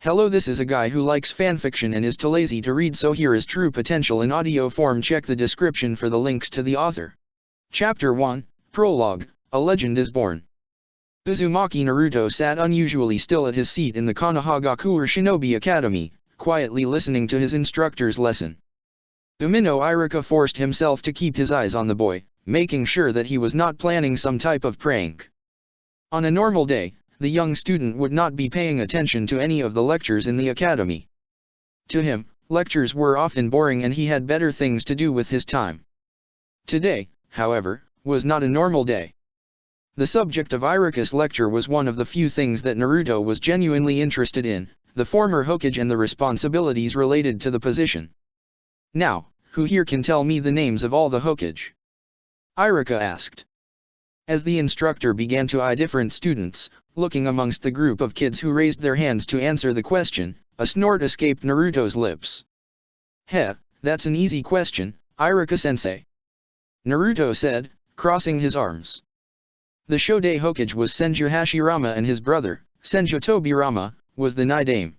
Hello, this is a guy who likes fanfiction and is too lazy to read, so here is true potential in audio form. Check the description for the links to the author. Chapter 1, Prologue, A Legend is Born. Uzumaki Naruto sat unusually still at his seat in the Konohagakure Shinobi Academy, quietly listening to his instructor's lesson. Umino Iruka forced himself to keep his eyes on the boy, making sure that he was not planning some type of prank. On a normal day, the young student would not be paying attention to any of the lectures in the academy. To him, lectures were often boring and he had better things to do with his time. Today, however, was not a normal day. The subject of Iruka's lecture was one of the few things that Naruto was genuinely interested in, the former Hokage and the responsibilities related to the position. Now, who here can tell me the names of all the Hokage? Iruka asked. As the instructor began to eye different students, looking amongst the group of kids who raised their hands to answer the question, a snort escaped Naruto's lips. Heh, that's an easy question, Iruka-sensei. Naruto said, crossing his arms. The Shodai Hokage was Senju Hashirama and his brother, Senju Tobirama, was the Nidaime.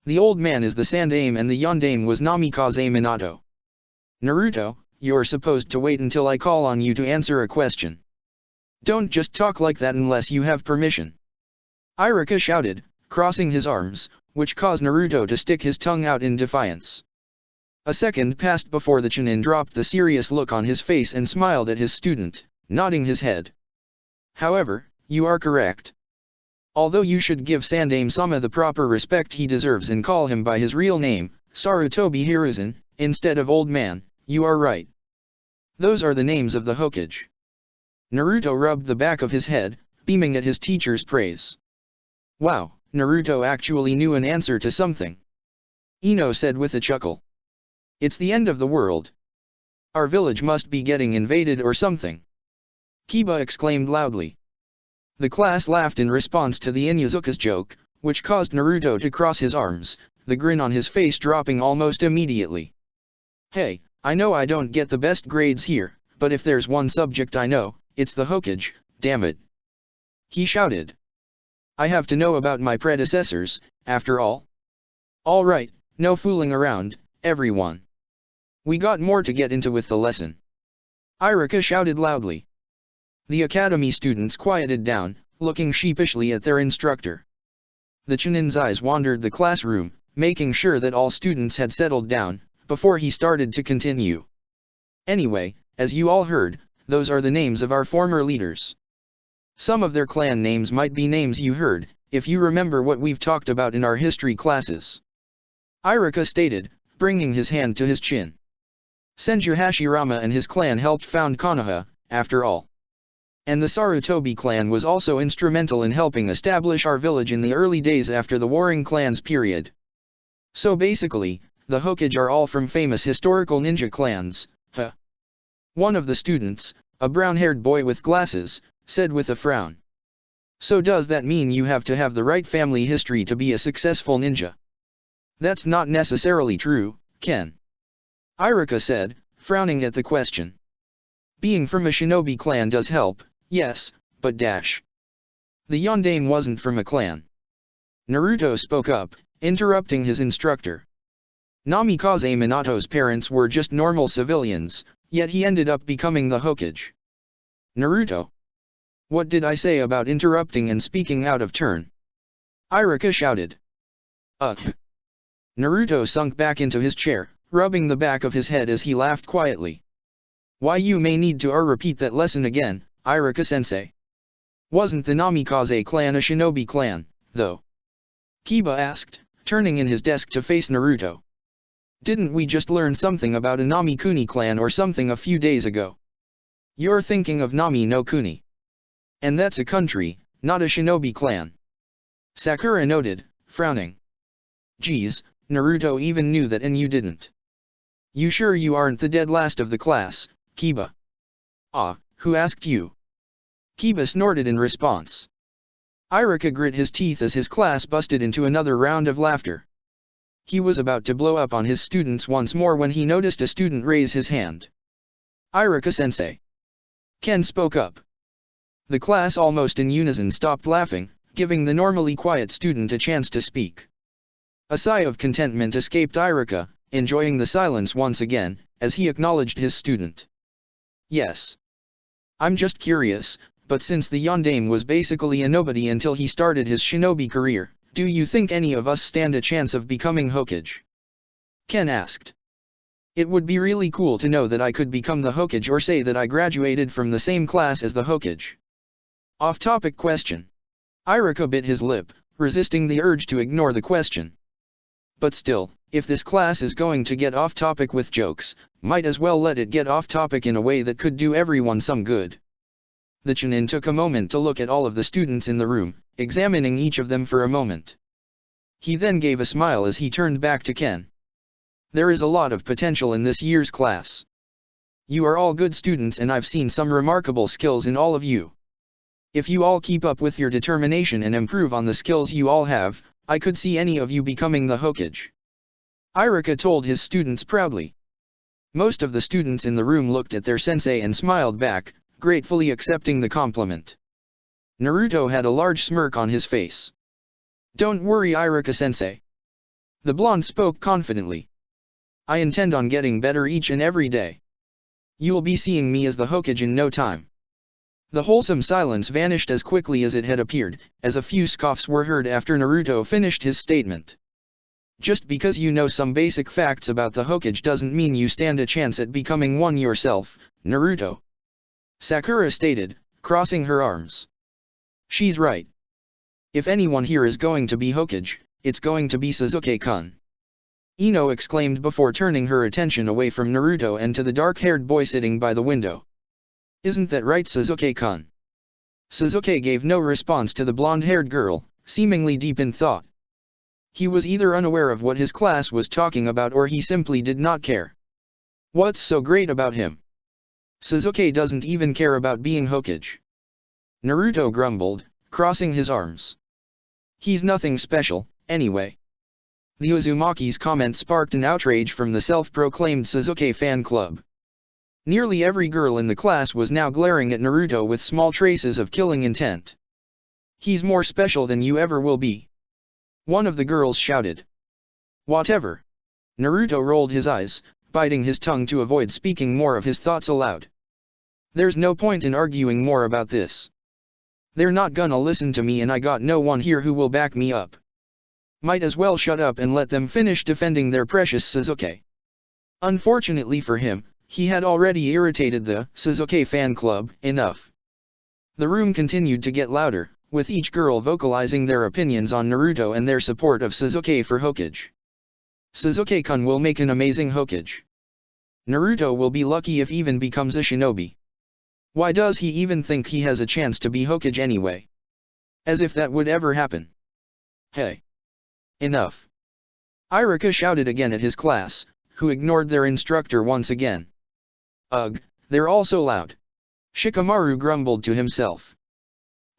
The old man is the Sandaime and the Yondaime was Namikaze Minato. Naruto, you're supposed to wait until I call on you to answer a question. Don't just talk like that unless you have permission. Iruka shouted, crossing his arms, which caused Naruto to stick his tongue out in defiance. A second passed before the Chunin dropped the serious look on his face and smiled at his student, nodding his head. However, you are correct. Although you should give Sandaime-sama the proper respect he deserves and call him by his real name, Sarutobi Hiruzen, instead of old man, you are right. Those are the names of the Hokage. Naruto rubbed the back of his head, beaming at his teacher's praise. Wow, Naruto actually knew an answer to something. Ino said with a chuckle. It's the end of the world. Our village must be getting invaded or something. Kiba exclaimed loudly. The class laughed in response to the Inuzuka's joke, which caused Naruto to cross his arms, the grin on his face dropping almost immediately. Hey, I know I don't get the best grades here, but if there's one subject I know, it's the Hokage, damn it. He shouted. I have to know about my predecessors, after all. All right, no fooling around, everyone. We got more to get into with the lesson. Iruka shouted loudly. The academy students quieted down, looking sheepishly at their instructor. The Chunin's eyes wandered the classroom, making sure that all students had settled down, before he started to continue. Anyway, as you all heard, those are the names of our former leaders. Some of their clan names might be names you heard, if you remember what we've talked about in our history classes. Iruka stated, bringing his hand to his chin. Senju Hashirama and his clan helped found Konoha, after all. And the Sarutobi clan was also instrumental in helping establish our village in the early days after the Warring Clans period. So basically, the Hokage are all from famous historical ninja clans, huh? One of the students, a brown-haired boy with glasses, said with a frown. So does that mean you have to have the right family history to be a successful ninja? That's not necessarily true, Ken. Iruka said, frowning at the question. Being from a shinobi clan does help, yes, but dash. The Yondaime wasn't from a clan. Naruto spoke up, interrupting his instructor. Namikaze Minato's parents were just normal civilians, yet he ended up becoming the Hokage. Naruto. What did I say about interrupting and speaking out of turn? Iruka shouted. Naruto sunk back into his chair, rubbing the back of his head as he laughed quietly. Why you may need to repeat that lesson again, Iruka-sensei. Wasn't the Namikaze clan a shinobi clan, though? Kiba asked, turning in his desk to face Naruto. Didn't we just learn something about a Nami-kuni clan or something a few days ago? You're thinking of Nami no Kuni. And that's a country, not a shinobi clan. Sakura noted, frowning. Geez, Naruto even knew that and you didn't. You sure you aren't the dead last of the class, Kiba? Who asked you? Kiba snorted in response. Iruka grit his teeth as his class busted into another round of laughter. He was about to blow up on his students once more when he noticed a student raise his hand. Iruka-sensei. Ken spoke up. The class almost in unison stopped laughing, giving the normally quiet student a chance to speak. A sigh of contentment escaped Iruka, enjoying the silence once again, as he acknowledged his student. Yes. I'm just curious, but since the Yondaime was basically a nobody until he started his shinobi career, do you think any of us stand a chance of becoming Hokage? Ken asked. It would be really cool to know that I could become the Hokage or say that I graduated from the same class as the Hokage. Off-topic question. Iruka bit his lip, resisting the urge to ignore the question. But still, if this class is going to get off-topic with jokes, might as well let it get off-topic in a way that could do everyone some good. The Chunin took a moment to look at all of the students in the room, examining each of them for a moment. He then gave a smile as he turned back to Ken. There is a lot of potential in this year's class. You are all good students and I've seen some remarkable skills in all of you. If you all keep up with your determination and improve on the skills you all have, I could see any of you becoming the Hokage. Iruka told his students proudly. Most of the students in the room looked at their sensei and smiled back, gratefully accepting the compliment. Naruto had a large smirk on his face. Don't worry, Iruka-sensei. The blonde spoke confidently. I intend on getting better each and every day. You'll be seeing me as the Hokage in no time. The wholesome silence vanished as quickly as it had appeared, as a few scoffs were heard after Naruto finished his statement. Just because you know some basic facts about the Hokage doesn't mean you stand a chance at becoming one yourself, Naruto. Sakura stated, crossing her arms. She's right. If anyone here is going to be Hokage, it's going to be Sasuke-kun. Ino exclaimed before turning her attention away from Naruto and to the dark-haired boy sitting by the window. Isn't that right, Sasuke-kun? Sasuke gave no response to the blonde-haired girl, seemingly deep in thought. He was either unaware of what his class was talking about or he simply did not care. What's so great about him? Sasuke doesn't even care about being Hokage. Naruto grumbled, crossing his arms. He's nothing special, anyway. The Uzumaki's comment sparked an outrage from the self-proclaimed Sasuke fan club. Nearly every girl in the class was now glaring at Naruto with small traces of killing intent. He's more special than you ever will be. One of the girls shouted. Whatever. Naruto rolled his eyes, biting his tongue to avoid speaking more of his thoughts aloud. There's no point in arguing more about this. They're not gonna listen to me and I got no one here who will back me up. Might as well shut up and let them finish defending their precious Sasuke. Unfortunately for him, he had already irritated the Sasuke fan club enough. The room continued to get louder, with each girl vocalizing their opinions on Naruto and their support of Sasuke for Hokage. Sasuke-kun will make an amazing Hokage. Naruto will be lucky if even becomes a shinobi. Why does he even think he has a chance to be Hokage anyway? As if that would ever happen. Hey! Enough! Iruka shouted again at his class, who ignored their instructor once again. Ugh, they're all so loud. Shikamaru grumbled to himself.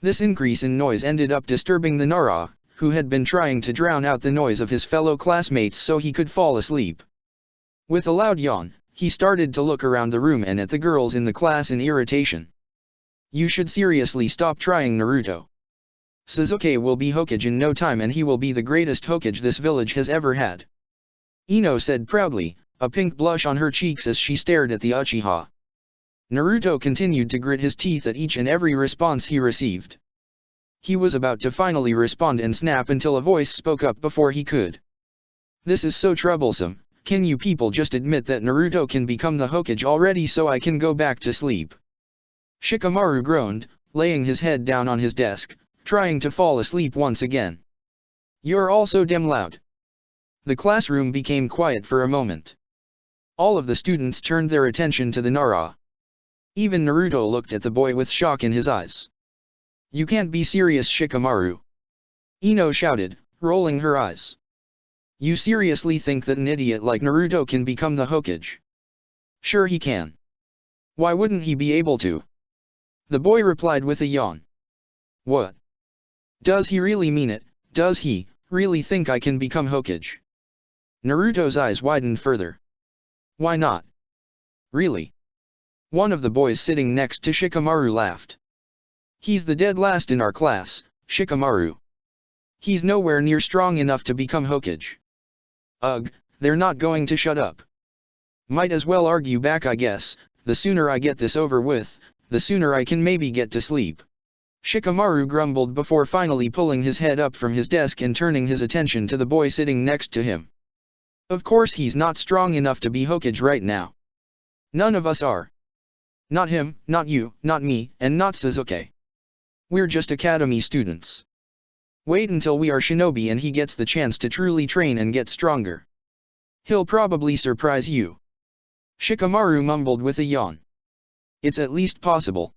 This increase in noise ended up disturbing the Nara, who had been trying to drown out the noise of his fellow classmates so he could fall asleep. With a loud yawn, he started to look around the room and at the girls in the class in irritation. You should seriously stop trying, Naruto. Sasuke will be Hokage in no time and he will be the greatest Hokage this village has ever had. Ino said proudly, a pink blush on her cheeks as she stared at the Uchiha. Naruto continued to grit his teeth at each and every response he received. He was about to finally respond and snap until a voice spoke up before he could. This is so troublesome, can you people just admit that Naruto can become the Hokage already so I can go back to sleep? Shikamaru groaned, laying his head down on his desk, trying to fall asleep once again. You're all so damn loud. The classroom became quiet for a moment. All of the students turned their attention to the Nara. Even Naruto looked at the boy with shock in his eyes. You can't be serious, Shikamaru. Ino shouted, rolling her eyes. You seriously think that an idiot like Naruto can become the Hokage? Sure he can. Why wouldn't he be able to? The boy replied with a yawn. What? Does he really mean it? Does he really think I can become Hokage? Naruto's eyes widened further. Why not? Really? One of the boys sitting next to Shikamaru laughed. He's the dead last in our class, Shikamaru. He's nowhere near strong enough to become Hokage. Ugh, they're not going to shut up. Might as well argue back, I guess. The sooner I get this over with, the sooner I can maybe get to sleep. Shikamaru grumbled before finally pulling his head up from his desk and turning his attention to the boy sitting next to him. Of course he's not strong enough to be Hokage right now. None of us are. Not him, not you, not me, and not Sasuke. We're just academy students. Wait until we are shinobi and he gets the chance to truly train and get stronger. He'll probably surprise you. Shikamaru mumbled with a yawn. It's at least possible.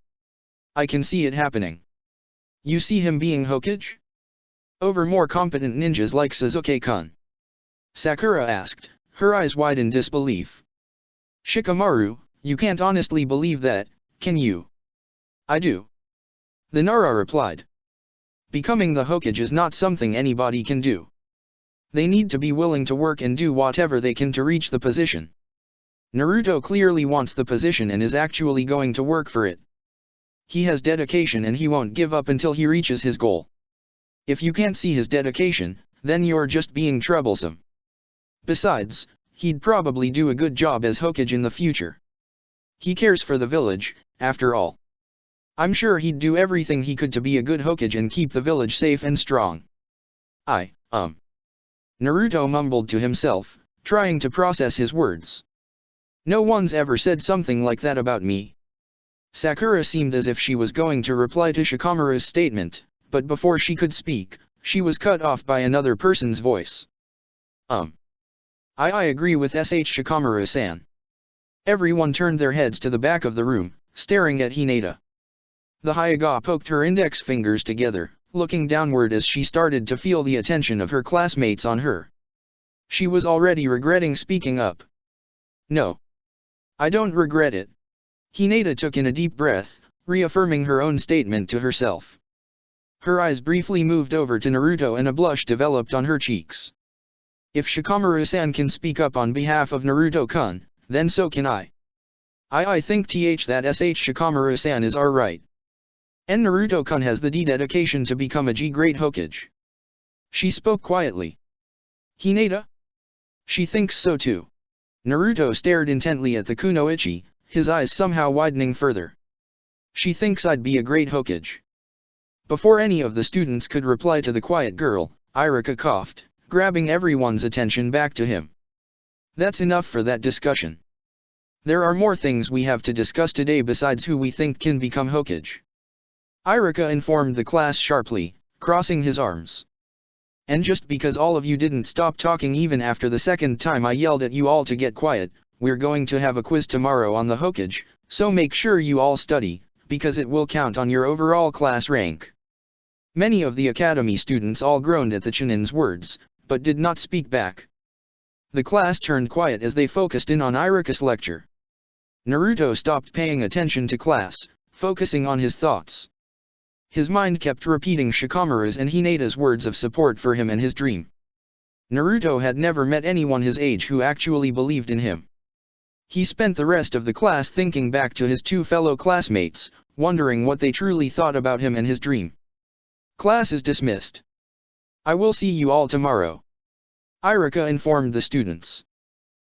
I can see it happening. You see him being Hokage? Over more competent ninjas like Sasuke-kun? Sakura asked, her eyes wide in disbelief. Shikamaru, you can't honestly believe that, can you? I do. The Nara replied. Becoming the Hokage is not something anybody can do. They need to be willing to work and do whatever they can to reach the position. Naruto clearly wants the position and is actually going to work for it. He has dedication and he won't give up until he reaches his goal. If you can't see his dedication, then you're just being troublesome. Besides, he'd probably do a good job as Hokage in the future. He cares for the village, after all. I'm sure he'd do everything he could to be a good Hokage and keep the village safe and strong. Naruto mumbled to himself, trying to process his words. No one's ever said something like that about me. Sakura seemed as if she was going to reply to Shikamaru's statement, but before she could speak, she was cut off by another person's voice. I agree with Shikamaru-san. Everyone turned their heads to the back of the room, staring at Hinata. The Hyuga poked her index fingers together, looking downward as she started to feel the attention of her classmates on her. She was already regretting speaking up. No. I don't regret it. Hinata took in a deep breath, reaffirming her own statement to herself. Her eyes briefly moved over to Naruto and a blush developed on her cheeks. If Shikamaru-san can speak up on behalf of Naruto-kun, then so can I. I think that Shikamaru-san is alright. And Naruto-kun has the dedication to become a great Hokage. She spoke quietly. Hinata? She thinks so too. Naruto stared intently at the kunoichi, his eyes somehow widening further. She thinks I'd be a great Hokage. Before any of the students could reply to the quiet girl, Iruka coughed, grabbing everyone's attention back to him. That's enough for that discussion. There are more things we have to discuss today besides who we think can become Hokage. Iruka informed the class sharply, crossing his arms. And just because all of you didn't stop talking even after the second time I yelled at you all to get quiet, we're going to have a quiz tomorrow on the Hokage, so make sure you all study, because it will count on your overall class rank. Many of the academy students all groaned at the Chunin's words, but did not speak back. The class turned quiet as they focused in on Iruka's lecture. Naruto stopped paying attention to class, focusing on his thoughts. His mind kept repeating Shikamaru's and Hinata's words of support for him and his dream. Naruto had never met anyone his age who actually believed in him. He spent the rest of the class thinking back to his two fellow classmates, wondering what they truly thought about him and his dream. Class is dismissed. I will see you all tomorrow. Iruka informed the students.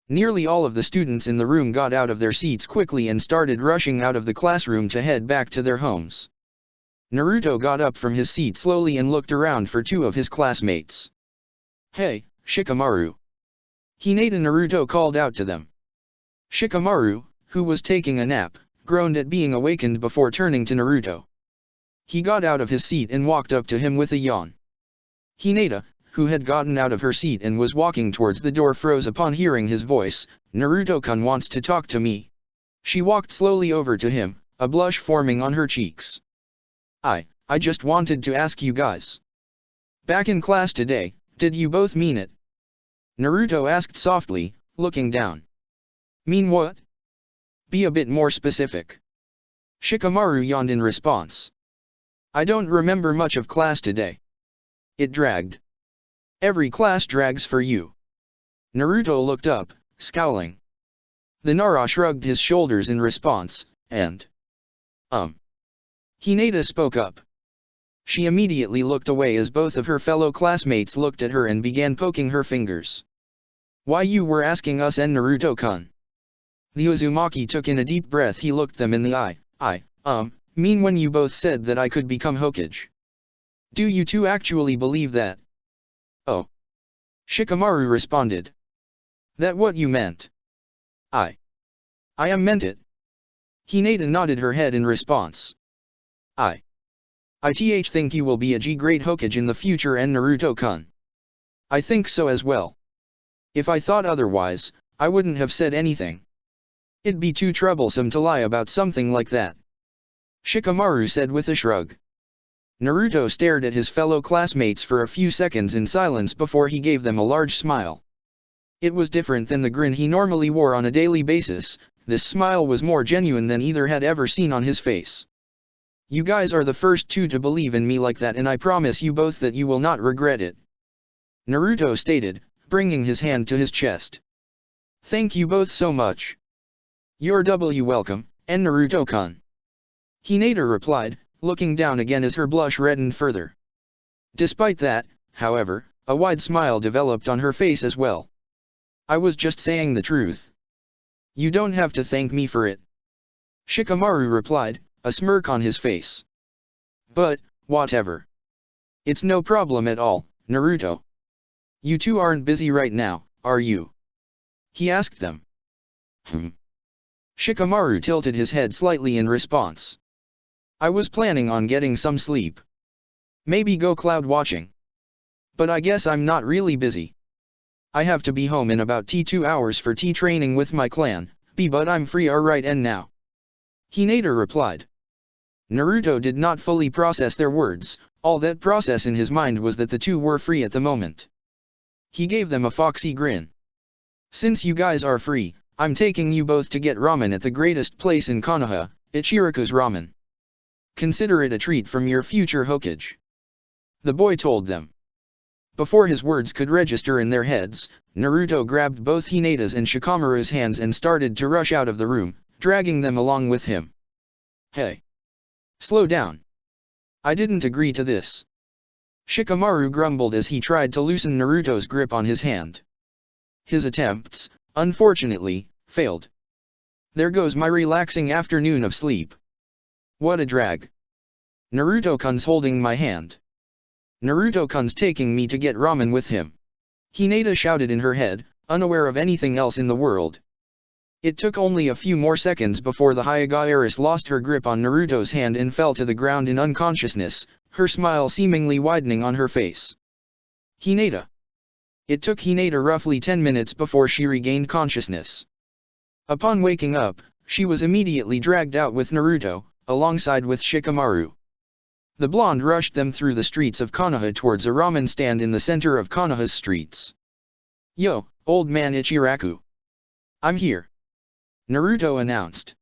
Nearly all of the students in the room got out of their seats quickly and started rushing out of the classroom to head back to their homes. Naruto got up from his seat slowly and looked around for two of his classmates. Hey, Shikamaru. Hinata Naruto called out to them. Shikamaru, who was taking a nap, groaned at being awakened before turning to Naruto. He got out of his seat and walked up to him with a yawn. Hinata, who had gotten out of her seat and was walking towards the door, froze upon hearing his voice. Naruto-kun wants to talk to me. She walked slowly over to him, a blush forming on her cheeks. I just wanted to ask you guys. Back in class today, did you both mean it? Naruto asked softly, looking down. Mean what? Be a bit more specific. Shikamaru yawned in response. I don't remember much of class today. It dragged. Every class drags for you. Naruto looked up, scowling. The Nara shrugged his shoulders in response, and Hinata spoke up. She immediately looked away as both of her fellow classmates looked at her and began poking her fingers. Why you were asking us and Naruto-kun? The Uzumaki took in a deep breath. He looked them in the eye. Mean when you both said that I could become Hokage. Do you two actually believe that? Oh. Shikamaru responded. That what you meant? I am meant it. Hinata nodded her head in response. I think you will be a great Hokage in the future and Naruto-kun. I think so as well. If I thought otherwise, I wouldn't have said anything. It'd be too troublesome to lie about something like that. Shikamaru said with a shrug. Naruto stared at his fellow classmates for a few seconds in silence before he gave them a large smile. It was different than the grin he normally wore on a daily basis. This smile was more genuine than either had ever seen on his face. You guys are the first two to believe in me like that, and I promise you both that you will not regret it. Naruto stated, bringing his hand to his chest. Thank you both so much. You're welcome, and Naruto-kun. Hinata replied, looking down again as her blush reddened further. Despite that, however, a wide smile developed on her face as well. I was just saying the truth. You don't have to thank me for it. Shikamaru replied, a smirk on his face. But, whatever. It's no problem at all, Naruto. You two aren't busy right now, are you? He asked them. Shikamaru tilted his head slightly in response. I was planning on getting some sleep. Maybe go cloud watching. But I guess I'm not really busy. I have to be home in about 2 hours for tea training with my clan, but I'm free right and now. Hinata replied. Naruto did not fully process their words. All that process in his mind was that the two were free at the moment. He gave them a foxy grin. Since you guys are free, I'm taking you both to get ramen at the greatest place in Konoha, Ichiraku's Ramen. Consider it a treat from your future Hokage. The boy told them. Before his words could register in their heads, Naruto grabbed both Hinata's and Shikamaru's hands and started to rush out of the room, dragging them along with him. Hey! Slow down. I didn't agree to this. Shikamaru grumbled as he tried to loosen Naruto's grip on his hand. His attempts, unfortunately, failed. There goes my relaxing afternoon of sleep. What a drag. Naruto-kun's holding my hand. Naruto-kun's taking me to get ramen with him. Hinata shouted in her head, unaware of anything else in the world. It took only a few more seconds before the Hyuga heiress lost her grip on Naruto's hand and fell to the ground in unconsciousness, her smile seemingly widening on her face. Hinata. It took Hinata roughly 10 minutes before she regained consciousness. Upon waking up, she was immediately dragged out with Naruto, alongside with Shikamaru. The blonde rushed them through the streets of Konoha towards a ramen stand in the center of Konoha's streets. Yo, old man Ichiraku. I'm here. Naruto announced.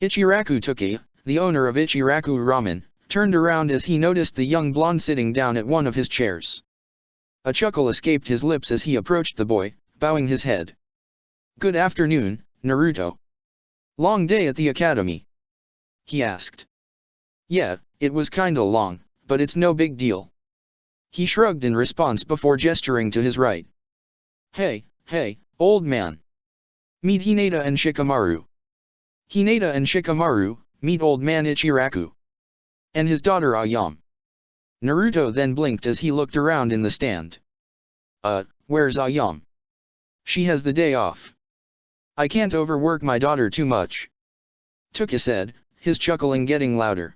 Ichiraku Toki, the owner of Ichiraku Ramen, turned around as he noticed the young blonde sitting down at one of his chairs. A chuckle escaped his lips as he approached the boy, bowing his head. Good afternoon, Naruto. Long day at the academy? He asked. Yeah, it was kinda long, but it's no big deal. He shrugged in response before gesturing to his right. Hey, old man. Meet Hinata and Shikamaru. Hinata and Shikamaru, meet old man Ichiraku. And his daughter Ayame. Naruto then blinked as he looked around in the stand. Where's Ayame? She has the day off. I can't overwork my daughter too much. Toki said, his chuckling getting louder.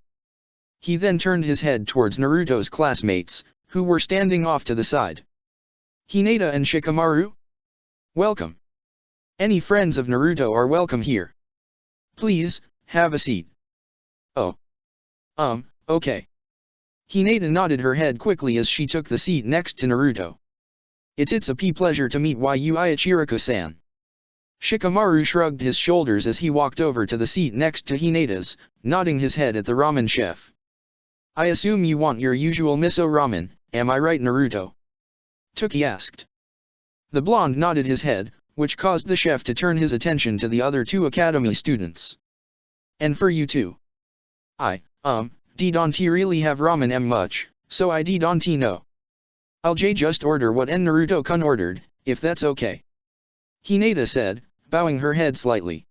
He then turned his head towards Naruto's classmates, who were standing off to the side. Hinata and Shikamaru? Welcome. Any friends of Naruto are welcome here. Please, have a seat. Oh. Okay. Hinata nodded her head quickly as she took the seat next to Naruto. It's a pleasure to meet Yu Ichiraku-san. Shikamaru shrugged his shoulders as he walked over to the seat next to Hinata's, nodding his head at the ramen chef. I assume you want your usual miso ramen, am I right, Naruto? Toki asked. The blonde nodded his head, which caused the chef to turn his attention to the other two academy students. And for you too. don't really have ramen much, so I don't know. I'll just order what Naruto-kun ordered, if that's okay. Hinata said, bowing her head slightly.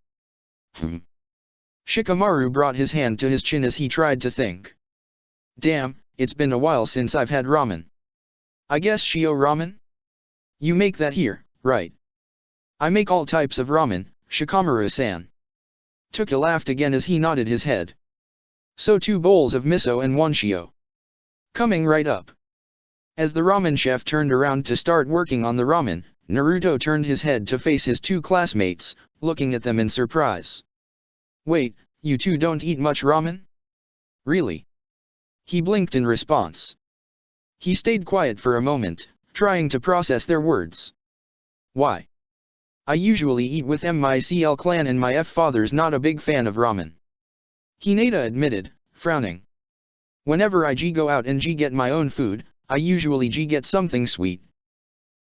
Shikamaru brought his hand to his chin as he tried to think. Damn, it's been a while since I've had ramen. I guess Shio ramen? You make that here, right? I make all types of ramen, Shikamaru-san. Tuka laughed again as he nodded his head. So 2 bowls of miso and 1 shio. Coming right up. As the ramen chef turned around to start working on the ramen, Naruto turned his head to face his 2 classmates, looking at them in surprise. Wait, you 2 don't eat much ramen? Really? He blinked in response. He stayed quiet for a moment, trying to process their words. Why? I usually eat with MICL clan and my father's not a big fan of ramen. Hinata admitted, frowning. Whenever I go out and get my own food, I usually get something sweet.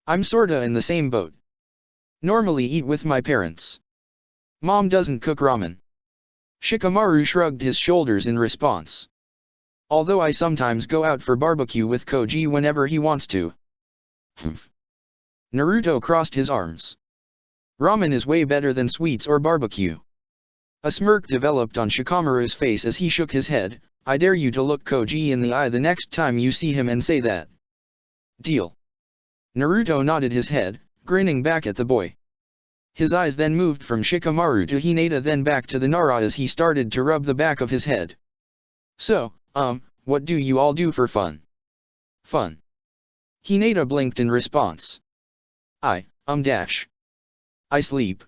I'm sorta in the same boat. Normally eat with my parents. Mom doesn't cook ramen. Shikamaru shrugged his shoulders in response. Although I sometimes go out for barbecue with Koji whenever he wants to. Naruto crossed his arms. Ramen is way better than sweets or barbecue. A smirk developed on Shikamaru's face as he shook his head. I dare you to look Koji in the eye the next time you see him and say that. Deal. Naruto nodded his head, grinning back at the boy. His eyes then moved from Shikamaru to Hinata then back to the Nara as he started to rub the back of his head. So, what do you all do for fun? Fun. Hinata blinked in response. I sleep.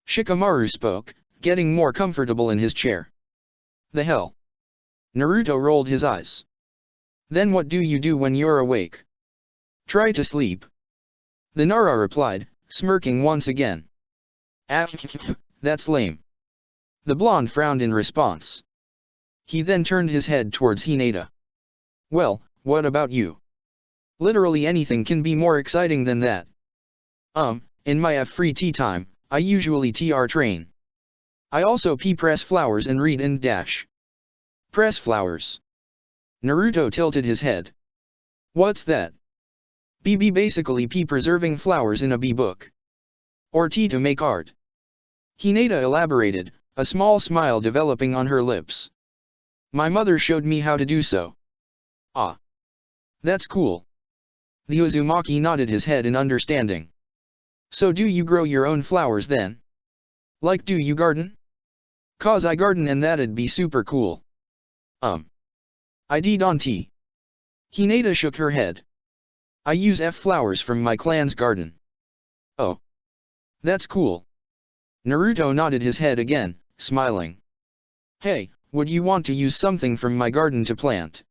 Shikamaru spoke, getting more comfortable in his chair. The hell? Naruto rolled his eyes. Then what do you do when you're awake? Try to sleep. The Nara replied, smirking once again. That's lame. The blonde frowned in response. He then turned his head towards Hinata. Well, what about you? Literally anything can be more exciting than that. In my free tea time, I usually train. I also press flowers and read and dash. Press flowers. Naruto tilted his head. What's that? Basically preserving flowers in a book. Or tea to make art. Hinata elaborated, a small smile developing on her lips. My mother showed me how to do so. Ah. That's cool. The Uzumaki nodded his head in understanding. So do you grow your own flowers then? Like do you garden? 'Cause I garden and that'd be super cool. I don't. Hinata shook her head. I use flowers from my clan's garden. Oh. That's cool. Naruto nodded his head again, smiling. Hey, would you want to use something from my garden to plant?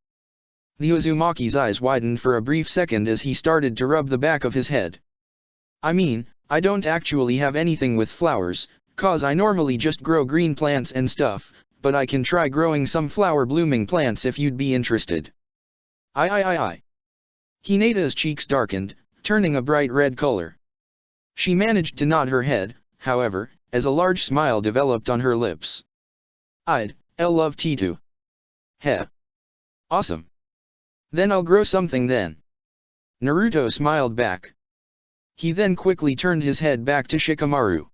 The Uzumaki's eyes widened for a brief second as he started to rub the back of his head. I mean, I don't actually have anything with flowers, 'cause I normally just grow green plants and stuff, but I can try growing some flower-blooming plants if you'd be interested. I. Hinata's cheeks darkened, turning a bright red color. She managed to nod her head, however, as a large smile developed on her lips. I'd love to. Heh. Awesome. Then I'll grow something then. Naruto smiled back. He then quickly turned his head back to Shikamaru.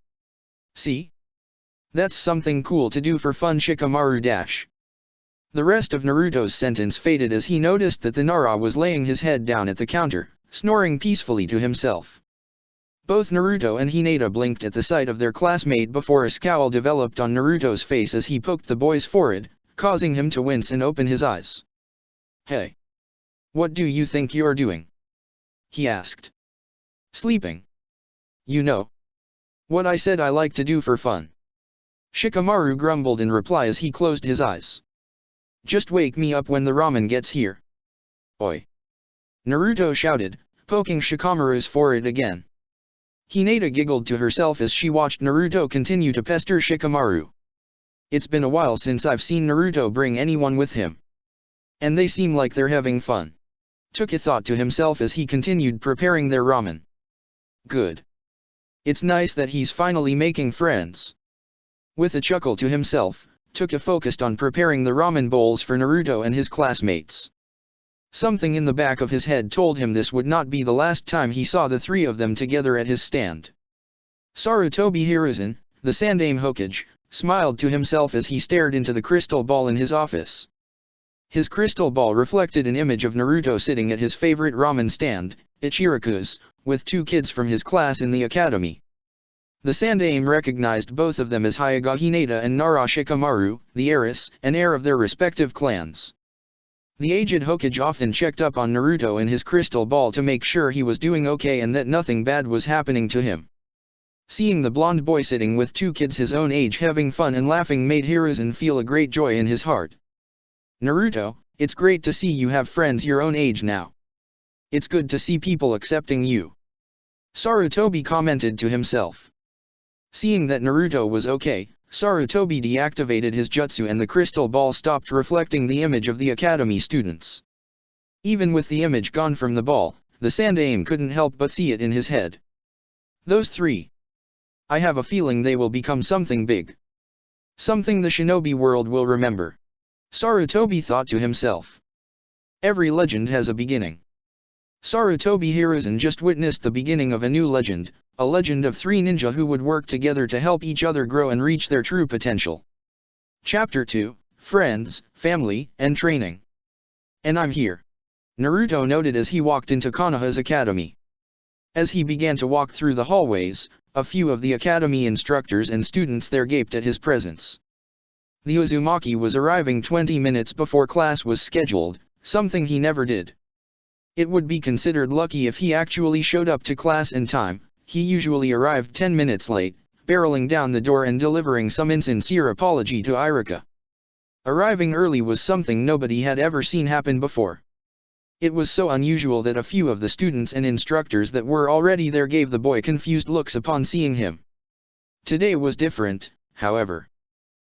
See? That's something cool to do for fun, Shikamaru dash. The rest of Naruto's sentence faded as he noticed that the Nara was laying his head down at the counter, snoring peacefully to himself. Both Naruto and Hinata blinked at the sight of their classmate before a scowl developed on Naruto's face as he poked the boy's forehead, causing him to wince and open his eyes. Hey. What do you think you're doing? He asked. Sleeping. You know. What I said I like to do for fun. Shikamaru grumbled in reply as he closed his eyes. Just wake me up when the ramen gets here. Oi. Naruto shouted, poking Shikamaru's forehead again. Hinata giggled to herself as she watched Naruto continue to pester Shikamaru. It's been a while since I've seen Naruto bring anyone with him. And they seem like they're having fun. Tuka thought to himself as he continued preparing their ramen. Good. It's nice that he's finally making friends. With a chuckle to himself, Tuka focused on preparing the ramen bowls for Naruto and his classmates. Something in the back of his head told him this would not be the last time he saw the three of them together at his stand. Sarutobi Hiruzen, the Sandaime Hokage, smiled to himself as he stared into the crystal ball in his office. His crystal ball reflected an image of Naruto sitting at his favorite ramen stand, Ichiraku's, with two kids from his class in the academy. The Sandaime recognized both of them as Hyuga Hinata and Nara Shikamaru, the heiress and heir of their respective clans. The aged Hokage often checked up on Naruto in his crystal ball to make sure he was doing okay and that nothing bad was happening to him. Seeing the blonde boy sitting with two kids his own age having fun and laughing made Hiruzen feel a great joy in his heart. Naruto, it's great to see you have friends your own age now. It's good to see people accepting you. Sarutobi commented to himself. Seeing that Naruto was okay, Sarutobi deactivated his jutsu and the crystal ball stopped reflecting the image of the academy students. Even with the image gone from the ball, the Sandaime couldn't help but see it in his head. Those three. I have a feeling they will become something big. Something the shinobi world will remember. Sarutobi thought to himself. Every legend has a beginning. Sarutobi Hiruzen just witnessed the beginning of a new legend, a legend of three ninja who would work together to help each other grow and reach their true potential. Chapter 2, Friends, Family, and Training. And I'm here. Naruto noted as he walked into Konoha's academy. As he began to walk through the hallways, a few of the academy instructors and students there gaped at his presence. The Uzumaki was arriving 20 minutes before class was scheduled, something he never did. It would be considered lucky if he actually showed up to class in time. He usually arrived 10 minutes late, barreling down the door and delivering some insincere apology to Iruka. Arriving early was something nobody had ever seen happen before. It was so unusual that a few of the students and instructors that were already there gave the boy confused looks upon seeing him. Today was different, however.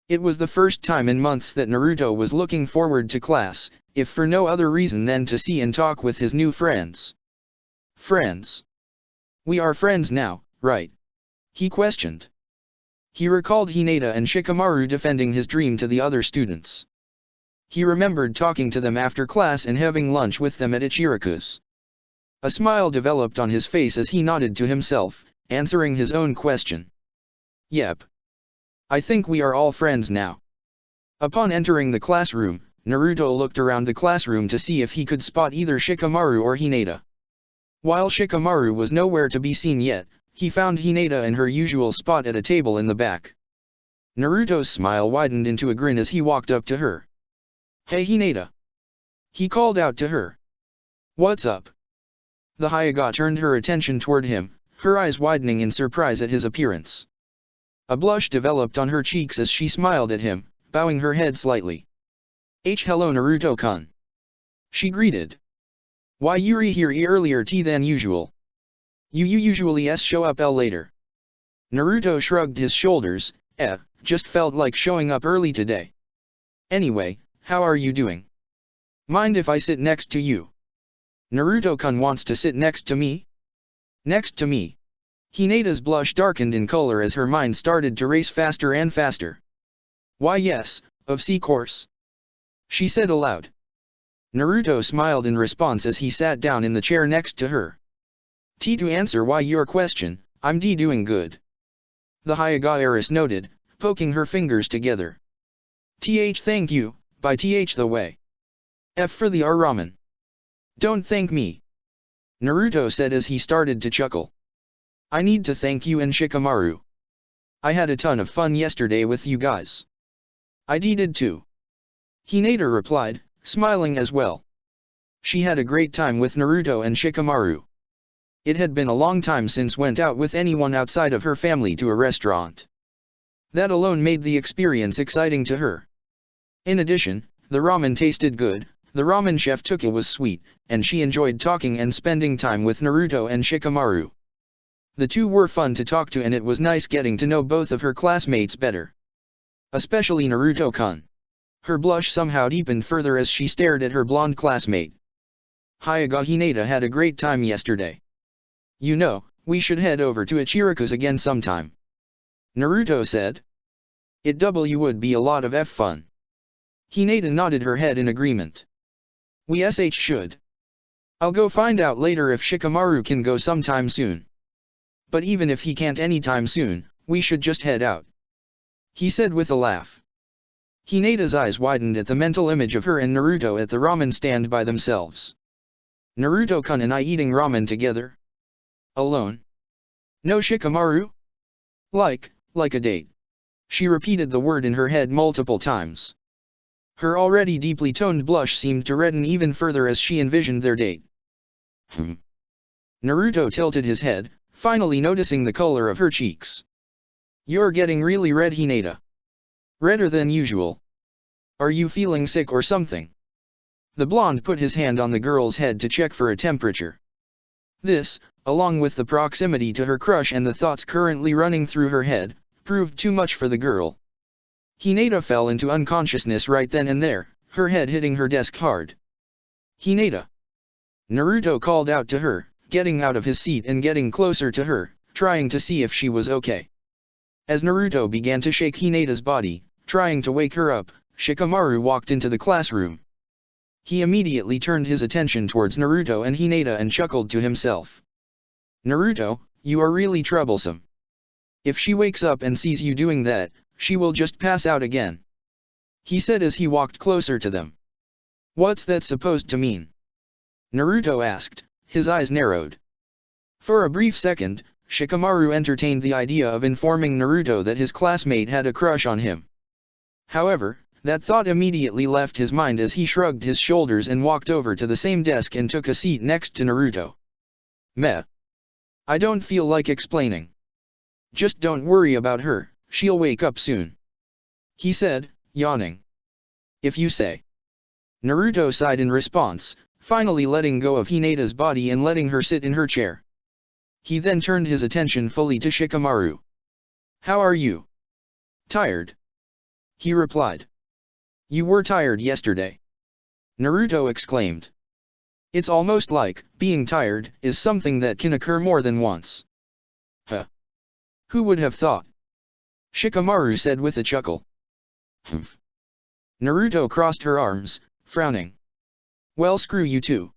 It was the first time in months that Naruto was looking forward to class, if for no other reason than to see and talk with his new friends. Friends. We are friends now, right? He questioned. He recalled Hinata and Shikamaru defending his dream to the other students. He remembered talking to them after class and having lunch with them at Ichiraku's. A smile developed on his face as he nodded to himself, answering his own question. Yep. I think we are all friends now. Upon entering the classroom, Naruto looked around the classroom to see if he could spot either Shikamaru or Hinata. While Shikamaru was nowhere to be seen yet, he found Hinata in her usual spot at a table in the back. Naruto's smile widened into a grin as he walked up to her. Hey Hinata! He called out to her. What's up? The Hyuga turned her attention toward him, her eyes widening in surprise at his appearance. A blush developed on her cheeks as she smiled at him, bowing her head slightly. Hello Naruto-kun. She greeted. Why Yuri here earlier than usual? You usually show up later. Naruto shrugged his shoulders, just felt like showing up early today. Anyway, how are you doing? Mind if I sit next to you? Naruto-kun wants to sit next to me? Next to me. Hinata's blush darkened in color as her mind started to race faster and faster. Why yes, of course. She said aloud. Naruto smiled in response as he sat down in the chair next to her. To answer why your question, I'm doing good. The Hyuga heiress noted, poking her fingers together. Thank you, by the way. F for the ramen. Don't thank me. Naruto said as he started to chuckle. I need to thank you and Shikamaru. I had a ton of fun yesterday with you guys. I did too. Hinata replied, smiling as well. She had a great time with Naruto and Shikamaru. It had been a long time since went out with anyone outside of her family to a restaurant. That alone made the experience exciting to her. In addition, the ramen tasted good, the ramen chef Tuka was sweet, and she enjoyed talking and spending time with Naruto and Shikamaru. The two were fun to talk to and it was nice getting to know both of her classmates better. Especially Naruto-kun. Her blush somehow deepened further as she stared at her blonde classmate. Hyuga Hinata had a great time yesterday. You know, we should head over to Ichiraku's again sometime. Naruto said. It would be a lot of fun. Hinata nodded her head in agreement. We should. I'll go find out later if Shikamaru can go sometime soon. But even if he can't anytime soon, we should just head out. He said with a laugh. Hinata's eyes widened at the mental image of her and Naruto at the ramen stand by themselves. Naruto-kun and I eating ramen together? Alone? No Shikamaru? Like a date. She repeated the word in her head multiple times. Her already deeply toned blush seemed to redden even further as she envisioned their date. Naruto tilted his head, finally noticing the color of her cheeks. You're getting really red, Hinata. Redder than usual. Are you feeling sick or something? The blonde put his hand on the girl's head to check for a temperature. This, along with the proximity to her crush and the thoughts currently running through her head, proved too much for the girl. Hinata fell into unconsciousness right then and there, her head hitting her desk hard. Hinata! Naruto called out to her, getting out of his seat and getting closer to her, trying to see if she was okay. As Naruto began to shake Hinata's body, trying to wake her up, Shikamaru walked into the classroom. He immediately turned his attention towards Naruto and Hinata and chuckled to himself. Naruto, you are really troublesome. If she wakes up and sees you doing that, she will just pass out again. He said as he walked closer to them. What's that supposed to mean? Naruto asked, his eyes narrowed. For a brief second, Shikamaru entertained the idea of informing Naruto that his classmate had a crush on him. However, that thought immediately left his mind as he shrugged his shoulders and walked over to the same desk and took a seat next to Naruto. Meh. I don't feel like explaining. Just don't worry about her, she'll wake up soon. He said, yawning. If you say. Naruto sighed in response, finally letting go of Hinata's body and letting her sit in her chair. He then turned his attention fully to Shikamaru. How are you? Tired. He replied. You were tired yesterday. Naruto exclaimed. It's almost like, being tired, is something that can occur more than once. Huh. Who would have thought? Shikamaru said with a chuckle. Humph. Naruto crossed her arms, frowning. Well, screw you too.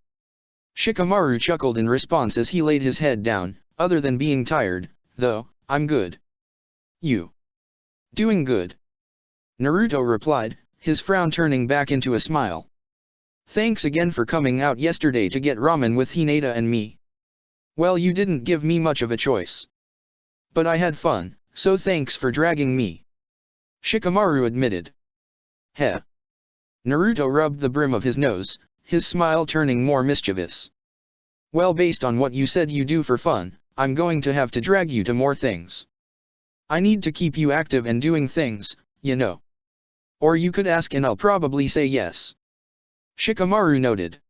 Shikamaru chuckled in response as he laid his head down. Other than being tired, though, I'm good. You? Doing good. Naruto replied, his frown turning back into a smile. Thanks again for coming out yesterday to get ramen with Hinata and me. Well, you didn't give me much of a choice. But I had fun, so thanks for dragging me. Shikamaru admitted. Heh. Naruto rubbed the brim of his nose, his smile turning more mischievous. Well, based on what you said you do for fun, I'm going to have to drag you to more things. I need to keep you active and doing things, you know. Or you could ask and I'll probably say yes. Shikamaru noted.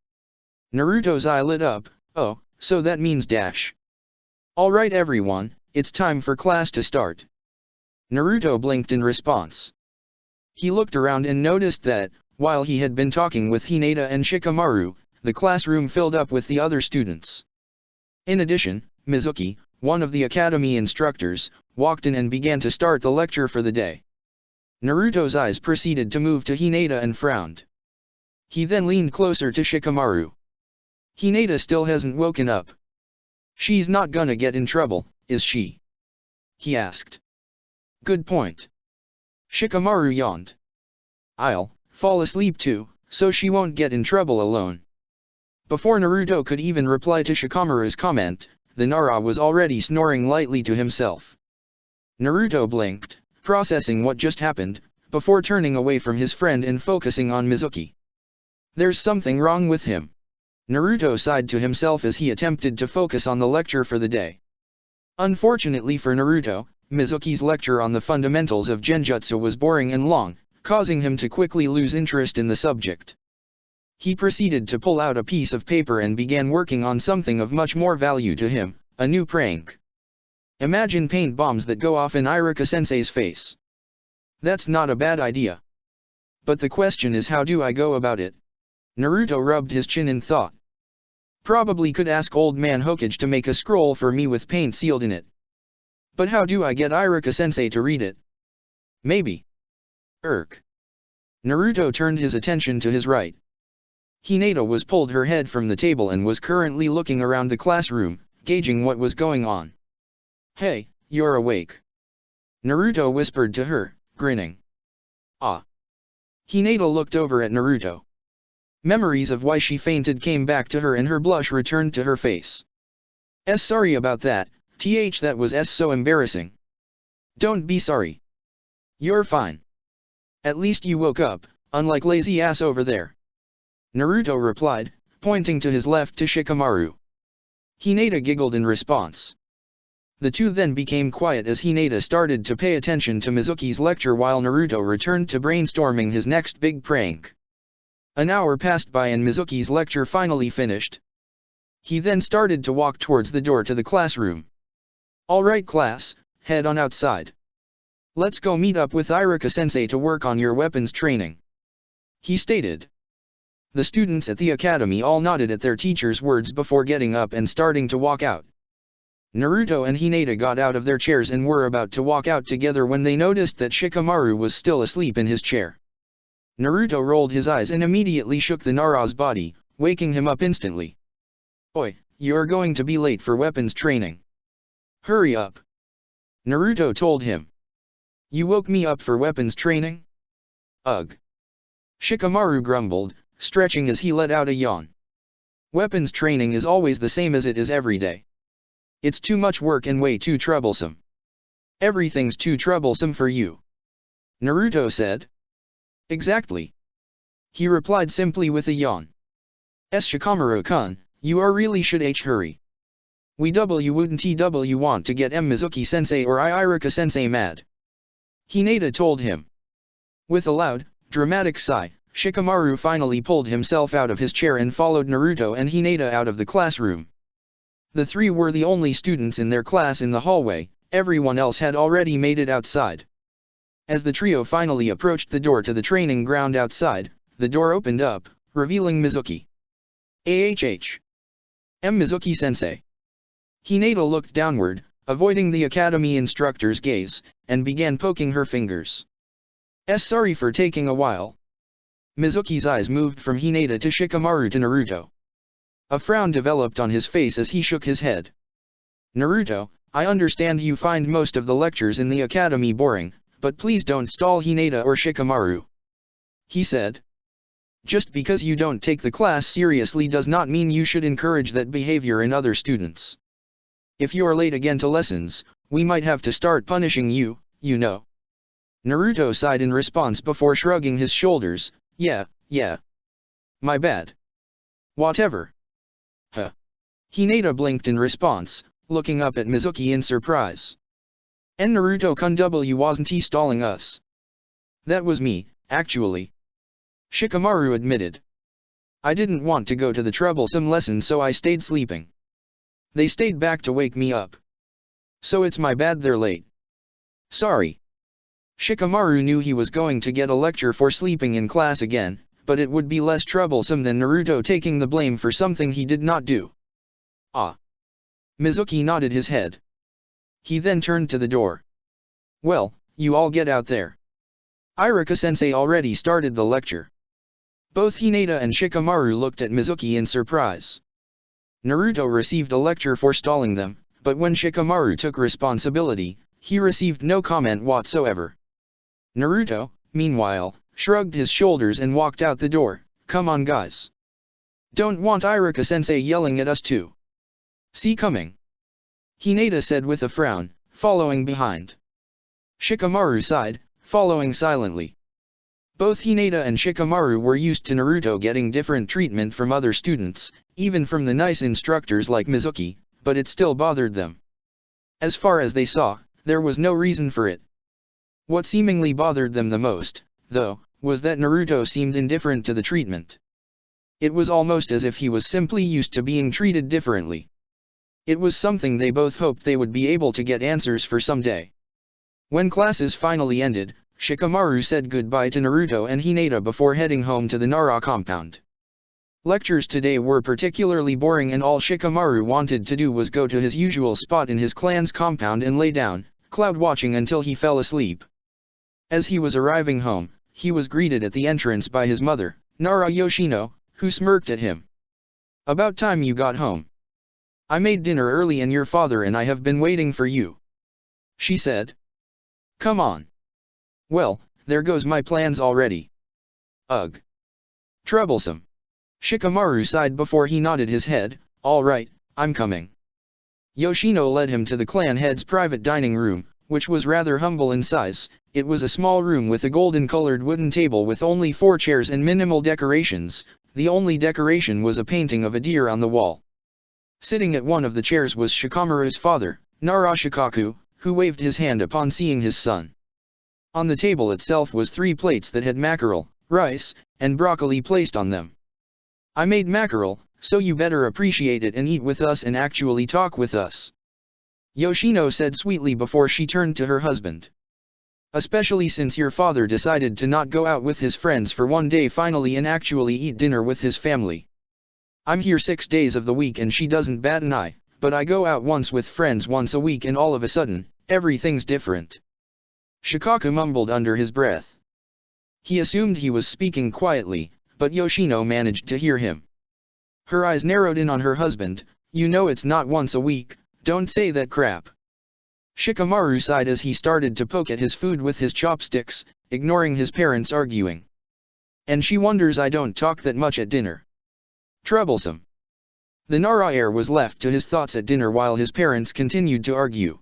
Naruto's eye lit up. Oh, so that means dash. Alright everyone, it's time for class to start. Naruto blinked in response. He looked around and noticed that, while he had been talking with Hinata and Shikamaru, the classroom filled up with the other students. In addition, Mizuki, one of the academy instructors, walked in and began to start the lecture for the day. Naruto's eyes proceeded to move to Hinata and frowned. He then leaned closer to Shikamaru. Hinata still hasn't woken up. She's not gonna get in trouble, is she? He asked. Good point. Shikamaru yawned. I'll fall asleep too, so she won't get in trouble alone. Before Naruto could even reply to Shikamaru's comment, the Nara was already snoring lightly to himself. Naruto blinked, processing what just happened, before turning away from his friend and focusing on Mizuki. There's something wrong with him. Naruto sighed to himself as he attempted to focus on the lecture for the day. Unfortunately for Naruto, Mizuki's lecture on the fundamentals of Genjutsu was boring and long, causing him to quickly lose interest in the subject. He proceeded to pull out a piece of paper and began working on something of much more value to him, a new prank. Imagine paint bombs that go off in Iruka-sensei's face. That's not a bad idea. But the question is, how do I go about it? Naruto rubbed his chin in thought. Probably could ask old man Hokage to make a scroll for me with paint sealed in it. But how do I get Iruka-sensei to read it? Maybe Irk. Naruto turned his attention to his right. Hinata was pulled her head from the table and was currently looking around the classroom, gauging what was going on. "Hey, you're awake," Naruto whispered to her, grinning. "Ah." Hinata looked over at Naruto. Memories of why she fainted came back to her and her blush returned to her face. Sorry about that, that was so embarrassing." "Don't be sorry. You're fine. At least you woke up, unlike lazy ass over there," Naruto replied, pointing to his left to Shikamaru. Hinata giggled in response. The two then became quiet as Hinata started to pay attention to Mizuki's lecture while Naruto returned to brainstorming his next big prank. An hour passed by and Mizuki's lecture finally finished. He then started to walk towards the door to the classroom. "Alright class, head on outside. Let's go meet up with Iruka-sensei to work on your weapons training," he stated. The students at the academy all nodded at their teacher's words before getting up and starting to walk out. Naruto and Hinata got out of their chairs and were about to walk out together when they noticed that Shikamaru was still asleep in his chair. Naruto rolled his eyes and immediately shook the Nara's body, waking him up instantly. "Oi, you're going to be late for weapons training. Hurry up," Naruto told him. "You woke me up for weapons training?" "Ugh." Shikamaru grumbled, stretching as he let out a yawn. "Weapons training is always the same as it is every day. It's too much work and way too troublesome." "Everything's too troublesome for you," Naruto said. "Exactly," he replied simply with a yawn. Shikamaru-kun, you are really should hurry. We wouldn't want to get Mizuki-sensei or Iruka-sensei mad," Hinata told him. With a loud, dramatic sigh, Shikamaru finally pulled himself out of his chair and followed Naruto and Hinata out of the classroom. The three were the only students in their class in the hallway, everyone else had already made it outside. As the trio finally approached the door to the training ground outside, the door opened up, revealing Mizuki. Mizuki-sensei. Hinata looked downward, avoiding the academy instructor's gaze, and began poking her fingers. Sorry for taking a while." Mizuki's eyes moved from Hinata to Shikamaru to Naruto. A frown developed on his face as he shook his head. "Naruto, I understand you find most of the lectures in the academy boring, but please don't stall Hinata or Shikamaru," he said. "Just because you don't take the class seriously does not mean you should encourage that behavior in other students. If you're late again to lessons, we might have to start punishing you, you know." Naruto sighed in response before shrugging his shoulders. Yeah. My bad. Whatever." "Huh." Hinata blinked in response, looking up at Mizuki in surprise. "And Naruto-kun wasn't he stalling us?" "That was me, actually," Shikamaru admitted. "I didn't want to go to the troublesome lesson so I stayed sleeping. They stayed back to wake me up. So it's my bad they're late. Sorry." Shikamaru knew he was going to get a lecture for sleeping in class again, but it would be less troublesome than Naruto taking the blame for something he did not do. "Ah." Mizuki nodded his head. He then turned to the door. "Well, you all get out there. Iruka-sensei already started the lecture." Both Hinata and Shikamaru looked at Mizuki in surprise. Naruto received a lecture for stalling them, but when Shikamaru took responsibility, he received no comment whatsoever. Naruto, meanwhile, shrugged his shoulders and walked out the door. "Come on guys. Don't want Iruka-sensei yelling at us too. See coming," Hinata said with a frown, following behind. Shikamaru sighed, following silently. Both Hinata and Shikamaru were used to Naruto getting different treatment from other students, even from the nice instructors like Mizuki, but it still bothered them. As far as they saw, there was no reason for it. What seemingly bothered them the most, though, was that Naruto seemed indifferent to the treatment. It was almost as if he was simply used to being treated differently. It was something they both hoped they would be able to get answers for someday. When classes finally ended, Shikamaru said goodbye to Naruto and Hinata before heading home to the Nara compound. Lectures today were particularly boring and all Shikamaru wanted to do was go to his usual spot in his clan's compound and lay down, cloud watching until he fell asleep. As he was arriving home, he was greeted at the entrance by his mother, Nara Yoshino, who smirked at him. "About time you got home. I made dinner early and your father and I have been waiting for you," she said. "Come on." "Well, there goes my plans already." "Ugh. Troublesome." Shikamaru sighed before he nodded his head. "All right, I'm coming." Yoshino led him to the clan head's private dining room, which was rather humble in size. It was a small room with a golden-colored wooden table with only 4 chairs and minimal decorations. The only decoration was a painting of a deer on the wall. Sitting at one of the chairs was Shikamaru's father, Narashikaku, who waved his hand upon seeing his son. On the table itself was 3 plates that had mackerel, rice, and broccoli placed on them. "I made mackerel, so you better appreciate it and eat with us and actually talk with us," Yoshino said sweetly before she turned to her husband. "Especially since your father decided to not go out with his friends for one day finally and actually eat dinner with his family. I'm here 6 days of the week and she doesn't bat an eye, but I go out once with friends once a week and all of a sudden, everything's different." Shikaku mumbled under his breath. He assumed he was speaking quietly, but Yoshino managed to hear him. Her eyes narrowed in on her husband. "You know it's not once a week, don't say that crap." Shikamaru sighed as he started to poke at his food with his chopsticks, ignoring his parents arguing. "And she wonders I don't talk that much at dinner. Troublesome." The Nara heir was left to his thoughts at dinner while his parents continued to argue.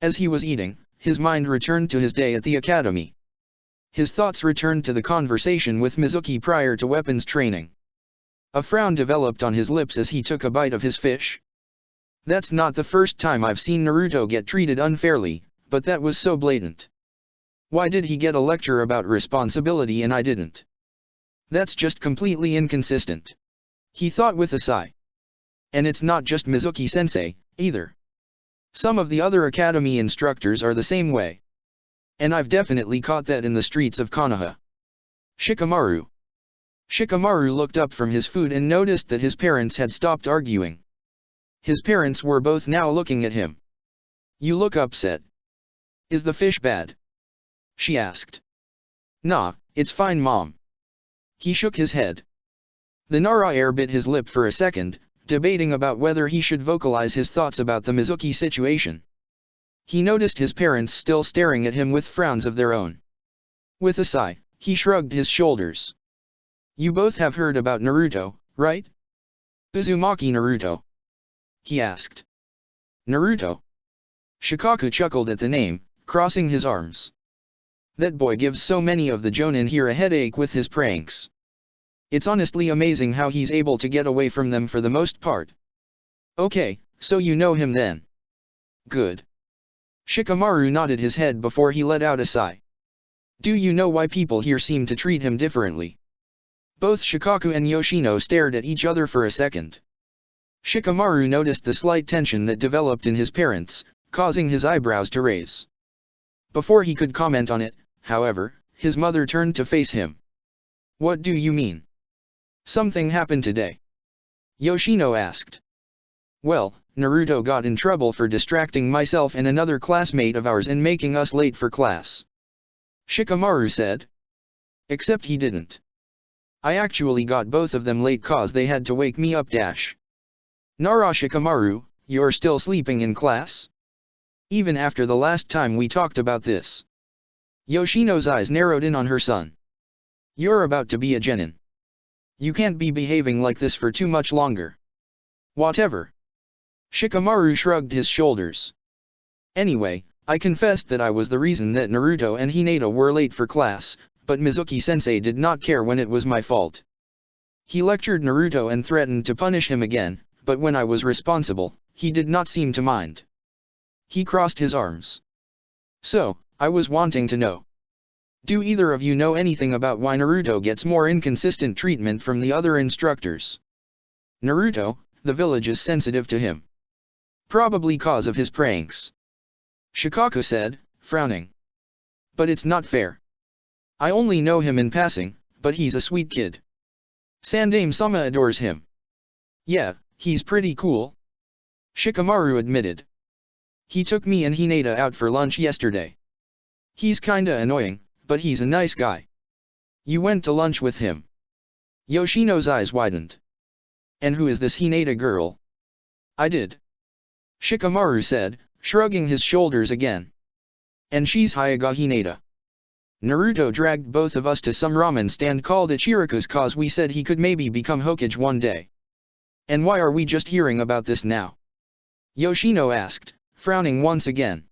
As he was eating, his mind returned to his day at the academy. His thoughts returned to the conversation with Mizuki prior to weapons training. A frown developed on his lips as he took a bite of his fish. "That's not the first time I've seen Naruto get treated unfairly, but that was so blatant. Why did he get a lecture about responsibility and I didn't? That's just completely inconsistent," he thought with a sigh. And it's not just Mizuki-sensei, either. Some of the other academy instructors are the same way. And I've definitely caught that in the streets of Konoha. Shikamaru. Shikamaru looked up from his food and noticed that his parents had stopped arguing. His parents were both now looking at him. "You look upset. Is the fish bad?" she asked. "Nah, it's fine, Mom." He shook his head. The Nara heir bit his lip for a second, debating about whether he should vocalize his thoughts about the Mizuki situation. He noticed his parents still staring at him with frowns of their own. With a sigh, he shrugged his shoulders. "You both have heard about Naruto, right? Uzumaki Naruto?" he asked. "Naruto?" Shikaku chuckled at the name, crossing his arms. "That boy gives so many of the Jonin here a headache with his pranks. It's honestly amazing how he's able to get away from them for the most part." "Okay, so you know him then." "Good." Shikamaru nodded his head before he let out a sigh. "Do you know why people here seem to treat him differently?" Both Shikaku and Yoshino stared at each other for a second. Shikamaru noticed the slight tension that developed in his parents, causing his eyebrows to raise. Before he could comment on it, however, his mother turned to face him. "What do you mean? Something happened today?" Yoshino asked. "Well, Naruto got in trouble for distracting myself and another classmate of ours and making us late for class," Shikamaru said. "Except he didn't. I actually got both of them late cause they had to wake me up dash." "Nara Shikamaru, you're still sleeping in class? Even after the last time we talked about this?" Yoshino's eyes narrowed in on her son. "You're about to be a genin. You can't be behaving like this for too much longer." "Whatever." Shikamaru shrugged his shoulders. "Anyway, I confessed that I was the reason that Naruto and Hinata were late for class, but Mizuki-sensei did not care when it was my fault. He lectured Naruto and threatened to punish him again, but when I was responsible, he did not seem to mind." He crossed his arms. "So, I was wanting to know. Do either of you know anything about why Naruto gets more inconsistent treatment from the other instructors?" "Naruto, the village is sensitive to him. Probably cause of his pranks," Shikaku said, frowning. "But it's not fair. I only know him in passing, but he's a sweet kid. Sandaime-sama adores him." "Yeah, he's pretty cool," Shikamaru admitted. "He took me and Hinata out for lunch yesterday. He's kinda annoying, but he's a nice guy. You went to lunch with him. Yoshino's eyes widened. And who is this Hinata girl? I did. Shikamaru said, shrugging his shoulders again. And she's Hyuga Hinata. Naruto dragged both of us to some ramen stand called Ichiraku's cause we said he could maybe become Hokage one day. And why are we just hearing about this now? Yoshino asked, frowning once again.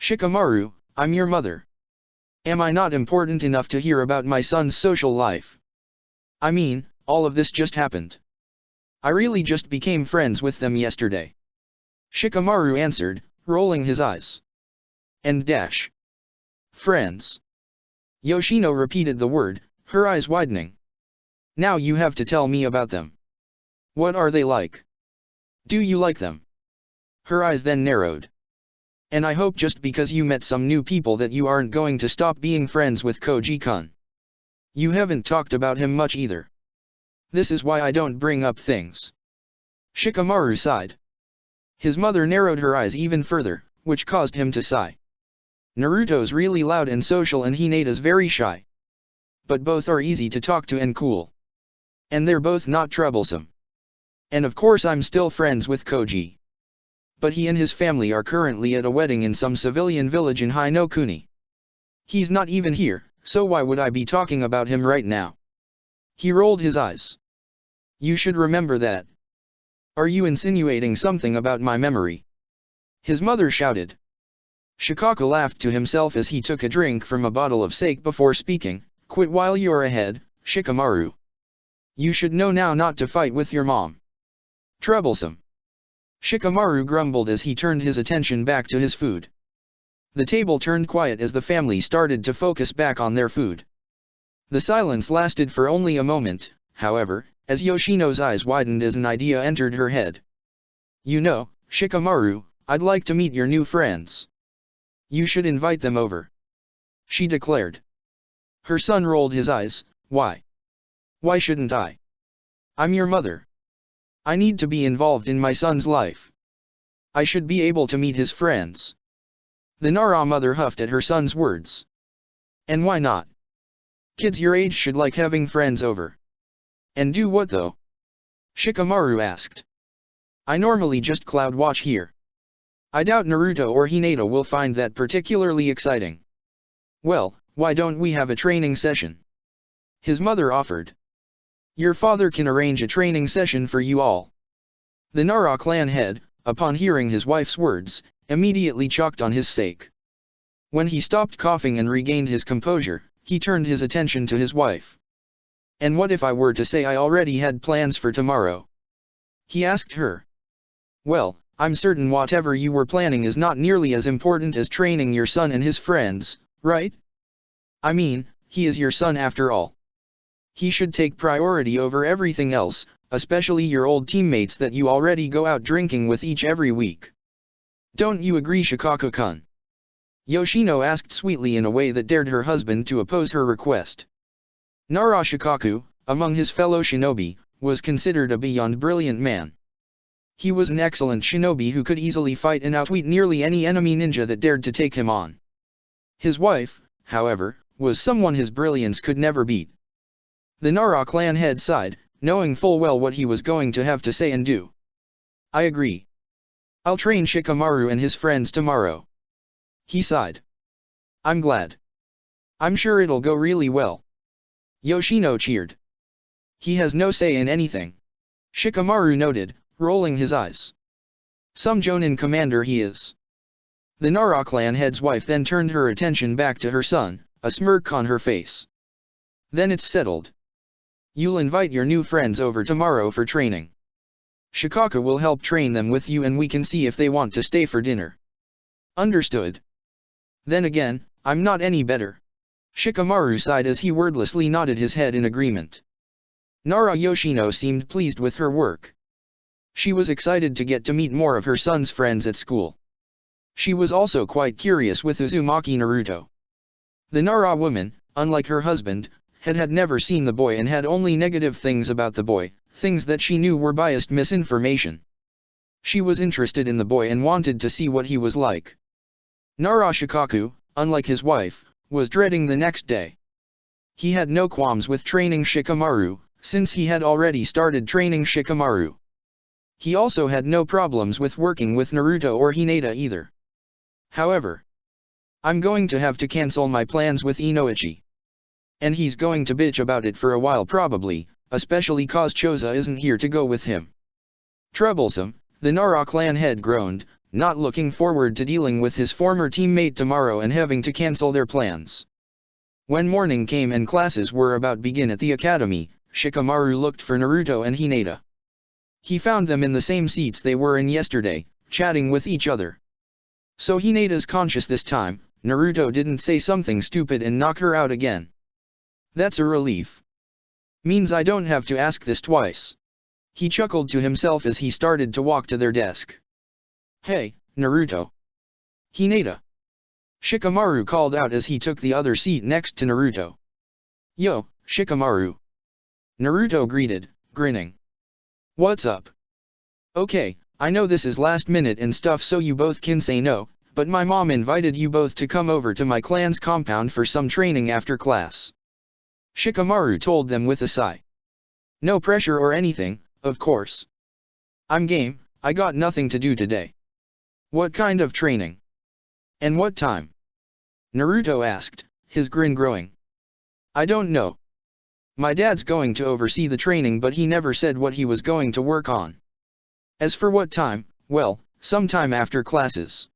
Shikamaru, I'm your mother. Am I not important enough to hear about my son's social life? I mean, all of this just happened. I really just became friends with them yesterday. Shikamaru answered, rolling his eyes. And dash. Friends. Yoshino repeated the word, her eyes widening. Now you have to tell me about them. What are they like? Do you like them? Her eyes then narrowed. And I hope just because you met some new people that you aren't going to stop being friends with Koji-kun. You haven't talked about him much either. This is why I don't bring up things. Shikamaru sighed. His mother narrowed her eyes even further, which caused him to sigh. Naruto's really loud and social and Hinata's very shy. But both are easy to talk to and cool. And they're both not troublesome. And of course I'm still friends with Koji. But he and his family are currently at a wedding in some civilian village in Hinokuni. He's not even here, so why would I be talking about him right now? He rolled his eyes. You should remember that. Are you insinuating something about my memory? His mother shouted. Shikaka laughed to himself as he took a drink from a bottle of sake before speaking, quit while you're ahead, Shikamaru. You should know now not to fight with your mom. Troublesome. Shikamaru grumbled as he turned his attention back to his food. The table turned quiet as the family started to focus back on their food. The silence lasted for only a moment, however, as Yoshino's eyes widened as an idea entered her head. You know, Shikamaru, I'd like to meet your new friends. You should invite them over. She declared. Her son rolled his eyes, why? Why shouldn't I? I'm your mother. I need to be involved in my son's life. I should be able to meet his friends. The Nara mother huffed at her son's words. And why not? Kids your age should like having friends over. And do what though? Shikamaru asked. I normally just cloud watch here. I doubt Naruto or Hinata will find that particularly exciting. Well, why don't we have a training session? His mother offered. Your father can arrange a training session for you all. The Nara clan head, upon hearing his wife's words, immediately chalked on his sake. When he stopped coughing and regained his composure, he turned his attention to his wife. And what if I were to say I already had plans for tomorrow? He asked her. Well, I'm certain whatever you were planning is not nearly as important as training your son and his friends, right? I mean, he is your son after all. He should take priority over everything else, especially your old teammates that you already go out drinking with each every week. Don't you agree, Shikaka-kun? Yoshino asked sweetly in a way that dared her husband to oppose her request. Nara Shikaku, among his fellow shinobi, was considered a beyond brilliant man. He was an excellent shinobi who could easily fight and outwit nearly any enemy ninja that dared to take him on. His wife, however, was someone his brilliance could never beat. The Nara clan head sighed, knowing full well what he was going to have to say and do. I agree. I'll train Shikamaru and his friends tomorrow. He sighed. I'm glad. I'm sure it'll go really well. Yoshino cheered. He has no say in anything. Shikamaru noted, rolling his eyes. Some Jonin commander he is. The Nara clan head's wife then turned her attention back to her son, a smirk on her face. Then it's settled. You'll invite your new friends over tomorrow for training. Shikaka will help train them with you and we can see if they want to stay for dinner. Understood. Then again, I'm not any better. Shikamaru sighed as he wordlessly nodded his head in agreement. Nara Yoshino seemed pleased with her work. She was excited to get to meet more of her son's friends at school. She was also quite curious with Uzumaki Naruto. The Nara woman, unlike her husband, had never seen the boy and had only negative things about the boy, things that she knew were biased misinformation. She was interested in the boy and wanted to see what he was like. Nara Shikaku, unlike his wife, was dreading the next day. He had no qualms with training Shikamaru, since he had already started training Shikamaru. He also had no problems with working with Naruto or Hinata either. However, I'm going to have to cancel my plans with Inoichi. And he's going to bitch about it for a while probably, especially cause Choza isn't here to go with him. Troublesome, the Nara clan head groaned, not looking forward to dealing with his former teammate tomorrow and having to cancel their plans. When morning came and classes were about to begin at the academy, Shikamaru looked for Naruto and Hinata. He found them in the same seats they were in yesterday, chatting with each other. So Hinata's conscious this time, Naruto didn't say something stupid and knock her out again. That's a relief. Means I don't have to ask this twice. He chuckled to himself as he started to walk to their desk. Hey, Naruto. Hinata. Shikamaru called out as he took the other seat next to Naruto. Yo, Shikamaru. Naruto greeted, grinning. What's up? Okay, I know this is last minute and stuff so you both can say no, but my mom invited you both to come over to my clan's compound for some training after class. Shikamaru told them with a sigh. No pressure or anything, of course. I'm game, I got nothing to do today. What kind of training? And what time? Naruto asked, his grin growing. I don't know. My dad's going to oversee the training but he never said what he was going to work on. As for what time, well, sometime after classes.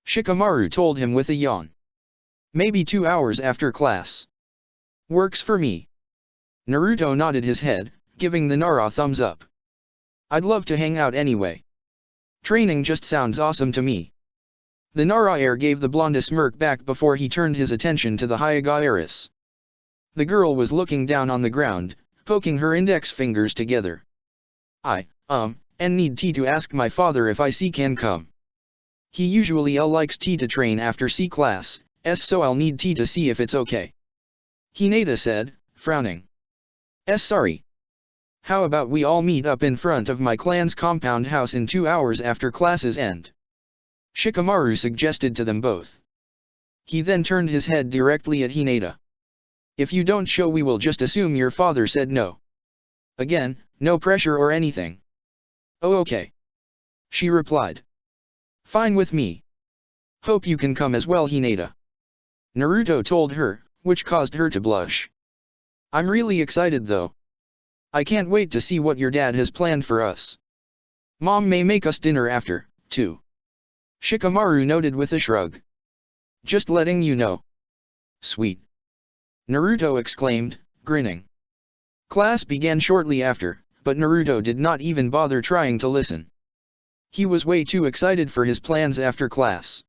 Shikamaru told him with a yawn. Maybe 2 hours after class. Works for me. Naruto nodded his head, giving the Nara thumbs up. I'd love to hang out anyway. Training just sounds awesome to me. The Nara heir gave the blonde a smirk back before he turned his attention to the Hyuga heiress. The girl was looking down on the ground, poking her index fingers together. And need tea to ask my father if I can come. He usually likes tea to train after C class, so I'll need tea to see if it's okay. Hinata said, frowning. Sorry. How about we all meet up in front of my clan's compound house in 2 hours after classes end? Shikamaru suggested to them both. He then turned his head directly at Hinata. If you don't show we will just assume your father said no. Again, no pressure or anything. Oh okay. She replied. Fine with me. Hope you can come as well Hinata. Naruto told her, which caused her to blush. I'm really excited though. I can't wait to see what your dad has planned for us. Mom may make us dinner after, too. Shikamaru noted with a shrug. Just letting you know. Sweet. Naruto exclaimed, grinning. Class began shortly after, but Naruto did not even bother trying to listen. He was way too excited for his plans after class.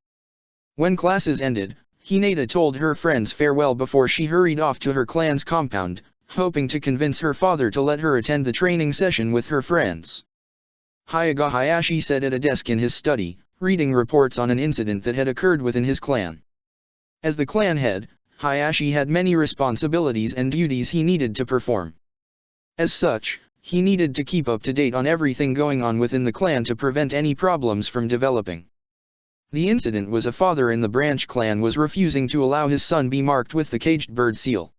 When classes ended, Hinata told her friends farewell before she hurried off to her clan's compound, hoping to convince her father to let her attend the training session with her friends. Hyuga Hayashi sat at a desk in his study, reading reports on an incident that had occurred within his clan. As the clan head, Hayashi had many responsibilities and duties he needed to perform. As such, he needed to keep up to date on everything going on within the clan to prevent any problems from developing. The incident was a father in the branch clan was refusing to allow his son be marked with the caged bird seal.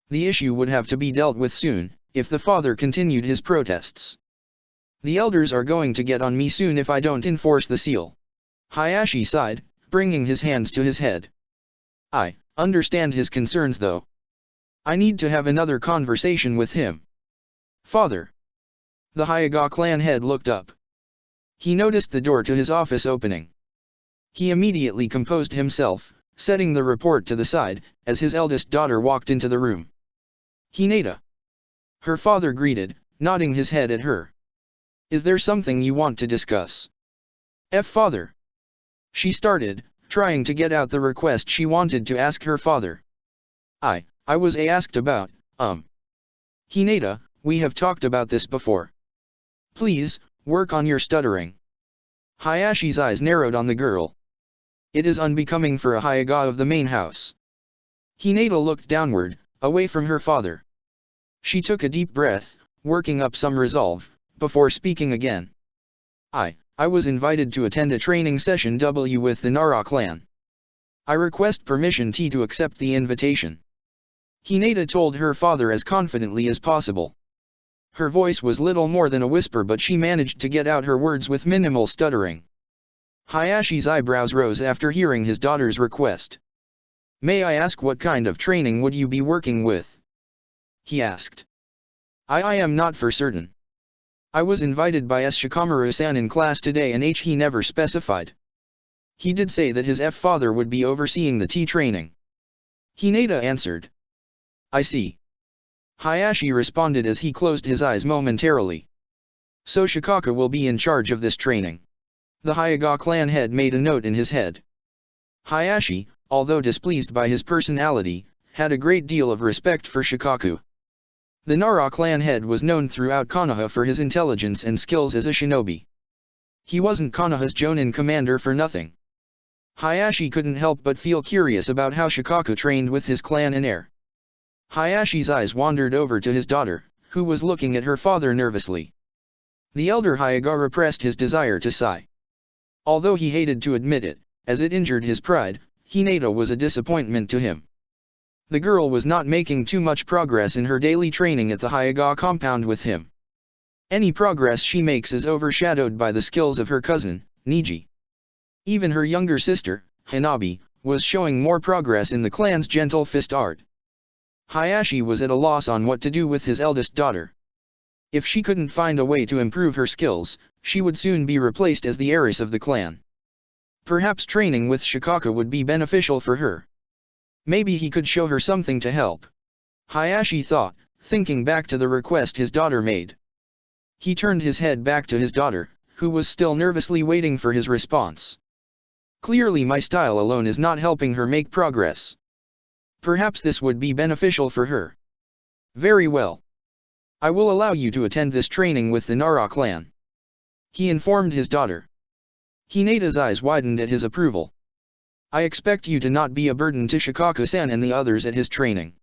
The issue would have to be dealt with soon, if the father continued his protests. The elders are going to get on me soon if I don't enforce the seal. Hayashi sighed, bringing his hands to his head. I understand his concerns though. I need to have another conversation with him. Father. The Hyuga clan head looked up. He noticed the door to his office opening. He immediately composed himself, setting the report to the side, as his eldest daughter walked into the room. Hinata. Her father greeted, nodding his head at her. Is there something you want to discuss? Father. She started, trying to get out the request she wanted to ask her father. I was asked about, Hinata, we have talked about this before. Please, work on your stuttering. Hayashi's eyes narrowed on the girl. It is unbecoming for a Hyuga of the main house. Hinata looked downward, away from her father. She took a deep breath, working up some resolve, before speaking again. I was invited to attend a training session with the Nara clan. I request permission to accept the invitation. Hinata told her father as confidently as possible. Her voice was little more than a whisper, but she managed to get out her words with minimal stuttering. Hayashi's eyebrows rose after hearing his daughter's request. May I ask what kind of training would you be working with? He asked. I am not for certain. I was invited by Shikamaru-san in class today and he never specified. He did say that his father would be overseeing the tea training. Hinata answered. I see. Hayashi responded as he closed his eyes momentarily. So Shikaka will be in charge of this training. The Hyuga clan head made a note in his head. Hayashi, although displeased by his personality, had a great deal of respect for Shikaku. The Nara clan head was known throughout Konoha for his intelligence and skills as a shinobi. He wasn't Konoha's Jonin commander for nothing. Hayashi couldn't help but feel curious about how Shikaku trained with his clan and heir. Hayashi's eyes wandered over to his daughter, who was looking at her father nervously. The elder Hyuga repressed his desire to sigh. Although he hated to admit it, as it injured his pride, Hinata was a disappointment to him. The girl was not making too much progress in her daily training at the Hyuga compound with him. Any progress she makes is overshadowed by the skills of her cousin, Niji. Even her younger sister, Hanabi, was showing more progress in the clan's gentle fist art. Hayashi was at a loss on what to do with his eldest daughter. If she couldn't find a way to improve her skills, she would soon be replaced as the heiress of the clan. Perhaps training with Shikaka would be beneficial for her. Maybe he could show her something to help. Hayashi thought, thinking back to the request his daughter made. He turned his head back to his daughter, who was still nervously waiting for his response. Clearly my style alone is not helping her make progress. Perhaps this would be beneficial for her. Very well. I will allow you to attend this training with the Nara clan. He informed his daughter. Hinata's eyes widened at his approval. I expect you to not be a burden to Shikaka-san and the others at his training.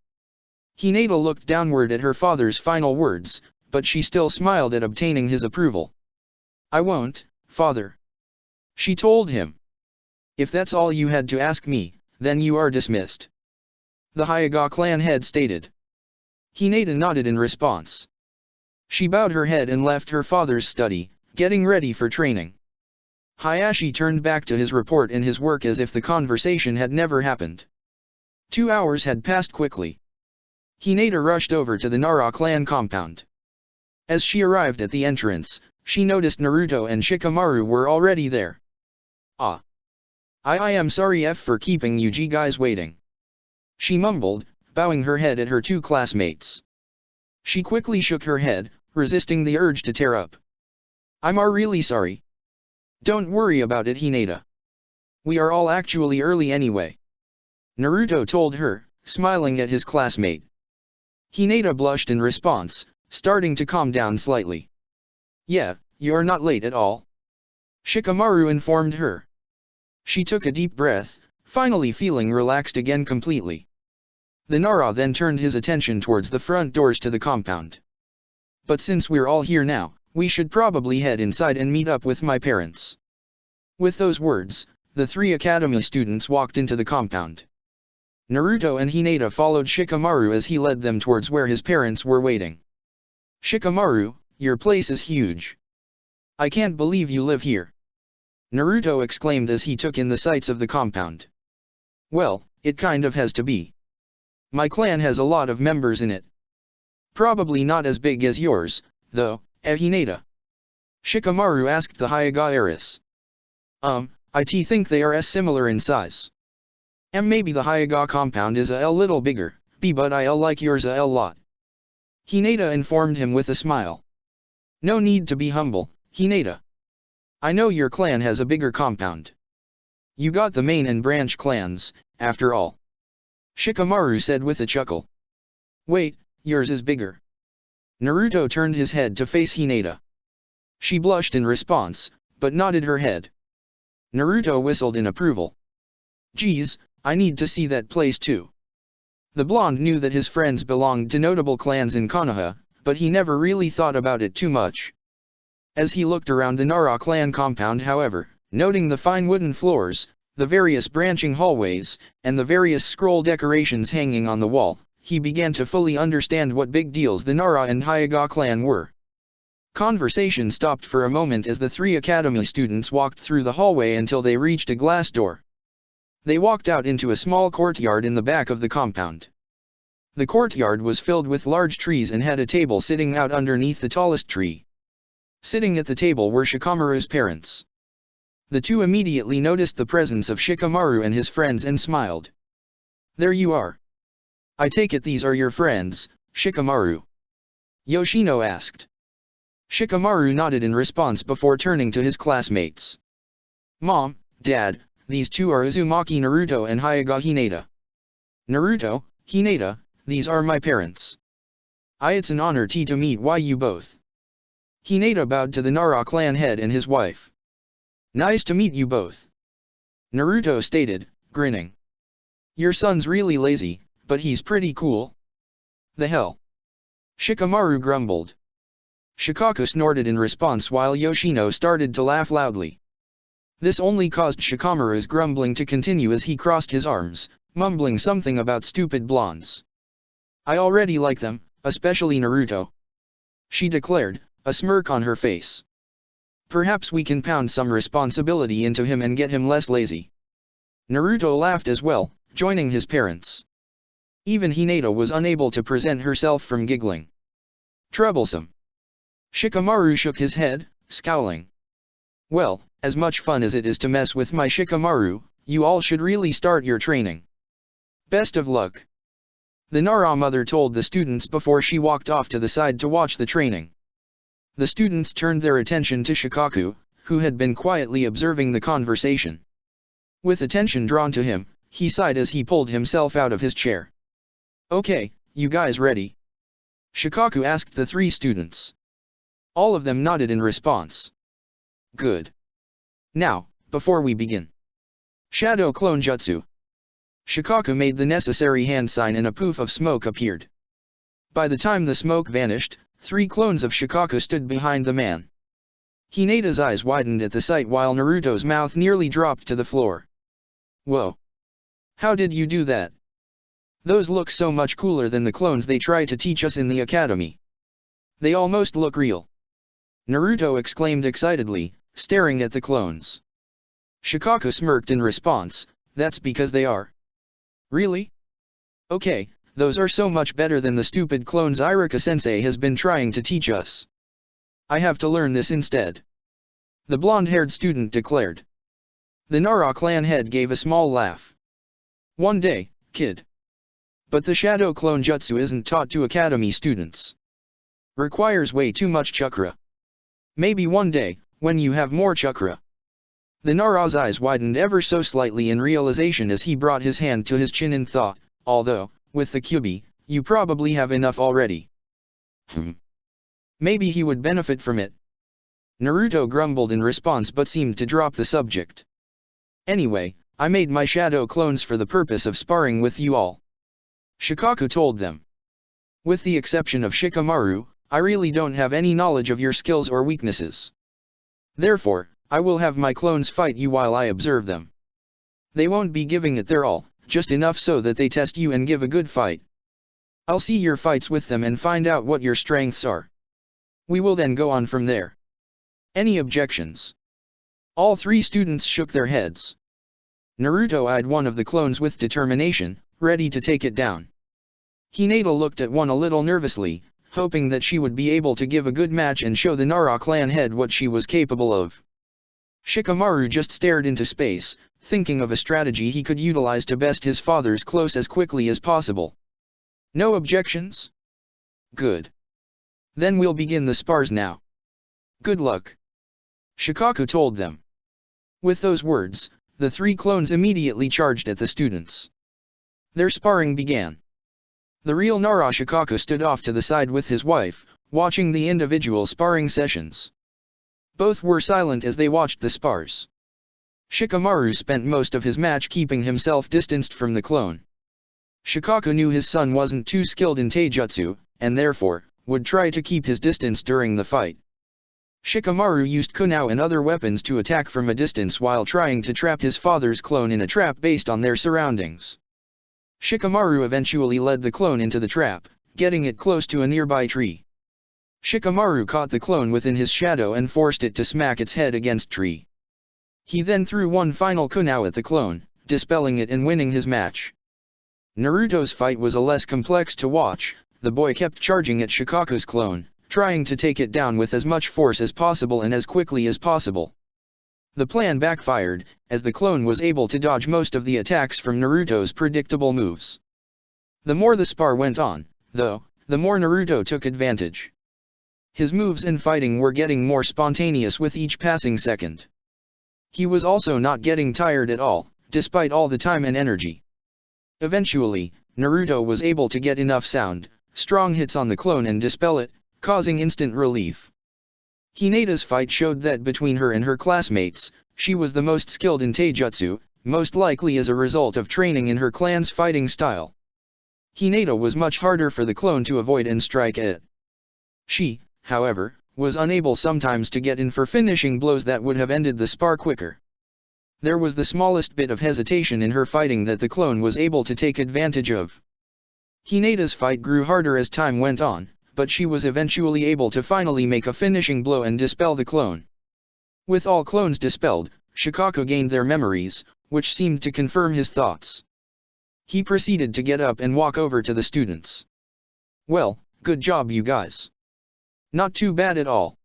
Hinata looked downward at her father's final words, but she still smiled at obtaining his approval. I won't, father. She told him. If that's all you had to ask me, then you are dismissed. The Hyuga clan head stated. Hinata nodded in response. She bowed her head and left her father's study, getting ready for training. Hayashi turned back to his report and his work as if the conversation had never happened. 2 hours had passed quickly. Hinata rushed over to the Nara clan compound. As she arrived at the entrance, she noticed Naruto and Shikamaru were already there. Ah. I am sorry for keeping you guys waiting. She mumbled, bowing her head at her 2 classmates. She quickly shook her head, resisting the urge to tear up. I'm really sorry. Don't worry about it, Hinata. We are all actually early anyway. Naruto told her, smiling at his classmate. Hinata blushed in response, starting to calm down slightly. Yeah, you're not late at all. Shikamaru informed her. She took a deep breath, finally feeling relaxed again completely. The Nara then turned his attention towards the front doors to the compound. But since we're all here now, we should probably head inside and meet up with my parents. With those words, the 3 academy students walked into the compound. Naruto and Hinata followed Shikamaru as he led them towards where his parents were waiting. Shikamaru, your place is huge. I can't believe you live here. Naruto exclaimed as he took in the sights of the compound. Well, it kind of has to be. My clan has a lot of members in it. Probably not as big as yours, though, Hinata. Shikamaru asked the Hyuga heiress. I think they are similar in size. Maybe the Hyuga compound is a little bigger, but I like yours a lot. Hinata informed him with a smile. No need to be humble, Hinata. I know your clan has a bigger compound. You got the main and branch clans, after all. Shikamaru said with a chuckle. Wait, yours is bigger. Naruto turned his head to face Hinata. She blushed in response, but nodded her head. Naruto whistled in approval. Geez, I need to see that place too. The blonde knew that his friends belonged to notable clans in Konoha, but he never really thought about it too much. As he looked around the Nara clan compound however, noting the fine wooden floors, the various branching hallways, and the various scroll decorations hanging on the wall, he began to fully understand what big deals the Nara and Hyuga clan were. Conversation stopped for a moment as the 3 academy students walked through the hallway until they reached a glass door. They walked out into a small courtyard in the back of the compound. The courtyard was filled with large trees and had a table sitting out underneath the tallest tree. Sitting at the table were Shikamaru's parents. The two immediately noticed the presence of Shikamaru and his friends and smiled. "There you are. I take it these are your friends, Shikamaru?" Yoshino asked. Shikamaru nodded in response before turning to his classmates. "Mom, Dad, these two are Uzumaki Naruto and Hyuga Hinata. Naruto, Hinata, these are my parents. It's an honor to meet you both." Hinata bowed to the Nara clan head and his wife. "Nice to meet you both," Naruto stated, grinning. "Your son's really lazy, but he's pretty cool." "The hell?" Shikamaru grumbled. Shikaku snorted in response while Yoshino started to laugh loudly. This only caused Shikamaru's grumbling to continue as he crossed his arms, mumbling something about stupid blondes. "I already like them, especially Naruto," she declared, a smirk on her face. "Perhaps we can pound some responsibility into him and get him less lazy." Naruto laughed as well, joining his parents. Even Hinata was unable to prevent herself from giggling. "Troublesome." Shikamaru shook his head, scowling. "Well, as much fun as it is to mess with my Shikamaru, you all should really start your training. Best of luck," the Nara mother told the students before she walked off to the side to watch the training. The students turned their attention to Shikaku, who had been quietly observing the conversation. With attention drawn to him, he sighed as he pulled himself out of his chair. "Okay, you guys ready?" Shikaku asked the 3 students. All of them nodded in response. "Good. Now, before we begin. Shadow Clone Jutsu." Shikaku made the necessary hand sign and a poof of smoke appeared. By the time the smoke vanished, 3 clones of Shikaku stood behind the man. Hinata's eyes widened at the sight while Naruto's mouth nearly dropped to the floor. "Whoa! How did you do that? Those look so much cooler than the clones they try to teach us in the academy. They almost look real," Naruto exclaimed excitedly, staring at the clones. Shikaku smirked in response, "That's because they are." "Really? Okay, those are so much better than the stupid clones Iruka-sensei has been trying to teach us. I have to learn this instead," the blonde-haired student declared. The Nara clan head gave a small laugh. "One day, kid. But the Shadow Clone Jutsu isn't taught to academy students. Requires way too much chakra. Maybe one day, when you have more chakra." The Nara's eyes widened ever so slightly in realization as he brought his hand to his chin in thought, although, with the Kyuubi, you probably have enough already. Maybe he would benefit from it. Naruto grumbled in response but seemed to drop the subject. "Anyway, I made my shadow clones for the purpose of sparring with you all," Shikaku told them. "With the exception of Shikamaru, I really don't have any knowledge of your skills or weaknesses. Therefore, I will have my clones fight you while I observe them. They won't be giving it their all, just enough so that they test you and give a good fight. I'll see your fights with them and find out what your strengths are. We will then go on from there. Any objections?" All 3 students shook their heads. Naruto eyed one of the clones with determination, ready to take it down. Hinata looked at one a little nervously, hoping that she would be able to give a good match and show the Nara clan head what she was capable of. Shikamaru just stared into space, thinking of a strategy he could utilize to best his father's close as quickly as possible. "No objections? Good. Then we'll begin the spars now. Good luck," Shikaku told them. With those words, the 3 clones immediately charged at the students. Their sparring began. The real Nara Shikaku stood off to the side with his wife, watching the individual sparring sessions. Both were silent as they watched the spars. Shikamaru spent most of his match keeping himself distanced from the clone. Shikaku knew his son wasn't too skilled in taijutsu, and therefore, would try to keep his distance during the fight. Shikamaru used Kunao and other weapons to attack from a distance while trying to trap his father's clone in a trap based on their surroundings. Shikamaru eventually led the clone into the trap, getting it close to a nearby tree. Shikamaru caught the clone within his shadow and forced it to smack its head against tree. He then threw one final Kunao at the clone, dispelling it and winning his match. Naruto's fight was a less complex to watch. The boy kept charging at Shikaku's clone, trying to take it down with as much force as possible and as quickly as possible. The plan backfired, as the clone was able to dodge most of the attacks from Naruto's predictable moves. The more the spar went on, though, the more Naruto took advantage. His moves and fighting were getting more spontaneous with each passing second. He was also not getting tired at all, despite all the time and energy. Eventually, Naruto was able to get enough strong hits on the clone and dispel it, causing instant relief. Hinata's fight showed that between her and her classmates, she was the most skilled in taijutsu, most likely as a result of training in her clan's fighting style. Hinata was much harder for the clone to avoid and strike at. She, however, was unable sometimes to get in for finishing blows that would have ended the spar quicker. There was the smallest bit of hesitation in her fighting that the clone was able to take advantage of. Hinata's fight grew harder as time went on, but she was eventually able to finally make a finishing blow and dispel the clone. With all clones dispelled, Shikaku gained their memories, which seemed to confirm his thoughts. He proceeded to get up and walk over to the students. "Well, good job you guys. Not too bad at all.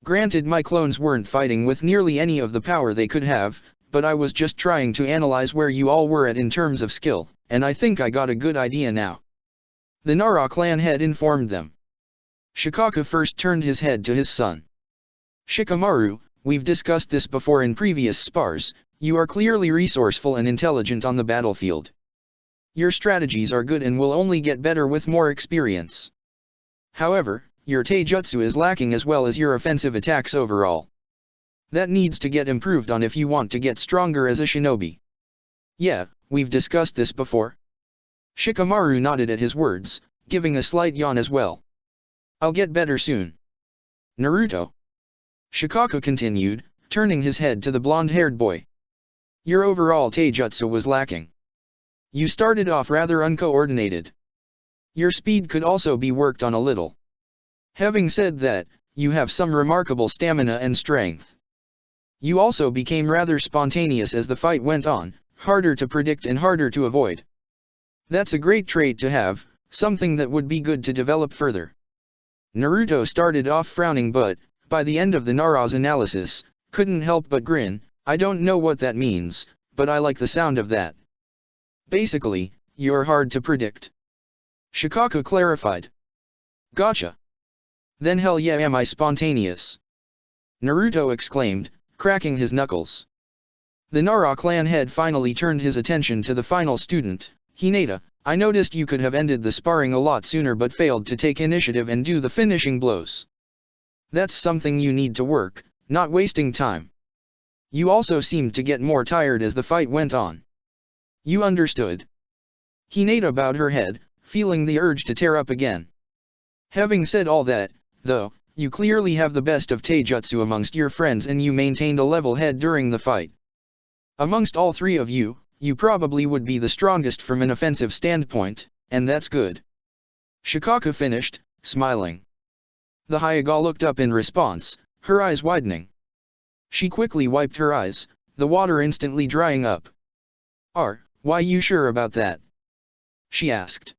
Granted, my clones weren't fighting with nearly any of the power they could have, but I was just trying to analyze where you all were at in terms of skill, and I think I got a good idea now." The Nara clan head informed them. Shikaku first turned his head to his son. "Shikamaru, we've discussed this before in previous spars. You are clearly resourceful and intelligent on the battlefield. Your strategies are good and will only get better with more experience. However, your taijutsu is lacking as well as your offensive attacks overall. That needs to get improved on if you want to get stronger as a shinobi." "Yeah, we've discussed this before." Shikamaru nodded at his words, giving a slight yawn as well. "I'll get better soon." "Naruto," Shikaku continued, turning his head to the blonde-haired boy. "Your overall taijutsu was lacking. You started off rather uncoordinated. Your speed could also be worked on a little. Having said that, you have some remarkable stamina and strength. You also became rather spontaneous as the fight went on, harder to predict and harder to avoid. That's a great trait to have, something that would be good to develop further." Naruto started off frowning but, by the end of the Nara's analysis, couldn't help but grin. "I don't know what that means, but I like the sound of that. Basically, you're hard to predict." Shikaku clarified. "Gotcha. Then hell yeah, am I spontaneous?" Naruto exclaimed, cracking his knuckles. The Nara clan head finally turned his attention to the final student. "Hinata, I noticed you could have ended the sparring a lot sooner but failed to take initiative and do the finishing blows. That's something you need to work, not wasting time. You also seemed to get more tired as the fight went on." "You understood." Hinata bowed her head, feeling the urge to tear up again. "Having said all that, though, you clearly have the best of taijutsu amongst your friends and you maintained a level head during the fight. Amongst all three of you, you probably would be the strongest from an offensive standpoint, and that's good." Shikaku finished, smiling. The Hyuga looked up in response, her eyes widening. She quickly wiped her eyes, the water instantly drying up. Why you sure about that?" she asked.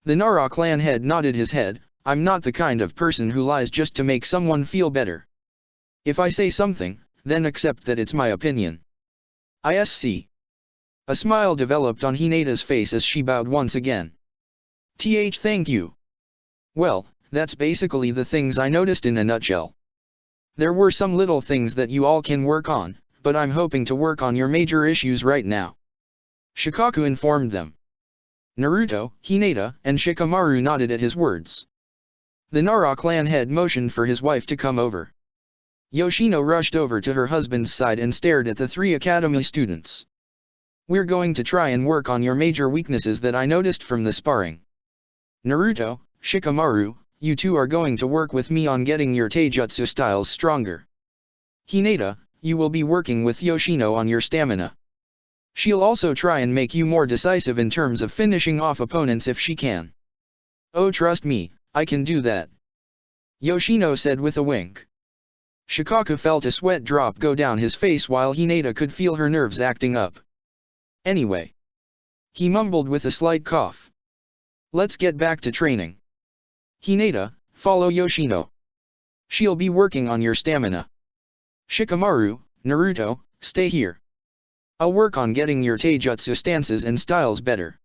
The Nara clan head nodded his head. "I'm not the kind of person who lies just to make someone feel better. If I say something, then accept that it's my opinion." "ISC." A smile developed on Hinata's face as she bowed once again. Thank you." "Well, that's basically the things I noticed in a nutshell. There were some little things that you all can work on, but I'm hoping to work on your major issues right now," Shikaku informed them. Naruto, Hinata, and Shikamaru nodded at his words. The Nara clan head motioned for his wife to come over. Yoshino rushed over to her husband's side and stared at the three academy students. "We're going to try and work on your major weaknesses that I noticed from the sparring. Naruto, Shikamaru, you two are going to work with me on getting your taijutsu styles stronger. Hinata, you will be working with Yoshino on your stamina. She'll also try and make you more decisive in terms of finishing off opponents if she can. Oh, trust me, I can do that. Yoshino said with a wink. Shikaku felt a sweat drop go down his face while Hinata could feel her nerves acting up. Anyway, he mumbled with a slight cough. Let's get back to training. Hinata, follow Yoshino. She'll be working on your stamina. Shikamaru, Naruto, stay here. I'll work on getting your taijutsu stances and styles better.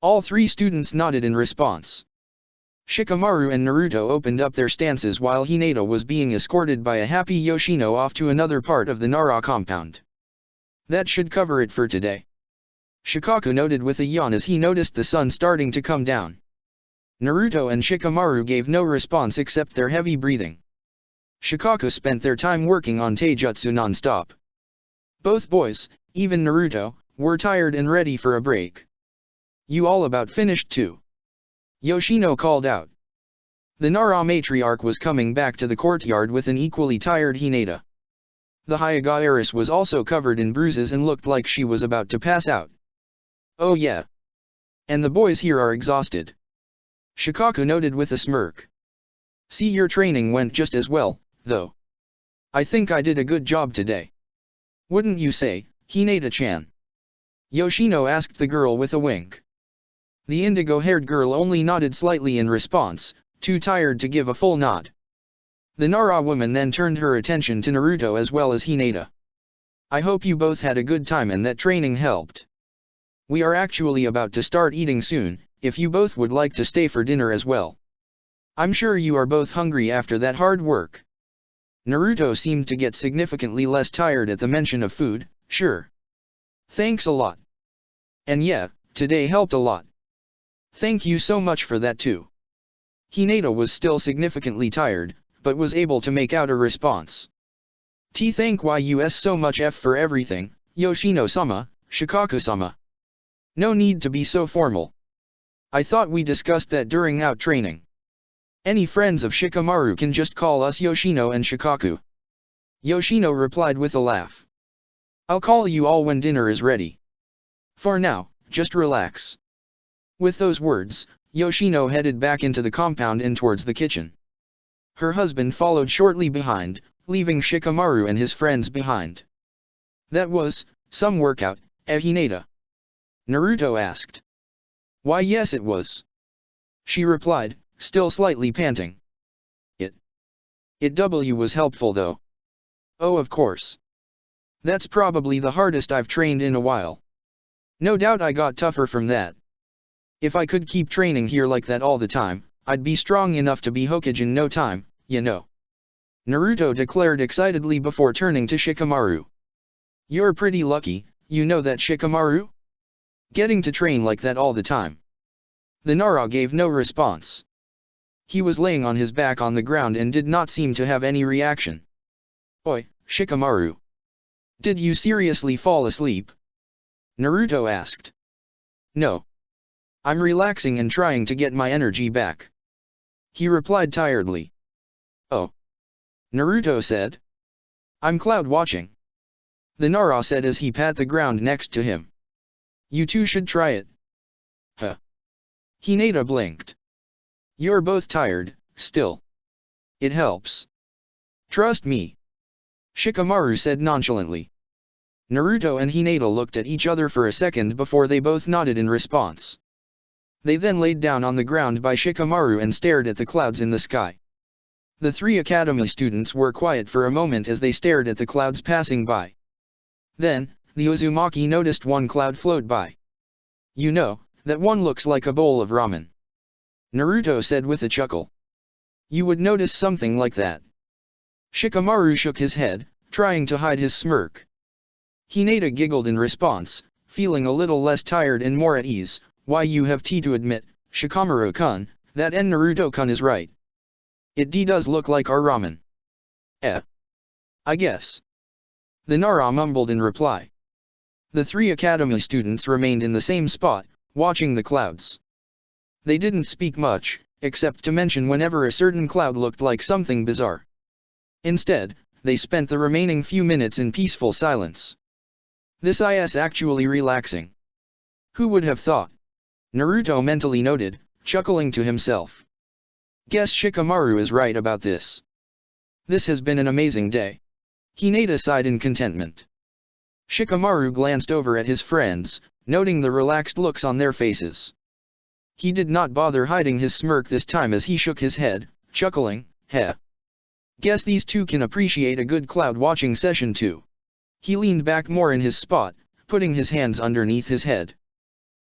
All three students nodded in response. Shikamaru and Naruto opened up their stances while Hinata was being escorted by a happy Yoshino off to another part of the Nara compound. That should cover it for today. Shikaku noted with a yawn as he noticed the sun starting to come down. Naruto and Shikamaru gave no response except their heavy breathing. Shikaku spent their time working on taijutsu non-stop. Both boys, even Naruto, were tired and ready for a break. You all about finished too? Yoshino called out. The Nara matriarch was coming back to the courtyard with an equally tired Hinata. The Hyuga heiress was also covered in bruises and looked like she was about to pass out. Oh yeah. And the boys here are exhausted. Shikaku noted with a smirk. See, your training went just as well, though. I think I did a good job today. Wouldn't you say, Hinata-chan? Yoshino asked the girl with a wink. The indigo-haired girl only nodded slightly in response, too tired to give a full nod. The Nara woman then turned her attention to Naruto as well as Hinata. I hope you both had a good time and that training helped. We are actually about to start eating soon, if you both would like to stay for dinner as well. I'm sure you are both hungry after that hard work. Naruto seemed to get significantly less tired at the mention of food. Sure. Thanks a lot. And yeah, today helped a lot. Thank you so much for that too. Hinata was still significantly tired, but was able to make out a response. Thank you so much for everything, Yoshino-sama, Shikaku-sama. No need to be so formal. I thought we discussed that during out training. Any friends of Shikamaru can just call us Yoshino and Shikaku. Yoshino replied with a laugh. I'll call you all when dinner is ready. For now, just relax. With those words, Yoshino headed back into the compound and towards the kitchen. Her husband followed shortly behind, leaving Shikamaru and his friends behind. That was some workout, Hinata? Naruto asked. Why yes it was. She replied, still slightly panting. It was helpful though. Oh of course. That's probably the hardest I've trained in a while. No doubt I got tougher from that. If I could keep training here like that all the time, I'd be strong enough to be Hokage in no time, you know. Naruto declared excitedly before turning to Shikamaru. You're pretty lucky, you know that, Shikamaru? Getting to train like that all the time. The Nara gave no response. He was laying on his back on the ground and did not seem to have any reaction. Oi, Shikamaru. Did you seriously fall asleep? Naruto asked. No. I'm relaxing and trying to get my energy back. He replied tiredly. Oh. Naruto said. I'm cloud watching. The Nara said as he pat the ground next to him. You two should try it. Huh. Hinata blinked. You're both tired, still. It helps. Trust me. Shikamaru said nonchalantly. Naruto and Hinata looked at each other for a second before they both nodded in response. They then laid down on the ground by Shikamaru and stared at the clouds in the sky. The three academy students were quiet for a moment as they stared at the clouds passing by. Then, the Uzumaki noticed one cloud float by. You know, that one looks like a bowl of ramen. Naruto said with a chuckle. You would notice something like that. Shikamaru shook his head, trying to hide his smirk. Hinata giggled in response, feeling a little less tired and more at ease. Why, you have to admit, Shikamaru-kun, that Naruto-kun is right. It does look like our ramen. I guess. The Nara mumbled in reply. The three academy students remained in the same spot, watching the clouds. They didn't speak much, except to mention whenever a certain cloud looked like something bizarre. Instead, they spent the remaining few minutes in peaceful silence. This is actually relaxing. Who would have thought? Naruto mentally noted, chuckling to himself. Guess Shikamaru is right about this. This has been an amazing day. Hinata sighed in contentment. Shikamaru glanced over at his friends, noting the relaxed looks on their faces. He did not bother hiding his smirk this time as he shook his head, chuckling, heh. Guess these two can appreciate a good cloud watching session too. He leaned back more in his spot, putting his hands underneath his head.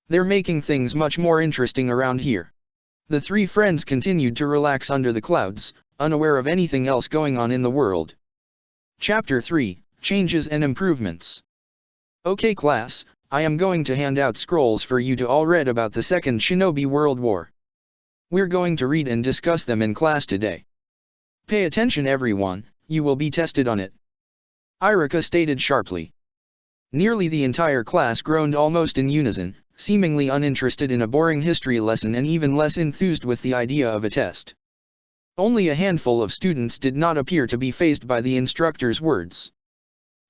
They're making things much more interesting around here. The three friends continued to relax under the clouds, unaware of anything else going on in the world. Chapter 3, Changes and Improvements. Okay class, I am going to hand out scrolls for you to all read about the Second Shinobi World War. We're going to read and discuss them in class today. Pay attention everyone, you will be tested on it. Iruka stated sharply. Nearly the entire class groaned almost in unison, seemingly uninterested in a boring history lesson and even less enthused with the idea of a test. Only a handful of students did not appear to be fazed by the instructor's words.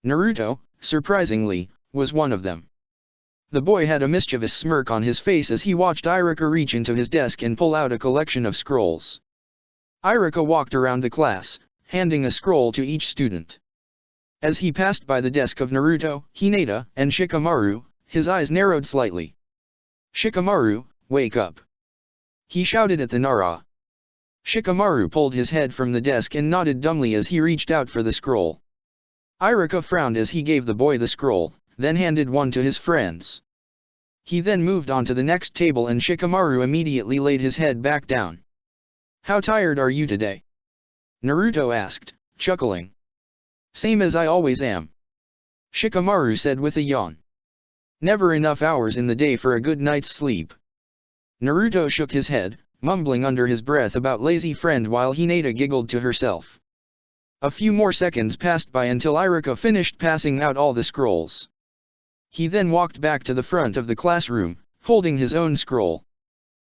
Naruto, surprisingly, was one of them. The boy had a mischievous smirk on his face as he watched Iruka reach into his desk and pull out a collection of scrolls. Iruka walked around the class, handing a scroll to each student. As he passed by the desk of Naruto, Hinata, and Shikamaru, his eyes narrowed slightly. Shikamaru, wake up! He shouted at the Nara. Shikamaru pulled his head from the desk and nodded dumbly as he reached out for the scroll. Iruka frowned as he gave the boy the scroll, then handed one to his friends. He then moved on to the next table and Shikamaru immediately laid his head back down. How tired are you today? Naruto asked, chuckling. Same as I always am. Shikamaru said with a yawn. Never enough hours in the day for a good night's sleep. Naruto shook his head, mumbling under his breath about lazy friend while Hinata giggled to herself. A few more seconds passed by until Iruka finished passing out all the scrolls. He then walked back to the front of the classroom, holding his own scroll.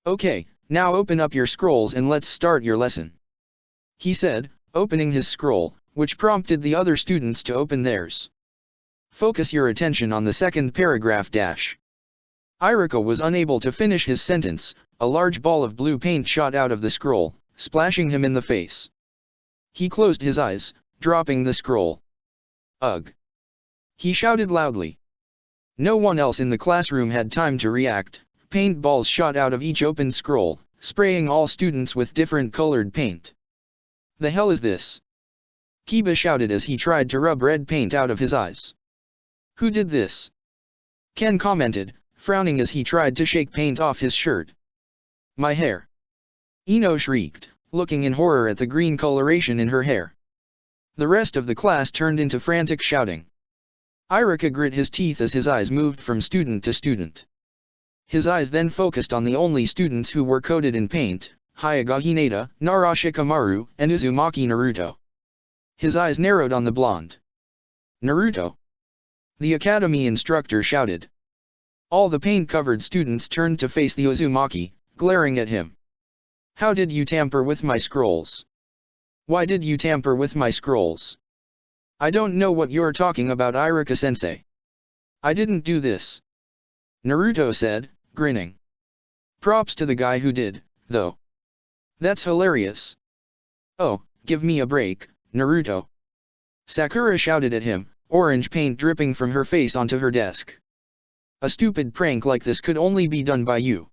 Okay, now open up your scrolls and let's start your lesson. He said, opening his scroll, which prompted the other students to open theirs. Focus your attention on the second paragraph dash. Iruka was unable to finish his sentence, a large ball of blue paint shot out of the scroll, splashing him in the face. He closed his eyes, dropping the scroll. Ugh! He shouted loudly. No one else in the classroom had time to react. Paint balls shot out of each opened scroll, spraying all students with different colored paint. The hell is this? Kiba shouted as he tried to rub red paint out of his eyes. Who did this? Ken commented, frowning as he tried to shake paint off his shirt. My hair! Ino shrieked, looking in horror at the green coloration in her hair. The rest of the class turned into frantic shouting. Iruka grit his teeth as his eyes moved from student to student. His eyes then focused on the only students who were coated in paint, Hyuga Hinata, Nara Shikamaru, and Uzumaki Naruto. His eyes narrowed on the blonde. Naruto! The academy instructor shouted. All the paint-covered students turned to face the Uzumaki, glaring at him. How did you tamper with my scrolls? Why did you tamper with my scrolls? I don't know what you're talking about, Iruka-sensei. I didn't do this. Naruto said, grinning. Props to the guy who did, though. That's hilarious. Oh, give me a break, Naruto. Sakura shouted at him, orange paint dripping from her face onto her desk. A stupid prank like this could only be done by you.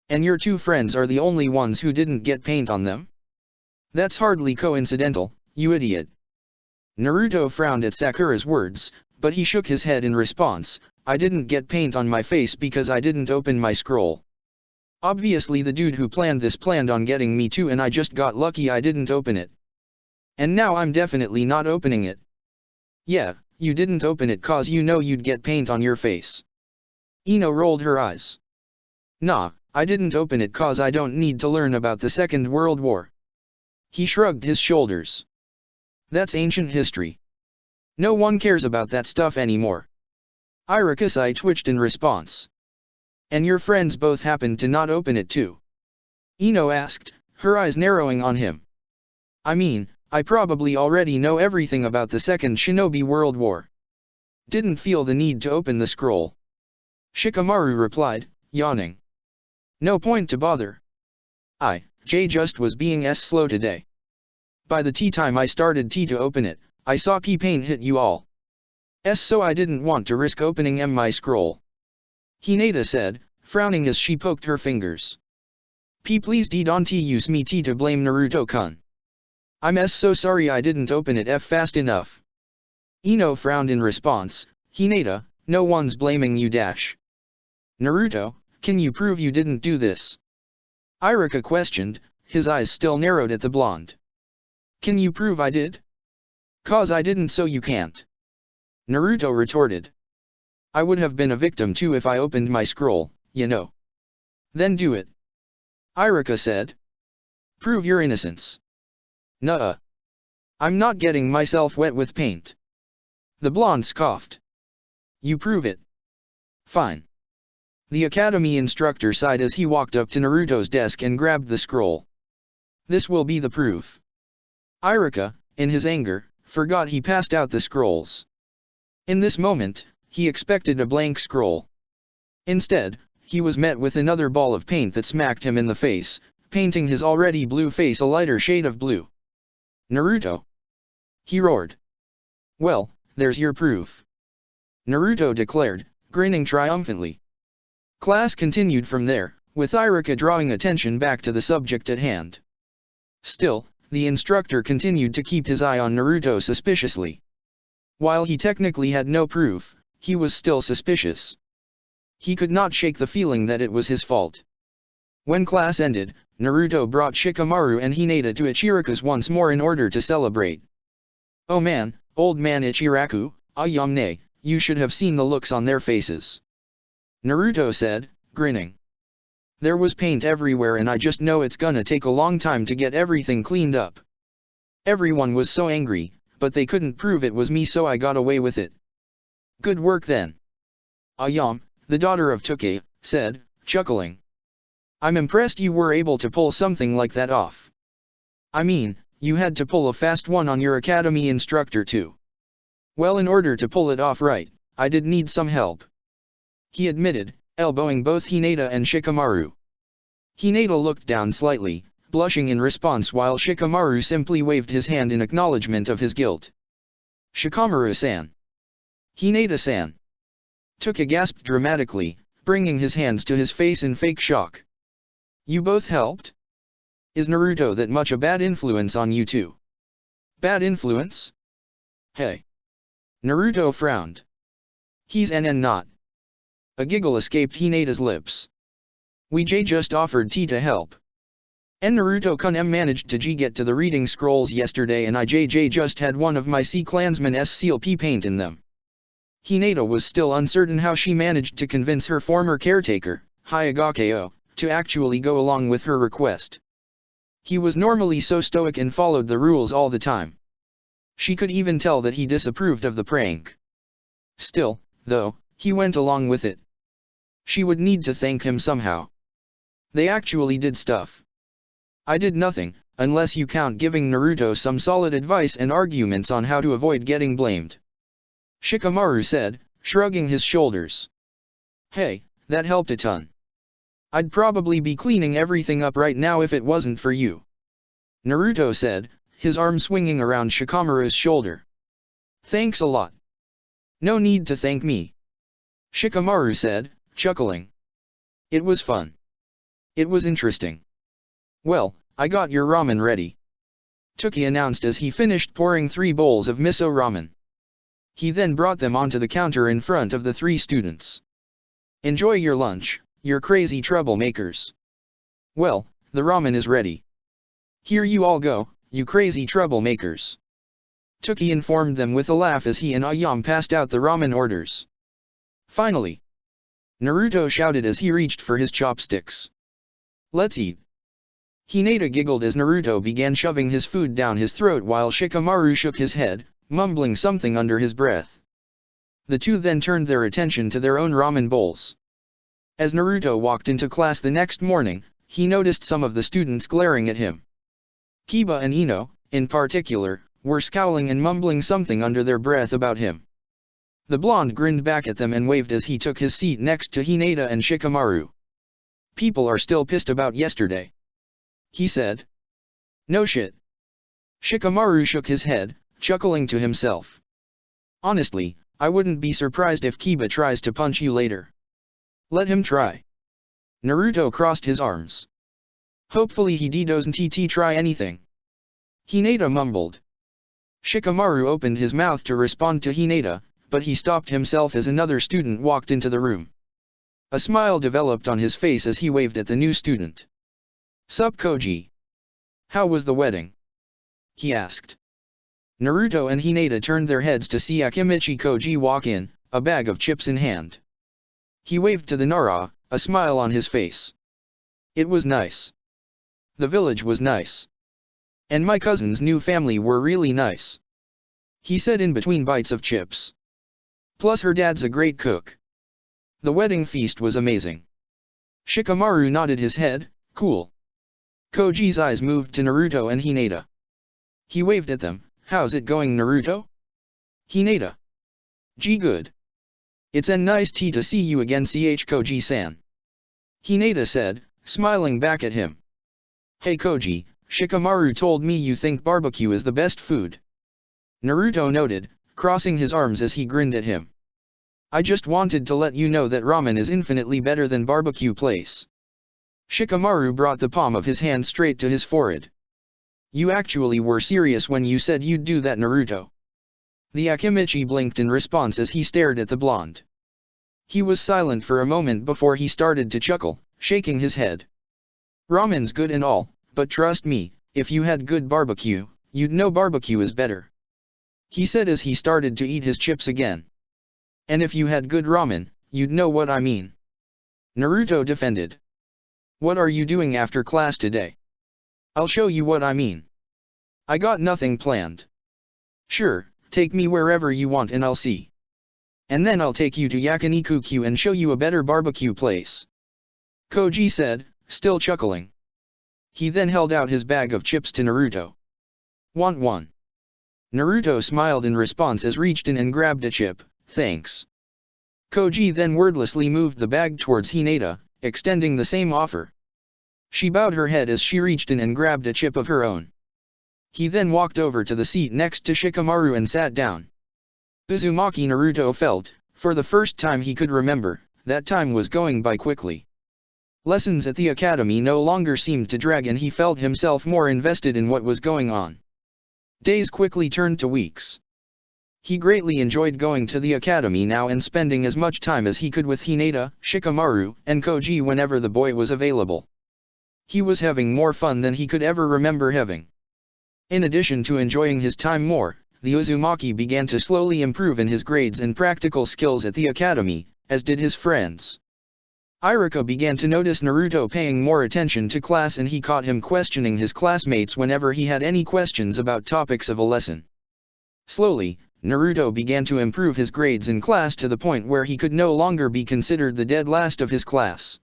And your two friends are the only ones who didn't get paint on them? That's hardly coincidental, you idiot. Naruto frowned at Sakura's words, but he shook his head in response. I didn't get paint on my face because I didn't open my scroll. Obviously the dude who planned this planned on getting me too, and I just got lucky I didn't open it. And now I'm definitely not opening it. Yeah, you didn't open it cause you know you'd get paint on your face. Ino rolled her eyes. Nah, I didn't open it cause I don't need to learn about the Second World War. He shrugged his shoulders. That's ancient history. No one cares about that stuff anymore. Iruka's eye twitched in response. And your friends both happened to not open it too. Ino asked, her eyes narrowing on him. I mean, I probably already know everything about the Second Shinobi World War. Didn't feel the need to open the scroll. Shikamaru replied, yawning. No point to bother. Jay just was being slow today. By the tea time I started to open it, I saw pain hit you all. So I didn't want to risk opening my scroll. Hinata said, frowning as she poked her fingers. Please don't use me to blame Naruto-kun. I'm so sorry I didn't open it fast enough. Ino frowned in response, Hinata, no one's blaming you dash. Naruto, can you prove you didn't do this? Iruka questioned, his eyes still narrowed at the blonde. Can you prove I did? Cause I didn't so you can't. Naruto retorted. I would have been a victim too if I opened my scroll, you know. Then do it. Iruka said. Prove your innocence. Nuh-uh. I'm not getting myself wet with paint. The blonde scoffed. You prove it. Fine. The academy instructor sighed as he walked up to Naruto's desk and grabbed the scroll. This will be the proof. Iruka, in his anger, forgot he passed out the scrolls. In this moment, he expected a blank scroll. Instead, he was met with another ball of paint that smacked him in the face, painting his already blue face a lighter shade of blue. Naruto! He roared. Well, there's your proof. Naruto declared, grinning triumphantly. Class continued from there, with Iruka drawing attention back to the subject at hand. Still, the instructor continued to keep his eye on Naruto suspiciously. While he technically had no proof, he was still suspicious. He could not shake the feeling that it was his fault. When class ended, Naruto brought Shikamaru and Hinata to Ichiraku's once more in order to celebrate. Oh man, old man Ichiraku, Ayamne, you should have seen the looks on their faces. Naruto said, grinning. There was paint everywhere and I just know it's gonna take a long time to get everything cleaned up. Everyone was so angry, but they couldn't prove it was me so I got away with it. Good work then. Ayam, the daughter of Tuke, said, chuckling. I'm impressed you were able to pull something like that off. I mean, you had to pull a fast one on your academy instructor too. Well, in order to pull it off right, I did need some help. He admitted, elbowing both Hinata and Shikamaru. Hinata looked down slightly, blushing in response while Shikamaru simply waved his hand in acknowledgement of his guilt. Shikamaru-san. Hinata-san. Tuke gasped dramatically, bringing his hands to his face in fake shock. You both helped? Is Naruto that much a bad influence on you two? Bad influence? Hey. Naruto frowned. He's not. A giggle escaped Hinata's lips. We just offered to help. And Naruto-kun managed to get to the reading scrolls yesterday and I just had one of my Sea Clansman's seal paint in them. Hinata was still uncertain how she managed to convince her former caretaker, Hayagakeo, to actually go along with her request. He was normally so stoic and followed the rules all the time. She could even tell that he disapproved of the prank. Still, though, he went along with it. She would need to thank him somehow. They actually did stuff. I did nothing, unless you count giving Naruto some solid advice and arguments on how to avoid getting blamed. Shikamaru said, shrugging his shoulders. Hey, that helped a ton. I'd probably be cleaning everything up right now if it wasn't for you. Naruto said, his arm swinging around Shikamaru's shoulder. Thanks a lot. No need to thank me. Shikamaru said, chuckling. It was fun. It was interesting. Well, I got your ramen ready. Tuki announced as he finished pouring 3 bowls of miso ramen. He then brought them onto the counter in front of the 3 students. Enjoy your lunch, you crazy troublemakers. Well, the ramen is ready. Here you all go, you crazy troublemakers. Tuki informed them with a laugh as he and Ayam passed out the ramen orders. Finally, Naruto shouted as he reached for his chopsticks. Let's eat. Hinata giggled as Naruto began shoving his food down his throat while Shikamaru shook his head, mumbling something under his breath. The two then turned their attention to their own ramen bowls. As Naruto walked into class the next morning, he noticed some of the students glaring at him. Kiba and Ino, in particular, were scowling and mumbling something under their breath about him. The blonde grinned back at them and waved as he took his seat next to Hinata and Shikamaru. "People are still pissed about yesterday," he said. "No shit." Shikamaru shook his head, chuckling to himself. "Honestly, I wouldn't be surprised if Kiba tries to punch you later. Let him try." Naruto crossed his arms. "Hopefully he doesn't try anything." Hinata mumbled. Shikamaru opened his mouth to respond to Hinata, but he stopped himself as another student walked into the room. A smile developed on his face as he waved at the new student. "Sup Koji? How was the wedding?" he asked. Naruto and Hinata turned their heads to see Akimichi Koji walk in, a bag of chips in hand. He waved to the Nara, a smile on his face. "It was nice. The village was nice. And my cousin's new family were really nice," he said in between bites of chips. "Plus her dad's a great cook. The wedding feast was amazing." Shikamaru nodded his head, "Cool." Koji's eyes moved to Naruto and Hinata. He waved at them. "How's it going, Naruto?" Hinata. "Gee, good. It's nice to see you again, Koji-san," Hinata said, smiling back at him. "Hey Koji, Shikamaru told me you think barbecue is the best food." Naruto noted, crossing his arms as he grinned at him. "I just wanted to let you know that ramen is infinitely better than barbecue place." Shikamaru brought the palm of his hand straight to his forehead. "You actually were serious when you said you'd do that, Naruto?" The Akimichi blinked in response as he stared at the blonde. He was silent for a moment before he started to chuckle, shaking his head. "Ramen's good and all, but trust me, if you had good barbecue, you'd know barbecue is better," he said as he started to eat his chips again. "And if you had good ramen, you'd know what I mean," Naruto defended. "What are you doing after class today?" "I'll show you what I mean. I got nothing planned." "Sure, take me wherever you want and I'll see. And then I'll take you to Yakiniku-Q and show you a better barbecue place," Koji said, still chuckling. He then held out his bag of chips to Naruto. "Want one?" Naruto smiled in response as reached in and grabbed a chip. "Thanks." Koji then wordlessly moved the bag towards Hinata, extending the same offer. She bowed her head as she reached in and grabbed a chip of her own. He then walked over to the seat next to Shikamaru and sat down. Uzumaki Naruto felt, for the first time he could remember, that time was going by quickly. Lessons at the academy no longer seemed to drag and he felt himself more invested in what was going on. Days quickly turned to weeks. He greatly enjoyed going to the academy now and spending as much time as he could with Hinata, Shikamaru, and Koji whenever the boy was available. He was having more fun than he could ever remember having. In addition to enjoying his time more, the Uzumaki began to slowly improve in his grades and practical skills at the academy, as did his friends. Iruka began to notice Naruto paying more attention to class and he caught him questioning his classmates whenever he had any questions about topics of a lesson. Slowly, Naruto began to improve his grades in class to the point where he could no longer be considered the dead last of his class.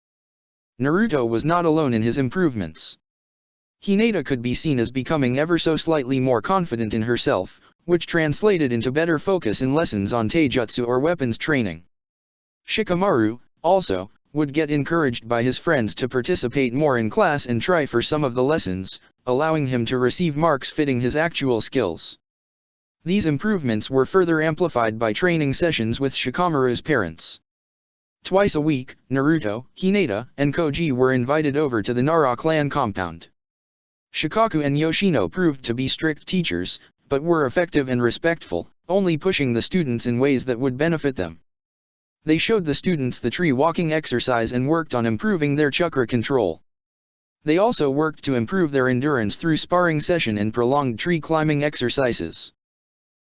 Naruto was not alone in his improvements. Hinata could be seen as becoming ever so slightly more confident in herself, which translated into better focus in lessons on taijutsu or weapons training. Shikamaru, also, would get encouraged by his friends to participate more in class and try for some of the lessons, allowing him to receive marks fitting his actual skills. These improvements were further amplified by training sessions with Shikamaru's parents. Twice a week, Naruto, Hinata, and Koji were invited over to the Nara clan compound. Shikaku and Yoshino proved to be strict teachers, but were effective and respectful, only pushing the students in ways that would benefit them. They showed the students the tree walking exercise and worked on improving their chakra control. They also worked to improve their endurance through sparring session and prolonged tree climbing exercises.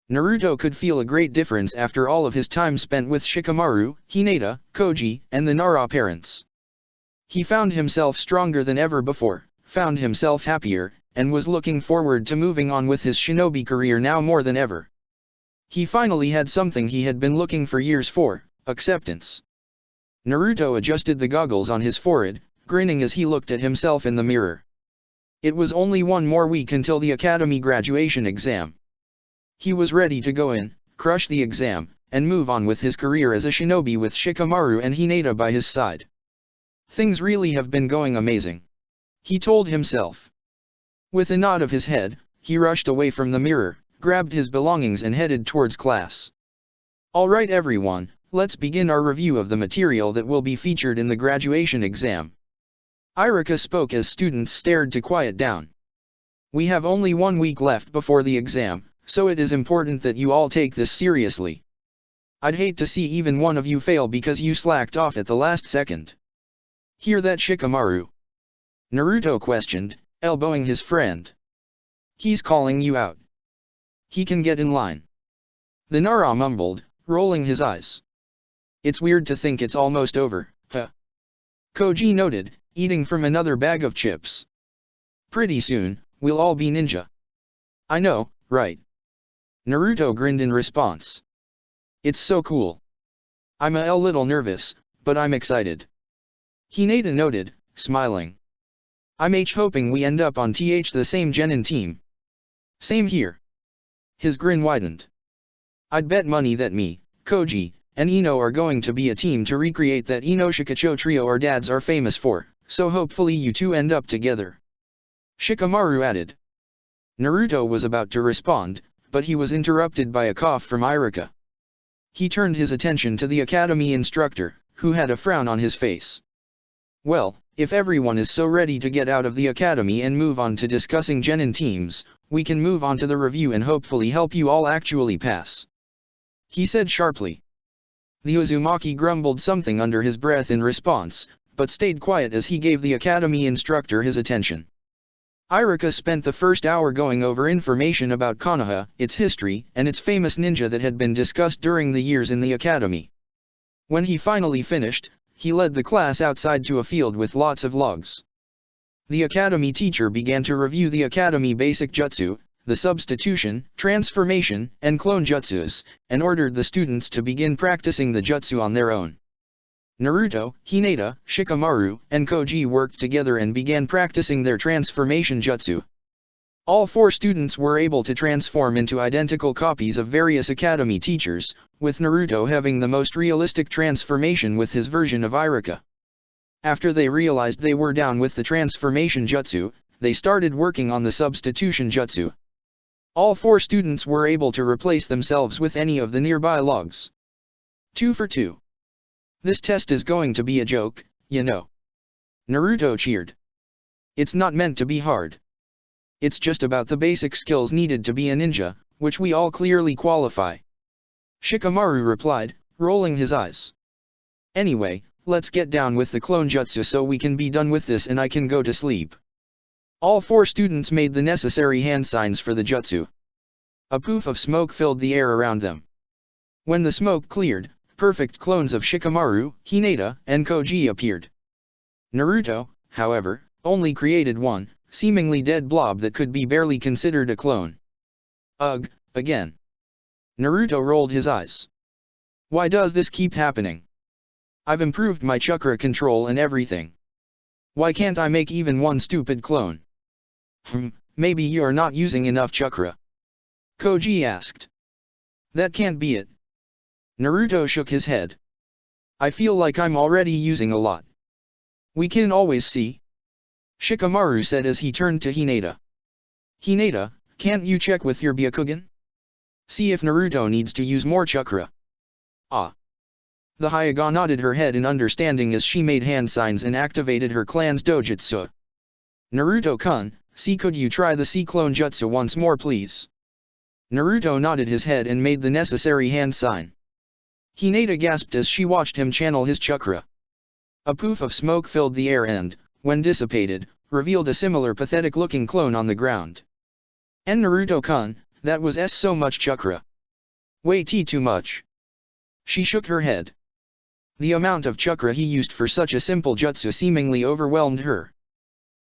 Naruto could feel a great difference after all of his time spent with Shikamaru, Hinata, Koji, and the Nara parents. He found himself stronger than ever before, found himself happier, and was looking forward to moving on with his shinobi career now more than ever. He finally had something he had been looking for years for, acceptance. Naruto adjusted the goggles on his forehead, grinning as he looked at himself in the mirror. It was only one more week until the academy graduation exam. He was ready to go in, crush the exam, and move on with his career as a shinobi with Shikamaru and Hinata by his side. Things really have been going amazing, he told himself. With a nod of his head, he rushed away from the mirror, grabbed his belongings and headed towards class. Alright everyone, let's begin our review of the material that will be featured in the graduation exam. Irika spoke as students stared to quiet down. We have only 1 week left before the exam, so it is important that you all take this seriously. I'd hate to see even one of you fail because you slacked off at the last second. Hear that, Shikamaru? Naruto questioned, elbowing his friend. He's calling you out. He can get in line. The Nara mumbled, rolling his eyes. It's weird to think it's almost over, huh? Koji noted, eating from another bag of chips. Pretty soon, we'll all be ninja. I know, right? Naruto grinned in response. It's so cool. I'm a little nervous, but I'm excited. Hinata noted, smiling. I'm hoping we end up on the same genin team. Same here. His grin widened. I'd bet money that me, Koji, and Ino are going to be a team to recreate that Ino-Shikacho trio our dads are famous for, so hopefully you two end up together. Shikamaru added. Naruto was about to respond, but he was interrupted by a cough from Irika. He turned his attention to the academy instructor, who had a frown on his face. Well, if everyone is so ready to get out of the academy and move on to discussing genin teams, we can move on to the review and hopefully help you all actually pass. He said sharply. The Uzumaki grumbled something under his breath in response, but stayed quiet as he gave the academy instructor his attention. Irika spent the first hour going over information about Konoha, its history, and its famous ninja that had been discussed during the years in the academy. When he finally finished, he led the class outside to a field with lots of logs. The academy teacher began to review the academy basic jutsu, the substitution, transformation, and clone jutsus, and ordered the students to begin practicing the jutsu on their own. Naruto, Hinata, Shikamaru, and Koji worked together and began practicing their transformation jutsu. All 4 students were able to transform into identical copies of various academy teachers, with Naruto having the most realistic transformation with his version of Irika. After they realized they were down with the transformation jutsu, they started working on the substitution jutsu. All 4 students were able to replace themselves with any of the nearby logs. 2 for 2. This test is going to be a joke, you know. Naruto cheered. It's not meant to be hard. It's just about the basic skills needed to be a ninja, which we all clearly qualify. Shikamaru replied, rolling his eyes. Anyway, let's get down with the clone jutsu so we can be done with this and I can go to sleep. All 4 students made the necessary hand signs for the jutsu. A poof of smoke filled the air around them. When the smoke cleared, perfect clones of Shikamaru, Hinata, and Koji appeared. Naruto, however, only created one, seemingly dead blob that could be barely considered a clone. Ugh, again. Naruto rolled his eyes. Why does this keep happening? I've improved my chakra control and everything. Why can't I make even one stupid clone? Maybe you're not using enough chakra. Koji asked. That can't be it. Naruto shook his head. I feel like I'm already using a lot. We can always see. Shikamaru said as he turned to Hinata. Hinata, can't you check with your Byakugan? See if Naruto needs to use more chakra. Ah. The Hyuga nodded her head in understanding as she made hand signs and activated her clan's dojutsu. Naruto-kun, could you try the C-clone jutsu once more please? Naruto nodded his head and made the necessary hand sign. Hinata gasped as she watched him channel his chakra. A poof of smoke filled the air and, when dissipated, revealed a similar pathetic-looking clone on the ground. And Naruto-kun, that was so much chakra. Way too much. She shook her head. The amount of chakra he used for such a simple jutsu seemingly overwhelmed her.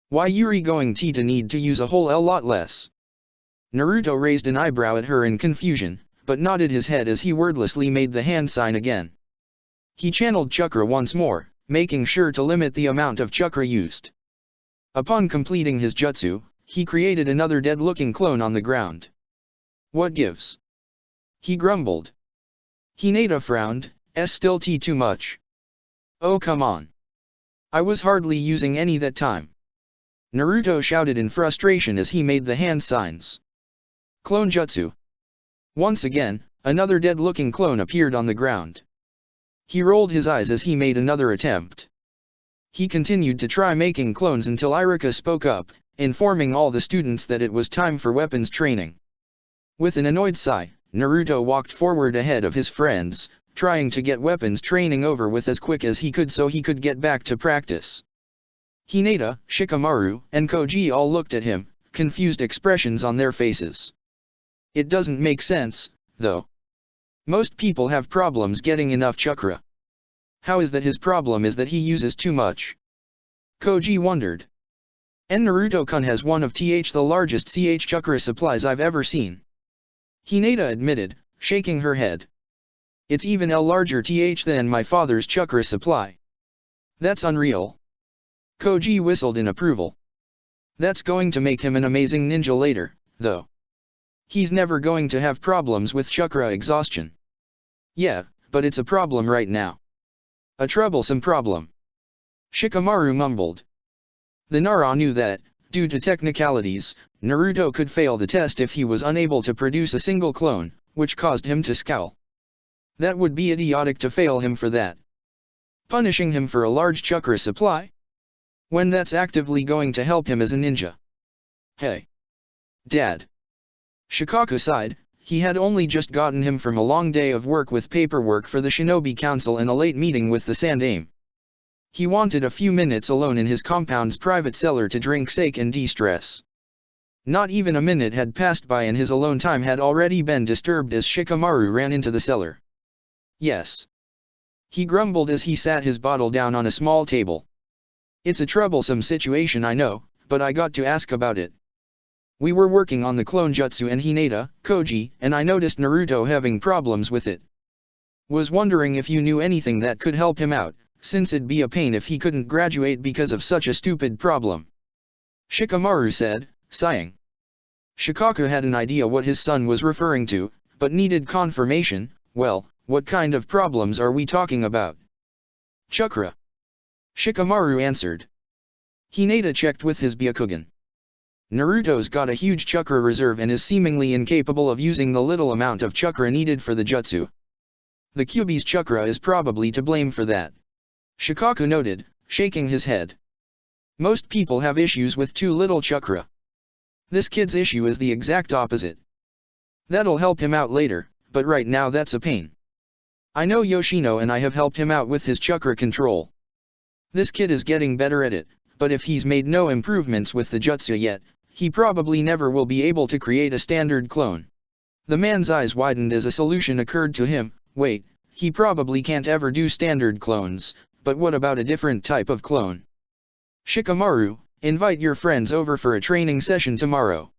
Why Yuri going to need to use a whole lot less? Naruto raised an eyebrow at her in confusion, but nodded his head as he wordlessly made the hand sign again. He channeled chakra once more, making sure to limit the amount of chakra used. Upon completing his jutsu, he created another dead-looking clone on the ground. What gives? He grumbled. Hinata frowned, still too much. Oh come on. I was hardly using any that time. Naruto shouted in frustration as he made the hand signs. Clone jutsu. Once again, another dead-looking clone appeared on the ground. He rolled his eyes as he made another attempt. He continued to try making clones until Iruka spoke up, informing all the students that it was time for weapons training. With an annoyed sigh, Naruto walked forward ahead of his friends, trying to get weapons training over with as quick as he could so he could get back to practice. Hinata, Shikamaru, and Koji all looked at him, confused expressions on their faces. It doesn't make sense, though. Most people have problems getting enough chakra. How is that his problem is that he uses too much? Koji wondered. And Naruto-kun has one of the largest chakra supplies I've ever seen. Hinata admitted, shaking her head. It's even larger than my father's chakra supply. That's unreal. Koji whistled in approval. That's going to make him an amazing ninja later, though. He's never going to have problems with chakra exhaustion. Yeah, but it's a problem right now. A troublesome problem. Shikamaru mumbled. The Nara knew that, due to technicalities, Naruto could fail the test if he was unable to produce a single clone, which caused him to scowl. That would be idiotic to fail him for that. Punishing him for a large chakra supply? When that's actively going to help him as a ninja. Hey. Dad. Shikaku sighed. He had only just gotten him from a long day of work with paperwork for the Shinobi Council and a late meeting with the Sandaime. He wanted a few minutes alone in his compound's private cellar to drink sake and de-stress. Not even a minute had passed by and his alone time had already been disturbed as Shikamaru ran into the cellar. Yes. He grumbled as he sat his bottle down on a small table. It's a troublesome situation I know, but I got to ask about it. We were working on the clone jutsu and Hinata, Koji, and I noticed Naruto having problems with it. Was wondering if you knew anything that could help him out, since it'd be a pain if he couldn't graduate because of such a stupid problem. Shikamaru said, sighing. Shikaku had an idea what his son was referring to, but needed confirmation. Well, what kind of problems are we talking about? Chakra. Shikamaru answered. Hinata checked with his Byakugan. Naruto's got a huge chakra reserve and is seemingly incapable of using the little amount of chakra needed for the jutsu. The Kyuubi's chakra is probably to blame for that. Shikaku noted, shaking his head. Most people have issues with too little chakra. This kid's issue is the exact opposite. That'll help him out later, but right now that's a pain. I know Yoshino and I have helped him out with his chakra control. This kid is getting better at it, but if he's made no improvements with the jutsu yet, he probably never will be able to create a standard clone. The man's eyes widened as a solution occurred to him. Wait, he probably can't ever do standard clones, but what about a different type of clone? Shikamaru, invite your friends over for a training session tomorrow.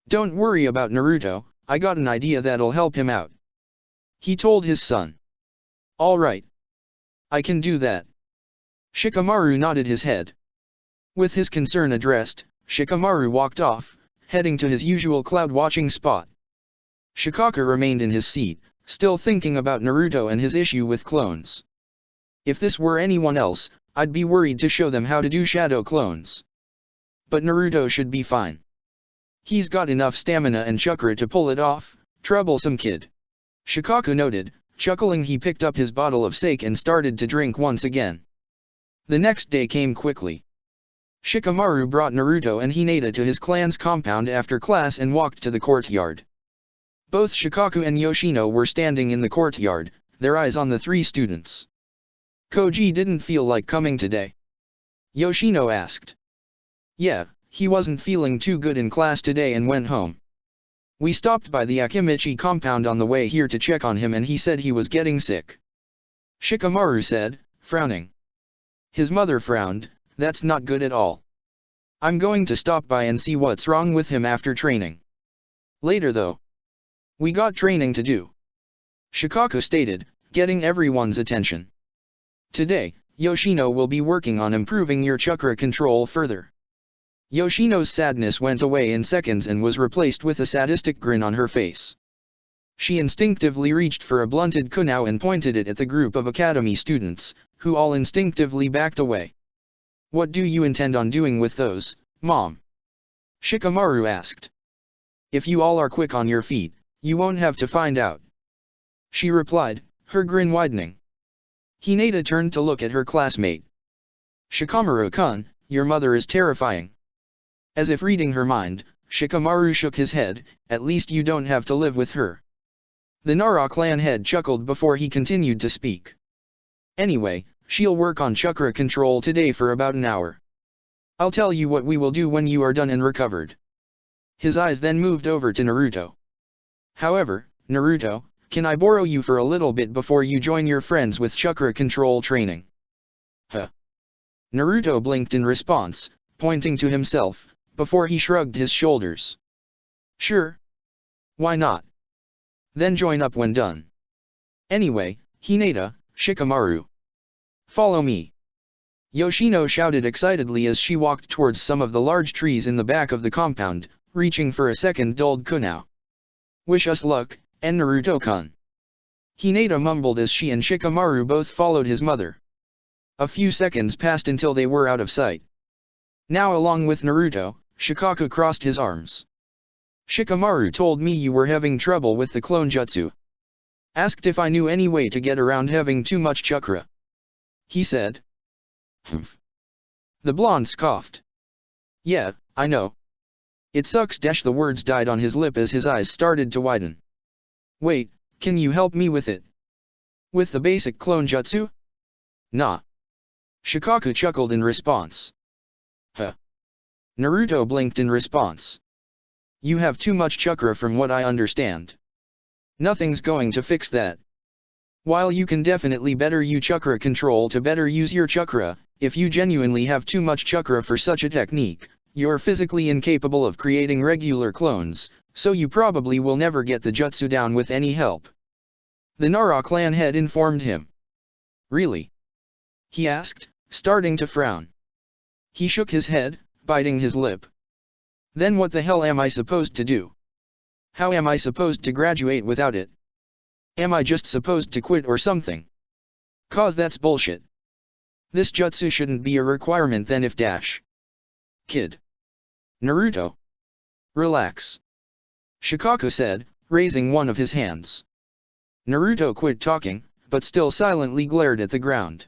Don't worry about Naruto, I got an idea that'll help him out. He told his son. All right. I can do that. Shikamaru nodded his head. With his concern addressed, Shikamaru walked off, heading to his usual cloud-watching spot. Shikaku remained in his seat, still thinking about Naruto and his issue with clones. If this were anyone else, I'd be worried to show them how to do shadow clones. But Naruto should be fine. He's got enough stamina and chakra to pull it off. Troublesome kid. Shikaku noted, chuckling. He picked up his bottle of sake and started to drink once again. The next day came quickly. Shikamaru brought Naruto and Hinata to his clan's compound after class and walked to the courtyard. Both Shikaku and Yoshino were standing in the courtyard, their eyes on the three students. Koji didn't feel like coming today. Yoshino asked. Yeah, he wasn't feeling too good in class today and went home. We stopped by the Akimichi compound on the way here to check on him and he said he was getting sick. Shikamaru said, frowning. His mother frowned. That's not good at all. I'm going to stop by and see what's wrong with him after training. Later though. We got training to do. Shikaku stated, getting everyone's attention. Today, Yoshino will be working on improving your chakra control further. Yoshino's sadness went away in seconds and was replaced with a sadistic grin on her face. She instinctively reached for a blunted kunai and pointed it at the group of academy students, who all instinctively backed away. "What do you intend on doing with those, Mom?" Shikamaru asked. "If you all are quick on your feet, you won't have to find out," she replied, her grin widening. Hinata turned to look at her classmate. "Shikamaru-kun, your mother is terrifying." As if reading her mind, Shikamaru shook his head, "At least you don't have to live with her." The Nara clan head chuckled before he continued to speak. "Anyway, she'll work on chakra control today for about an hour. I'll tell you what we will do when you are done and recovered." His eyes then moved over to Naruto. "However, Naruto, can I borrow you for a little bit before you join your friends with chakra control training?" "Huh?" Naruto blinked in response, pointing to himself, before he shrugged his shoulders. "Sure. Why not? Then join up when done. Anyway, Hinata, Shikamaru. Follow me." Yoshino shouted excitedly as she walked towards some of the large trees in the back of the compound, reaching for a second dulled kunai. "Wish us luck, and Naruto-kun." Hinata mumbled as she and Shikamaru both followed his mother. A few seconds passed until they were out of sight. Now along with Naruto, Shikaku crossed his arms. "Shikamaru told me you were having trouble with the clone jutsu. Asked if I knew any way to get around having too much chakra," he said. "Humph." The blonde scoffed. "Yeah, I know. It sucks." The words died on his lip as his eyes started to widen. "Wait, can you help me with it? With the basic clone jutsu?" "Nah." Shikaku chuckled in response. "Huh?" Naruto blinked in response. "You have too much chakra from what I understand. Nothing's going to fix that. While you can definitely better your chakra control to better use your chakra, if you genuinely have too much chakra for such a technique, you're physically incapable of creating regular clones, so you probably will never get the jutsu down with any help." The Nara clan head informed him. "Really?" he asked, starting to frown. He shook his head, biting his lip. "Then what the hell am I supposed to do? How am I supposed to graduate without it? Am I just supposed to quit or something? 'Cause that's bullshit. This jutsu shouldn't be a requirement then if dash. Kid. Naruto. Relax," Shikaku said, raising one of his hands. Naruto quit talking, but still silently glared at the ground.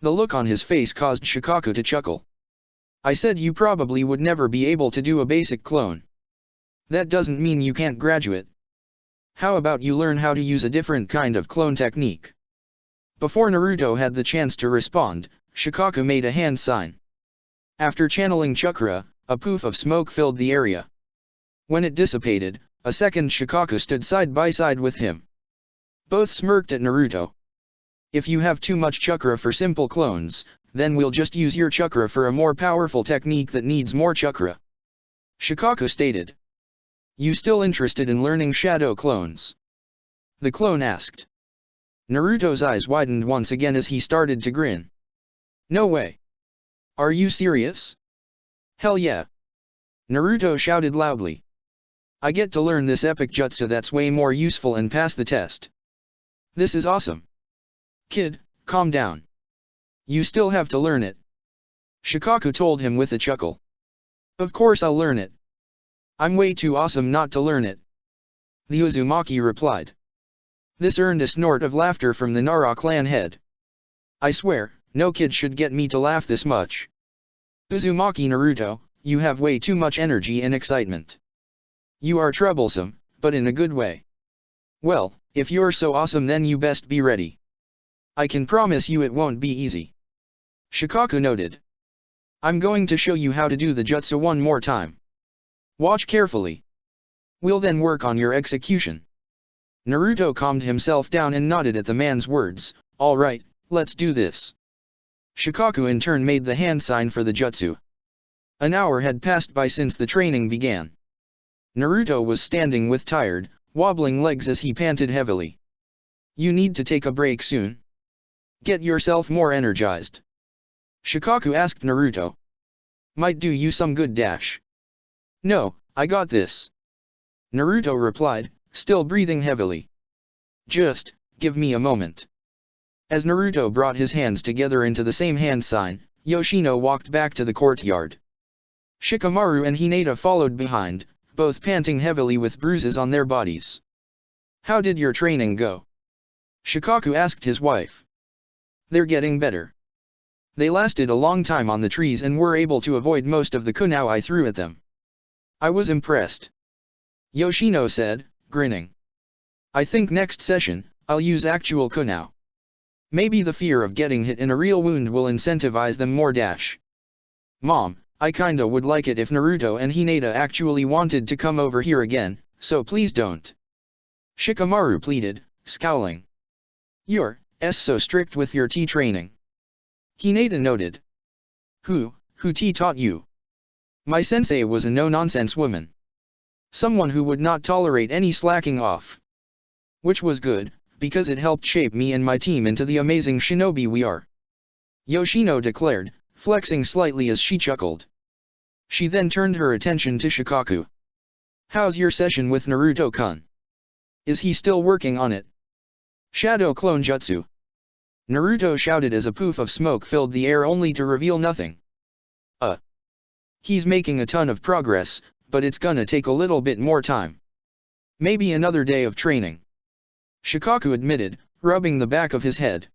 The look on his face caused Shikaku to chuckle. "I said you probably would never be able to do a basic clone. That doesn't mean you can't graduate. How about you learn how to use a different kind of clone technique?" Before Naruto had the chance to respond, Shikaku made a hand sign. After channeling chakra, a poof of smoke filled the area. When it dissipated, a second Shikaku stood side by side with him. Both smirked at Naruto. "If you have too much chakra for simple clones, then we'll just use your chakra for a more powerful technique that needs more chakra," Shikaku stated. "You still interested in learning shadow clones?" the clone asked. Naruto's eyes widened once again as he started to grin. "No way. Are you serious?" "Hell yeah!" Naruto shouted loudly. "I get to learn this epic jutsu that's way more useful and pass the test. This is awesome." "Kid, calm down. You still have to learn it," Shikaku told him with a chuckle. "Of course I'll learn it. I'm way too awesome not to learn it," the Uzumaki replied. This earned a snort of laughter from the Nara clan head. "I swear, no kid should get me to laugh this much. Uzumaki Naruto, you have way too much energy and excitement. You are troublesome, but in a good way. Well, if you're so awesome then you best be ready. I can promise you it won't be easy," Shikaku noted. "I'm going to show you how to do the jutsu one more time. Watch carefully. We'll then work on your execution." Naruto calmed himself down and nodded at the man's words. "All right, let's do this." Shikaku in turn made the hand sign for the jutsu. An hour had passed by since the training began. Naruto was standing with tired, wobbling legs as he panted heavily. "You need to take a break soon?" Get yourself more energized. Shikaku asked Naruto. Might do you some good dash. No, I got this. Naruto replied, still breathing heavily. Just, give me a moment. As Naruto brought his hands together into the same hand sign, Yoshino walked back to the courtyard. Shikamaru and Hinata followed behind, both panting heavily with bruises on their bodies. How did your training go? Shikaku asked his wife. They're getting better. They lasted a long time on the trees and were able to avoid most of the kunai I threw at them. I was impressed. Yoshino said, grinning. I think next session, I'll use actual kunai. Maybe the fear of getting hit in a real wound will incentivize them more dash. Mom, I kinda would like it if Naruto and Hinata actually wanted to come over here again, so please don't. Shikamaru pleaded, scowling. You're so strict with your tea training. Hinata noted. Who tea taught you? My sensei was a no-nonsense woman. Someone who would not tolerate any slacking off. Which was good, because it helped shape me and my team into the amazing shinobi we are. Yoshino declared, flexing slightly as she chuckled. She then turned her attention to Shikaku. How's your session with Naruto-kun? Is he still working on it? Shadow Clone Jutsu. Naruto shouted as a poof of smoke filled the air only to reveal nothing. He's making a ton of progress, but it's gonna take a little bit more time. Maybe another day of training. Shikaku admitted, rubbing the back of his head.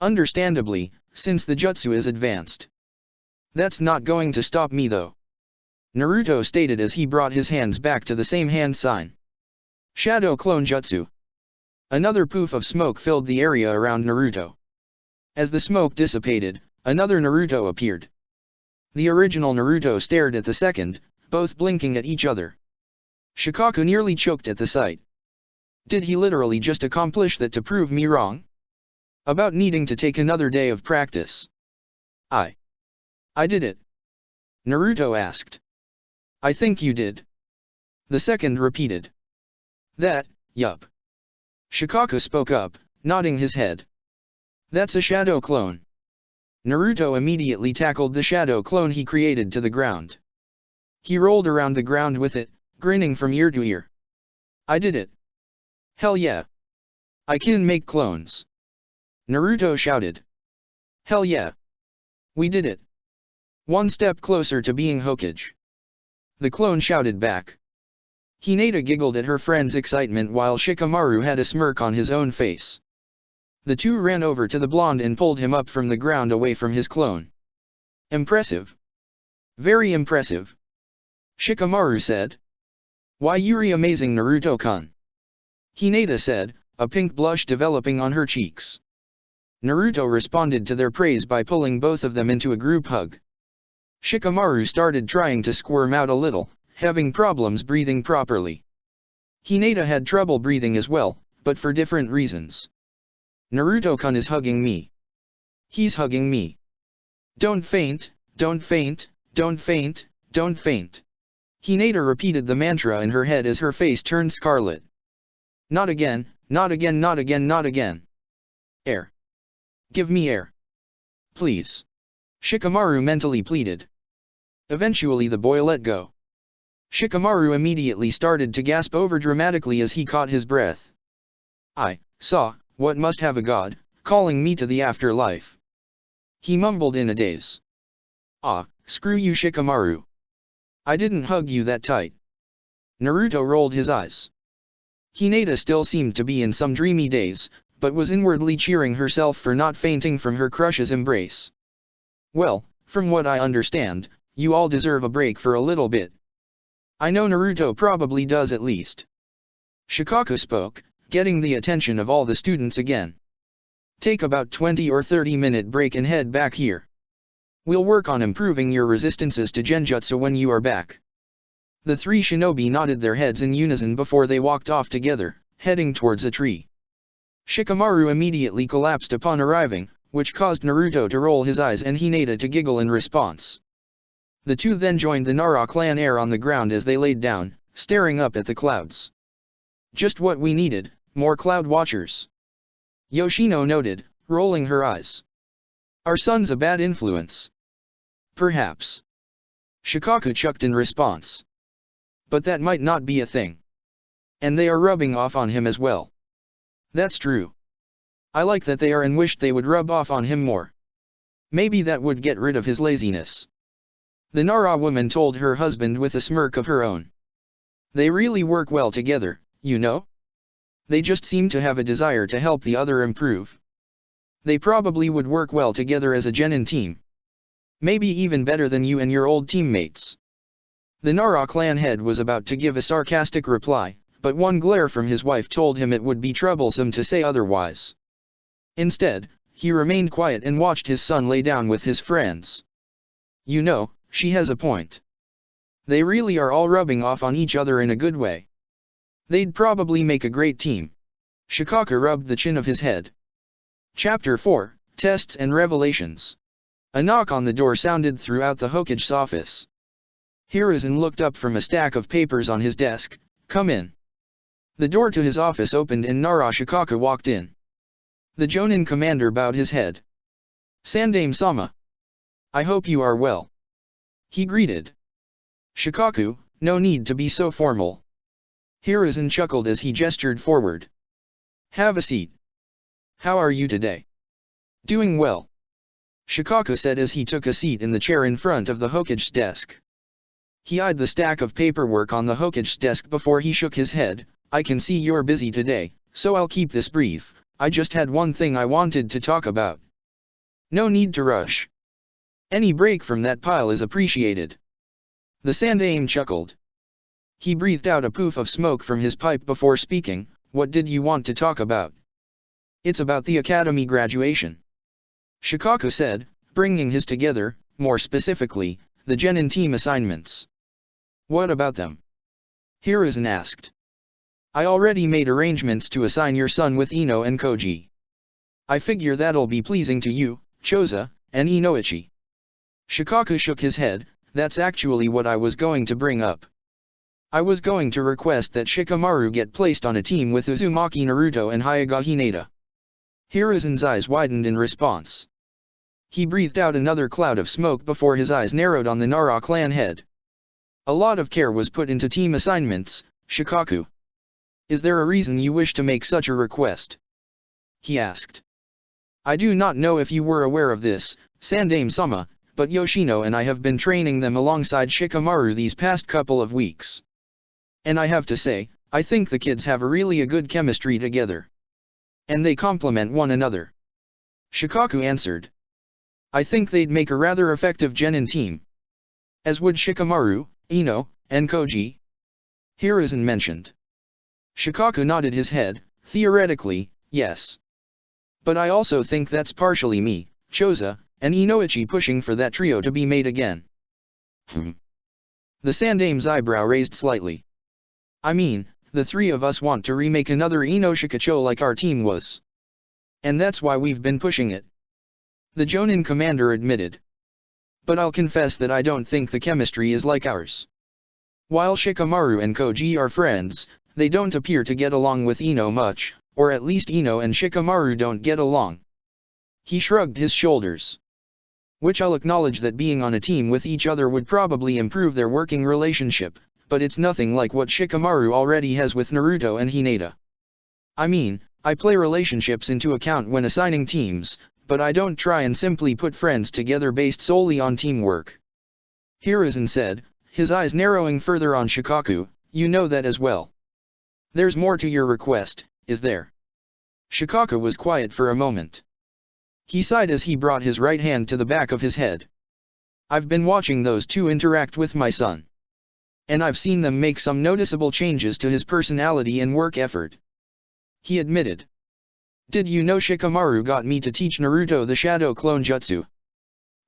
Understandably, since the jutsu is advanced. That's not going to stop me though. Naruto stated as he brought his hands back to the same hand sign. Shadow Clone Jutsu. Another poof of smoke filled the area around Naruto. As the smoke dissipated, another Naruto appeared. The original Naruto stared at the second, both blinking at each other. Shikaku nearly choked at the sight. Did he literally just accomplish that to prove me wrong? About needing to take another day of practice. I did it. Naruto asked. I think you did. The second repeated. Yup. Shikaku spoke up, nodding his head. That's a shadow clone. Naruto immediately tackled the shadow clone he created to the ground. He rolled around the ground with it, grinning from ear to ear. I did it. Hell yeah. I can make clones. Naruto shouted. Hell yeah. We did it. One step closer to being Hokage. The clone shouted back. Hinata giggled at her friend's excitement while Shikamaru had a smirk on his own face. The two ran over to the blonde and pulled him up from the ground away from his clone. Impressive. Very impressive. Shikamaru said. Why you're amazing Naruto-kun. Hinata said, a pink blush developing on her cheeks. Naruto responded to their praise by pulling both of them into a group hug. Shikamaru started trying to squirm out a little, having problems breathing properly. Hinata had trouble breathing as well, but for different reasons. Naruto-kun is hugging me. He's hugging me. Don't faint, don't faint, don't faint, don't faint. Hinata repeated the mantra in her head as her face turned scarlet. Not again, not again, not again, not again. Air. Give me air. Please. Shikamaru mentally pleaded. Eventually the boy let go. Shikamaru immediately started to gasp over dramatically as he caught his breath. I saw what must have a god, calling me to the afterlife. He mumbled in a daze. Screw you Shikamaru. I didn't hug you that tight. Naruto rolled his eyes. Hinata still seemed to be in some dreamy daze, but was inwardly cheering herself for not fainting from her crush's embrace. Well, from what I understand, you all deserve a break for a little bit. I know Naruto probably does at least. Shikaku spoke, getting the attention of all the students again. Take about 20 or 30-minute break and head back here. We'll work on improving your resistances to genjutsu when you are back. The three shinobi nodded their heads in unison before they walked off together, heading towards a tree. Shikamaru immediately collapsed upon arriving, which caused Naruto to roll his eyes and Hinata to giggle in response. The two then joined the Nara clan heir on the ground as they laid down, staring up at the clouds. Just what we needed, more cloud watchers. Yoshino noted, rolling her eyes. Our son's a bad influence. Perhaps. Shikaku chucked in response. But that might not be a thing. And they are rubbing off on him as well. That's true. I like that they are and wished they would rub off on him more. Maybe that would get rid of his laziness. The Nara woman told her husband with a smirk of her own. They really work well together, you know? They just seem to have a desire to help the other improve. They probably would work well together as a genin team. Maybe even better than you and your old teammates. The Nara clan head was about to give a sarcastic reply, but one glare from his wife told him it would be troublesome to say otherwise. Instead, he remained quiet and watched his son lay down with his friends. You know, she has a point. They really are all rubbing off on each other in a good way. They'd probably make a great team. Shikaku rubbed the chin of his head. Chapter 4, Tests and Revelations. A knock on the door sounded throughout the Hokage's office. Hiruzen looked up from a stack of papers on his desk. Come in. The door to his office opened and Nara Shikaku walked in. The Jonin commander bowed his head. Sandaime-sama. I hope you are well. He greeted. Shikaku, no need to be so formal. Hiruzen chuckled as he gestured forward. Have a seat. How are you today? Doing well. Shikaku said as he took a seat in the chair in front of the Hokage's desk. He eyed the stack of paperwork on the Hokage's desk before he shook his head. I can see you're busy today, so I'll keep this brief. I just had one thing I wanted to talk about. No need to rush. Any break from that pile is appreciated. The Sandaime chuckled. He breathed out a poof of smoke from his pipe before speaking. What did you want to talk about? It's about the academy graduation. Shikaku said, bringing his together, more specifically, the genin team assignments. What about them? Hiruzen asked. I already made arrangements to assign your son with Ino and Koji. I figure that'll be pleasing to you, Choza, and Inoichi. Shikaku shook his head. That's actually what I was going to bring up. I was going to request that Shikamaru get placed on a team with Uzumaki Naruto and Hyuga Hinata. Hiruzen's eyes widened in response. He breathed out another cloud of smoke before his eyes narrowed on the Nara clan head. A lot of care was put into team assignments, Shikaku. Is there a reason you wish to make such a request? He asked. I do not know if you were aware of this, Sandaime-sama, but Yoshino and I have been training them alongside Shikamaru these past couple of weeks. And I have to say, I think the kids have a good chemistry together. And they complement one another. Shikaku answered. I think they'd make a rather effective genin team. As would Shikamaru, Ino, and Koji. Hiruzen mentioned. Shikaku nodded his head. Theoretically, yes. But I also think that's partially me, Choza, and Inoichi pushing for that trio to be made again. The Sandaime's eyebrow raised slightly. I mean, the three of us want to remake another Ino Shikacho like our team was. And that's why we've been pushing it. The Jonin commander admitted. But I'll confess that I don't think the chemistry is like ours. While Shikamaru and Koji are friends, they don't appear to get along with Ino much, or at least Ino and Shikamaru don't get along. He shrugged his shoulders. Which I'll acknowledge that being on a team with each other would probably improve their working relationship, but it's nothing like what Shikamaru already has with Naruto and Hinata. I mean, I play relationships into account when assigning teams, but I don't try and simply put friends together based solely on teamwork. Hiruzen said, his eyes narrowing further on Shikaku, you know that as well. There's more to your request, is there? Shikaku was quiet for a moment. He sighed as he brought his right hand to the back of his head. I've been watching those two interact with my son. And I've seen them make some noticeable changes to his personality and work effort. He admitted. Did you know Shikamaru got me to teach Naruto the Shadow Clone Jutsu?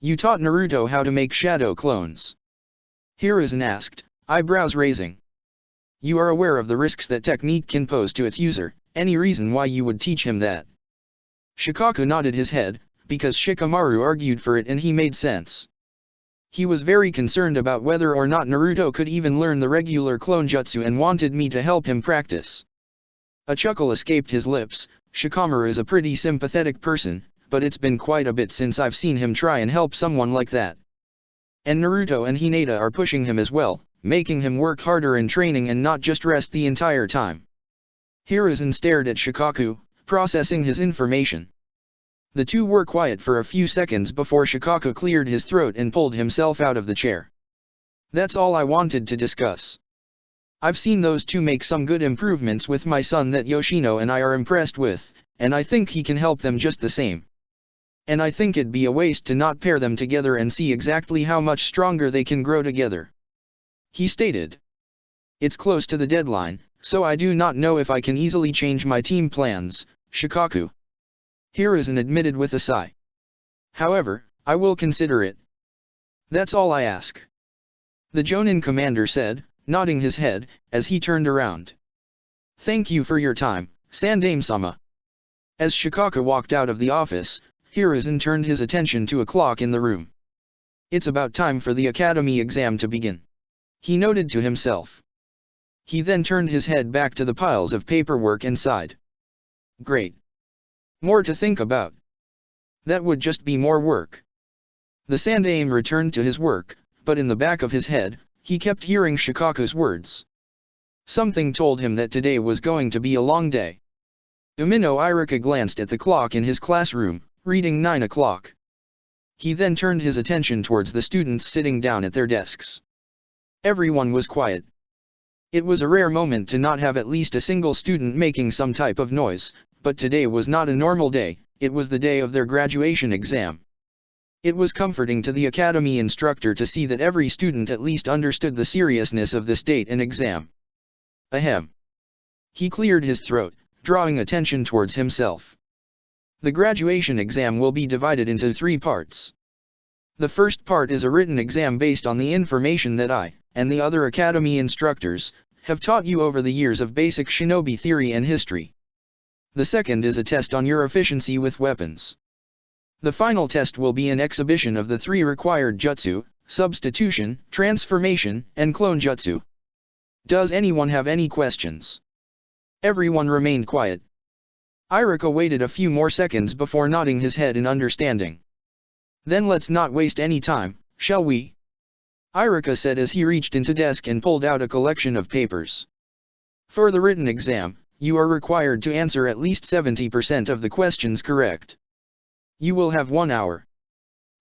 You taught Naruto how to make shadow clones? Hiruzen asked, eyebrows raising. You are aware of the risks that technique can pose to its user, any reason why you would teach him that? Shikaku nodded his head, because Shikamaru argued for it and he made sense. He was very concerned about whether or not Naruto could even learn the regular clone jutsu and wanted me to help him practice. A chuckle escaped his lips. Shikamaru is a pretty sympathetic person, but it's been quite a bit since I've seen him try and help someone like that. And Naruto and Hinata are pushing him as well, making him work harder in training and not just rest the entire time. Hiruzen stared at Shikaku, processing his information. The two were quiet for a few seconds before Shikaku cleared his throat and pulled himself out of the chair. That's all I wanted to discuss. I've seen those two make some good improvements with my son that Yoshino and I are impressed with, and I think he can help them just the same. And I think it'd be a waste to not pair them together and see exactly how much stronger they can grow together. He stated. It's close to the deadline, so I do not know if I can easily change my team plans, Shikaku. Hiruzen admitted with a sigh. However, I will consider it. That's all I ask. The Jonin commander said, nodding his head, as he turned around. Thank you for your time, Sandaime-sama. As Shikaku walked out of the office, Hiruzen turned his attention to a clock in the room. It's about time for the academy exam to begin. He noted to himself. He then turned his head back to the piles of paperwork and sighed. Great. More to think about. That would just be more work. The Sandaime returned to his work, but in the back of his head, he kept hearing Shikaku's words. Something told him that today was going to be a long day. Umino Iruka glanced at the clock in his classroom, reading 9 o'clock. He then turned his attention towards the students sitting down at their desks. Everyone was quiet. It was a rare moment to not have at least a single student making some type of noise, but today was not a normal day, it was the day of their graduation exam. It was comforting to the academy instructor to see that every student at least understood the seriousness of this date and exam. Ahem. He cleared his throat, drawing attention towards himself. The graduation exam will be divided into 3 parts. The first part is a written exam based on the information that I, and the other academy instructors, have taught you over the years of basic shinobi theory and history. The second is a test on your efficiency with weapons. The final test will be an exhibition of the 3 required jutsu, substitution, transformation, and clone jutsu. Does anyone have any questions? Everyone remained quiet. Iruka waited a few more seconds before nodding his head in understanding. Then let's not waste any time, shall we? Iruka said as he reached into desk and pulled out a collection of papers. For the written exam, you are required to answer at least 70% of the questions correct. You will have 1 hour.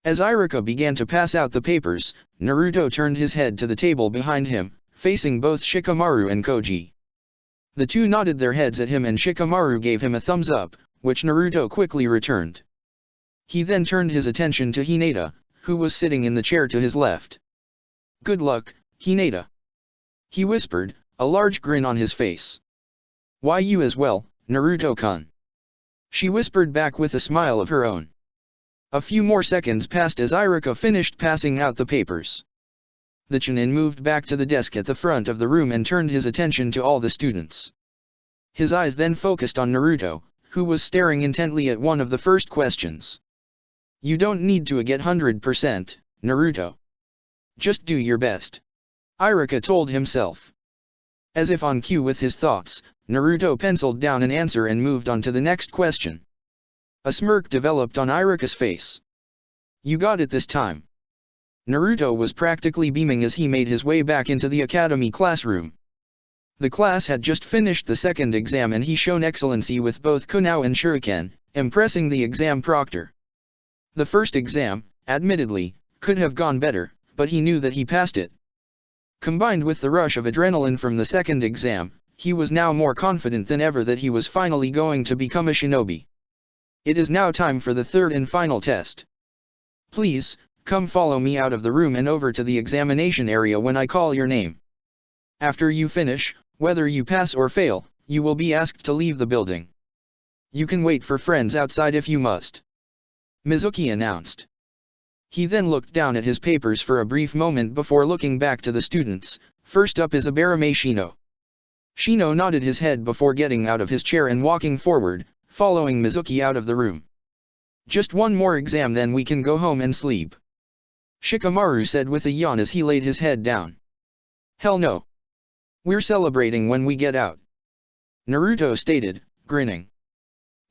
As Iruka began to pass out the papers, Naruto turned his head to the table behind him, facing both Shikamaru and Koji. The two nodded their heads at him and Shikamaru gave him a thumbs up, which Naruto quickly returned. He then turned his attention to Hinata, who was sitting in the chair to his left. Good luck, Hinata. He whispered, a large grin on his face. Why you as well, Naruto-kun? She whispered back with a smile of her own. A few more seconds passed as Iruka finished passing out the papers. The Chunin moved back to the desk at the front of the room and turned his attention to all the students. His eyes then focused on Naruto, who was staring intently at one of the first questions. You don't need to get 100%, Naruto. Just do your best. Iruka told himself. As if on cue with his thoughts, Naruto penciled down an answer and moved on to the next question. A smirk developed on Iruka's face. You got it this time. Naruto was practically beaming as he made his way back into the academy classroom. The class had just finished the second exam and he shown excellency with both Kunao and Shuriken, impressing the exam proctor. The first exam, admittedly, could have gone better, but he knew that he passed it. Combined with the rush of adrenaline from the second exam, he was now more confident than ever that he was finally going to become a shinobi. It is now time for the third and final test. Please, come follow me out of the room and over to the examination area when I call your name. After you finish, whether you pass or fail, you will be asked to leave the building. You can wait for friends outside if you must. Mizuki announced. He then looked down at his papers for a brief moment before looking back to the students. First up is Abarame Shino. Shino nodded his head before getting out of his chair and walking forward, following Mizuki out of the room. Just one more exam then we can go home and sleep. Shikamaru said with a yawn as he laid his head down. Hell no. We're celebrating when we get out. Naruto stated, grinning.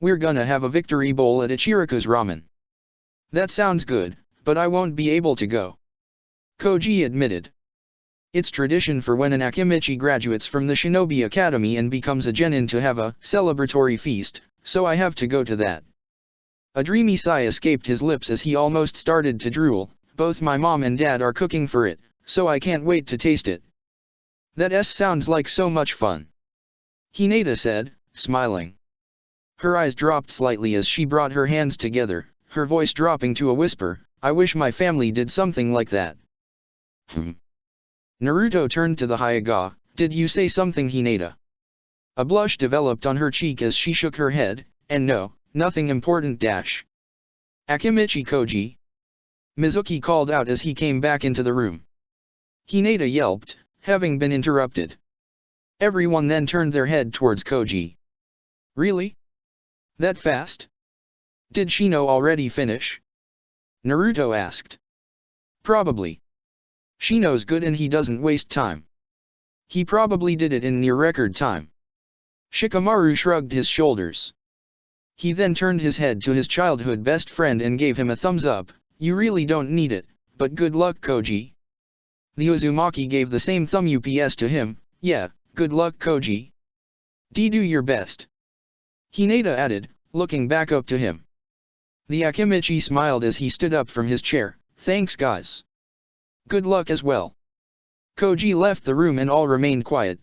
We're gonna have a victory bowl at Ichiriku's Ramen. That sounds good, but I won't be able to go. Koji admitted. It's tradition for when an Akimichi graduates from the Shinobi Academy and becomes a genin to have a celebratory feast, so I have to go to that. A dreamy sigh escaped his lips as he almost started to drool. Both my mom and dad are cooking for it, so I can't wait to taste it. That sounds like so much fun. Hinata said, smiling. Her eyes dropped slightly as she brought her hands together, her voice dropping to a whisper, I wish my family did something like that. Naruto turned to the Hyuga, did you say something, Hinata? A blush developed on her cheek as she shook her head, and no, nothing important. Akimichi Koji? Mizuki called out as he came back into the room. Hinata yelped, having been interrupted. Everyone then turned their head towards Koji. Really? That fast? Did Shino already finish? Naruto asked. Probably. Shino's good and he doesn't waste time. He probably did it in near record time. Shikamaru shrugged his shoulders. He then turned his head to his childhood best friend and gave him a thumbs up, you really don't need it, but good luck, Koji. The Uzumaki gave the same thumb ups to him, yeah, good luck, Koji. Do your best. Hinata added, looking back up to him. The Akimichi smiled as he stood up from his chair, thanks guys. Good luck as well. Koji left the room and all remained quiet.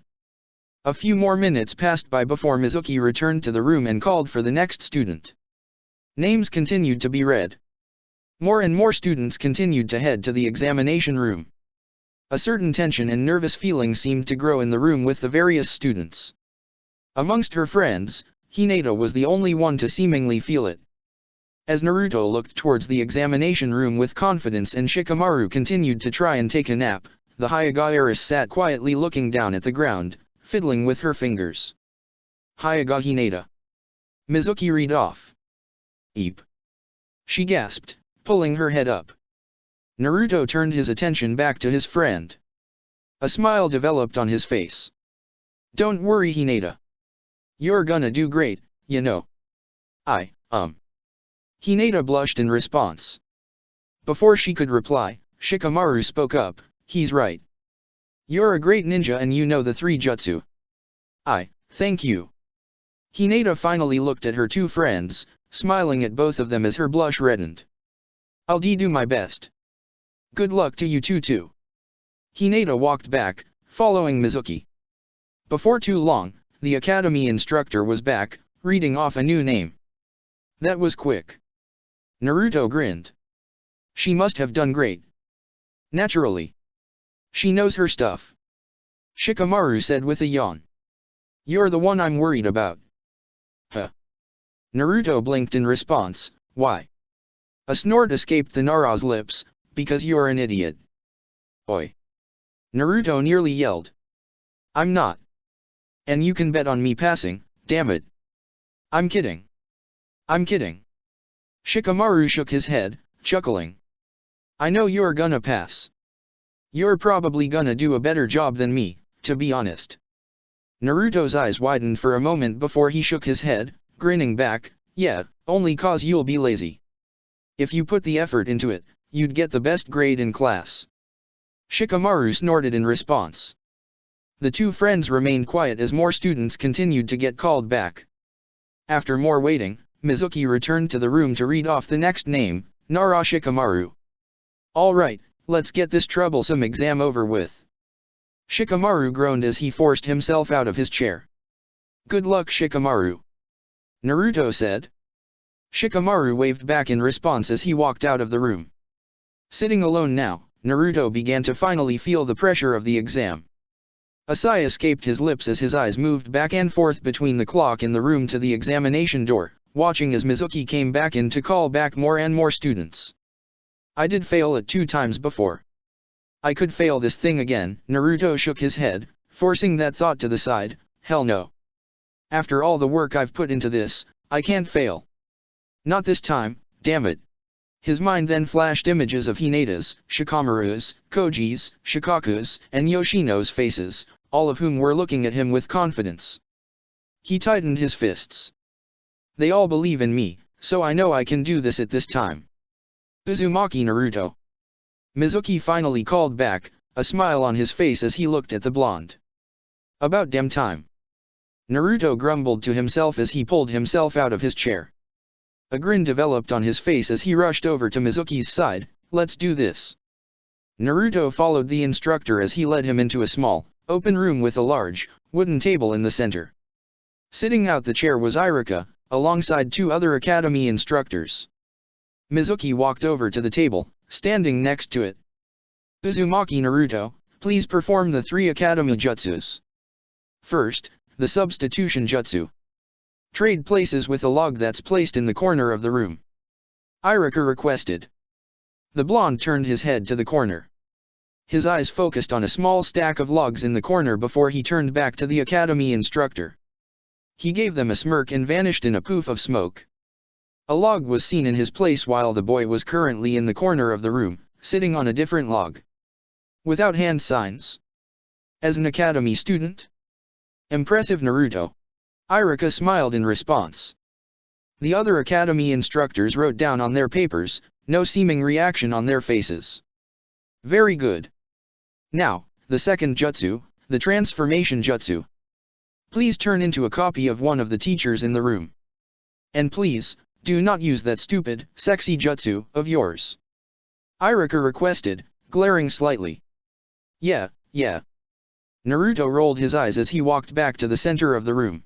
A few more minutes passed by before Mizuki returned to the room and called for the next student. Names continued to be read. More and more students continued to head to the examination room. A certain tension and nervous feeling seemed to grow in the room with the various students. Amongst her friends, Hinata was the only one to seemingly feel it. As Naruto looked towards the examination room with confidence and Shikamaru continued to try and take a nap, the Hyuga heiress sat quietly looking down at the ground, fiddling with her fingers. Hyuga Hinata. Mizuki read off. Eep. She gasped, pulling her head up. Naruto turned his attention back to his friend. A smile developed on his face. Don't worry, Hinata. You're gonna do great, you know. Hinata blushed in response. Before she could reply, Shikamaru spoke up, he's right. You're a great ninja and you know the 3 jutsu. Thank you. Hinata finally looked at her two friends, smiling at both of them as her blush reddened. I'll do my best. Good luck to you two too. Hinata walked back, following Mizuki. Before too long, the academy instructor was back, reading off a new name. That was quick. Naruto grinned. She must have done great. Naturally. She knows her stuff. Shikamaru said with a yawn. You're the one I'm worried about. Huh. Naruto blinked in response, why? A snort escaped the Nara's lips, because you're an idiot. Oi. Naruto nearly yelled. I'm not. And you can bet on me passing, damn it. I'm kidding. I'm kidding. Shikamaru shook his head, chuckling. I know you're gonna pass. You're probably gonna do a better job than me, to be honest. Naruto's eyes widened for a moment before he shook his head, grinning back, yeah, only cause you'll be lazy. If you put the effort into it, you'd get the best grade in class. Shikamaru snorted in response. The two friends remained quiet as more students continued to get called back. After more waiting, Mizuki returned to the room to read off the next name, Nara Shikamaru. Alright, let's get this troublesome exam over with. Shikamaru groaned as he forced himself out of his chair. Good luck, Shikamaru. Naruto said. Shikamaru waved back in response as he walked out of the room. Sitting alone now, Naruto began to finally feel the pressure of the exam. A sigh escaped his lips as his eyes moved back and forth between the clock in the room to the examination door, watching as Mizuki came back in to call back more and more students. I did fail it 2 times before. I could fail this thing again. Naruto shook his head, forcing that thought to the side, hell no. After all the work I've put into this, I can't fail. Not this time, damn it. His mind then flashed images of Hinata's, Shikamaru's, Koji's, Shikaku's, and Yoshino's faces, all of whom were looking at him with confidence. He tightened his fists. They all believe in me, so I know I can do this at this time. Uzumaki Naruto. Mizuki finally called back, a smile on his face as he looked at the blonde. About damn time. Naruto grumbled to himself as he pulled himself out of his chair. A grin developed on his face as he rushed over to Mizuki's side. Let's do this. Naruto followed the instructor as he led him into a small, open room with a large, wooden table in the center. Sitting out the chair was Iruka, alongside 2 other academy instructors. Mizuki walked over to the table, standing next to it. Uzumaki Naruto, please perform the 3 academy jutsus. First, the substitution jutsu. Trade places with a log that's placed in the corner of the room. Iruka requested. The blonde turned his head to the corner. His eyes focused on a small stack of logs in the corner before he turned back to the academy instructor. He gave them a smirk and vanished in a poof of smoke. A log was seen in his place while the boy was currently in the corner of the room, sitting on a different log. Without hand signs. As an academy student? Impressive Naruto. Iruka smiled in response. The other academy instructors wrote down on their papers, no seeming reaction on their faces. Very good. Now, the second jutsu, the transformation jutsu. Please turn into a copy of one of the teachers in the room. And please, do not use that stupid, sexy jutsu of yours. Iruka requested, glaring slightly. Yeah. Naruto rolled his eyes as he walked back to the center of the room.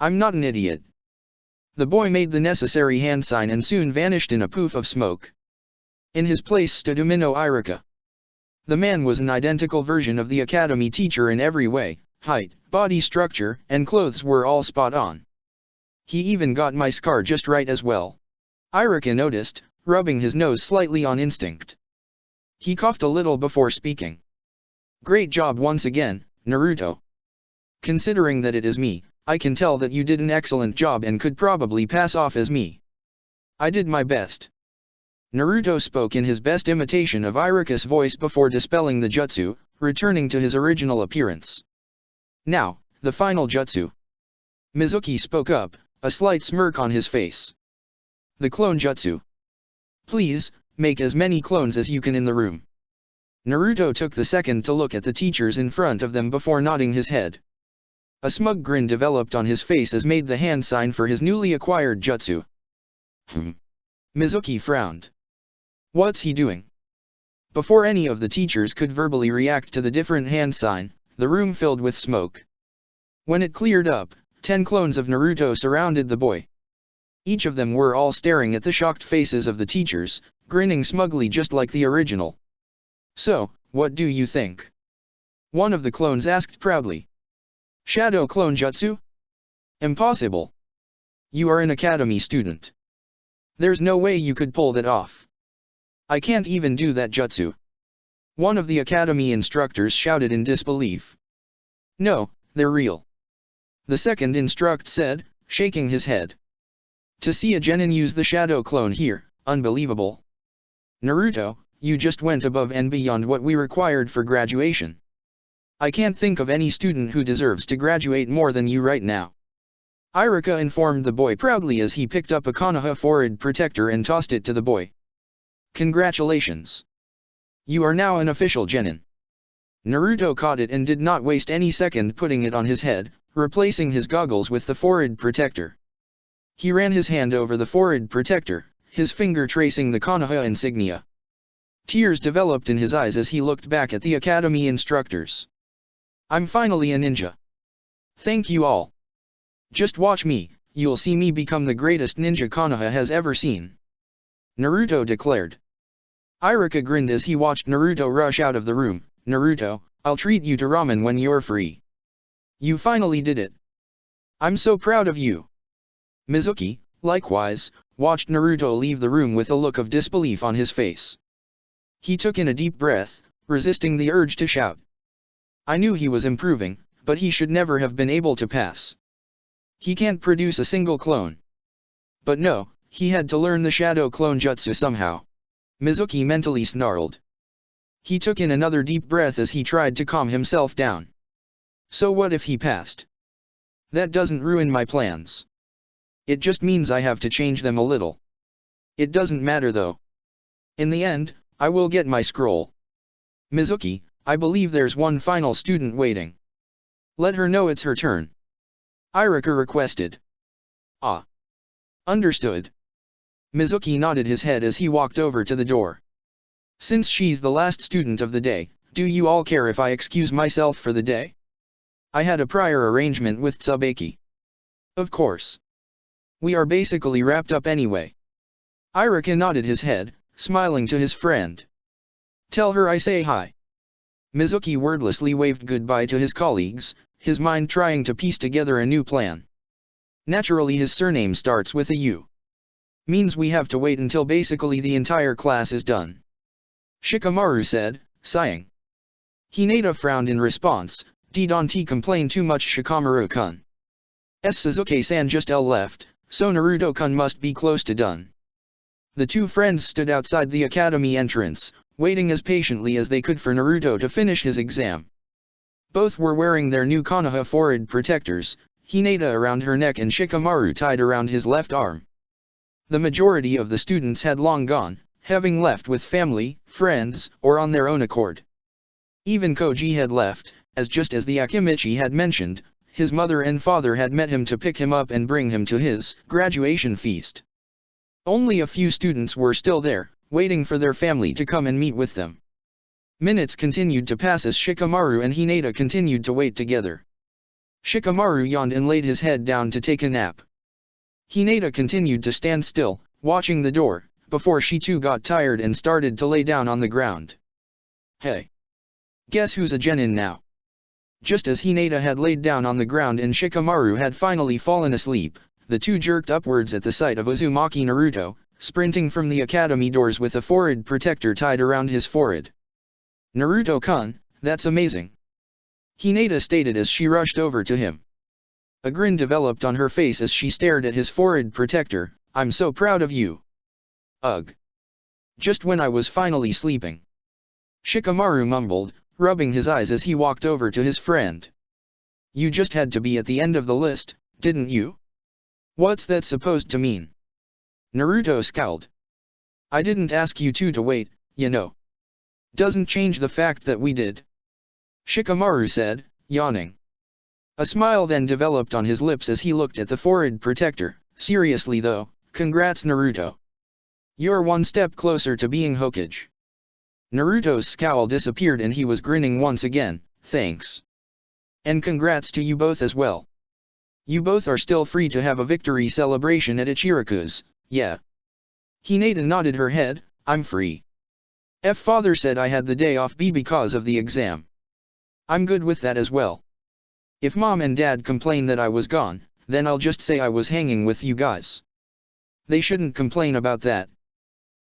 I'm not an idiot. The boy made the necessary hand sign and soon vanished in a poof of smoke. In his place stood Umino Iruka. The man was an identical version of the academy teacher in every way, height, body structure, and clothes were all spot on. He even got my scar just right as well. Iruka noticed, rubbing his nose slightly on instinct. He coughed a little before speaking. Great job once again, Naruto. Considering that it is me, I can tell that you did an excellent job and could probably pass off as me. I did my best. Naruto spoke in his best imitation of Iruka's voice before dispelling the jutsu, returning to his original appearance. Now, the final jutsu. Mizuki spoke up, a slight smirk on his face. The clone jutsu. Please, make as many clones as you can in the room. Naruto took the second to look at the teachers in front of them before nodding his head. A smug grin developed on his face as made the hand sign for his newly acquired jutsu. Mizuki frowned. What's he doing? Before any of the teachers could verbally react to the different hand sign, the room filled with smoke. When it cleared up, 10 clones of Naruto surrounded the boy. Each of them were all staring at the shocked faces of the teachers, grinning smugly just like the original. So, what do you think? One of the clones asked proudly. Shadow clone jutsu? Impossible. You are an academy student. There's no way you could pull that off. I can't even do that jutsu. One of the academy instructors shouted in disbelief. No, they're real. The second instruct said, shaking his head. To see a genin use the shadow clone here, unbelievable. Naruto, you just went above and beyond what we required for graduation. I can't think of any student who deserves to graduate more than you right now. Iruka informed the boy proudly as he picked up a Konoha forehead protector and tossed it to the boy. Congratulations. You are now an official genin. Naruto caught it and did not waste any second putting it on his head, replacing his goggles with the forehead protector. He ran his hand over the forehead protector, his finger tracing the Konoha insignia. Tears developed in his eyes as he looked back at the academy instructors. I'm finally a ninja. Thank you all. Just watch me, you'll see me become the greatest ninja Konoha has ever seen. Naruto declared. Iruka grinned as he watched Naruto rush out of the room. Naruto, I'll treat you to ramen when you're free. You finally did it. I'm so proud of you. Mizuki, likewise, watched Naruto leave the room with a look of disbelief on his face. He took in a deep breath, resisting the urge to shout. I knew he was improving, but he should never have been able to pass. He can't produce a single clone. But no, he had to learn the shadow clone jutsu somehow. Mizuki mentally snarled. He took in another deep breath as he tried to calm himself down. So what if he passed? That doesn't ruin my plans. It just means I have to change them a little. It doesn't matter though. In the end, I will get my scroll. Mizuki, I believe there's one final student waiting. Let her know it's her turn. Iruka requested. Ah. Understood. Mizuki nodded his head as he walked over to the door. Since she's the last student of the day, do you all care if I excuse myself for the day? I had a prior arrangement with Tsubaki. Of course. We are basically wrapped up anyway. Iruka nodded his head, smiling to his friend. Tell her I say hi. Mizuki wordlessly waved goodbye to his colleagues, his mind trying to piece together a new plan. Naturally his surname starts with a U. Means we have to wait until basically the entire class is done. Shikamaru said, sighing. Hinata frowned in response. Don't complain too much, Shikamaru-kun. Suzuki-san just left, so Naruto-kun must be close to done. The two friends stood outside the academy entrance, waiting as patiently as they could for Naruto to finish his exam. Both were wearing their new Konoha forehead protectors, Hinata around her neck and Shikamaru tied around his left arm. The majority of the students had long gone, having left with family, friends, or on their own accord. Even Koji had left, as just as the Akimichi had mentioned, his mother and father had met him to pick him up and bring him to his graduation feast. Only a few students were still there, waiting for their family to come and meet with them. Minutes continued to pass as Shikamaru and Hinata continued to wait together. Shikamaru yawned and laid his head down to take a nap. Hinata continued to stand still, watching the door, before she too got tired and started to lay down on the ground. Hey! Guess who's a genin now? Just as Hinata had laid down on the ground and Shikamaru had finally fallen asleep, the two jerked upwards at the sight of Uzumaki Naruto, sprinting from the academy doors with a forehead protector tied around his forehead. Naruto-kun, that's amazing. Hinata stated as she rushed over to him. A grin developed on her face as she stared at his forehead protector. I'm so proud of you. Ugh. Just when I was finally sleeping. Shikamaru mumbled, rubbing his eyes as he walked over to his friend. You just had to be at the end of the list, didn't you? What's that supposed to mean? Naruto scowled. I didn't ask you two to wait, you know. Doesn't change the fact that we did. Shikamaru said, yawning. A smile then developed on his lips as he looked at the forehead protector. Seriously though, congrats Naruto. You're one step closer to being Hokage. Naruto's scowl disappeared and he was grinning once again. Thanks. And congrats to you both as well. You both are still free to have a victory celebration at Ichiraku's, yeah. Hinata nodded her head. I'm free. Father said I had the day off because of the exam. I'm good with that as well. If mom and dad complain that I was gone, then I'll just say I was hanging with you guys. They shouldn't complain about that.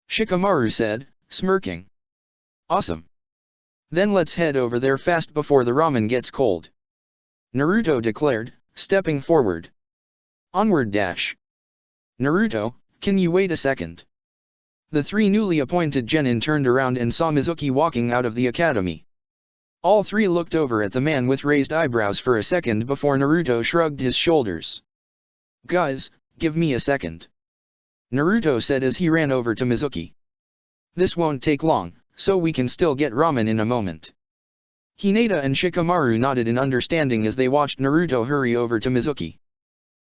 Shikamaru said, smirking. Awesome. Then let's head over there fast before the ramen gets cold. Naruto declared, stepping forward. Onward dash. Naruto, can you wait a second? The three newly appointed genin turned around and saw Mizuki walking out of the academy. All three looked over at the man with raised eyebrows for a second before Naruto shrugged his shoulders. Guys, give me a second. Naruto said as he ran over to Mizuki. This won't take long, so we can still get ramen in a moment. Hinata and Shikamaru nodded in understanding as they watched Naruto hurry over to Mizuki.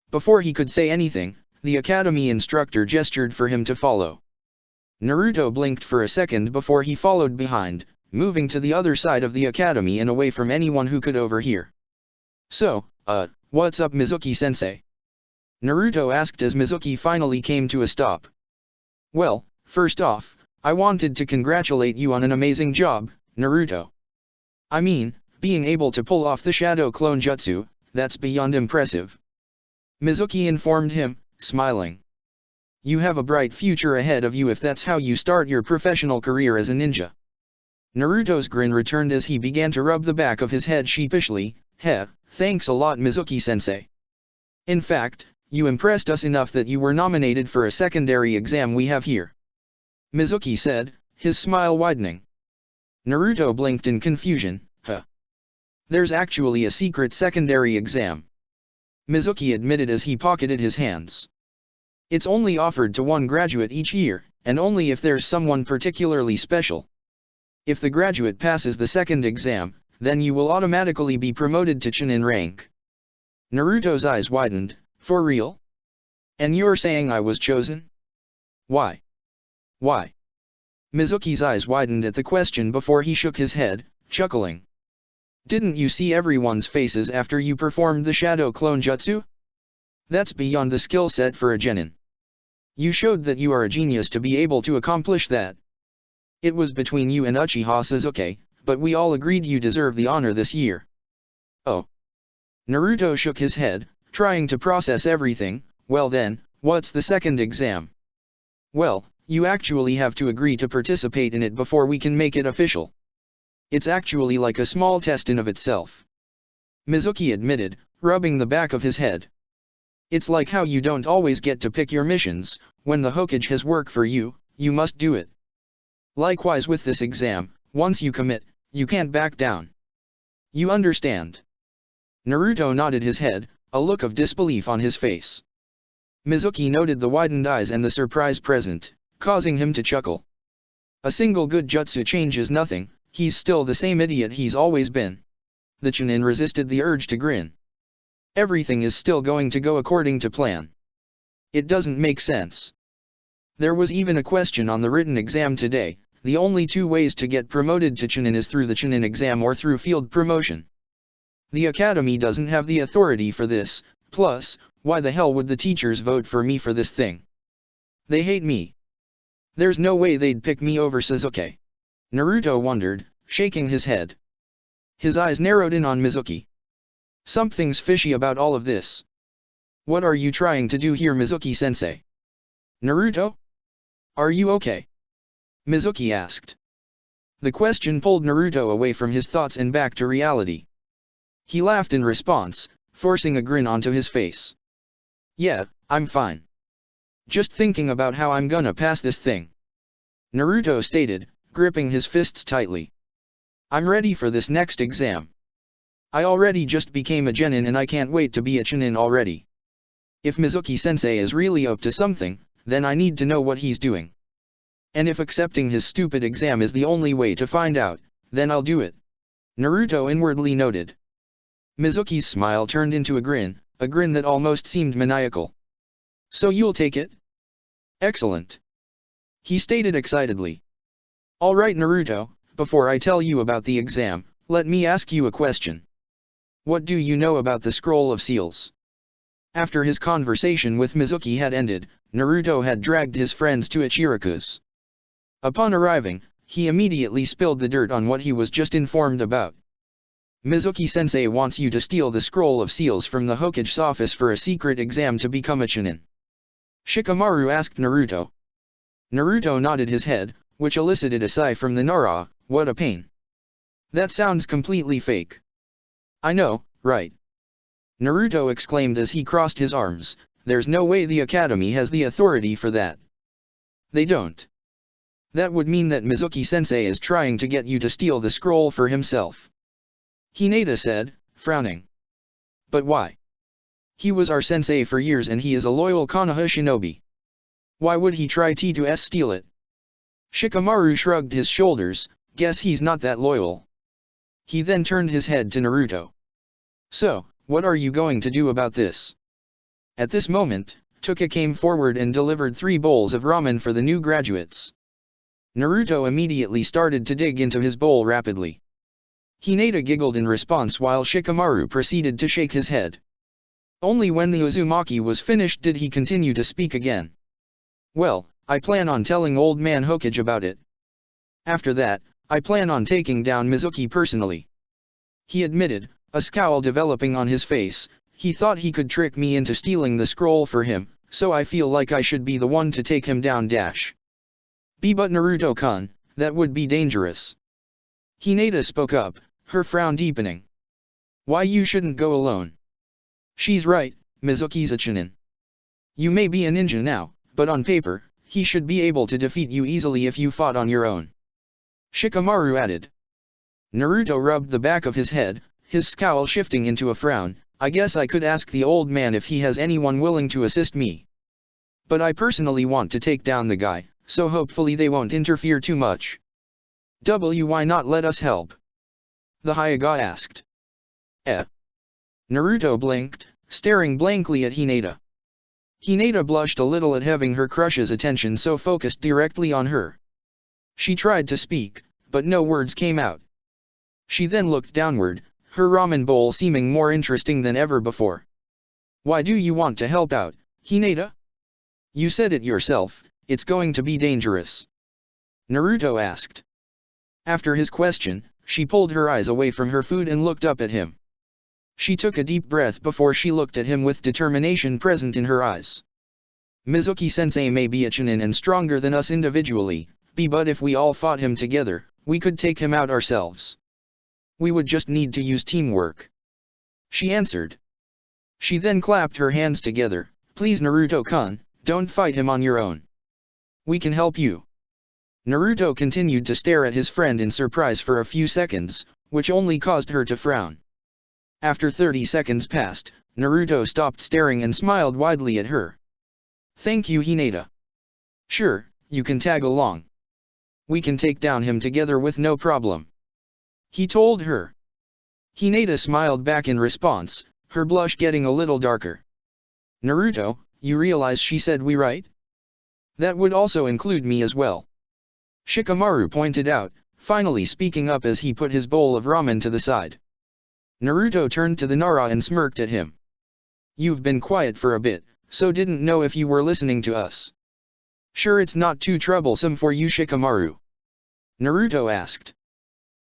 Before he could say anything, the academy instructor gestured for him to follow. Naruto blinked for a second before he followed behind, moving to the other side of the academy and away from anyone who could overhear. So, what's up Mizuki-sensei? Naruto asked as Mizuki finally came to a stop. Well, first off, I wanted to congratulate you on an amazing job, Naruto. I mean, being able to pull off the Shadow Clone Jutsu, that's beyond impressive. Mizuki informed him, smiling. You have a bright future ahead of you if that's how you start your professional career as a ninja. Naruto's grin returned as he began to rub the back of his head sheepishly. Thanks a lot Mizuki-sensei. In fact, you impressed us enough that you were nominated for a secondary exam we have here. Mizuki said, his smile widening. Naruto blinked in confusion. There's actually a secret secondary exam. Mizuki admitted as he pocketed his hands. It's only offered to one graduate each year, and only if there's someone particularly special. If the graduate passes the second exam, then you will automatically be promoted to Chunin rank. Naruto's eyes widened. For real? And you're saying I was chosen? Why? Why? Mizuki's eyes widened at the question before he shook his head, chuckling. Didn't you see everyone's faces after you performed the shadow clone jutsu? That's beyond the skill set for a genin. You showed that you are a genius to be able to accomplish that. It was between you and Uchiha Sasuke, but we all agreed you deserve the honor this year. Oh. Naruto shook his head, trying to process everything. Well then, what's the second exam? Well, you actually have to agree to participate in it before we can make it official. It's actually like a small test in of itself. Mizuki admitted, rubbing the back of his head. It's like how you don't always get to pick your missions. When the Hokage has work for you, you must do it. Likewise with this exam, once you commit, you can't back down. You understand? Naruto nodded his head, a look of disbelief on his face. Mizuki noted the widened eyes and the surprise present, causing him to chuckle. A single good jutsu changes nothing, he's still the same idiot he's always been. The Chunin resisted the urge to grin. Everything is still going to go according to plan. It doesn't make sense. There was even a question on the written exam today. The only two ways to get promoted to Chunin is through the Chunin exam or through field promotion. The academy doesn't have the authority for this, plus, why the hell would the teachers vote for me for this thing? They hate me. There's no way they'd pick me over Sasuke. Naruto wondered, shaking his head. His eyes narrowed in on Mizuki. Something's fishy about all of this. What are you trying to do here, Mizuki-sensei? Naruto? Are you okay? Mizuki asked. The question pulled Naruto away from his thoughts and back to reality. He laughed in response, forcing a grin onto his face. Yeah, I'm fine. Just thinking about how I'm gonna pass this thing. Naruto stated, gripping his fists tightly. I'm ready for this next exam. I already just became a genin and I can't wait to be a chunin already. If Mizuki-sensei is really up to something, then I need to know what he's doing. And if accepting his stupid exam is the only way to find out, then I'll do it. Naruto inwardly noted. Mizuki's smile turned into a grin that almost seemed maniacal. So you'll take it? Excellent. He stated excitedly. Alright Naruto, before I tell you about the exam, let me ask you a question. What do you know about the Scroll of Seals? After his conversation with Mizuki had ended, Naruto had dragged his friends to Ichiraku's. Upon arriving, he immediately spilled the dirt on what he was just informed about. Mizuki-sensei wants you to steal the Scroll of Seals from the Hokage's office for a secret exam to become a chunin. Shikamaru asked Naruto. Naruto nodded his head, which elicited a sigh from the Nara. What a pain. That sounds completely fake. I know, right? Naruto exclaimed as he crossed his arms. There's no way the academy has the authority for that. They don't. That would mean that Mizuki-sensei is trying to get you to steal the scroll for himself. Hinata said, frowning. But why? He was our sensei for years and he is a loyal Konoha shinobi. Why would he try to steal it? Shikamaru shrugged his shoulders, guess he's not that loyal. He then turned his head to Naruto. So, what are you going to do about this? At this moment, Tuka came forward and delivered 3 bowls of ramen for the new graduates. Naruto immediately started to dig into his bowl rapidly. Hinata giggled in response while Shikamaru proceeded to shake his head. Only when the Uzumaki was finished did he continue to speak again. Well, I plan on telling Old Man Hokage about it. After that, I plan on taking down Mizuki personally. He admitted, a scowl developing on his face. He thought he could trick me into stealing the scroll for him, so I feel like I should be the one to take him down. But Naruto-kun, that would be dangerous. Hinata spoke up, her frown deepening. Why you shouldn't go alone? She's right, Mizuki's a chunin. You may be a ninja now, but on paper, he should be able to defeat you easily if you fought on your own. Shikamaru added. Naruto rubbed the back of his head, his scowl shifting into a frown. I guess I could ask the old man if he has anyone willing to assist me. But I personally want to take down the guy, so hopefully they won't interfere too much. Why not let us help? The Hyuga asked. Naruto blinked, staring blankly at Hinata. Hinata blushed a little at having her crush's attention so focused directly on her. She tried to speak, but no words came out. She then looked downward, her ramen bowl seeming more interesting than ever before. Why do you want to help out, Hinata? You said it yourself, it's going to be dangerous. Naruto asked. After his question, she pulled her eyes away from her food and looked up at him. She took a deep breath before she looked at him with determination present in her eyes. Mizuki-sensei may be a Chunin and stronger than us individually, but if we all fought him together, we could take him out ourselves. We would just need to use teamwork. She answered. She then clapped her hands together. Please Naruto-kun, don't fight him on your own. We can help you. Naruto continued to stare at his friend in surprise for a few seconds, which only caused her to frown. After 30 seconds passed, Naruto stopped staring and smiled widely at her. Thank you Hinata. Sure, you can tag along. We can take down him together with no problem. He told her. Hinata smiled back in response, her blush getting a little darker. Naruto, you realize she said we right? That would also include me as well. Shikamaru pointed out, finally speaking up as he put his bowl of ramen to the side. Naruto turned to the Nara and smirked at him. You've been quiet for a bit, so didn't know if you were listening to us. Sure it's not too troublesome for you Shikamaru? Naruto asked.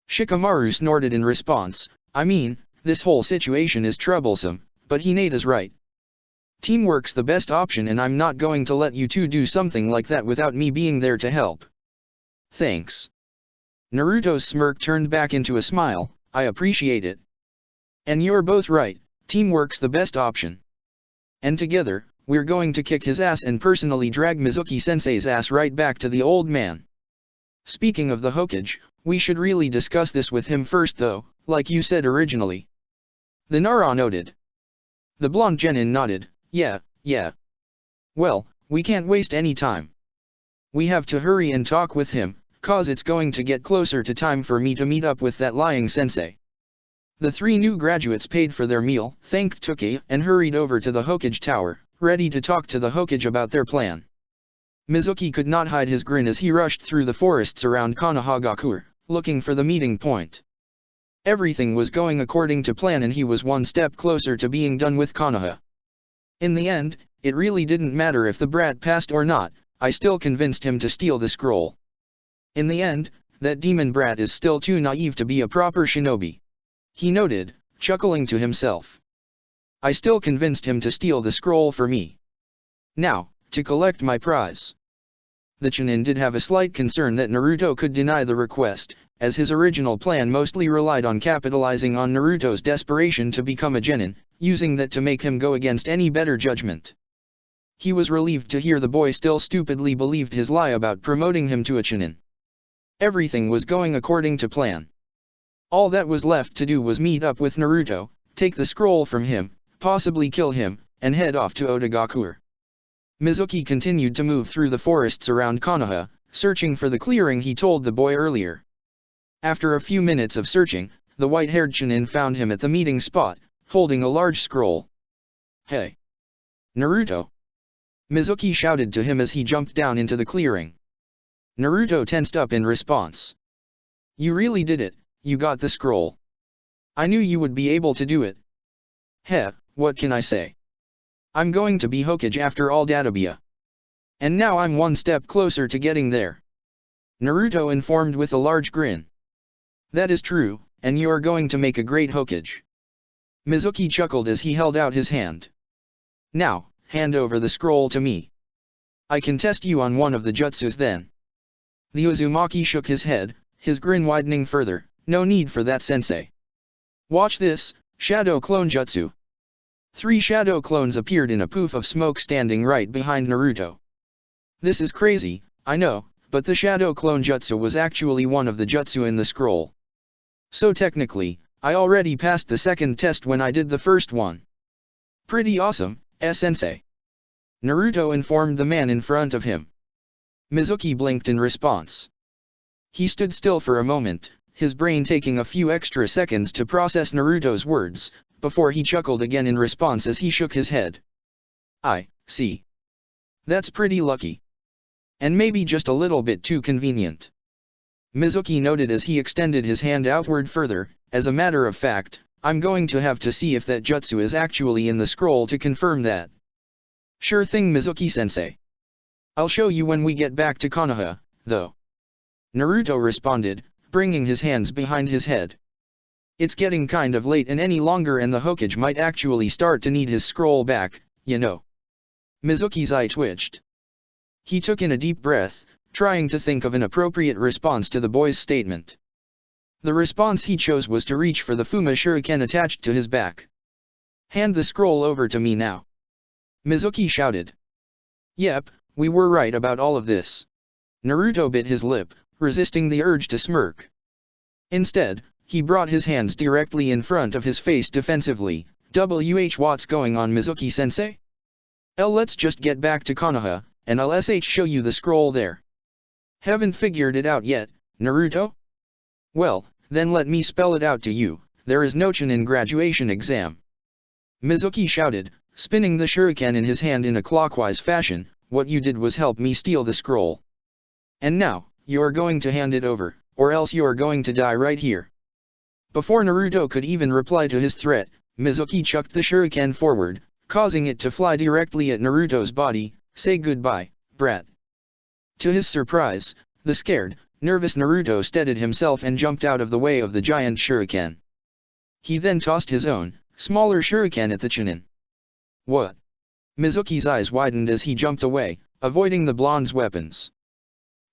Shikamaru snorted in response, I mean, this whole situation is troublesome, but Hinata's right. Teamwork's the best option and I'm not going to let you two do something like that without me being there to help. Thanks. Naruto's smirk turned back into a smile, I appreciate it. And you're both right, teamwork's the best option. And together, we're going to kick his ass and personally drag Mizuki-sensei's ass right back to the old man. Speaking of the Hokage, we should really discuss this with him first though, like you said originally. The Nara noted. The blonde genin nodded, yeah. Well, we can't waste any time. We have to hurry and talk with him, cause it's going to get closer to time for me to meet up with that lying sensei. The three new graduates paid for their meal, thanked Toki, and hurried over to the Hokage Tower, ready to talk to the Hokage about their plan. Mizuki could not hide his grin as he rushed through the forests around Konohagakure, looking for the meeting point. Everything was going according to plan and he was one step closer to being done with Konoha. In the end, it really didn't matter if the brat passed or not, I still convinced him to steal the scroll. In the end, that demon brat is still too naive to be a proper shinobi. He noted, chuckling to himself. I still convinced him to steal the scroll for me. Now, to collect my prize. The Chunin did have a slight concern that Naruto could deny the request, as his original plan mostly relied on capitalizing on Naruto's desperation to become a genin, using that to make him go against any better judgment. He was relieved to hear the boy still stupidly believed his lie about promoting him to a Chunin. Everything was going according to plan. All that was left to do was meet up with Naruto, take the scroll from him, possibly kill him, and head off to Otagakure. Mizuki continued to move through the forests around Konoha, searching for the clearing he told the boy earlier. After a few minutes of searching, the white-haired Chunin found him at the meeting spot, holding a large scroll. Hey! Naruto! Mizuki shouted to him as he jumped down into the clearing. Naruto tensed up in response. You really did it, you got the scroll. I knew you would be able to do it. Heh, what can I say? I'm going to be Hokage after all Databia. And now I'm one step closer to getting there. Naruto informed with a large grin. That is true, and you're going to make a great Hokage. Mizuki chuckled as he held out his hand. Now, hand over the scroll to me. I can test you on one of the jutsus then. The Uzumaki shook his head, his grin widening further, no need for that sensei. Watch this, Shadow Clone Jutsu. 3 shadow clones appeared in a poof of smoke standing right behind Naruto. This is crazy, I know, but the Shadow Clone Jutsu was actually one of the jutsu in the scroll. So technically, I already passed the second test when I did the first one. Pretty awesome, sensei. Naruto informed the man in front of him. Mizuki blinked in response. He stood still for a moment, his brain taking a few extra seconds to process Naruto's words, before he chuckled again in response as he shook his head. I see. That's pretty lucky. And maybe just a little bit too convenient. Mizuki noted as he extended his hand outward further. As a matter of fact, I'm going to have to see if that jutsu is actually in the scroll to confirm that. Sure thing, Mizuki-sensei. I'll show you when we get back to Konoha, though. Naruto responded, bringing his hands behind his head. It's getting kind of late and any longer and the Hokage might actually start to need his scroll back, you know. Mizuki's eye twitched. He took in a deep breath, trying to think of an appropriate response to the boy's statement. The response he chose was to reach for the Fuma Shuriken attached to his back. Hand the scroll over to me now. Mizuki shouted. Yep, we were right about all of this. Naruto bit his lip, resisting the urge to smirk. Instead, he brought his hands directly in front of his face defensively. What's going on, Mizuki-sensei? Let's just get back to Konoha, and I'll show you the scroll there. Haven't figured it out yet, Naruto? Well, then let me spell it out to you. There is no Chunin graduation exam. Mizuki shouted, spinning the shuriken in his hand in a clockwise fashion. What you did was help me steal the scroll. And now, you are going to hand it over, or else you are going to die right here. Before Naruto could even reply to his threat, Mizuki chucked the shuriken forward, causing it to fly directly at Naruto's body. Say goodbye, brat. To his surprise, the scared, nervous Naruto steadied himself and jumped out of the way of the giant shuriken. He then tossed his own, smaller shuriken at the Chunin. What? Mizuki's eyes widened as he jumped away, avoiding the blonde's weapons.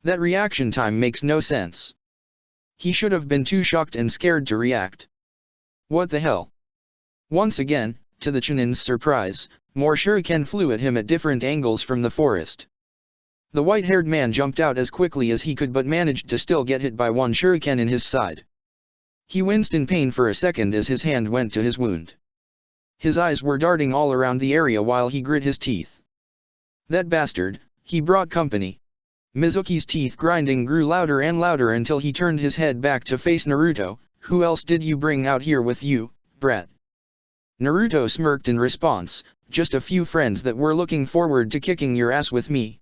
That reaction time makes no sense. He should have been too shocked and scared to react. What the hell? Once again, to the Chunin's surprise, more shuriken flew at him at different angles from the forest. The white-haired man jumped out as quickly as he could but managed to still get hit by one shuriken in his side. He winced in pain for a second as his hand went to his wound. His eyes were darting all around the area while he grit his teeth. That bastard, he brought company. Mizuki's teeth grinding grew louder and louder until he turned his head back to face Naruto. Who else did you bring out here with you, brat? Naruto smirked in response, just a few friends that were looking forward to kicking your ass with me.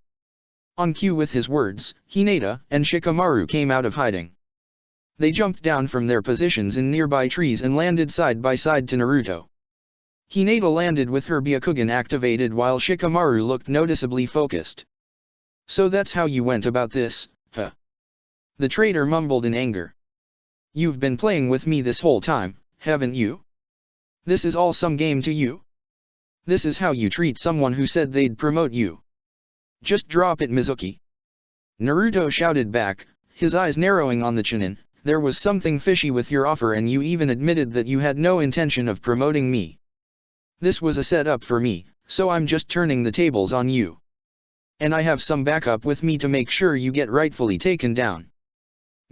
On cue with his words, Hinata and Shikamaru came out of hiding. They jumped down from their positions in nearby trees and landed side by side to Naruto. Hinata landed with her Byakugan activated while Shikamaru looked noticeably focused. So that's how you went about this, huh? The traitor mumbled in anger. You've been playing with me this whole time, haven't you? This is all some game to you? This is how you treat someone who said they'd promote you. Just drop it, Mizuki. Naruto shouted back, his eyes narrowing on the Chunin. There was something fishy with your offer and you even admitted that you had no intention of promoting me. This was a setup for me, so I'm just turning the tables on you. And I have some backup with me to make sure you get rightfully taken down.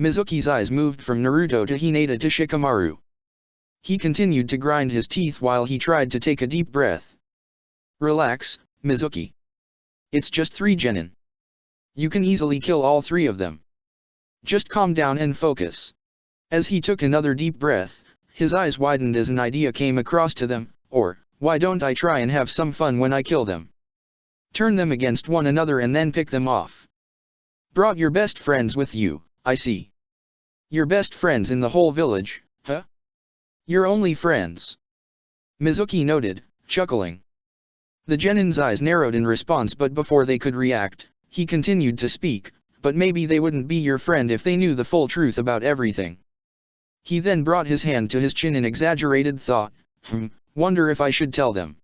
Mizuki's eyes moved from Naruto to Hinata to Shikamaru. He continued to grind his teeth while he tried to take a deep breath. Relax, Mizuki. It's just 3 genin. You can easily kill all 3 of them. Just calm down and focus. As he took another deep breath, his eyes widened as an idea came across to them. Or, why don't I try and have some fun when I kill them? Turn them against one another and then pick them off. Brought your best friends with you, I see. Your best friends in the whole village, huh? Your only friends. Mizuki noted, chuckling. The genin's eyes narrowed in response, but before they could react, he continued to speak, but maybe they wouldn't be your friend if they knew the full truth about everything. He then brought his hand to his chin in exaggerated thought. Wonder if I should tell them.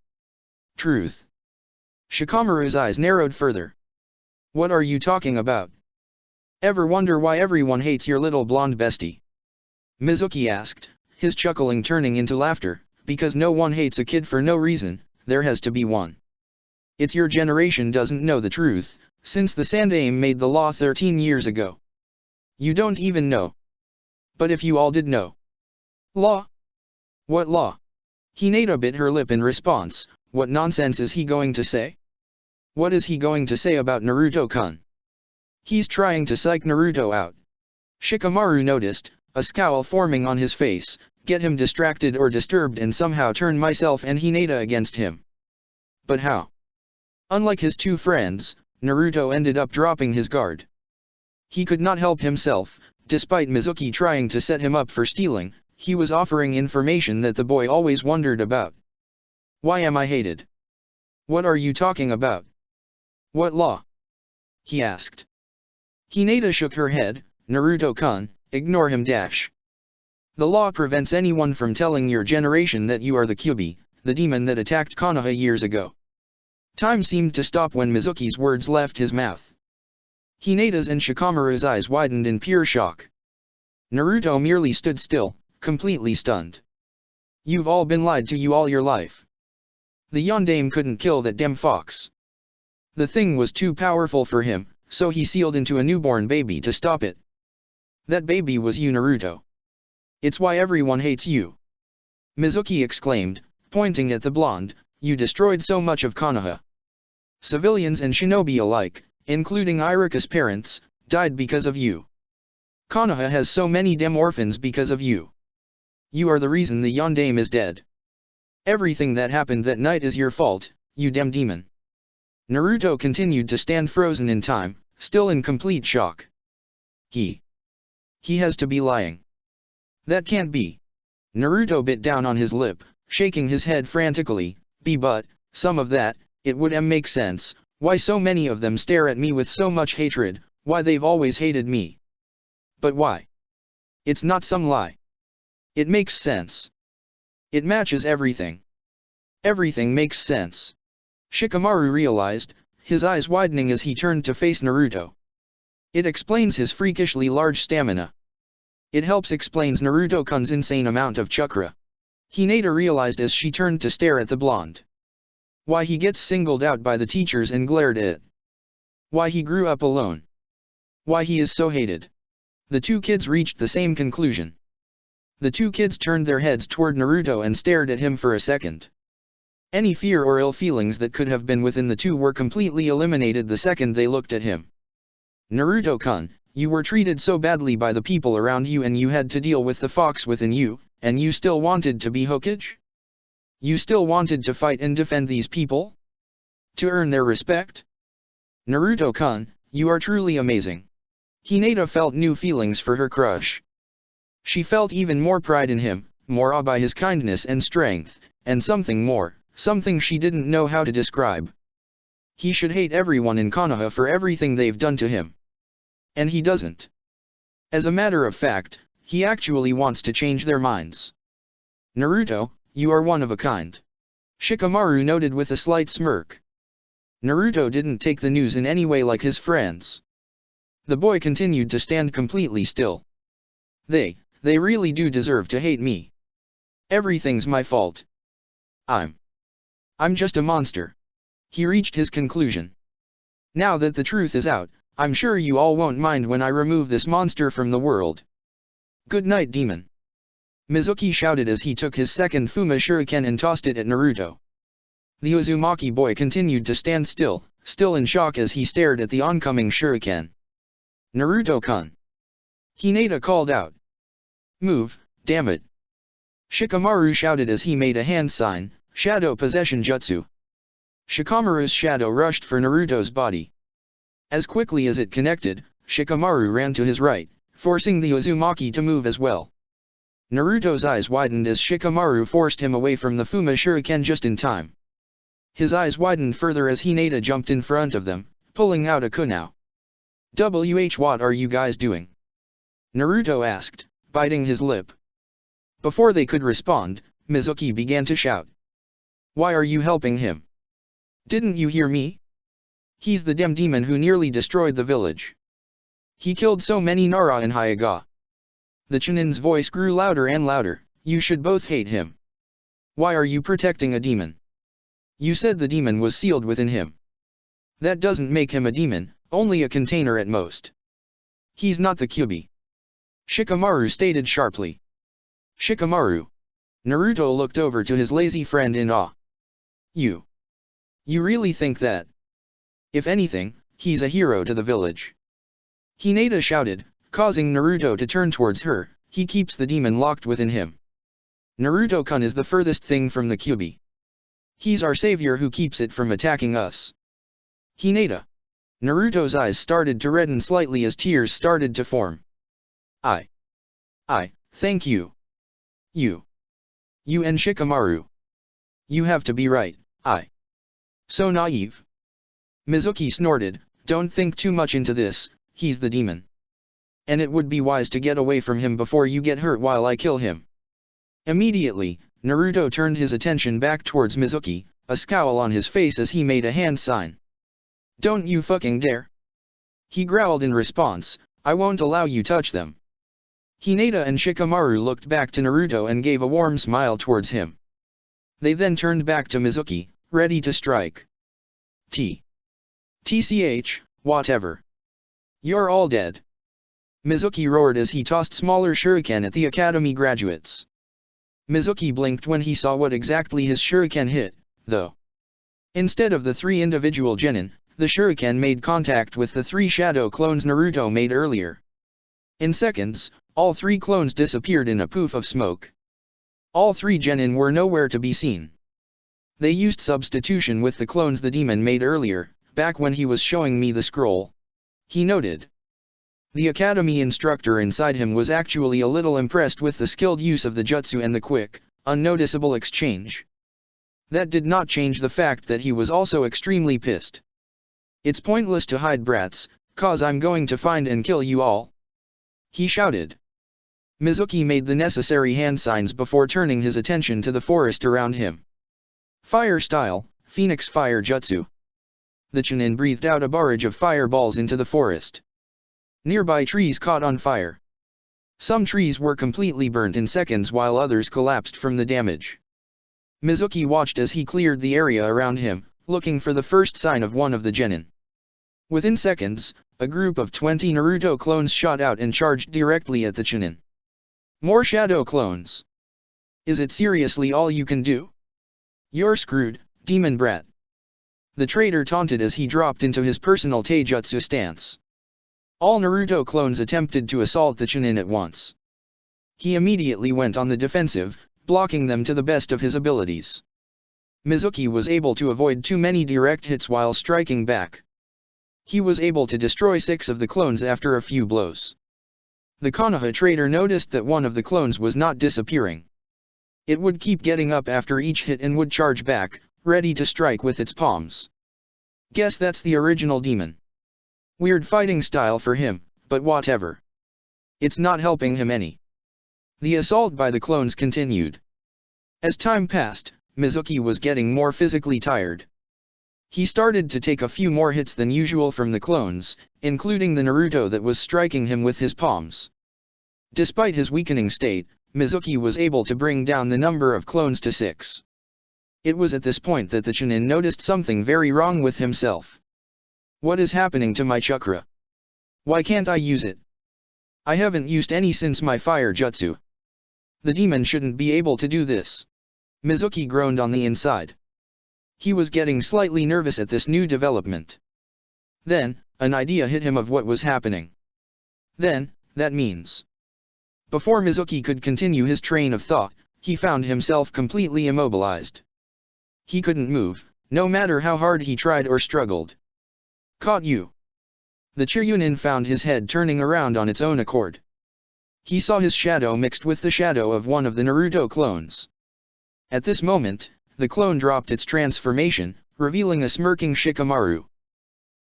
Truth. Shikamaru's eyes narrowed further. What are you talking about? Ever wonder why everyone hates your little blonde bestie? Mizuki asked, his chuckling turning into laughter. Because no one hates a kid for no reason, there has to be one. It's your generation doesn't know the truth, since the Sandaime made the law 13 years ago. You don't even know. But if you all did know. Law? What law? Hinata bit her lip in response. What nonsense is he going to say? What is he going to say about Naruto-kun? He's trying to psych Naruto out. Shikamaru noticed, a scowl forming on his face, get him distracted or disturbed and somehow turn myself and Hinata against him. But how? Unlike his two friends, Naruto ended up dropping his guard. He could not help himself, despite Mizuki trying to set him up for stealing, he was offering information that the boy always wondered about. Why am I hated? What are you talking about? What law? He asked. Hinata shook her head, Naruto-kun, ignore him dash. The law prevents anyone from telling your generation that you are the Kyuubi, the demon that attacked Konoha years ago. Time seemed to stop when Mizuki's words left his mouth. Hinata's and Shikamaru's eyes widened in pure shock. Naruto merely stood still, completely stunned. You've all been lied to you all your life. The Yondaime couldn't kill that damn fox. The thing was too powerful for him, so he sealed into a newborn baby to stop it. That baby was you, Naruto. It's why everyone hates you. Mizuki exclaimed, pointing at the blonde, you destroyed so much of Konoha. Civilians and shinobi alike, including Iruka's parents, died because of you. Konoha has so many damn orphans because of you. You are the reason the Yondaime is dead. Everything that happened that night is your fault, you damn demon. Naruto continued to stand frozen in time, still in complete shock. He has to be lying. That can't be. Naruto bit down on his lip, shaking his head frantically, but, some of that, it would make sense, why so many of them stare at me with so much hatred, why they've always hated me. But why? It's not some lie. It makes sense. It matches everything. Everything makes sense. Shikamaru realized, his eyes widening as he turned to face Naruto. It explains his freakishly large stamina. It helps explains Naruto-kun's insane amount of chakra. Hinata realized as she turned to stare at the blonde. Why he gets singled out by the teachers and glared at. Why he grew up alone. Why he is so hated. The two kids reached the same conclusion. The two kids turned their heads toward Naruto and stared at him for a second. Any fear or ill feelings that could have been within the two were completely eliminated the second they looked at him. Naruto-kun, you were treated so badly by the people around you and you had to deal with the fox within you, and you still wanted to be Hokage? You still wanted to fight and defend these people? To earn their respect? Naruto-kun, you are truly amazing. Hinata felt new feelings for her crush. She felt even more pride in him, more awe by his kindness and strength, and something more, something she didn't know how to describe. He should hate everyone in Konoha for everything they've done to him. And he doesn't. As a matter of fact, he actually wants to change their minds. Naruto, you are one of a kind. Shikamaru noted with a slight smirk. Naruto didn't take the news in any way like his friends. The boy continued to stand completely still. They really do deserve to hate me. Everything's my fault. I'm just a monster. He reached his conclusion. Now that the truth is out, I'm sure you all won't mind when I remove this monster from the world. Good night, demon. Mizuki shouted as he took his second Fuma Shuriken and tossed it at Naruto. The Uzumaki boy continued to stand still in shock as he stared at the oncoming Shuriken. Naruto-kun. Hinata called out. Move, damn it. Shikamaru shouted as he made a hand sign, Shadow Possession Jutsu. Shikamaru's shadow rushed for Naruto's body. As quickly as it connected, Shikamaru ran to his right, forcing the Uzumaki to move as well. Naruto's eyes widened as Shikamaru forced him away from the Fuma Shuriken just in time. His eyes widened further as Hinata jumped in front of them, pulling out a kunai. What are you guys doing? Naruto asked, biting his lip. Before they could respond, Mizuki began to shout. Why are you helping him? Didn't you hear me? He's the damn demon who nearly destroyed the village. He killed so many Nara and Hyuga. The Chunin's voice grew louder and louder, you should both hate him. Why are you protecting a demon? You said the demon was sealed within him. That doesn't make him a demon, only a container at most. He's not the Kyuubi. Shikamaru stated sharply. Shikamaru. Naruto looked over to his lazy friend in awe. You really think that? If anything, he's a hero to the village. Hinata shouted, causing Naruto to turn towards her. He keeps the demon locked within him. Naruto-kun is the furthest thing from the Kyuubi. He's our savior who keeps it from attacking us. Hinata. Naruto's eyes started to redden slightly as tears started to form. I thank you. You and Shikamaru. You have to be right, So naive. Mizuki snorted, don't think too much into this, he's the demon. And it would be wise to get away from him before you get hurt while I kill him. Immediately, Naruto turned his attention back towards Mizuki, a scowl on his face as he made a hand sign. Don't you fucking dare. He growled in response, I won't allow you touch them. Hinata and Shikamaru looked back to Naruto and gave a warm smile towards him. They then turned back to Mizuki, ready to strike. TCH, whatever. You're all dead. Mizuki roared as he tossed smaller shuriken at the academy graduates. Mizuki blinked when he saw what exactly his shuriken hit, though. Instead of the 3 individual genin, the shuriken made contact with the 3 shadow clones Naruto made earlier. In seconds, all 3 clones disappeared in a poof of smoke. All 3 genin were nowhere to be seen. They used substitution with the clones the demon made earlier, back when he was showing me the scroll. He noted. The academy instructor inside him was actually a little impressed with the skilled use of the jutsu and the quick, unnoticeable exchange. That did not change the fact that he was also extremely pissed. It's pointless to hide, brats, cause I'm going to find and kill you all. He shouted. Mizuki made the necessary hand signs before turning his attention to the forest around him. Fire style, Phoenix Fire Jutsu. The Chunin breathed out a barrage of fireballs into the forest. Nearby trees caught on fire. Some trees were completely burnt in seconds while others collapsed from the damage. Mizuki watched as he cleared the area around him, looking for the first sign of one of the genin. Within seconds, a group of 20 Naruto clones shot out and charged directly at the Chunin. More shadow clones. Is it seriously all you can do? You're screwed, demon brat. The traitor taunted as he dropped into his personal taijutsu stance. All Naruto clones attempted to assault the Chunin at once. He immediately went on the defensive, blocking them to the best of his abilities. Mizuki was able to avoid too many direct hits while striking back. He was able to destroy 6 of the clones after a few blows. The Konoha traitor noticed that one of the clones was not disappearing. It would keep getting up after each hit and would charge back, ready to strike with its palms. Guess that's the original demon. Weird fighting style for him, but whatever. It's not helping him any. The assault by the clones continued. As time passed, Mizuki was getting more physically tired. He started to take a few more hits than usual from the clones, including the Naruto that was striking him with his palms. Despite his weakening state, Mizuki was able to bring down the number of clones to 6. It was at this point that the Chunin noticed something very wrong with himself. What is happening to my chakra? Why can't I use it? I haven't used any since my fire jutsu. The demon shouldn't be able to do this. Mizuki groaned on the inside. He was getting slightly nervous at this new development. Then, an idea hit him of what was happening. Then, that means. Before Mizuki could continue his train of thought, he found himself completely immobilized. He couldn't move, no matter how hard he tried or struggled. Caught you. The Chiryunin found his head turning around on its own accord. He saw his shadow mixed with the shadow of one of the Naruto clones. At this moment, the clone dropped its transformation, revealing a smirking Shikamaru.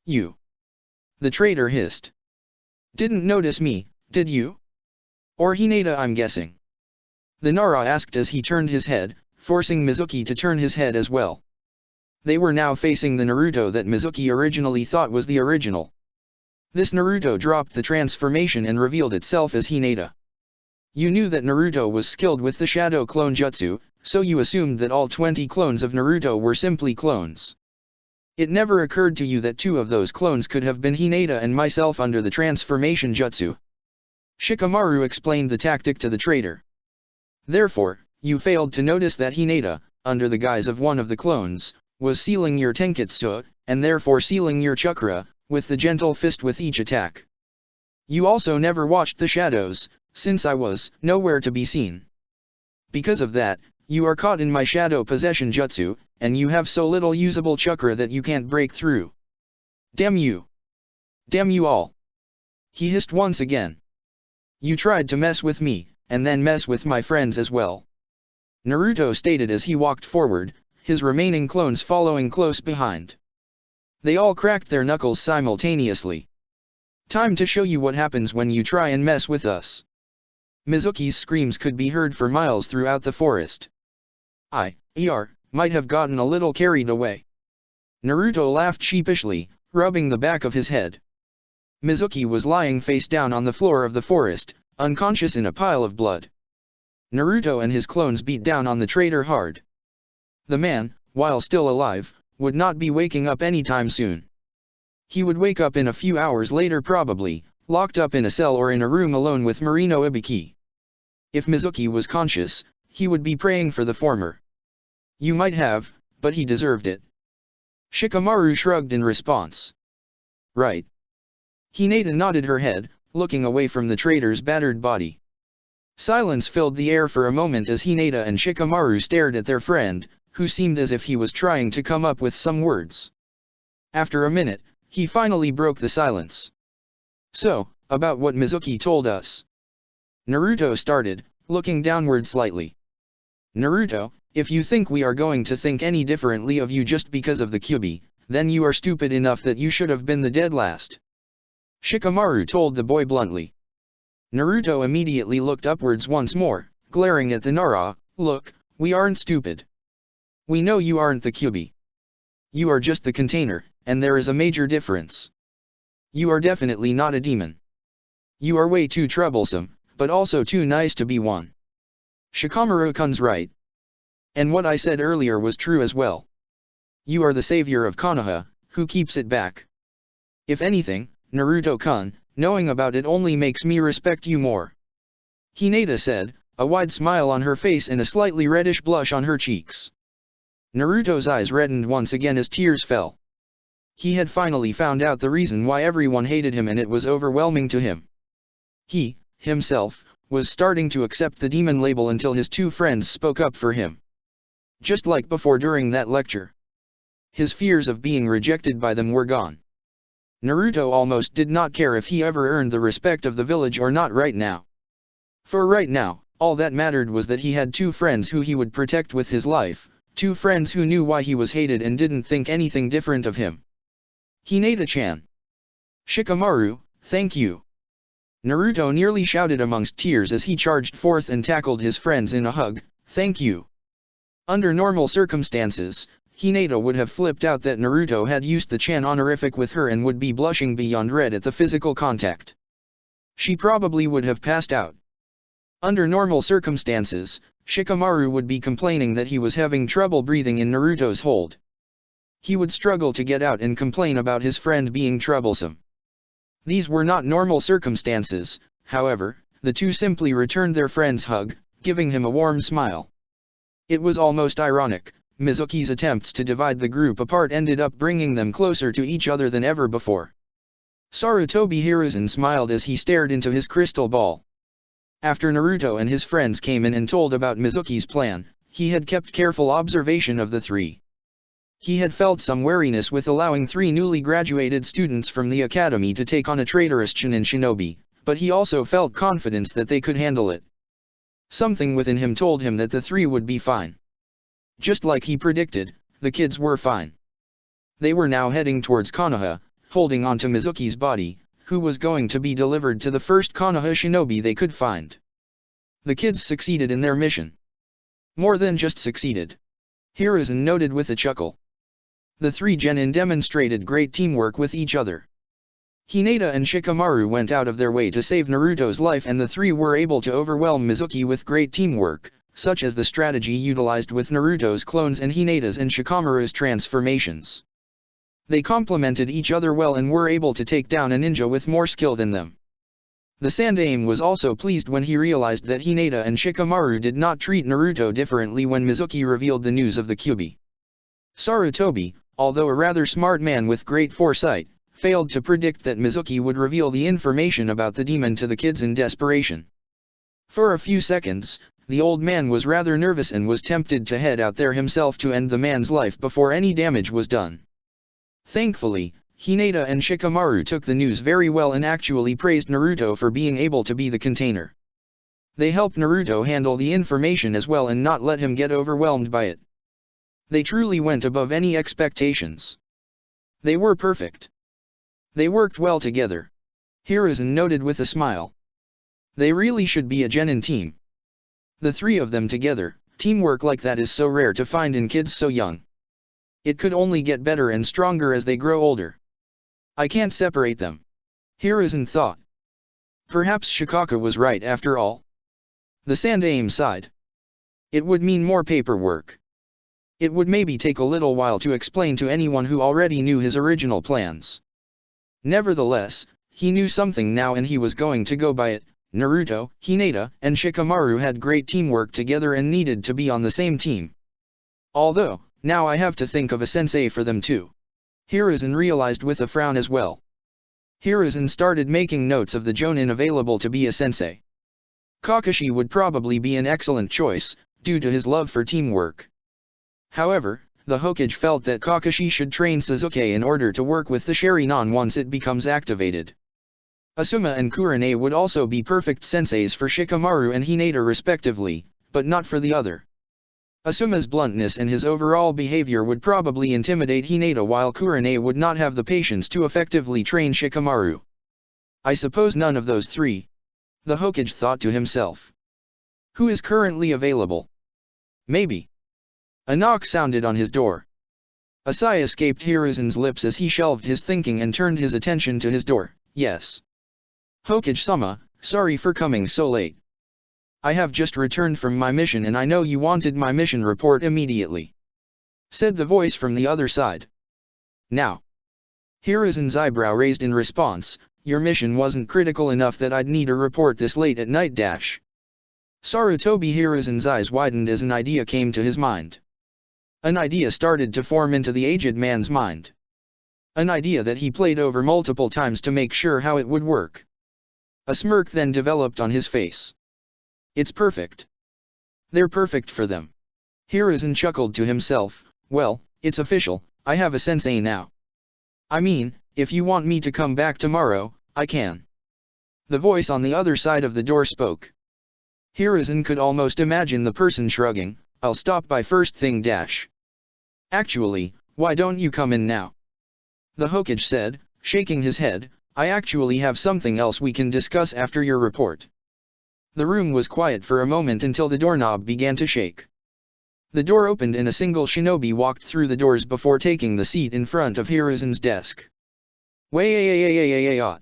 You. The traitor hissed. Didn't notice me, did you? Or Hinata, I'm guessing. The Nara asked as he turned his head, forcing Mizuki to turn his head as well. They were now facing the Naruto that Mizuki originally thought was the original. This Naruto dropped the transformation and revealed itself as Hinata. You knew that Naruto was skilled with the Shadow Clone Jutsu, so you assumed that all 20 clones of Naruto were simply clones. It never occurred to you that 2 of those clones could have been Hinata and myself under the transformation jutsu. Shikamaru explained the tactic to the traitor. Therefore, you failed to notice that Hinata, under the guise of one of the clones, was sealing your Tenketsu, and therefore sealing your chakra, with the gentle fist with each attack. You also never watched the shadows, since I was nowhere to be seen. Because of that, you are caught in my shadow possession jutsu, and you have so little usable chakra that you can't break through. Damn you! Damn you all! He hissed once again. You tried to mess with me, and then mess with my friends as well. Naruto stated as he walked forward, his remaining clones following close behind. They all cracked their knuckles simultaneously. Time to show you what happens when you try and mess with us. Mizuki's screams could be heard for miles throughout the forest. Might have gotten a little carried away. Naruto laughed sheepishly, rubbing the back of his head. Mizuki was lying face down on the floor of the forest, unconscious in a pile of blood. Naruto and his clones beat down on the traitor hard. The man, while still alive, would not be waking up anytime soon. He would wake up in a few hours later probably, locked up in a cell or in a room alone with Marino Ibiki. If Mizuki was conscious, he would be praying for the former. You might have, but he deserved it. Shikamaru shrugged in response. Right. Hinata nodded her head, looking away from the traitor's battered body. Silence filled the air for a moment as Hinata and Shikamaru stared at their friend, who seemed as if he was trying to come up with some words. After a minute, he finally broke the silence. So, about what Mizuki told us. Naruto started, looking downward slightly. Naruto, if you think we are going to think any differently of you just because of the Kyuubi, then you are stupid enough that you should have been the dead last. Shikamaru told the boy bluntly. Naruto immediately looked upwards once more, glaring at the Nara. Look, we aren't stupid. We know you aren't the Kyuubi. You are just the container, and there is a major difference. You are definitely not a demon. You are way too troublesome, but also too nice to be one. Shikamaru-kun's right. And what I said earlier was true as well. You are the savior of Konoha, who keeps it back. If anything, Naruto-kun, knowing about it only makes me respect you more. Hinata said, a wide smile on her face and a slightly reddish blush on her cheeks. Naruto's eyes reddened once again as tears fell. He had finally found out the reason why everyone hated him, and it was overwhelming to him. He, himself, was starting to accept the demon label until his two friends spoke up for him. Just like before during that lecture. His fears of being rejected by them were gone. Naruto almost did not care if he ever earned the respect of the village or not right now. For right now, all that mattered was that he had two friends who he would protect with his life, two friends who knew why he was hated and didn't think anything different of him. Hinata-chan. Shikamaru, thank you. Naruto nearly shouted amongst tears as he charged forth and tackled his friends in a hug. Thank you. Under normal circumstances, Hinata would have flipped out that Naruto had used the Chan honorific with her and would be blushing beyond red at the physical contact. She probably would have passed out. Under normal circumstances, Shikamaru would be complaining that he was having trouble breathing in Naruto's hold. He would struggle to get out and complain about his friend being troublesome. These were not normal circumstances, however, the two simply returned their friend's hug, giving him a warm smile. It was almost ironic. Mizuki's attempts to divide the group apart ended up bringing them closer to each other than ever before. Sarutobi Hiruzen smiled as he stared into his crystal ball. After Naruto and his friends came in and told about Mizuki's plan, he had kept careful observation of the three. He had felt some wariness with allowing three newly graduated students from the academy to take on a traitorous Chunin shinobi, but he also felt confidence that they could handle it. Something within him told him that the three would be fine. Just like he predicted, the kids were fine. They were now heading towards Konoha, holding onto Mizuki's body, who was going to be delivered to the first Konoha shinobi they could find. The kids succeeded in their mission. More than just succeeded. Hiruzen noted with a chuckle. The three genin demonstrated great teamwork with each other. Hinata and Shikamaru went out of their way to save Naruto's life, and the three were able to overwhelm Mizuki with great teamwork, such as the strategy utilized with Naruto's clones and Hinata's and Shikamaru's transformations. They complemented each other well and were able to take down a ninja with more skill than them. The Sandaime was also pleased when he realized that Hinata and Shikamaru did not treat Naruto differently when Mizuki revealed the news of the Kyuubi. Sarutobi, although a rather smart man with great foresight, failed to predict that Mizuki would reveal the information about the demon to the kids in desperation. For a few seconds, the old man was rather nervous and was tempted to head out there himself to end the man's life before any damage was done. Thankfully, Hinata and Shikamaru took the news very well and actually praised Naruto for being able to be the container. They helped Naruto handle the information as well and not let him get overwhelmed by it. They truly went above any expectations. They were perfect. They worked well together. Hiruzen noted with a smile. They really should be a genin team. The three of them together, teamwork like that is so rare to find in kids so young. It could only get better and stronger as they grow older. I can't separate them. Hiruzen thought. Perhaps Shikaka was right after all. The Sandaime sighed. It would mean more paperwork. It would maybe take a little while to explain to anyone who already knew his original plans. Nevertheless, he knew something now and he was going to go by it. Naruto, Hinata, and Shikamaru had great teamwork together and needed to be on the same team. Although, now I have to think of a sensei for them too. Hiruzen realized with a frown as well. Hiruzen started making notes of the jonin available to be a sensei. Kakashi would probably be an excellent choice, due to his love for teamwork. However, the Hokage felt that Kakashi should train Sasuke in order to work with the Sharingan once it becomes activated. Asuma and Kurane would also be perfect senseis for Shikamaru and Hinata respectively, but not for the other. Asuma's bluntness and his overall behavior would probably intimidate Hinata while Kurane would not have the patience to effectively train Shikamaru. I suppose none of those three. The Hokage thought to himself. Who is currently available? Maybe. A knock sounded on his door. A sigh escaped Hiruzen's lips as he shelved his thinking and turned his attention to his door. Yes. Hokage-sama, sorry for coming so late. I have just returned from my mission and I know you wanted my mission report immediately. Said the voice from the other side. Now. Hiruzen's eyebrow raised in response, your mission wasn't critical enough that I'd need a report this late at night. Sarutobi. Hiruzen's eyes widened as an idea came to his mind. An idea started to form into the aged man's mind. An idea that he played over multiple times to make sure how it would work. A smirk then developed on his face. It's perfect. They're perfect for them. Hiruzen chuckled to himself, well, it's official, I have a sensei now. I mean, if you want me to come back tomorrow, I can. The voice on the other side of the door spoke. Hiruzen could almost imagine the person shrugging, I'll stop by first thing. Actually, why don't you come in now? The Hokage said, shaking his head, I actually have something else we can discuss after your report. The room was quiet for a moment until the doorknob began to shake. The door opened and a single shinobi walked through the doors before taking the seat in front of Hiruzen's desk. Way-ay-ay-ay-ay-ay-ay.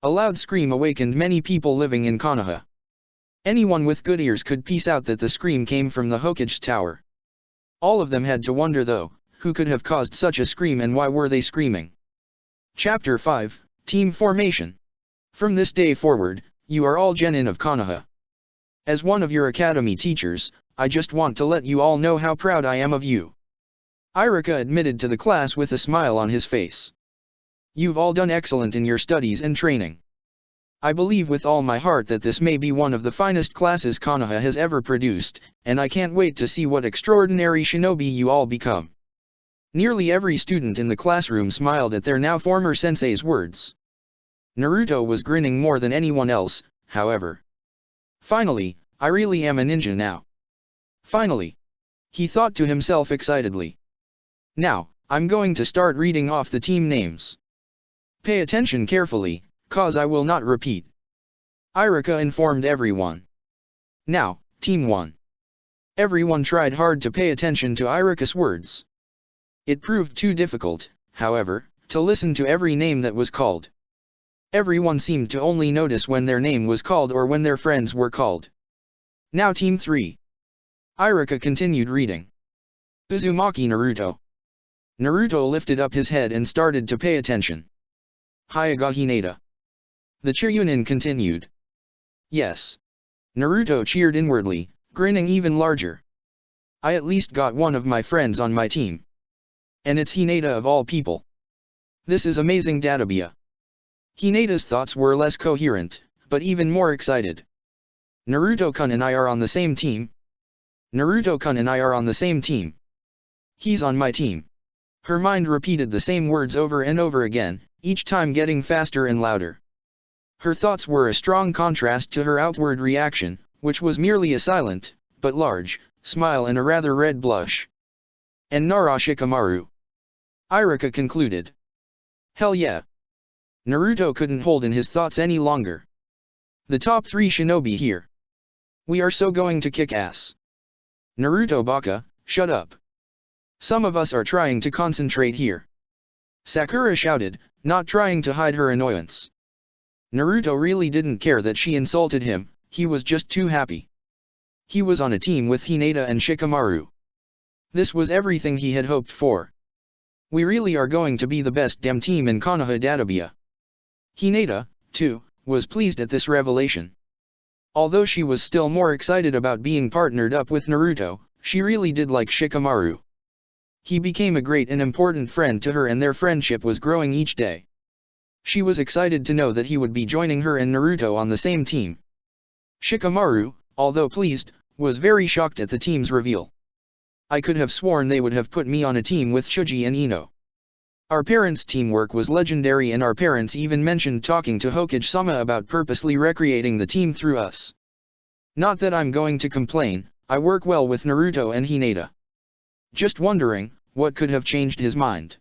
A loud scream awakened many people living in Konoha. Anyone with good ears could piece out that the scream came from the Hokage's tower. All of them had to wonder though, who could have caused such a scream and why were they screaming? Chapter 5, Team Formation. From this day forward, you are all genin of Konoha. As one of your academy teachers, I just want to let you all know how proud I am of you. Iruka admitted to the class with a smile on his face. You've all done excellent in your studies and training. I believe with all my heart that this may be one of the finest classes Konoha has ever produced, and I can't wait to see what extraordinary shinobi you all become. Nearly every student in the classroom smiled at their now former sensei's words. Naruto was grinning more than anyone else, however. Finally, I really am a ninja now. Finally. He thought to himself excitedly. Now, I'm going to start reading off the team names. Pay attention carefully, cause I will not repeat. Iruka informed everyone. Now, Team 1. Everyone tried hard to pay attention to Iruka's words. It proved too difficult, however, to listen to every name that was called. Everyone seemed to only notice when their name was called or when their friends were called. Now Team 3. Iruka continued reading. Uzumaki Naruto. Naruto lifted up his head and started to pay attention. Hyuga Hinata. The Chiryunin continued. Yes. Naruto cheered inwardly, grinning even larger. I at least got one of my friends on my team. And it's Hinata of all people. This is amazing Databia. Hinata's thoughts were less coherent, but even more excited. Naruto-kun and I are on the same team. Naruto-kun and I are on the same team. He's on my team. Her mind repeated the same words over and over again, each time getting faster and louder. Her thoughts were a strong contrast to her outward reaction, which was merely a silent, but large, smile and a rather red blush. And Nara Shikamaru. Iruka concluded. Hell yeah. Naruto couldn't hold in his thoughts any longer. The top 3 shinobi here. We are so going to kick ass. Naruto Baka, shut up. Some of us are trying to concentrate here. Sakura shouted, not trying to hide her annoyance. Naruto really didn't care that she insulted him, he was just too happy. He was on a team with Hinata and Shikamaru. This was everything he had hoped for. We really are going to be the best damn team in Konoha Databia. Hinata, too, was pleased at this revelation. Although she was still more excited about being partnered up with Naruto, she really did like Shikamaru. He became a great and important friend to her and their friendship was growing each day. She was excited to know that he would be joining her and Naruto on the same team. Shikamaru, although pleased, was very shocked at the team's reveal. I could have sworn they would have put me on a team with Chuji and Ino. Our parents' teamwork was legendary and our parents even mentioned talking to Hokage-sama about purposely recreating the team through us. Not that I'm going to complain, I work well with Naruto and Hinata. Just wondering, what could have changed his mind?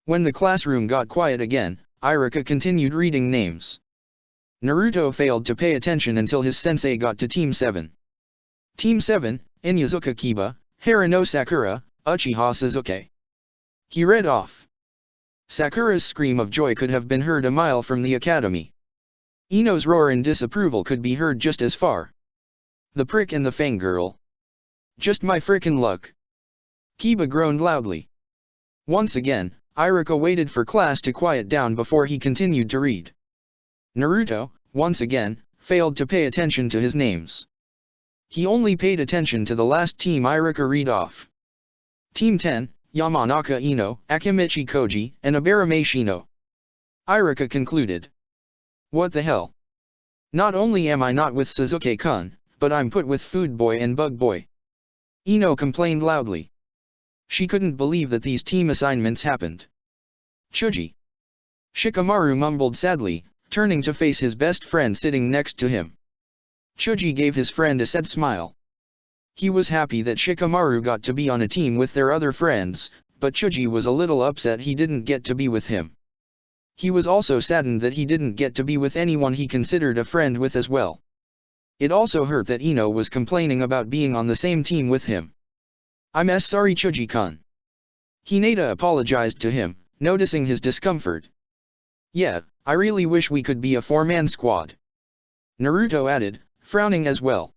When the classroom got quiet again, Iruka continued reading names. Naruto failed to pay attention until his sensei got to Team 7. Team 7, Inyazuka Kiba, Harano Sakura, Uchiha Sasuke. He read off. Sakura's scream of joy could have been heard a mile from the academy. Ino's roar in disapproval could be heard just as far. The prick and the fangirl. Just my frickin' luck. Kiba groaned loudly. Once again, Iruka waited for class to quiet down before he continued to read. Naruto, once again, failed to pay attention to his names. He only paid attention to the last team Iruka read off. Team 10, Yamanaka Ino, Akimichi Koji, and Abarame Shino. Iruka concluded. What the hell? Not only am I not with Sasuke-kun, but I'm put with Food Boy and Bug Boy. Ino complained loudly. She couldn't believe that these team assignments happened. Chuji. Shikamaru mumbled sadly, turning to face his best friend sitting next to him. Chuji gave his friend a sad smile. He was happy that Shikamaru got to be on a team with their other friends, but Chuji was a little upset he didn't get to be with him. He was also saddened that he didn't get to be with anyone he considered a friend with as well. It also hurt that Ino was complaining about being on the same team with him. I'm sorry Chuji-kun. Hinata apologized to him, noticing his discomfort. Yeah, I really wish we could be a 4-man squad. Naruto added, frowning as well.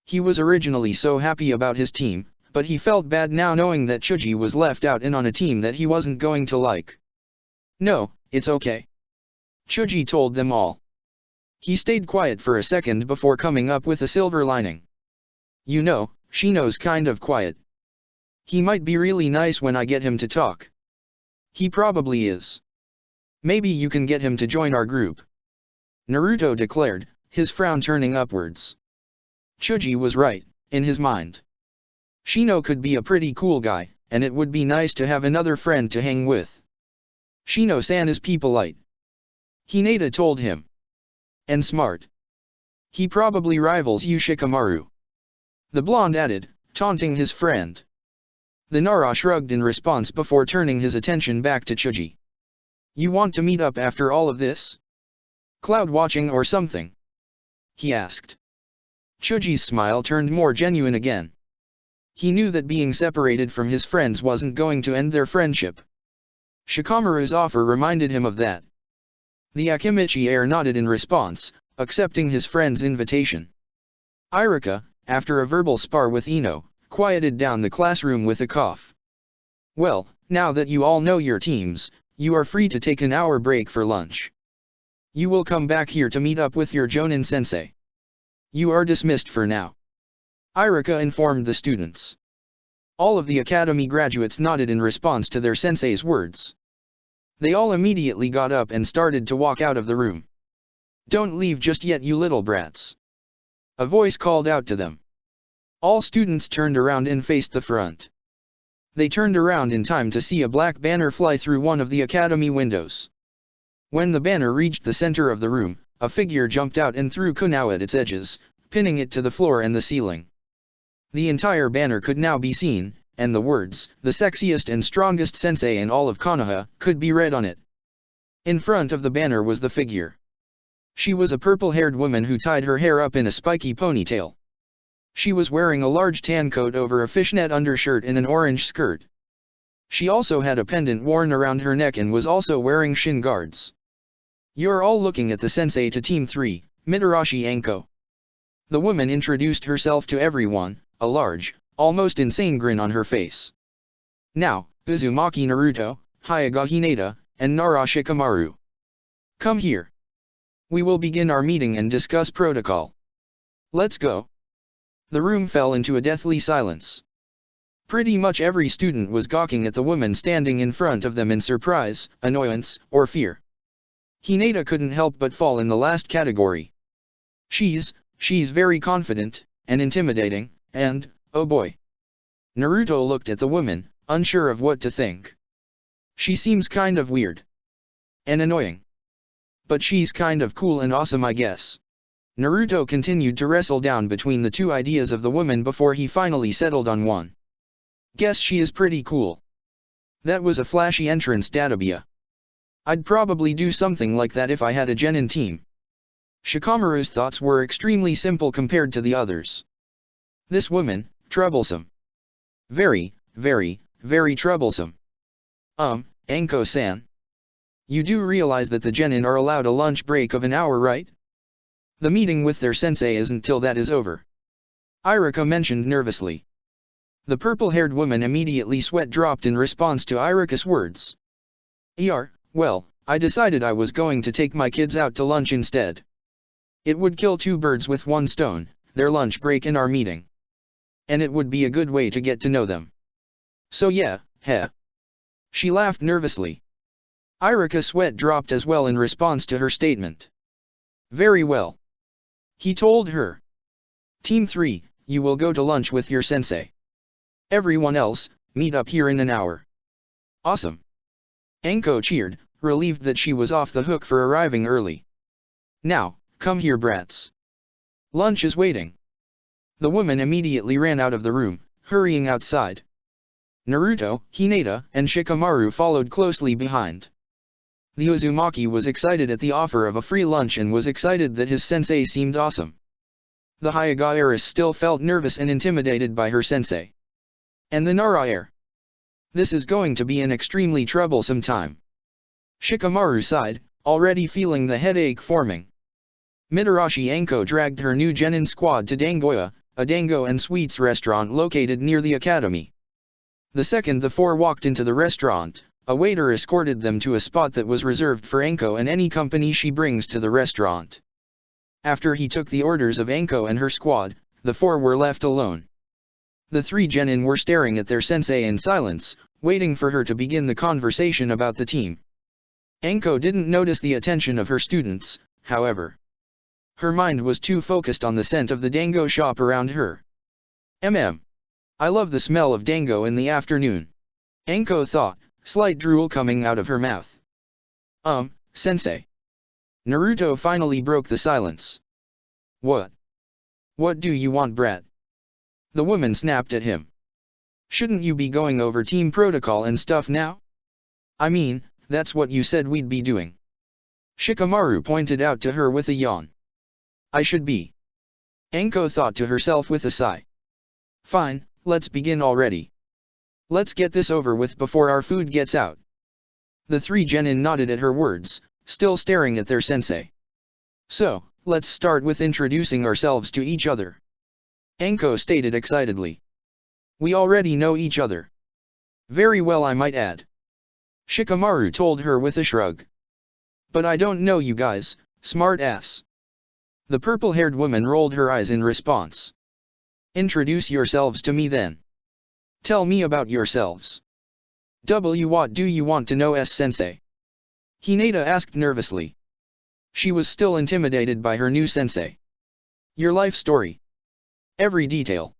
He was originally so happy about his team, but he felt bad now knowing that Chuji was left out and on a team that he wasn't going to like. No, it's okay. Chuji told them all. He stayed quiet for a second before coming up with a silver lining. You know, Shino's kind of quiet. He might be really nice when I get him to talk. He probably is. Maybe you can get him to join our group. Naruto declared, his frown turning upwards. Chuji was right, in his mind. Shino could be a pretty cool guy, and it would be nice to have another friend to hang with. Shino-san is polite. Hinata told him. And smart. He probably rivals you Shikamaru. The blonde added, taunting his friend. The Nara shrugged in response before turning his attention back to Chuji. You want to meet up after all of this? Cloud watching or something? He asked. Chuji's smile turned more genuine again. He knew that being separated from his friends wasn't going to end their friendship. Shikamaru's offer reminded him of that. The Akimichi heir nodded in response, accepting his friend's invitation. Iruka, after a verbal spar with Ino, quieted down the classroom with a cough. Well, now that you all know your teams, you are free to take an hour break for lunch. You will come back here to meet up with your Jonin sensei. You are dismissed for now. Iruka informed the students. All of the academy graduates nodded in response to their sensei's words. They all immediately got up and started to walk out of the room. "Don't leave just yet, you little brats," a voice called out to them. All students turned around and faced the front. They turned around in time to see a black banner fly through one of the academy windows. When the banner reached the center of the room, a figure jumped out and threw Kunao at its edges, pinning it to the floor and the ceiling. The entire banner could now be seen, and the words, "The sexiest and strongest sensei in all of Konoha," could be read on it. In front of the banner was the figure. She was a purple-haired woman who tied her hair up in a spiky ponytail. She was wearing a large tan coat over a fishnet undershirt and an orange skirt. She also had a pendant worn around her neck and was also wearing shin guards. "You're all looking at the sensei to Team 3, Mitarashi Anko." The woman introduced herself to everyone, a large, almost insane grin on her face. "Now, Uzumaki Naruto, Hyuga Hinata, and Nara Shikamaru. Come here. We will begin our meeting and discuss protocol. Let's go." The room fell into a deathly silence. Pretty much every student was gawking at the woman standing in front of them in surprise, annoyance, or fear. Hinata couldn't help but fall in the last category. She's very confident, and intimidating, and, oh boy. Naruto looked at the woman, unsure of what to think. She seems kind of weird. And annoying. But she's kind of cool and awesome, I guess. Naruto continued to wrestle down between the two ideas of the woman before he finally settled on one. Guess she is pretty cool. That was a flashy entrance, Databia. I'd probably do something like that if I had a genin team. Shikamaru's thoughts were extremely simple compared to the others. This woman, troublesome. Very, very, very troublesome. Anko-san. You do realize that the genin are allowed a lunch break of an hour, right? The meeting with their sensei isn't till that is over. Iruka mentioned nervously. The purple-haired woman immediately sweat dropped in response to Iruka's words. Well, I decided I was going to take my kids out to lunch instead. It would kill two birds with one stone, their lunch break and our meeting. And it would be a good way to get to know them. So yeah, heh. She laughed nervously. Iruka's sweat dropped as well in response to her statement. Very well. He told her. Team 3, you will go to lunch with your sensei. Everyone else, meet up here in an hour. Awesome. Anko cheered, relieved that she was off the hook for arriving early. Now, come here, brats. Lunch is waiting. The woman immediately ran out of the room, hurrying outside. Naruto, Hinata, and Shikamaru followed closely behind. The Uzumaki was excited at the offer of a free lunch and was excited that his sensei seemed awesome. The Hyuga heiress still felt nervous and intimidated by her sensei. And the Nara heir. This is going to be an extremely troublesome time. Shikamaru sighed, already feeling the headache forming. Mitarashi Anko dragged her new genin squad to Dangoya, a dango and sweets restaurant located near the academy. The second the four walked into the restaurant, a waiter escorted them to a spot that was reserved for Anko and any company she brings to the restaurant. After he took the orders of Anko and her squad, the four were left alone. The three genin were staring at their sensei in silence, waiting for her to begin the conversation about the team. Anko didn't notice the attention of her students, however. Her mind was too focused on the scent of the dango shop around her. I love the smell of dango in the afternoon. Anko thought, slight drool coming out of her mouth. Sensei. Naruto finally broke the silence. What? What do you want, brat? The woman snapped at him. Shouldn't you be going over team protocol and stuff now? I mean, that's what you said we'd be doing. Shikamaru pointed out to her with a yawn. I should be. Anko thought to herself with a sigh. Fine, let's begin already. Let's get this over with before our food gets out. The three genin nodded at her words, still staring at their sensei. So, let's start with introducing ourselves to each other. Anko stated excitedly. We already know each other. Very well, I might add. Shikamaru told her with a shrug. But I don't know you guys, smart ass. The purple-haired woman rolled her eyes in response. Introduce yourselves to me then. Tell me about yourselves. What do you want to know, sensei? Hinata asked nervously. She was still intimidated by her new sensei. Your life story. Every detail.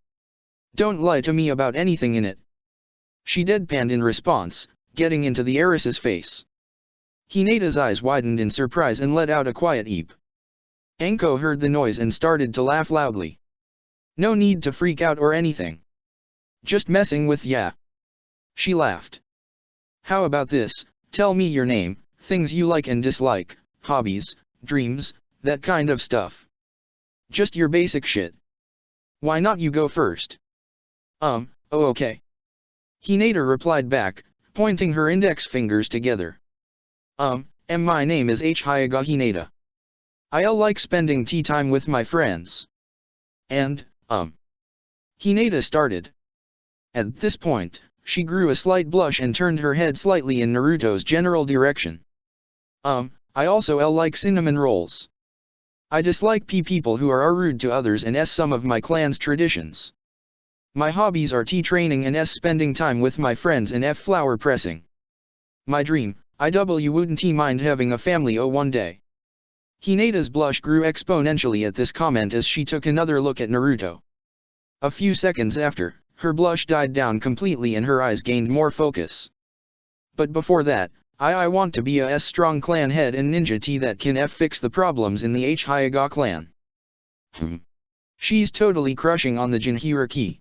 Don't lie to me about anything in it. She deadpanned in response, getting into the heiress's face. Hinata's eyes widened in surprise and let out a quiet eep. Anko heard the noise and started to laugh loudly. No need to freak out or anything. Just messing with ya. She laughed. How about this, tell me your name, things you like and dislike, hobbies, dreams, that kind of stuff. Just your basic shit. Why not you go first? Oh okay. Hinata replied back, pointing her index fingers together. And my name is Hayaga Hinata. I'll like spending tea time with my friends. And, Hinata started. At this point, she grew a slight blush and turned her head slightly in Naruto's general direction. I also like cinnamon rolls. I dislike people who are rude to others and some of my clan's traditions. My hobbies are tea training and spending time with my friends and flower pressing. My dream, I wouldn't mind having a family one day. Hinata's blush grew exponentially at this comment as she took another look at Naruto. A few seconds after, her blush died down completely and her eyes gained more focus. But before that, I want to be a strong clan head and ninja tea that can fix the problems in the Hayaga clan. She's totally crushing on the Jinhiriki.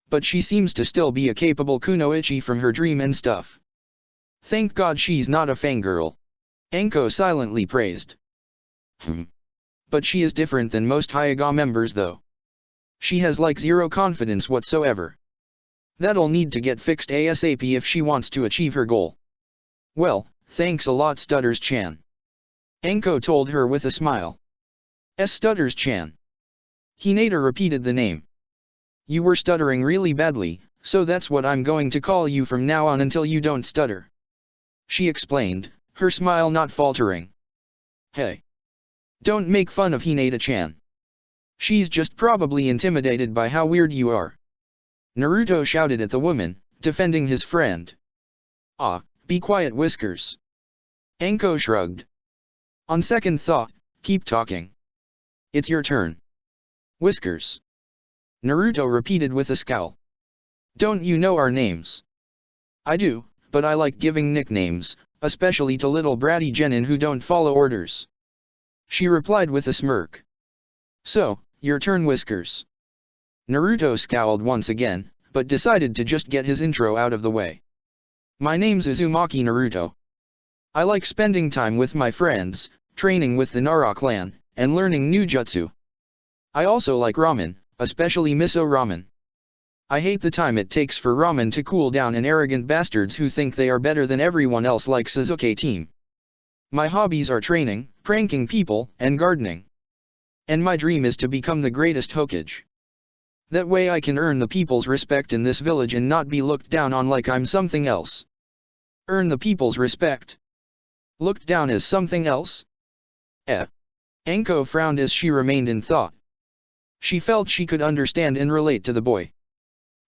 But she seems to still be a capable kunoichi from her dream and stuff. Thank God she's not a fangirl. Anko silently praised. But she is different than most Hayaga members though. She has like zero confidence whatsoever. That'll need to get fixed ASAP if she wants to achieve her goal. Well, thanks a lot Stutters-chan. Anko told her with a smile. Stutters-chan. Hinata repeated the name. You were stuttering really badly, so that's what I'm going to call you from now on until you don't stutter. She explained, her smile not faltering. Hey. Don't make fun of Hinata-chan. She's just probably intimidated by how weird you are. Naruto shouted at the woman, defending his friend. Be quiet Whiskers. Anko shrugged. On second thought, keep talking. It's your turn. Whiskers. Naruto repeated with a scowl. Don't you know our names? I do, but I like giving nicknames, especially to little bratty genin who don't follow orders. She replied with a smirk. So, your turn Whiskers. Naruto scowled once again, but decided to just get his intro out of the way. My name's Uzumaki Naruto. I like spending time with my friends, training with the Nara clan, and learning new jutsu. I also like ramen, especially miso ramen. I hate the time it takes for ramen to cool down and arrogant bastards who think they are better than everyone else like Sasuke team. My hobbies are training, pranking people, and gardening. And my dream is to become the greatest Hokage. That way I can earn the people's respect in this village and not be looked down on like I'm something else. Earn the people's respect? Looked down as something else? Anko frowned as she remained in thought. She felt she could understand and relate to the boy.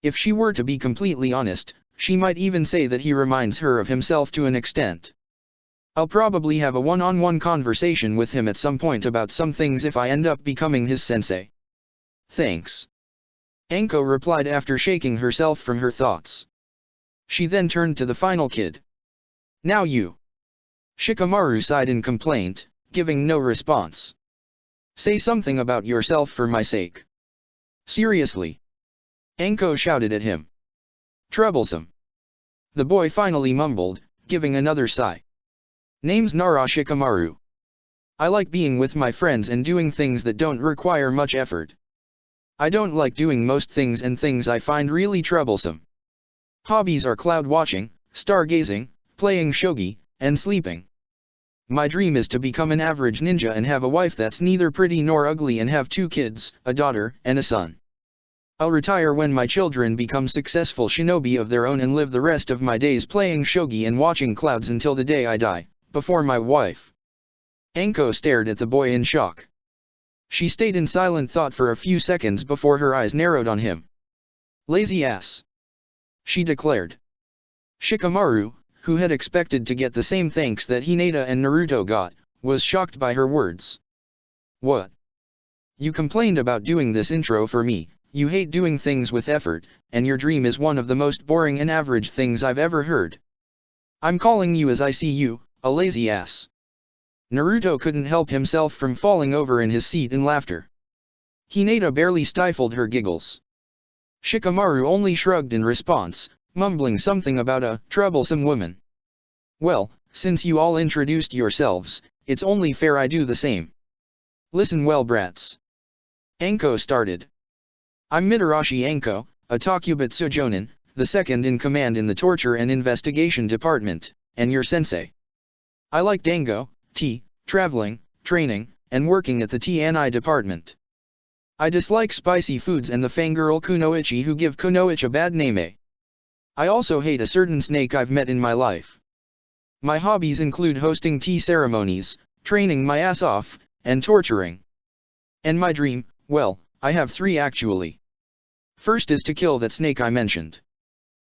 If she were to be completely honest, she might even say that he reminds her of himself to an extent. I'll probably have a one-on-one conversation with him at some point about some things if I end up becoming his sensei. Thanks. Anko replied after shaking herself from her thoughts. She then turned to the final kid. Now you. Shikamaru sighed in complaint, giving no response. Say something about yourself for my sake. Seriously. Anko shouted at him. Troublesome. The boy finally mumbled, giving another sigh. Name's Nara Shikamaru. I like being with my friends and doing things that don't require much effort. I don't like doing most things and things I find really troublesome. Hobbies are cloud watching, stargazing, playing shogi, and sleeping. My dream is to become an average ninja and have a wife that's neither pretty nor ugly and have 2 kids, a daughter and a son. I'll retire when my children become successful shinobi of their own and live the rest of my days playing shogi and watching clouds until the day I die, before my wife. Anko stared at the boy in shock. She stayed in silent thought for a few seconds before her eyes narrowed on him. Lazy ass. she declared. Shikamaru, who had expected to get the same thanks that Hinata and Naruto got, was shocked by her words. What? You complained about doing this intro for me, you hate doing things with effort, and your dream is one of the most boring and average things I've ever heard. I'm calling you as I see you, a lazy ass. Naruto couldn't help himself from falling over in his seat in laughter. Hinata barely stifled her giggles. Shikamaru only shrugged in response, mumbling something about a troublesome woman. Well, since you all introduced yourselves, it's only fair I do the same. Listen well, brats. Anko started. I'm Mitarashi Anko, a Takubetsu Jonin, the second in command in the Torture and Investigation Department, and your sensei. I like dango, tea, traveling, training, and working at the T&I department. I dislike spicy foods and the fangirl Kunoichi who give Kunoichi a bad name. I also hate a certain snake I've met in my life. My hobbies include hosting tea ceremonies, training my ass off, and torturing. And my dream, well, I have 3 actually. First is to kill that snake I mentioned.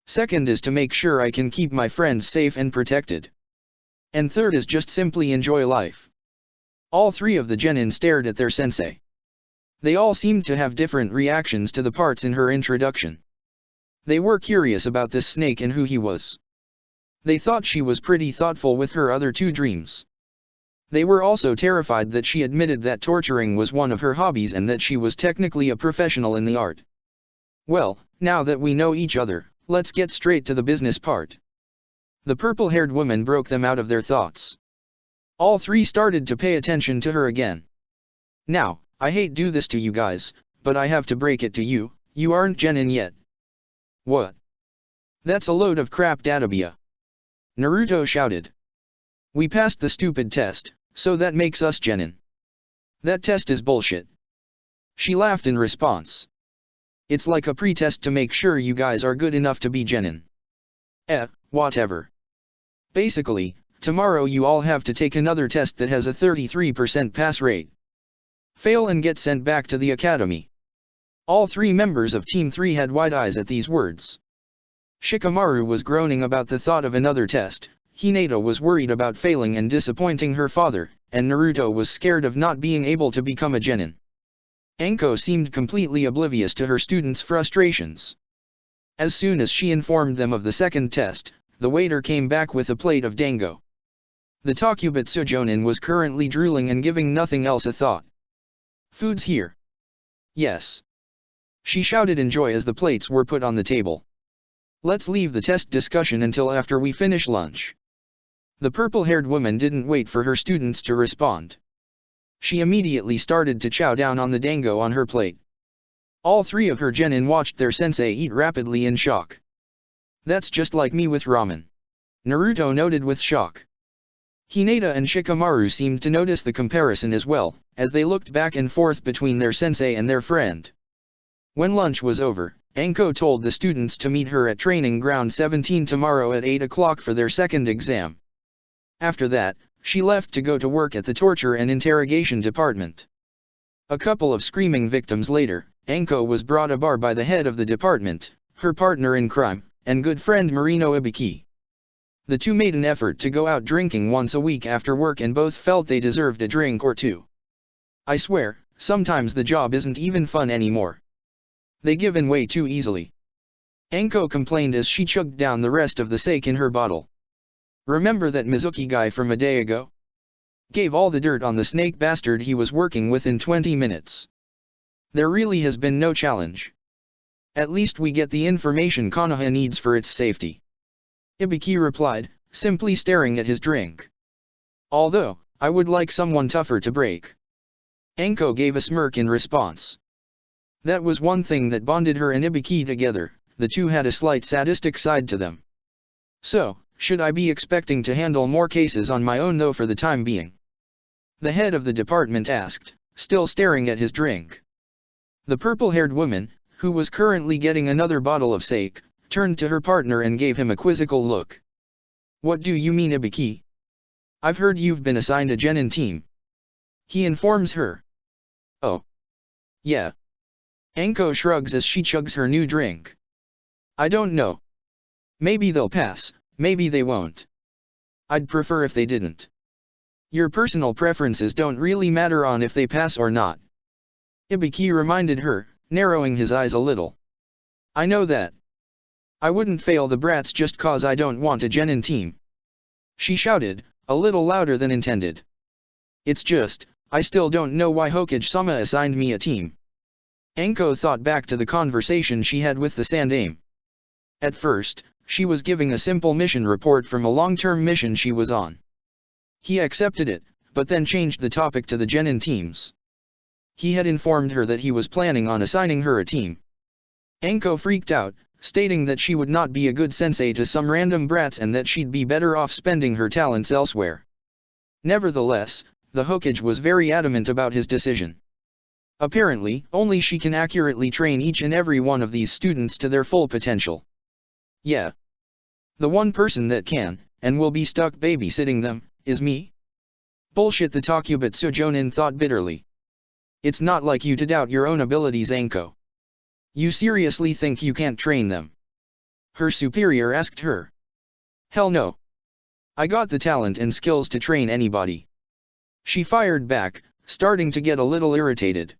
Second is to make sure I can keep my friends safe and protected. And third is just simply enjoy life. All 3 of the genin stared at their sensei. They all seemed to have different reactions to the parts in her introduction. They were curious about this snake and who he was. They thought she was pretty thoughtful with her other 2 dreams. They were also terrified that she admitted that torturing was one of her hobbies and that she was technically a professional in the art. Well, now that we know each other, let's get straight to the business part. The purple-haired woman broke them out of their thoughts. All 3 started to pay attention to her again. Now, I hate do this to you guys, but I have to break it to you, you aren't genin yet. What? That's a load of crap, Databia. Naruto shouted. We passed the stupid test, so that makes us genin. That test is bullshit. She laughed in response. It's like a pre-test to make sure you guys are good enough to be genin. Whatever. Basically, tomorrow you all have to take another test that has a 33% pass rate. Fail and get sent back to the academy. All 3 members of Team 3 had wide eyes at these words. Shikamaru was groaning about the thought of another test, Hinata was worried about failing and disappointing her father, and Naruto was scared of not being able to become a genin. Anko seemed completely oblivious to her students' frustrations. As soon as she informed them of the second test, the waiter came back with a plate of dango. The Takubetsu Jonin was currently drooling and giving nothing else a thought. Food's here. Yes. She shouted in joy as the plates were put on the table. Let's leave the test discussion until after we finish lunch. The purple-haired woman didn't wait for her students to respond. She immediately started to chow down on the dango on her plate. All 3 of her genin watched their sensei eat rapidly in shock. That's just like me with ramen. Naruto noted with shock. Hinata and Shikamaru seemed to notice the comparison as well, as they looked back and forth between their sensei and their friend. When lunch was over, Anko told the students to meet her at Training Ground 17 tomorrow at 8 o'clock for their second exam. After that, she left to go to work at the Torture and Interrogation Department. A couple of screaming victims later, Anko was brought a bar by the head of the department, her partner in crime, and good friend Marino Ibiki. The 2 made an effort to go out drinking once a week after work and both felt they deserved a drink or 2. I swear, sometimes the job isn't even fun anymore. They give in way too easily. Anko complained as she chugged down the rest of the sake in her bottle. Remember that Mizuki guy from a day ago? Gave all the dirt on the snake bastard he was working with in 20 minutes. There really has been no challenge. At least we get the information Konoha needs for its safety. Ibiki replied, simply staring at his drink. Although, I would like someone tougher to break. Anko gave a smirk in response. That was one thing that bonded her and Ibiki together, the 2 had a slight sadistic side to them. So, should I be expecting to handle more cases on my own though for the time being? The head of the department asked, still staring at his drink. The purple-haired woman, who was currently getting another bottle of sake, turned to her partner and gave him a quizzical look. What do you mean, Ibiki? I've heard you've been assigned a genin team. He informs her. Oh. Yeah. Anko shrugs as she chugs her new drink. I don't know. Maybe they'll pass, maybe they won't. I'd prefer if they didn't. Your personal preferences don't really matter on if they pass or not. Ibiki reminded her, narrowing his eyes a little. I know that. I wouldn't fail the brats just cause I don't want a genin team. She shouted, a little louder than intended. It's just, I still don't know why Hokage-sama assigned me a team. Anko thought back to the conversation she had with the Sandaime. At first, she was giving a simple mission report from a long-term mission she was on. He accepted it, but then changed the topic to the genin teams. He had informed her that he was planning on assigning her a team. Anko freaked out, stating that she would not be a good sensei to some random brats and that she'd be better off spending her talents elsewhere. Nevertheless, the Hokage was very adamant about his decision. Apparently, only she can accurately train each and every one of these students to their full potential. Yeah. The one person that can, and will be stuck babysitting them, is me? Bullshit, the Takubetsu Jonin thought bitterly. It's not like you to doubt your own abilities, Anko. You seriously think you can't train them? Her superior asked her. Hell no. I got the talent and skills to train anybody. She fired back, starting to get a little irritated.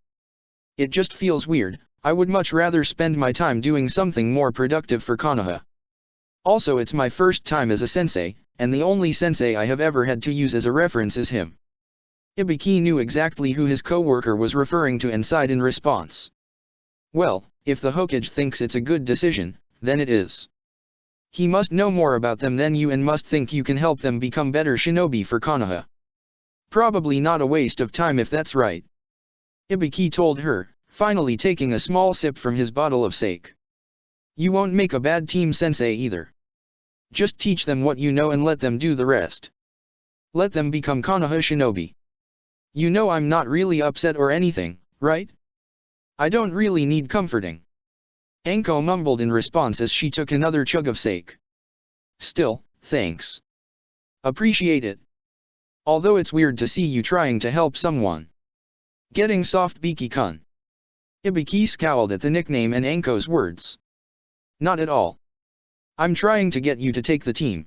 It just feels weird. I would much rather spend my time doing something more productive for Konoha. Also, it's my first time as a sensei, and the only sensei I have ever had to use as a reference is him. Ibiki knew exactly who his co-worker was referring to and sighed in response. Well, if the Hokage thinks it's a good decision, then it is. He must know more about them than you and must think you can help them become better shinobi for Konoha. Probably not a waste of time if that's right. Ibiki told her, finally taking a small sip from his bottle of sake. You won't make a bad team sensei either. Just teach them what you know and let them do the rest. Let them become Konoha shinobi. You know I'm not really upset or anything, right? I don't really need comforting. Anko mumbled in response as she took another chug of sake. Still, thanks. Appreciate it. Although it's weird to see you trying to help someone. Getting soft, Biki-kun. Ibiki scowled at the nickname and Anko's words. Not at all. I'm trying to get you to take the team.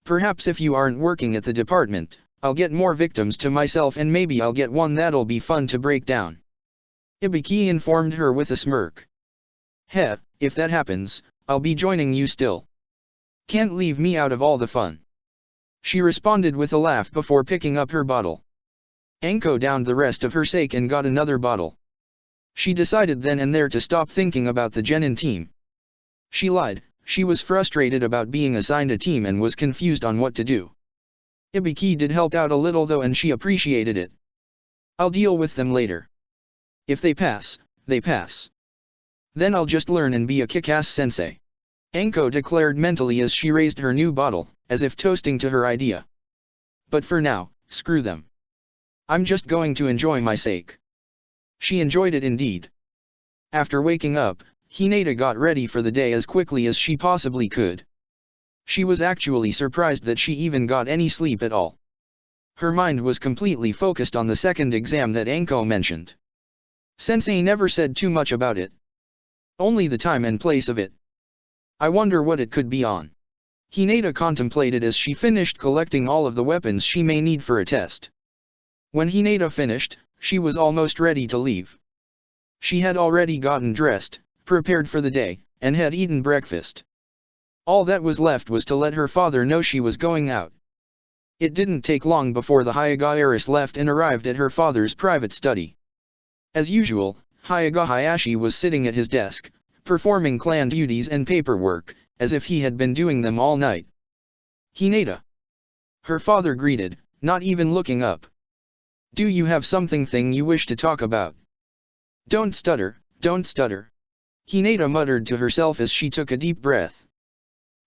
Perhaps if you aren't working at the department, I'll get more victims to myself and maybe I'll get one that'll be fun to break down. Ibiki informed her with a smirk. Heh, if that happens, I'll be joining you still. Can't leave me out of all the fun. She responded with a laugh before picking up her bottle. Anko downed the rest of her sake and got another bottle. She decided then and there to stop thinking about the genin team. She lied, she was frustrated about being assigned a team and was confused on what to do. Ibiki did help out a little though and she appreciated it. I'll deal with them later. If they pass, they pass. Then I'll just learn and be a kick-ass sensei. Anko declared mentally as she raised her new bottle, as if toasting to her idea. But for now, screw them. I'm just going to enjoy my sake. She enjoyed it indeed. After waking up, Hinata got ready for the day as quickly as she possibly could. She was actually surprised that she even got any sleep at all. Her mind was completely focused on the second exam that Anko mentioned. Sensei never said too much about it. Only the time and place of it. I wonder what it could be on. Hinata contemplated as she finished collecting all of the weapons she may need for a test. When Hinata finished, she was almost ready to leave. She had already gotten dressed, prepared for the day, and had eaten breakfast. All that was left was to let her father know she was going out. It didn't take long before the Hyaga heiress left and arrived at her father's private study. As usual, Hyaga Hayashi was sitting at his desk, performing clan duties and paperwork, as if he had been doing them all night. Hinata. Her father greeted, not even looking up. Do you have something you wish to talk about? Don't stutter, don't stutter. Hinata muttered to herself as she took a deep breath.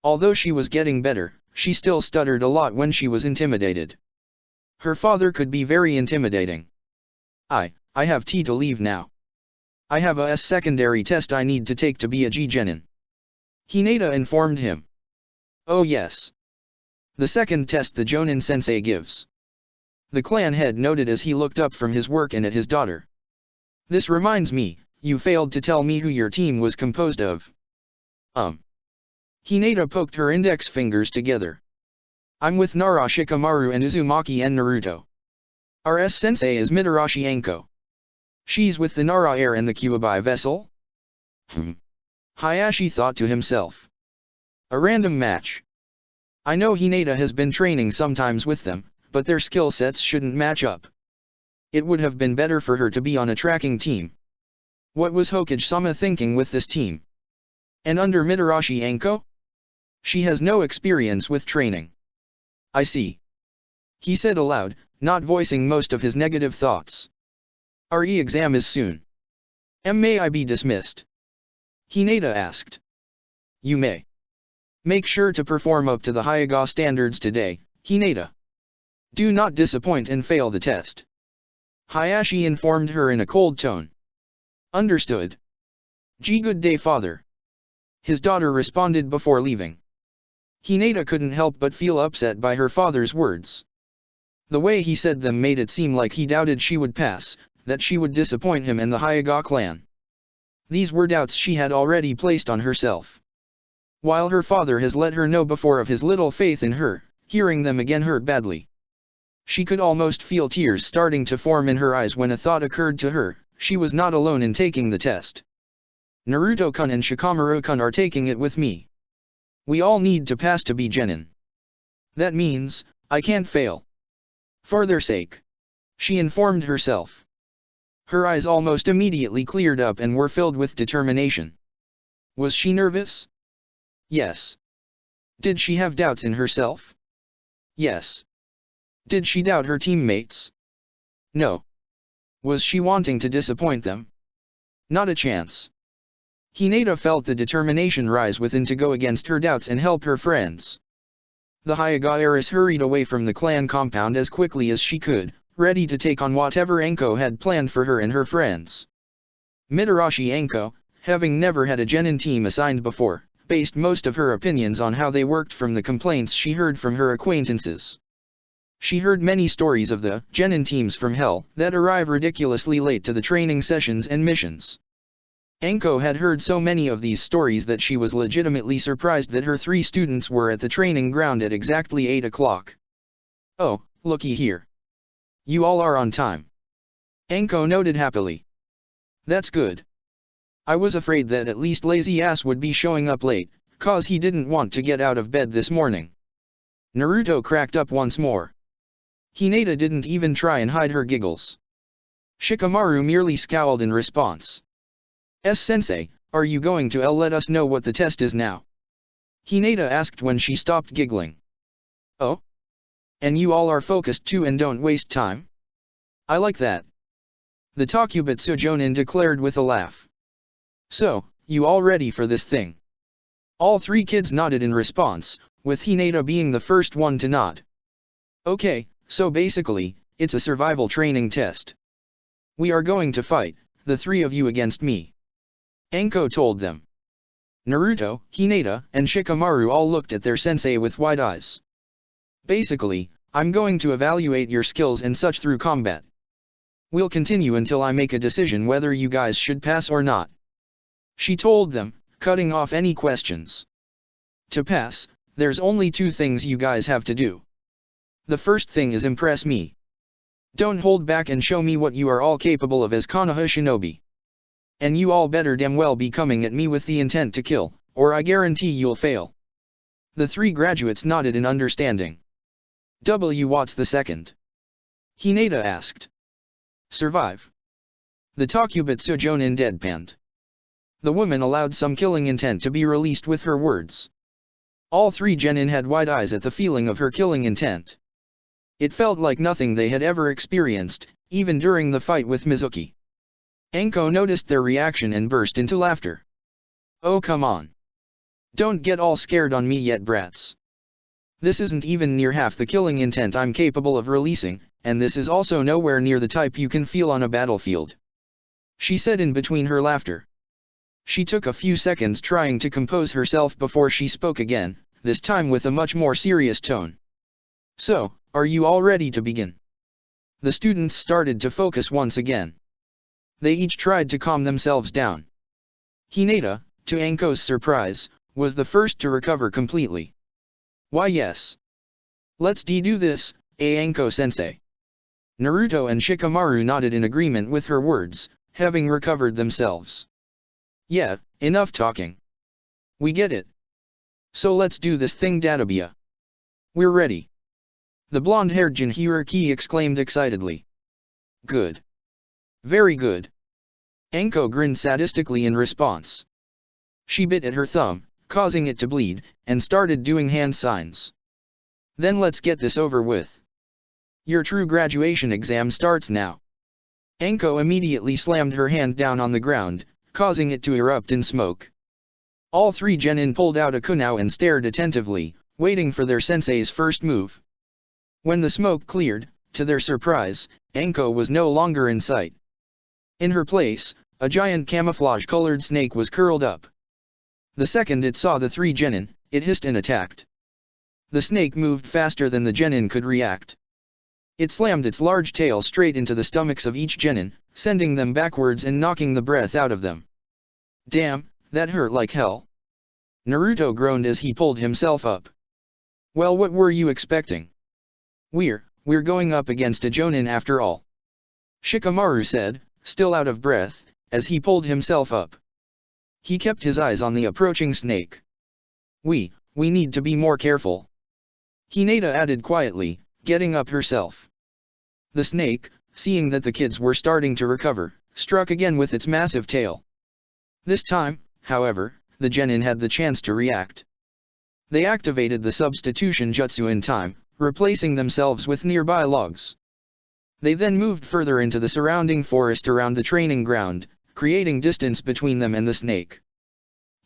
Although she was getting better, she still stuttered a lot when she was intimidated. Her father could be very intimidating. I have to leave now. I have a secondary test I need to take to be a Genin. Hinata informed him. Oh yes. The second test the Jonin sensei gives. The clan head noted as he looked up from his work and at his daughter. This reminds me, you failed to tell me who your team was composed of. Hinata poked her index fingers together. I'm with Nara Shikamaru and Uzumaki and Naruto. Our sensei is Mitarashi Anko. She's with the Nara Air and the Kyuubi vessel? Hayashi thought to himself. A random match. I know Hinata has been training sometimes with them, but their skill sets shouldn't match up. It would have been better for her to be on a tracking team. What was Hokage-sama thinking with this team? And under Mitarashi Anko? She has no experience with training. I see. He said aloud, not voicing most of his negative thoughts. Our exam is soon. May I be dismissed? Hinata asked. You may. Make sure to perform up to the Hyuga standards today, Hinata. Do not disappoint and fail the test. Hayashi informed her in a cold tone. Understood. Good day, father. His daughter responded before leaving. Hinata couldn't help but feel upset by her father's words. The way he said them made it seem like he doubted she would pass, that she would disappoint him and the Hyuga clan. These were doubts she had already placed on herself. While her father has let her know before of his little faith in her, hearing them again hurt badly. She could almost feel tears starting to form in her eyes when a thought occurred to her, she was not alone in taking the test. Naruto-kun and Shikamaru-kun are taking it with me. We all need to pass to be genin. That means, I can't fail. For their sake. She informed herself. Her eyes almost immediately cleared up and were filled with determination. Was she nervous? Yes. Did she have doubts in herself? Yes. Did she doubt her teammates? No. Was she wanting to disappoint them? Not a chance. Hinata felt the determination rise within to go against her doubts and help her friends. The Hyuga heiress hurried away from the clan compound as quickly as she could, ready to take on whatever Anko had planned for her and her friends. Mitarashi Anko, having never had a genin team assigned before, based most of her opinions on how they worked from the complaints she heard from her acquaintances. She heard many stories of the genin teams from hell that arrive ridiculously late to the training sessions and missions. Anko had heard so many of these stories that she was legitimately surprised that her 3 students were at the training ground at exactly 8 o'clock. Oh, looky here. You all are on time. Anko noted happily. That's good. I was afraid that at least lazy ass would be showing up late, cause he didn't want to get out of bed this morning. Naruto cracked up once more. Hinata didn't even try and hide her giggles. Shikamaru merely scowled in response. Sensei, are you going to let us know what the test is now? Hinata asked when she stopped giggling. Oh? And you all are focused too and don't waste time? I like that. The Takubetsu Jonin declared with a laugh. So, you all ready for this thing? All 3 kids nodded in response, with Hinata being the first one to nod. Okay, so basically, it's a survival training test. We are going to fight, the 3 of you against me. Anko told them. Naruto, Hinata, and Shikamaru all looked at their sensei with wide eyes. Basically, I'm going to evaluate your skills and such through combat. We'll continue until I make a decision whether you guys should pass or not. She told them, cutting off any questions. To pass, there's only 2 things you guys have to do. The first thing is impress me. Don't hold back and show me what you are all capable of as Konoha Shinobi. And you all better damn well be coming at me with the intent to kill, or I guarantee you'll fail. The 3 graduates nodded in understanding. What's the second? Hinata asked. Survive. The Takubetsu Jonin deadpanned. The woman allowed some killing intent to be released with her words. All 3 genin had wide eyes at the feeling of her killing intent. It felt like nothing they had ever experienced, even during the fight with Mizuki. Anko noticed their reaction and burst into laughter. Oh come on. Don't get all scared on me yet, brats. This isn't even near half the killing intent I'm capable of releasing, and this is also nowhere near the type you can feel on a battlefield. She said in between her laughter. She took a few seconds trying to compose herself before she spoke again, this time with a much more serious tone. So, are you all ready to begin? The students started to focus once again. They each tried to calm themselves down. Hinata, to Anko's surprise, was the first to recover completely. Why yes. Let's do this, Anko-sensei. Naruto and Shikamaru nodded in agreement with her words, having recovered themselves. Yeah, enough talking. We get it. So let's do this thing, Databia. We're ready. The blonde-haired Jinhuriki exclaimed excitedly. Good. Very good. Anko grinned sadistically in response. She bit at her thumb, causing it to bleed, and started doing hand signs. Then let's get this over with. Your true graduation exam starts now. Anko immediately slammed her hand down on the ground, causing it to erupt in smoke. All three genin pulled out a kunao and stared attentively, waiting for their sensei's first move. When the smoke cleared, to their surprise, Anko was no longer in sight. In her place, a giant camouflage-colored snake was curled up. The second it saw the three genin, it hissed and attacked. The snake moved faster than the genin could react. It slammed its large tail straight into the stomachs of each genin, sending them backwards and knocking the breath out of them. Damn, that hurt like hell. Naruto groaned as he pulled himself up. Well, what were you expecting? We're going up against a jonin after all. Shikamaru said, still out of breath, as he pulled himself up. He kept his eyes on the approaching snake. We need to be more careful. Hinata added quietly, getting up herself. The snake, seeing that the kids were starting to recover, struck again with its massive tail. This time, however, the genin had the chance to react. They activated the substitution jutsu in time, replacing themselves with nearby logs. They then moved further into the surrounding forest around the training ground, creating distance between them and the snake.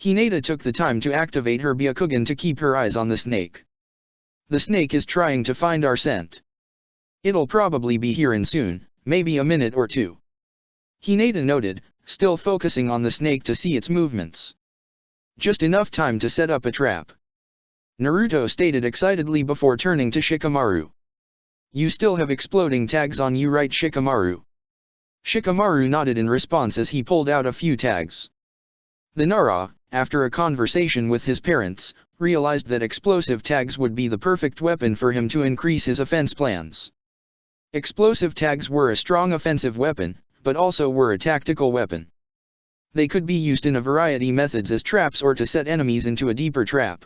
Hinata took the time to activate her Byakugan to keep her eyes on the snake. The snake is trying to find our scent. It'll probably be here in soon, maybe a minute or two. Hinata noted, still focusing on the snake to see its movements. Just enough time to set up a trap. Naruto stated excitedly before turning to Shikamaru. You still have exploding tags on you, right, Shikamaru? Shikamaru nodded in response as he pulled out a few tags. The Nara, after a conversation with his parents, realized that explosive tags would be the perfect weapon for him to increase his offense plans. Explosive tags were a strong offensive weapon, but also were a tactical weapon. They could be used in a variety of methods as traps or to set enemies into a deeper trap.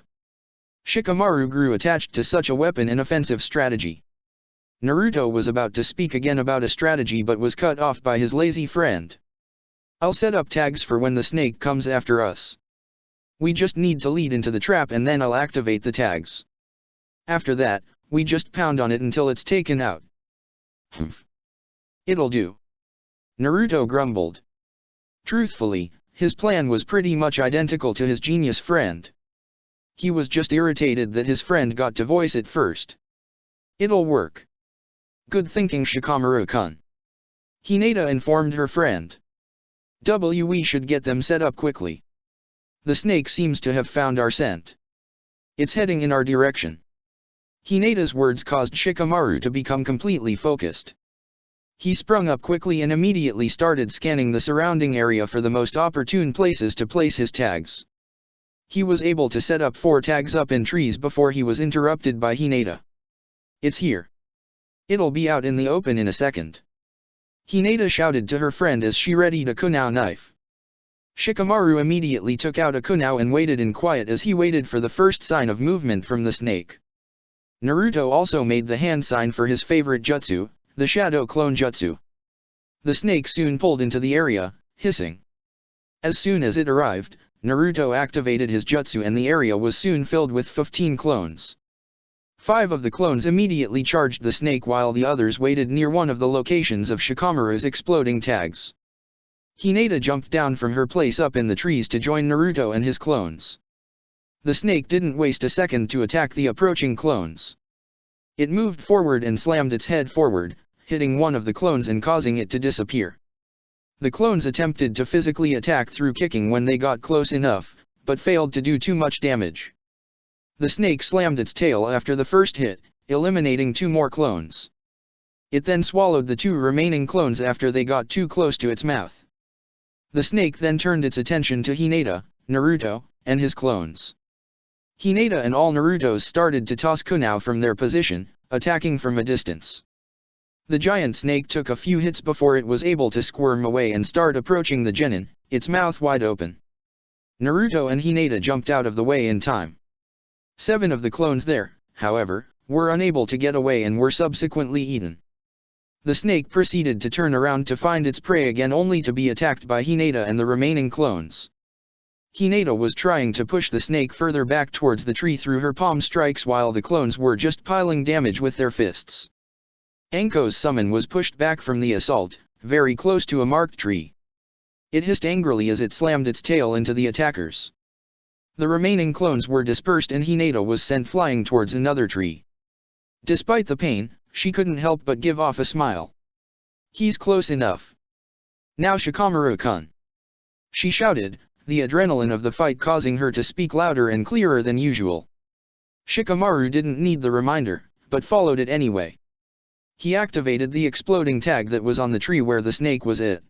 Shikamaru grew attached to such a weapon and offensive strategy. Naruto was about to speak again about a strategy but was cut off by his lazy friend. I'll set up tags for when the snake comes after us. We just need to lead into the trap and then I'll activate the tags. After that, we just pound on it until it's taken out. Humph. It'll do. Naruto grumbled. Truthfully, his plan was pretty much identical to his genius friend. He was just irritated that his friend got to voice it first. It'll work. Good thinking, Shikamaru-kun. Hinata informed her friend. We should get them set up quickly. The snake seems to have found our scent. It's heading in our direction. Hinata's words caused Shikamaru to become completely focused. He sprung up quickly and immediately started scanning the surrounding area for the most opportune places to place his tags. He was able to set up 4 tags up in trees before he was interrupted by Hinata. It's here. It'll be out in the open in a second. Hinata shouted to her friend as she readied a kunao knife. Shikamaru immediately took out a kunao and waited in quiet as he waited for the first sign of movement from the snake. Naruto also made the hand sign for his favorite jutsu, the Shadow Clone Jutsu. The snake soon pulled into the area, hissing. As soon as it arrived, Naruto activated his jutsu and the area was soon filled with 15 clones. 5 of the clones immediately charged the snake while the others waited near one of the locations of Shikamaru's exploding tags. Hinata jumped down from her place up in the trees to join Naruto and his clones. The snake didn't waste a second to attack the approaching clones. It moved forward and slammed its head forward, hitting one of the clones and causing it to disappear. The clones attempted to physically attack through kicking when they got close enough, but failed to do too much damage. The snake slammed its tail after the first hit, eliminating 2 more clones. It then swallowed the 2 remaining clones after they got too close to its mouth. The snake then turned its attention to Hinata, Naruto, and his clones. Hinata and all Narutos started to toss Kunao from their position, attacking from a distance. The giant snake took a few hits before it was able to squirm away and start approaching the genin, its mouth wide open. Naruto and Hinata jumped out of the way in time. 7 of the clones there, however, were unable to get away and were subsequently eaten. The snake proceeded to turn around to find its prey again only to be attacked by Hinata and the remaining clones. Hinata was trying to push the snake further back towards the tree through her palm strikes while the clones were just piling damage with their fists. Anko's summon was pushed back from the assault, very close to a marked tree. It hissed angrily as it slammed its tail into the attackers. The remaining clones were dispersed and Hinata was sent flying towards another tree. Despite the pain, she couldn't help but give off a smile. "He's close enough. Now Shikamaru-kun," she shouted, the adrenaline of the fight causing her to speak louder and clearer than usual. Shikamaru didn't need the reminder, but followed it anyway. He activated the exploding tag that was on the tree where the snake was at.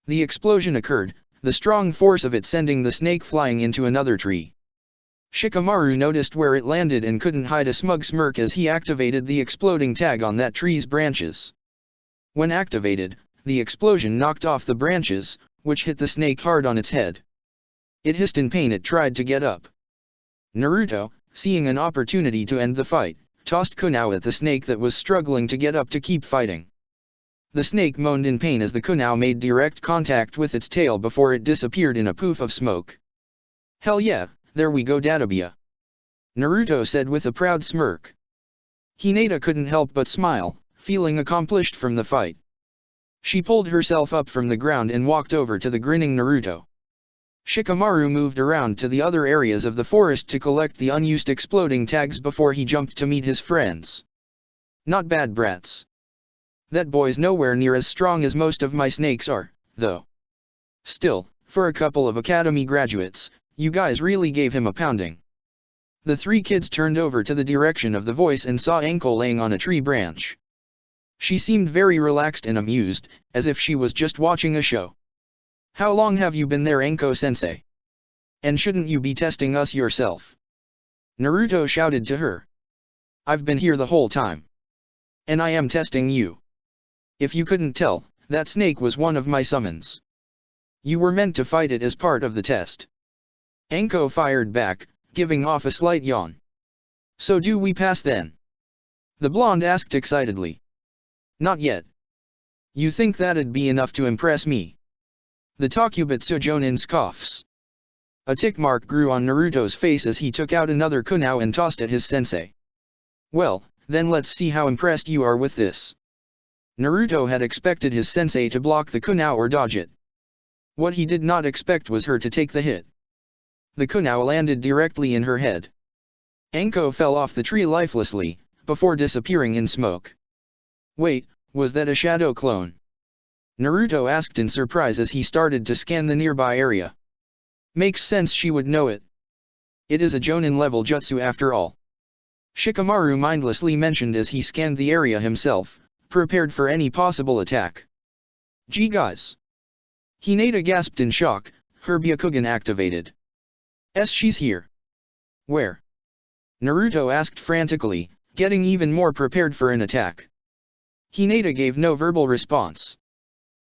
The explosion occurred, the strong force of it sending the snake flying into another tree. Shikamaru noticed where it landed and couldn't hide a smug smirk as he activated the exploding tag on that tree's branches. When activated, the explosion knocked off the branches, which hit the snake hard on its head. It hissed in pain. It tried to get up. Naruto, seeing an opportunity to end the fight, tossed Kunao at the snake that was struggling to get up to keep fighting. The snake moaned in pain as the Kunao made direct contact with its tail before it disappeared in a poof of smoke. "Hell yeah, there we go Dadabia," Naruto said with a proud smirk. Hinata couldn't help but smile, feeling accomplished from the fight. She pulled herself up from the ground and walked over to the grinning Naruto. Shikamaru moved around to the other areas of the forest to collect the unused exploding tags before he jumped to meet his friends. "Not bad brats. That boy's nowhere near as strong as most of my snakes are, though. Still, for a couple of academy graduates, you guys really gave him a pounding." The 3 kids turned over to the direction of the voice and saw Anko laying on a tree branch. She seemed very relaxed and amused, as if she was just watching a show. "How long have you been there, Anko-sensei? And shouldn't you be testing us yourself?" Naruto shouted to her. "I've been here the whole time. And I am testing you. If you couldn't tell, that snake was one of my summons. You were meant to fight it as part of the test." Anko fired back, giving off a slight yawn. "So do we pass then?" the blonde asked excitedly. "Not yet. You think that'd be enough to impress me?" The Takubetsu Jonin scoffs. A tick mark grew on Naruto's face as he took out another Kunao and tossed at his sensei. "Well, then let's see how impressed you are with this." Naruto had expected his sensei to block the Kunao or dodge it. What he did not expect was her to take the hit. The Kunao landed directly in her head. Anko fell off the tree lifelessly, before disappearing in smoke. "Wait, was that a shadow clone?" Naruto asked in surprise as he started to scan the nearby area. "Makes sense she would know it. It is a Jonin-level jutsu after all," Shikamaru mindlessly mentioned as he scanned the area himself, prepared for any possible attack. "Gee guys!" Hinata gasped in shock, her Byakugan activated. "She's here." "Where?" Naruto asked frantically, getting even more prepared for an attack. Hinata gave no verbal response.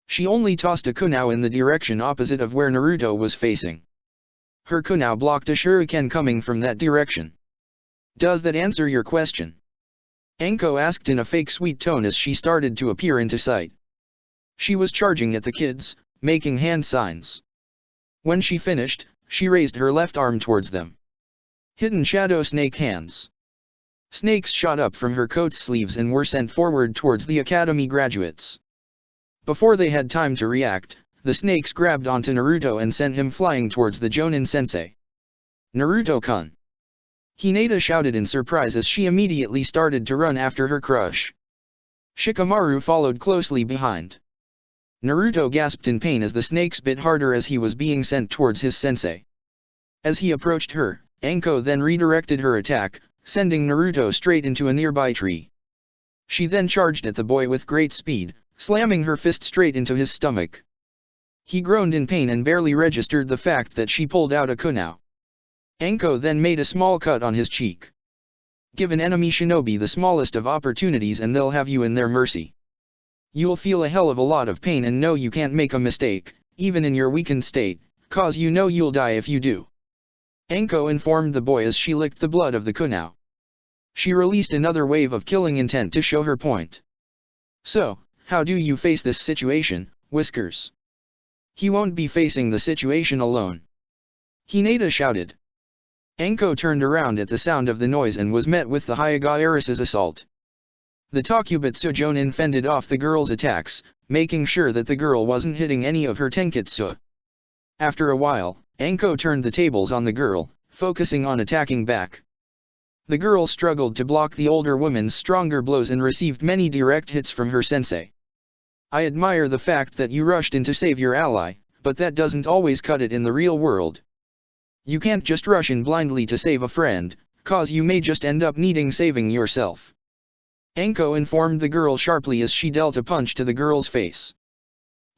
She only tossed a Kunao in the direction opposite of where Naruto was facing. Her Kunao blocked a shuriken coming from that direction. "Does that answer your question?" Anko asked in a fake sweet tone as she started to appear into sight. She was charging at the kids, making hand signs. When she finished, she raised her left arm towards them. Hidden shadow snake hands. Snakes shot up from her coat sleeves and were sent forward towards the academy graduates. Before they had time to react, the snakes grabbed onto Naruto and sent him flying towards the Jonin sensei. "Naruto-kun!" Hinata shouted in surprise as she immediately started to run after her crush. Shikamaru followed closely behind. Naruto gasped in pain as the snakes bit harder as he was being sent towards his sensei. As he approached her, Anko then redirected her attack, sending Naruto straight into a nearby tree. She then charged at the boy with great speed, slamming her fist straight into his stomach. He groaned in pain and barely registered the fact that she pulled out a kunai. Anko then made a small cut on his cheek. Give an enemy shinobi the smallest of opportunities and they'll have you in their mercy. You'll feel a hell of a lot of pain and know you can't make a mistake, even in your weakened state, cause you know you'll die if you do. Anko informed the boy as she licked the blood of the kunai. She released another wave of killing intent to show her point. So, how do you face this situation, Whiskers? He won't be facing the situation alone. Hinata shouted. Anko turned around at the sound of the noise and was met with the Hyuga Eris's assault. The Takubutsu Jonin fended off the girl's attacks, making sure that the girl wasn't hitting any of her tenketsu. After a while, Anko turned the tables on the girl, focusing on attacking back. The girl struggled to block the older woman's stronger blows and received many direct hits from her sensei. I admire the fact that you rushed in to save your ally, but that doesn't always cut it in the real world. You can't just rush in blindly to save a friend, cause you may just end up needing saving yourself. Anko informed the girl sharply as she dealt a punch to the girl's face.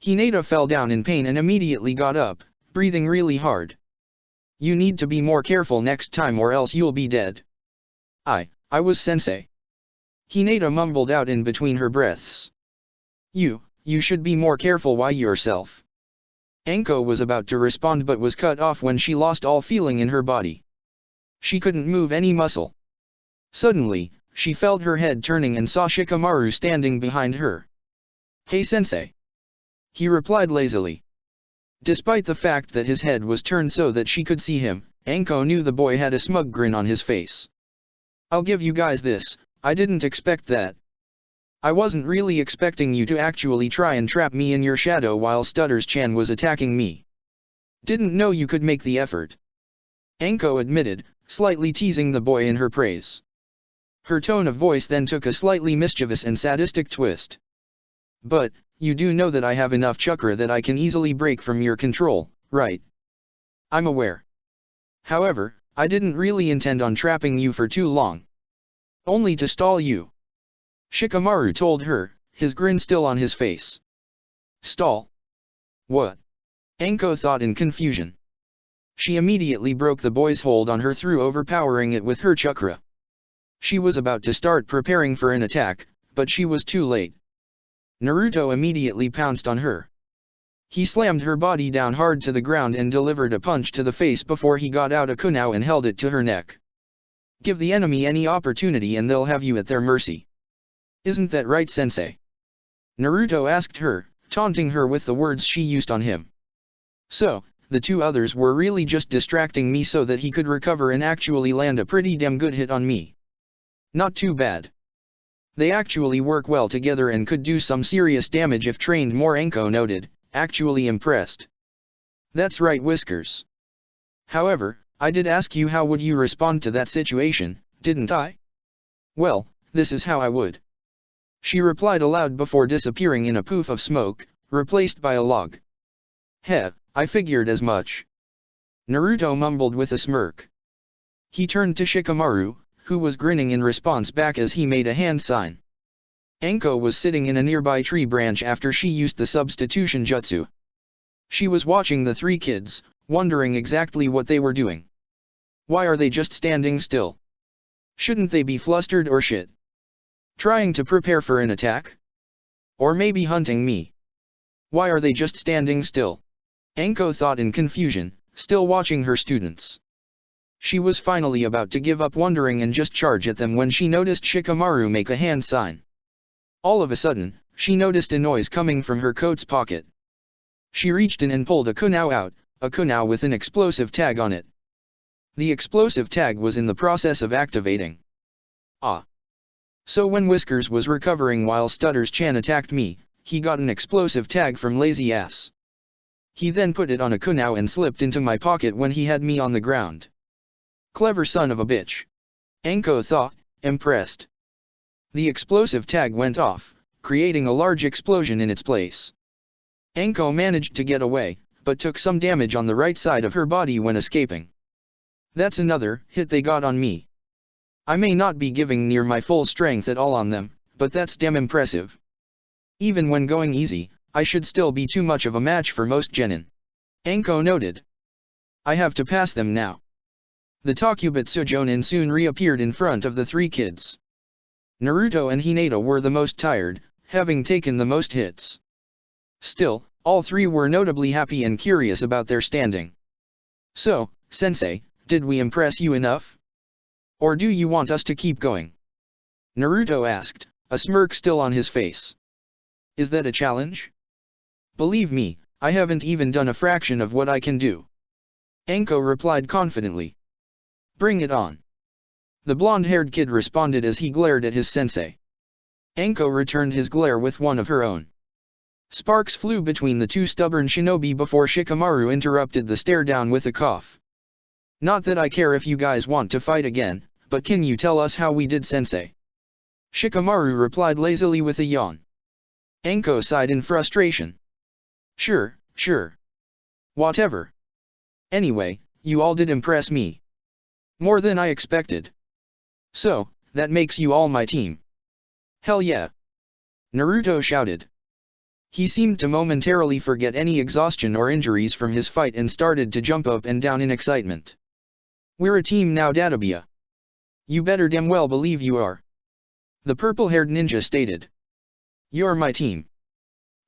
Hinata fell down in pain and immediately got up, breathing really hard. You need to be more careful next time or else you'll be dead. I was sensei. Hinata mumbled out in between her breaths. You should be more careful why yourself. Anko was about to respond but was cut off when she lost all feeling in her body. She couldn't move any muscle. Suddenly, she felt her head turning and saw Shikamaru standing behind her. Hey sensei. He replied lazily. Despite the fact that his head was turned so that she could see him, Anko knew the boy had a smug grin on his face. I'll give you guys this, I didn't expect that. I wasn't really expecting you to actually try and trap me in your shadow while Stutters-chan was attacking me. Didn't know you could make the effort. Anko admitted, slightly teasing the boy in her praise. Her tone of voice then took a slightly mischievous and sadistic twist. But, you do know that I have enough chakra that I can easily break from your control, right? I'm aware. However, I didn't really intend on trapping you for too long. Only to stall you. Shikamaru told her, his grin still on his face. Stall? What? Anko thought in confusion. She immediately broke the boy's hold on her through overpowering it with her chakra. She was about to start preparing for an attack, but she was too late. Naruto immediately pounced on her. He slammed her body down hard to the ground and delivered a punch to the face before he got out a kunai and held it to her neck. Give the enemy any opportunity and they'll have you at their mercy. Isn't that right, sensei? Naruto asked her, taunting her with the words she used on him. So, the two others were really just distracting me so that he could recover and actually land a pretty damn good hit on me. Not too bad. They actually work well together and could do some serious damage if trained more, Anko noted, actually impressed. That's right, Whiskers. However, I did ask you how would you respond to that situation, didn't I? Well, this is how I would. She replied aloud before disappearing in a poof of smoke, replaced by a log. Heh, I figured as much. Naruto mumbled with a smirk. He turned to Shikamaru, who was grinning in response back as he made a hand sign. Anko was sitting in a nearby tree branch after she used the substitution jutsu. She was watching the three kids, wondering exactly what they were doing. Why are they just standing still? Shouldn't they be flustered or shit? Trying to prepare for an attack? Or maybe hunting me? Why are they just standing still? Anko thought in confusion, still watching her students. She was finally about to give up wondering and just charge at them when she noticed Shikamaru make a hand sign. All of a sudden, she noticed a noise coming from her coat's pocket. She reached in and pulled a kunai out, a kunai with an explosive tag on it. The explosive tag was in the process of activating. Ah. So when Whiskers was recovering while Stutters-chan attacked me, he got an explosive tag from Lazy Ass. He then put it on a kunai and slipped into my pocket when he had me on the ground. Clever son of a bitch. Anko thought, impressed. The explosive tag went off, creating a large explosion in its place. Anko managed to get away, but took some damage on the right side of her body when escaping. That's another hit they got on me. I may not be giving near my full strength at all on them, but that's damn impressive. Even when going easy, I should still be too much of a match for most genin. Anko noted. I have to pass them now. The Takubetsu Jonin soon reappeared in front of the three kids. Naruto and Hinata were the most tired, having taken the most hits. Still, all three were notably happy and curious about their standing. So, Sensei, did we impress you enough? Or do you want us to keep going? Naruto asked, a smirk still on his face. Is that a challenge? Believe me, I haven't even done a fraction of what I can do. Anko replied confidently. Bring it on. The blonde-haired kid responded as he glared at his sensei. Anko returned his glare with one of her own. Sparks flew between the two stubborn shinobi before Shikamaru interrupted the stare-down with a cough. Not that I care if you guys want to fight again, but can you tell us how we did, sensei? Shikamaru replied lazily with a yawn. Anko sighed in frustration. Sure. Whatever. Anyway, you all did impress me. More than I expected. So, that makes you all my team. Hell yeah! Naruto shouted. He seemed to momentarily forget any exhaustion or injuries from his fight and started to jump up and down in excitement. We're a team now, Databia. You better damn well believe you are. The purple-haired ninja stated. You're my team.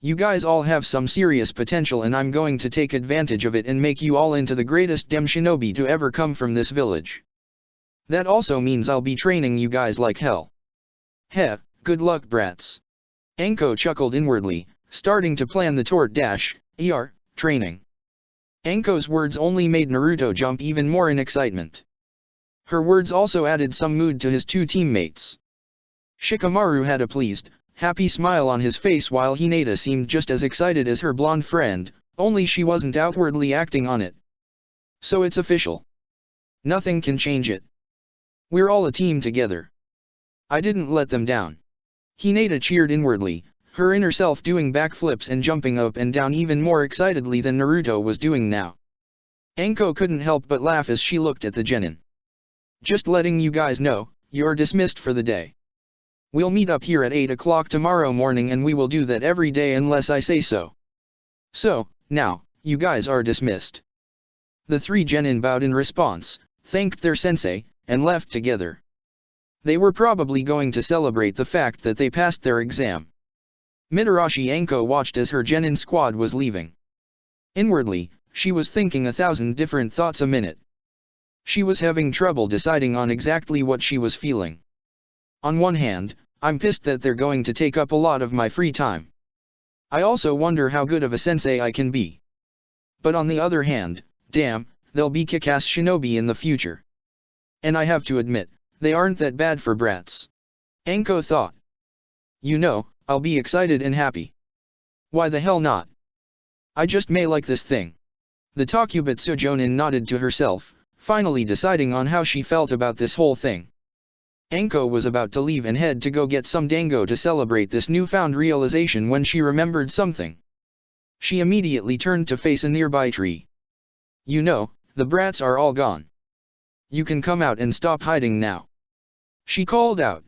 You guys all have some serious potential and I'm going to take advantage of it and make you all into the greatest damn shinobi to ever come from this village. That also means I'll be training you guys like hell. Heh, good luck brats. Anko chuckled inwardly, starting to plan the training. Anko's words only made Naruto jump even more in excitement. Her words also added some mood to his two teammates. Shikamaru had a pleased, happy smile on his face while Hinata seemed just as excited as her blonde friend, only she wasn't outwardly acting on it. So it's official. Nothing can change it. We're all a team together. I didn't let them down. Hinata cheered inwardly, her inner self doing backflips and jumping up and down even more excitedly than Naruto was doing now. Anko couldn't help but laugh as she looked at the genin. Just letting you guys know, you're dismissed for the day. We'll meet up here at 8 o'clock tomorrow morning and we will do that every day unless I say so. So, now, you guys are dismissed. The three genin bowed in response, thanked their sensei, and left together. They were probably going to celebrate the fact that they passed their exam. Mitarashi Anko watched as her genin squad was leaving. Inwardly, she was thinking 1,000 different thoughts a minute. She was having trouble deciding on exactly what she was feeling. On one hand, I'm pissed that they're going to take up a lot of my free time. I also wonder how good of a sensei I can be. But on the other hand, damn, they'll be kick-ass shinobi in the future. And I have to admit, they aren't that bad for brats. Anko thought. You know, I'll be excited and happy. Why the hell not? I just may like this thing. The Takubetsu Jonin nodded to herself, finally deciding on how she felt about this whole thing. Anko was about to leave and head to go get some dango to celebrate this newfound realization when she remembered something. She immediately turned to face a nearby tree. You know, the brats are all gone. You can come out and stop hiding now. She called out.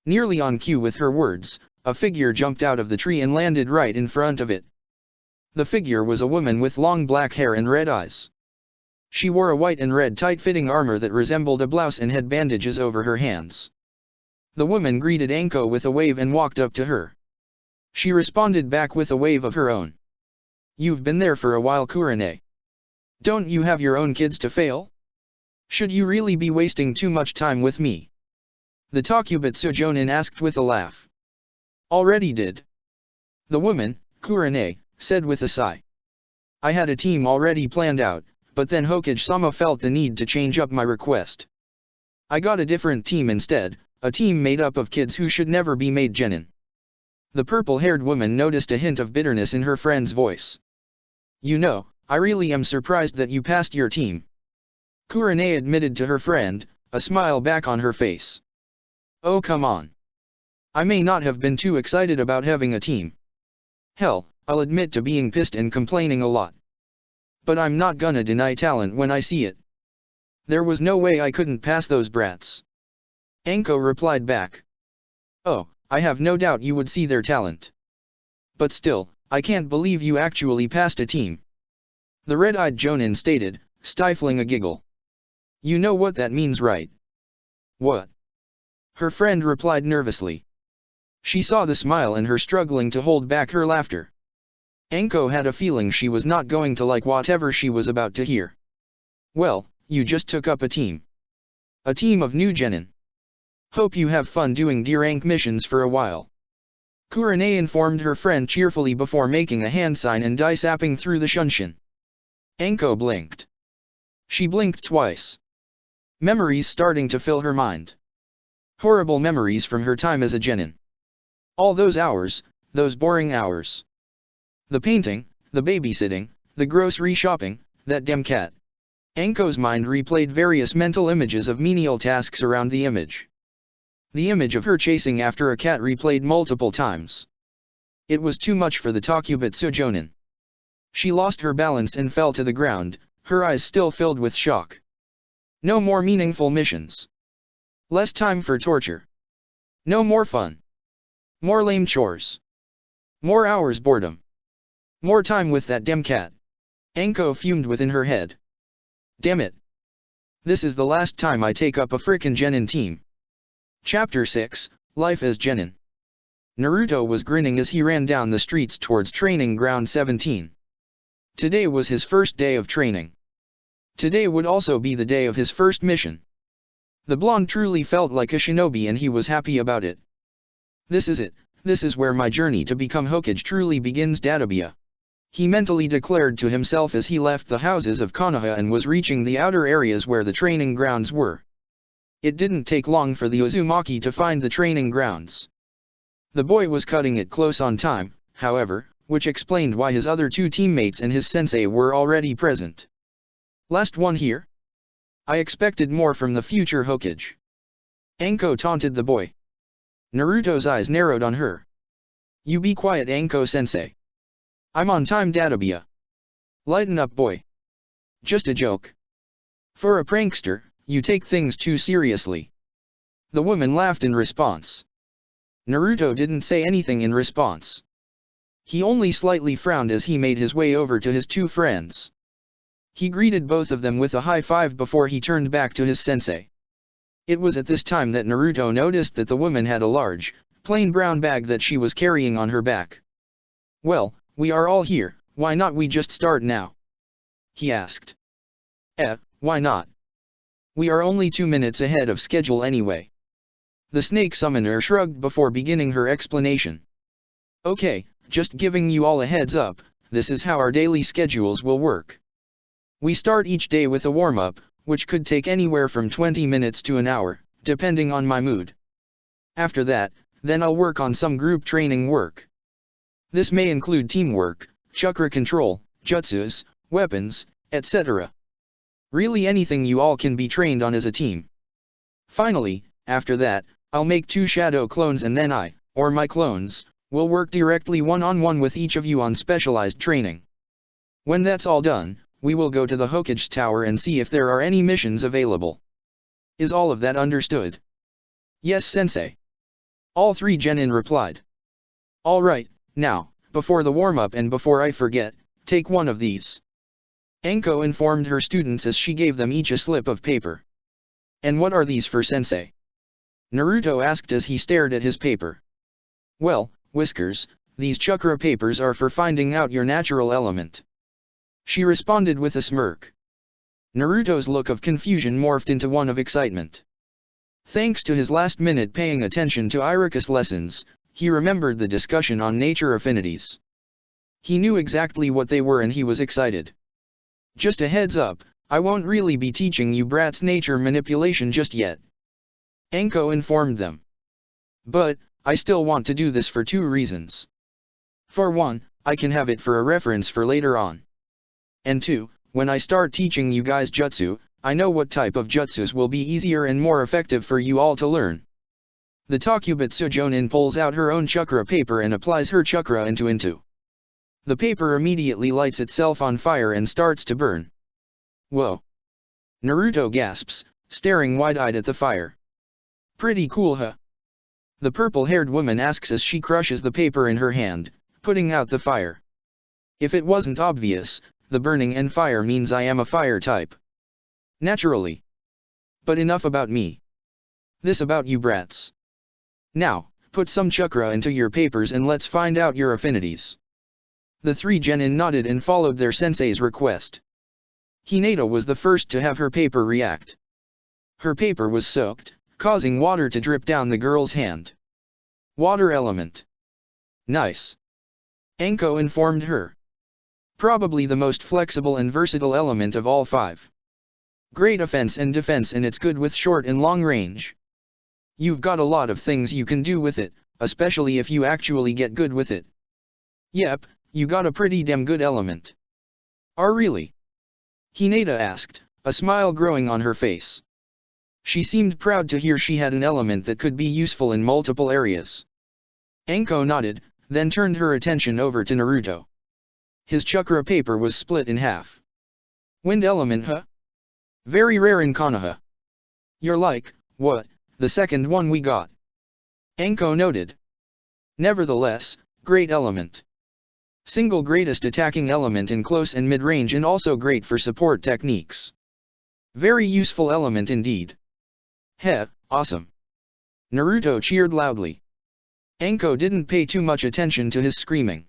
Nearly on cue with her words, a figure jumped out of the tree and landed right in front of it. The figure was a woman with long black hair and red eyes. She wore a white and red tight-fitting armor that resembled a blouse and had bandages over her hands. The woman greeted Anko with a wave and walked up to her. She responded back with a wave of her own. You've been there for a while, Kurane. Don't you have your own kids to fail? Should you really be wasting too much time with me? The Takubetsu Jonin asked with a laugh. Already did. The woman, Kurane, said with a sigh. I had a team already planned out, but then Hokage-sama felt the need to change up my request. I got a different team instead, a team made up of kids who should never be made genin. The purple-haired woman noticed a hint of bitterness in her friend's voice. You know, I really am surprised that you passed your team. Kurane admitted to her friend, a smile back on her face. Oh come on. I may not have been too excited about having a team. Hell, I'll admit to being pissed and complaining a lot. But I'm not gonna deny talent when I see it. There was no way I couldn't pass those brats. Anko replied back. Oh, I have no doubt you would see their talent. But still, I can't believe you actually passed a team. The red-eyed Jonin stated, stifling a giggle. You know what that means, right? What? Her friend replied nervously. She saw the smile in her, struggling to hold back her laughter. Anko had a feeling she was not going to like whatever she was about to hear. Well, you just took up a team. A team of new genin. Hope you have fun doing D-rank missions for a while. Kurane informed her friend cheerfully before making a hand sign and die-sapping through the shunshin. Anko blinked. She blinked twice. Memories starting to fill her mind. Horrible memories from her time as a genin. All those hours, those boring hours. The painting, the babysitting, the grocery shopping, that damn cat. Anko's mind replayed various mental images of menial tasks around the image. The image of her chasing after a cat replayed multiple times. It was too much for the Takubetsu Jonin. She lost her balance and fell to the ground, her eyes still filled with shock. No more meaningful missions. Less time for torture. No more fun. More lame chores. More hours boredom. More time with that damn cat. Anko fumed within her head. Damn it. This is the last time I take up a frickin' genin team. Chapter 6, Life as Genin. Naruto was grinning as he ran down the streets towards Training Ground 17. Today was his first day of training. Today would also be the day of his first mission. The blonde truly felt like a shinobi and he was happy about it. This is it, this is where my journey to become Hokage truly begins, Dadabia. He mentally declared to himself as he left the houses of Konoha and was reaching the outer areas where the training grounds were. It didn't take long for the Uzumaki to find the training grounds. The boy was cutting it close on time, however, which explained why his other two teammates and his sensei were already present. Last one here? I expected more from the future Hokage. Anko taunted the boy. Naruto's eyes narrowed on her. You be quiet, Anko-sensei. I'm on time, Dadabia. Lighten up, boy. Just a joke. For a prankster, you take things too seriously. The woman laughed in response. Naruto didn't say anything in response. He only slightly frowned as he made his way over to his two friends. He greeted both of them with a high five before he turned back to his sensei. It was at this time that Naruto noticed that the woman had a large, plain brown bag that she was carrying on her back. Well, we are all here, why not we just start now? He asked. Why not? We are only 2 minutes ahead of schedule anyway. The snake summoner shrugged before beginning her explanation. Okay, just giving you all a heads up, this is how our daily schedules will work. We start each day with a warm-up, which could take anywhere from 20 minutes to an hour, depending on my mood. After that, then I'll work on some group training work. This may include teamwork, chakra control, jutsus, weapons, etc. Really anything you all can be trained on as a team. Finally, after that, I'll make 2 shadow clones and then I, or my clones, will work directly one-on-one with each of you on specialized training. When that's all done, we will go to the Hokage Tower and see if there are any missions available. Is all of that understood? Yes, sensei. All 3 genin replied. Alright, now, before the warm-up and before I forget, take one of these. Anko informed her students as she gave them each a slip of paper. And what are these for, sensei? Naruto asked as he stared at his paper. Well, Whiskers, these chakra papers are for finding out your natural element. She responded with a smirk. Naruto's look of confusion morphed into one of excitement. Thanks to his last-minute paying attention to Iruka's lessons, he remembered the discussion on nature affinities. He knew exactly what they were and he was excited. Just a heads up, I won't really be teaching you brats nature manipulation just yet. Anko informed them. But, I still want to do this for 2 reasons. For one, I can have it for a reference for later on. And 2, when I start teaching you guys jutsu, I know what type of jutsus will be easier and more effective for you all to learn. The Takubetsu Jonin pulls out her own chakra paper and applies her chakra into. The paper immediately lights itself on fire and starts to burn. Whoa! Naruto gasps, staring wide-eyed at the fire. Pretty cool, huh? The purple-haired woman asks as she crushes the paper in her hand, putting out the fire. If it wasn't obvious, the burning and fire means I am a fire type. Naturally. But enough about me. This about you brats. Now, put some chakra into your papers and let's find out your affinities. The three genin nodded and followed their sensei's request. Hinata was the first to have her paper react. Her paper was soaked, causing water to drip down the girl's hand. Water element. Nice. Anko informed her. Probably the most flexible and versatile element of all five. Great offense and defense, and it's good with short and long range. You've got a lot of things you can do with it, especially if you actually get good with it. Yep, you got a pretty damn good element. Oh really? Hinata asked, a smile growing on her face. She seemed proud to hear she had an element that could be useful in multiple areas. Anko nodded, then turned her attention over to Naruto. His chakra paper was split in half. Wind element, huh? Very rare in Konoha. You're like, what, the second one we got? Anko noted. Nevertheless, great element. Single greatest attacking element in close and mid-range, and also great for support techniques. Very useful element indeed. Heh, awesome. Naruto cheered loudly. Anko didn't pay too much attention to his screaming.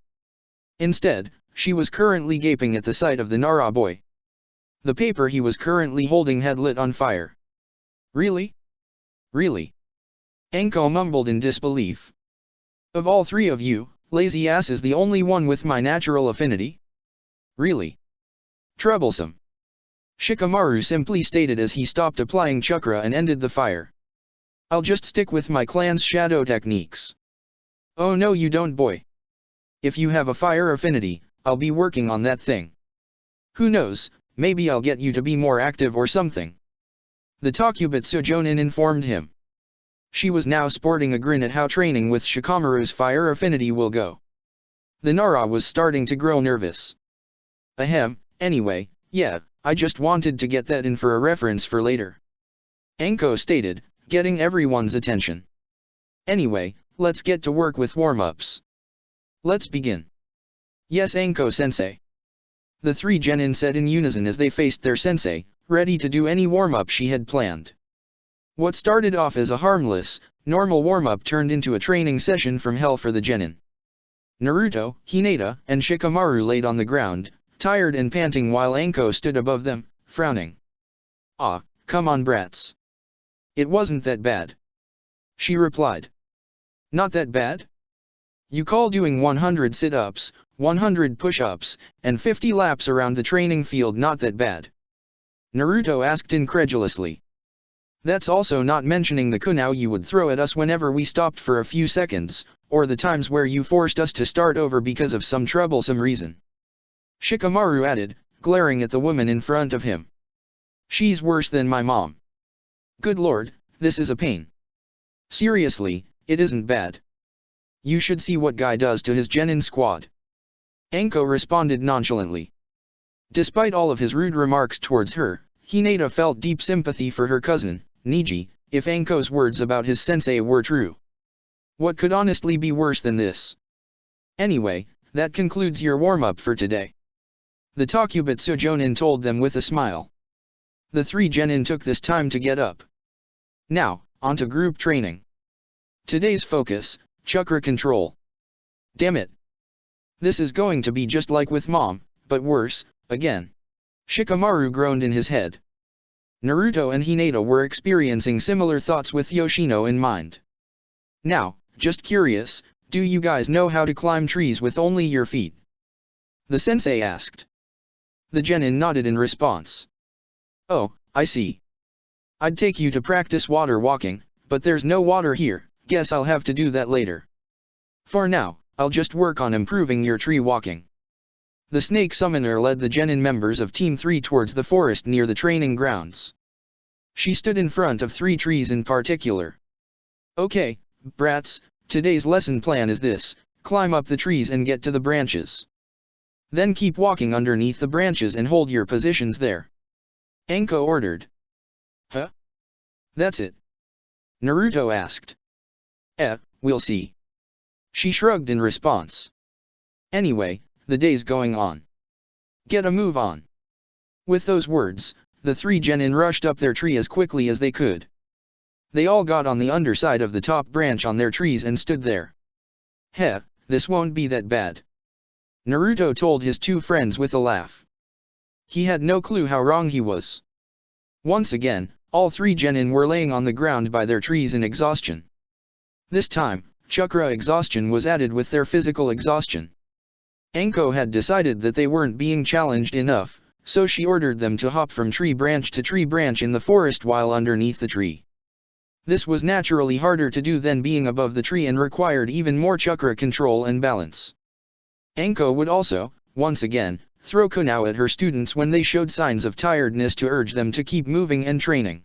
Instead, she was currently gaping at the sight of the Nara boy. The paper he was currently holding had lit on fire. Really? Really? Anko mumbled in disbelief. Of all three of you, Lazy Ass is the only one with my natural affinity? Really? Troublesome. Shikamaru simply stated as he stopped applying chakra and ended the fire. I'll just stick with my clan's shadow techniques. Oh no you don't boy. If you have a fire affinity, I'll be working on that thing. Who knows, maybe I'll get you to be more active or something. The Takubitsu Jonin informed him. She was now sporting a grin at how training with Shikamaru's fire affinity will go. The Nara was starting to grow nervous. Ahem, anyway, yeah, I just wanted to get that in for a reference for later. Anko stated, getting everyone's attention. Anyway, let's get to work with warm-ups. Let's begin. Yes Anko-sensei. The three genin said in unison as they faced their sensei, ready to do any warm-up she had planned. What started off as a harmless, normal warm-up turned into a training session from hell for the genin. Naruto, Hinata, and Shikamaru laid on the ground, tired and panting, while Anko stood above them, frowning. Ah, come on brats. It wasn't that bad. She replied. Not that bad? You call doing 100 sit-ups, 100 push-ups, and 50 laps around the training field not that bad? Naruto asked incredulously. That's also not mentioning the kunao you would throw at us whenever we stopped for a few seconds, or the times where you forced us to start over because of some troublesome reason. Shikamaru added, glaring at the woman in front of him. She's worse than my mom. Good lord, this is a pain. Seriously, it isn't bad. You should see what Guy does to his genin squad. Anko responded nonchalantly. Despite all of his rude remarks towards her, Hinata felt deep sympathy for her cousin, Niji, if Anko's words about his sensei were true. What could honestly be worse than this? Anyway, that concludes your warm-up for today. The Takubitsu Jonin told them with a smile. The three genin took this time to get up. Now, on to group training. Today's focus, chakra control. Damn it. This is going to be just like with mom, but worse, again. Shikamaru groaned in his head. Naruto and Hinata were experiencing similar thoughts with Yoshino in mind. Now, just curious, do you guys know how to climb trees with only your feet? The sensei asked. The genin nodded in response. Oh, I see. I'd take you to practice water walking, but there's no water here, guess I'll have to do that later. For now, I'll just work on improving your tree walking. The snake summoner led the genin members of Team 3 towards the forest near the training grounds. She stood in front of 3 trees in particular. Okay, brats, today's lesson plan is this: climb up the trees and get to the branches. Then keep walking underneath the branches and hold your positions there. Anko ordered. Huh? That's it? Naruto asked. We'll see. She shrugged in response. Anyway, the day's going on. Get a move on. With those words, the three genin rushed up their tree as quickly as they could. They all got on the underside of the top branch on their trees and stood there. Heh, this won't be that bad, Naruto told his two friends with a laugh. He had no clue how wrong he was. Once again, all three genin were laying on the ground by their trees in exhaustion. This time, chakra exhaustion was added with their physical exhaustion. Anko had decided that they weren't being challenged enough, so she ordered them to hop from tree branch to tree branch in the forest while underneath the tree. This was naturally harder to do than being above the tree and required even more chakra control and balance. Anko would also, once again, throw kunao at her students when they showed signs of tiredness to urge them to keep moving and training.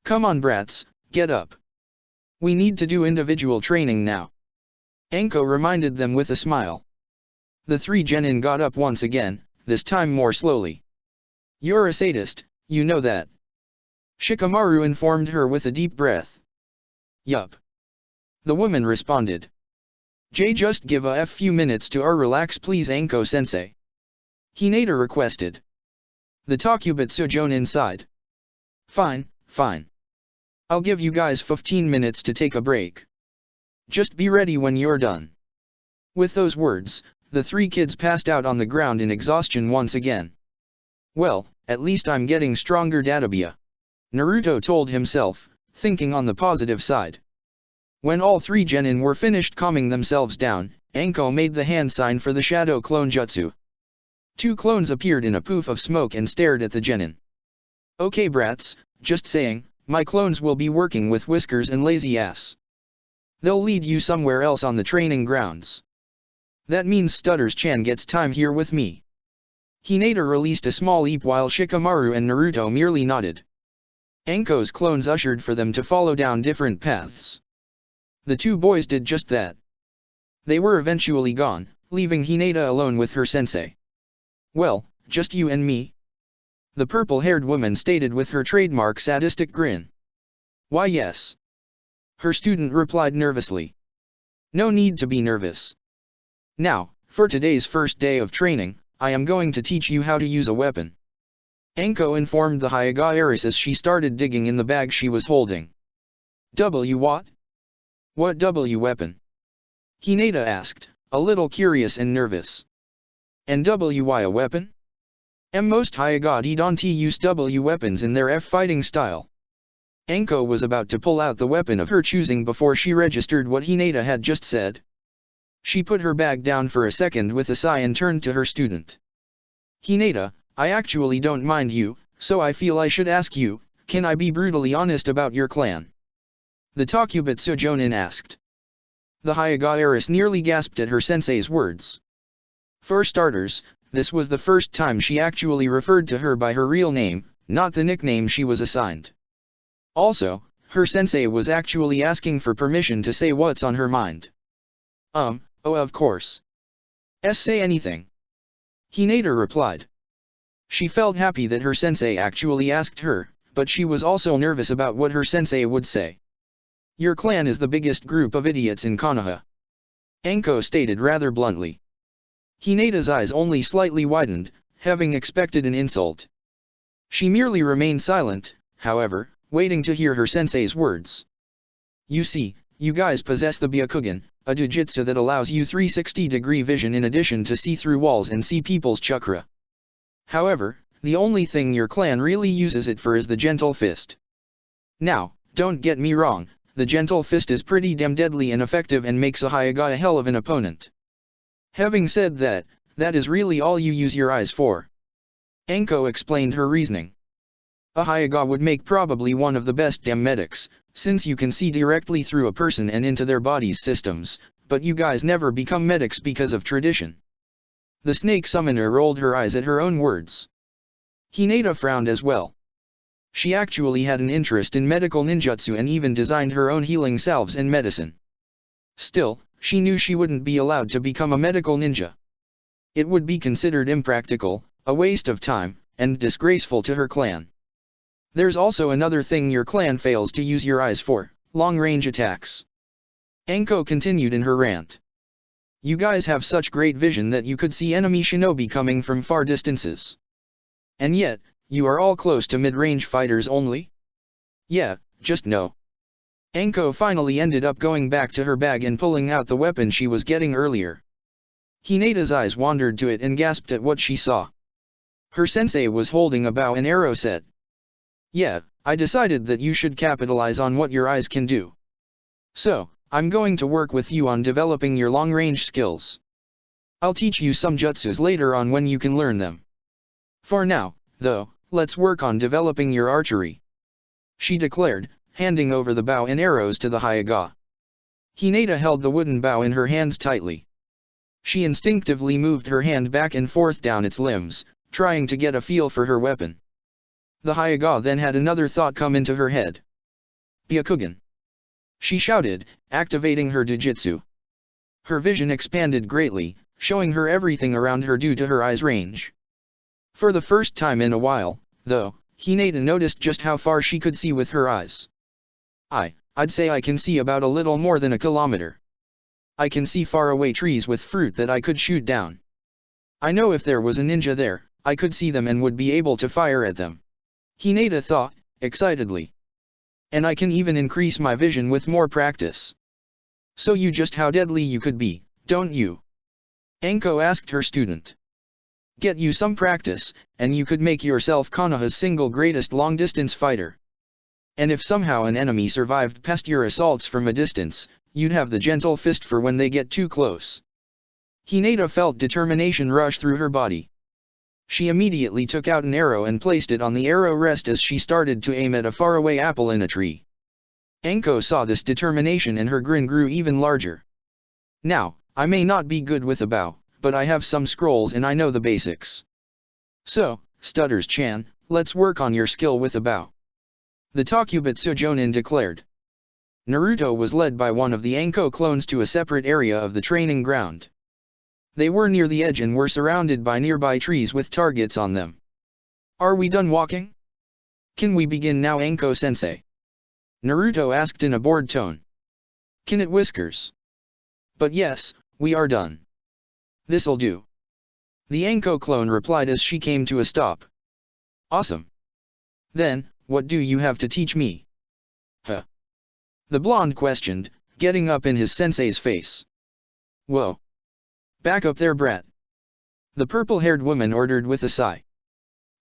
Come on brats, get up. We need to do individual training now, Anko reminded them with a smile. The three genin got up once again, this time more slowly. You're a sadist, you know that, Shikamaru informed her with a deep breath. Yup, the woman responded. Just give a few minutes to relax please Anko-sensei, Hinata requested. The Takubetsu Jonin sighed. Fine, fine. I'll give you guys 15 minutes to take a break. Just be ready when you're done. With those words, the three kids passed out on the ground in exhaustion once again. Well, at least I'm getting stronger Databia, Naruto told himself, thinking on the positive side. When all three genin were finished calming themselves down, Anko made the hand sign for the shadow clone jutsu. Two clones appeared in a poof of smoke and stared at the genin. Okay brats, just saying, my clones will be working with Whiskers and Lazy Ass. They'll lead you somewhere else on the training grounds. That means Stutters-chan gets time here with me. Hinata released a small leap while Shikamaru and Naruto merely nodded. Anko's clones ushered for them to follow down different paths. The two boys did just that. They were eventually gone, leaving Hinata alone with her sensei. Well, just you and me? The purple-haired woman stated with her trademark sadistic grin. Why yes. Her student replied nervously. No need to be nervous. Now, for today's first day of training, I am going to teach you how to use a weapon, Anko informed the Hyuga heiress as she started digging in the bag she was holding. What? What weapon? Hinata asked, a little curious and nervous. And why a weapon? Most Hyuga don't use weapons in their fighting style. Anko was about to pull out the weapon of her choosing before she registered what Hinata had just said. She put her bag down for a second with a sigh and turned to her student. Hinata, I actually don't mind you, so I feel I should ask you, can I be brutally honest about your clan? The Takubetsu Jonin asked. The Hyuga heiress nearly gasped at her sensei's words. For starters, this was the first time she actually referred to her by her real name, not the nickname she was assigned. Also, her sensei was actually asking for permission to say what's on her mind. Oh of course. Say anything, Hinata replied. She felt happy that her sensei actually asked her, but she was also nervous about what her sensei would say. Your clan is the biggest group of idiots in Konoha, Anko stated rather bluntly. Hinata's eyes only slightly widened, having expected an insult. She merely remained silent, however, waiting to hear her sensei's words. You see, you guys possess the Byakugan, a jujutsu that allows you 360-degree vision in addition to see through walls and see people's chakra. However, the only thing your clan really uses it for is the Gentle Fist. Now, don't get me wrong, the Gentle Fist is pretty damn deadly and effective and makes a Hyuga a hell of an opponent. Having said that, that is really all you use your eyes for, Anko explained her reasoning. A Hyuga would make probably one of the best damn medics, since you can see directly through a person and into their body's systems, but you guys never become medics because of tradition. The snake summoner rolled her eyes at her own words. Hinata frowned as well. She actually had an interest in medical ninjutsu and even designed her own healing salves and medicine. Still, she knew she wouldn't be allowed to become a medical ninja. It would be considered impractical, a waste of time, and disgraceful to her clan. There's also another thing your clan fails to use your eyes for, long-range attacks, Anko continued in her rant. You guys have such great vision that you could see enemy shinobi coming from far distances. And yet, you are all close to mid-range fighters only? Yeah, just no. Anko finally ended up going back to her bag and pulling out the weapon she was getting earlier. Hinata's eyes wandered to it and gasped at what she saw. Her sensei was holding a bow and arrow set. Yeah, I decided that you should capitalize on what your eyes can do. So, I'm going to work with you on developing your long-range skills. I'll teach you some jutsus later on when you can learn them. For now, though, let's work on developing your archery. She declared, handing over the bow and arrows to the Hyuga. Hinata held the wooden bow in her hands tightly. She instinctively moved her hand back and forth down its limbs, trying to get a feel for her weapon. The Hyuga then had another thought come into her head. Byakugan. She shouted, activating her Dojutsu. Her vision expanded greatly, showing her everything around her due to her eyes' range. For the first time in a while, though, Hinata noticed just how far she could see with her eyes. I'd say I can see about a little more than a kilometer. I can see far away trees with fruit that I could shoot down. I know if there was a ninja there, I could see them and would be able to fire at them. Hinata thought, excitedly. And I can even increase my vision with more practice. So you just how deadly you could be, don't you? Anko asked her student. Get you some practice, and you could make yourself Konoha's single greatest long-distance fighter. And if somehow an enemy survived past your assaults from a distance, you'd have the gentle fist for when they get too close. Hinata felt determination rush through her body. She immediately took out an arrow and placed it on the arrow rest as she started to aim at a faraway apple in a tree. Anko saw this determination and her grin grew even larger. Now, I may not be good with a bow, but I have some scrolls and I know the basics. So, stutters Chan, let's work on your skill with a bow. The Takubetsu Jonin declared. Naruto was led by one of the Anko clones to a separate area of the training ground. They were near the edge and were surrounded by nearby trees with targets on them. Are we done walking? Can we begin now, Anko-sensei? Naruto asked in a bored tone. Can it, Whiskers? But yes, we are done. This'll do. The Anko clone replied as she came to a stop. Awesome. Then, what do you have to teach me? Huh? The blonde questioned, getting up in his sensei's face. Whoa. Back up there, brat. The purple-haired woman ordered with a sigh.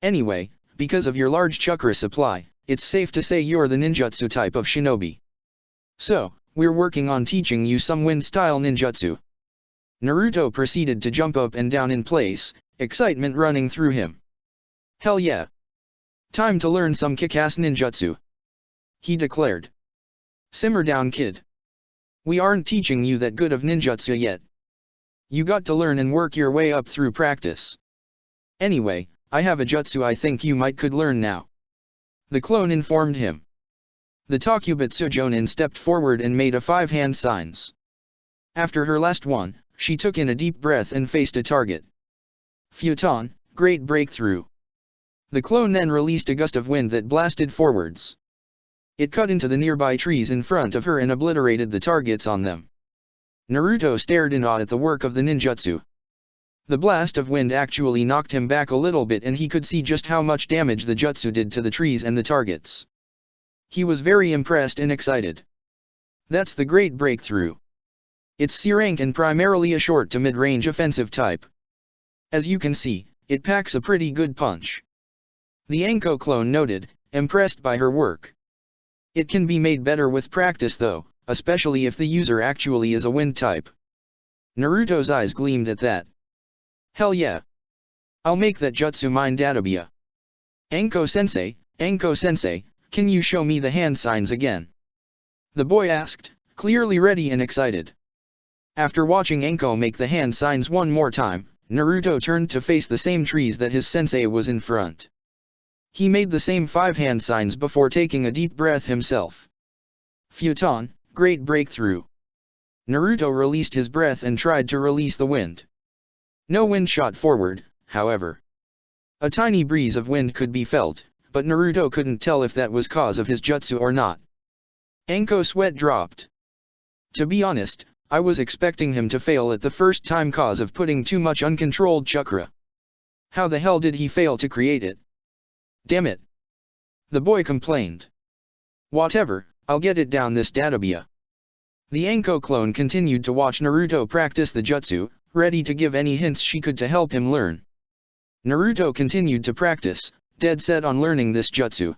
Anyway, because of your large chakra supply, it's safe to say you're the ninjutsu type of shinobi. So, we're working on teaching you some wind-style ninjutsu. Naruto proceeded to jump up and down in place, excitement running through him. Hell yeah. Time to learn some kick-ass ninjutsu. He declared. Simmer down, kid. We aren't teaching you that good of ninjutsu yet. You got to learn and work your way up through practice. Anyway, I have a jutsu I think you might could learn now. The clone informed him. The Takubetsu Jonin stepped forward and made a 5-hand signs. After her last one, she took in a deep breath and faced a target. Futon, great breakthrough. The clone then released a gust of wind that blasted forwards. It cut into the nearby trees in front of her and obliterated the targets on them. Naruto stared in awe at the work of the ninjutsu. The blast of wind actually knocked him back a little bit and he could see just how much damage the jutsu did to the trees and the targets. He was very impressed and excited. That's the great breakthrough. It's C rank and primarily a short to mid-range offensive type. As you can see, it packs a pretty good punch. The Anko clone noted, impressed by her work. It can be made better with practice though, especially if the user actually is a wind type. Naruto's eyes gleamed at that. Hell yeah. I'll make that jutsu mine databia. Anko-sensei, can you show me the hand signs again? The boy asked, clearly ready and excited. After watching Anko make the hand signs one more time, Naruto turned to face the same trees that his sensei was in front. He made the same 5 hand signs before taking a deep breath himself. Futon, great breakthrough. Naruto released his breath and tried to release the wind. No wind shot forward, however. A tiny breeze of wind could be felt, but Naruto couldn't tell if that was cause of his jutsu or not. Anko's sweat dropped. To be honest, I was expecting him to fail at the first time cause of putting too much uncontrolled chakra. How the hell did he fail to create it? Damn it. The boy complained. Whatever, I'll get it down this databia. The Anko clone continued to watch Naruto practice the jutsu, ready to give any hints she could to help him learn. Naruto continued to practice, dead set on learning this jutsu.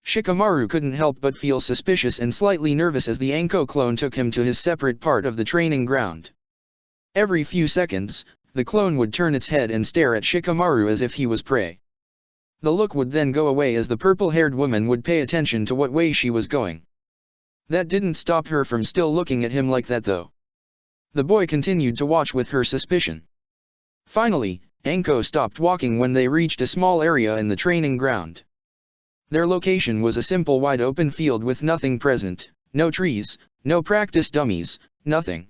Shikamaru couldn't help but feel suspicious and slightly nervous as the Anko clone took him to his separate part of the training ground. Every few seconds, the clone would turn its head and stare at Shikamaru as if he was prey. The look would then go away as the purple-haired woman would pay attention to what way she was going. That didn't stop her from still looking at him like that though. The boy continued to watch with her suspicion. Finally, Anko stopped walking when they reached a small area in the training ground. Their location was a simple wide open field with nothing present, no trees, no practice dummies, nothing.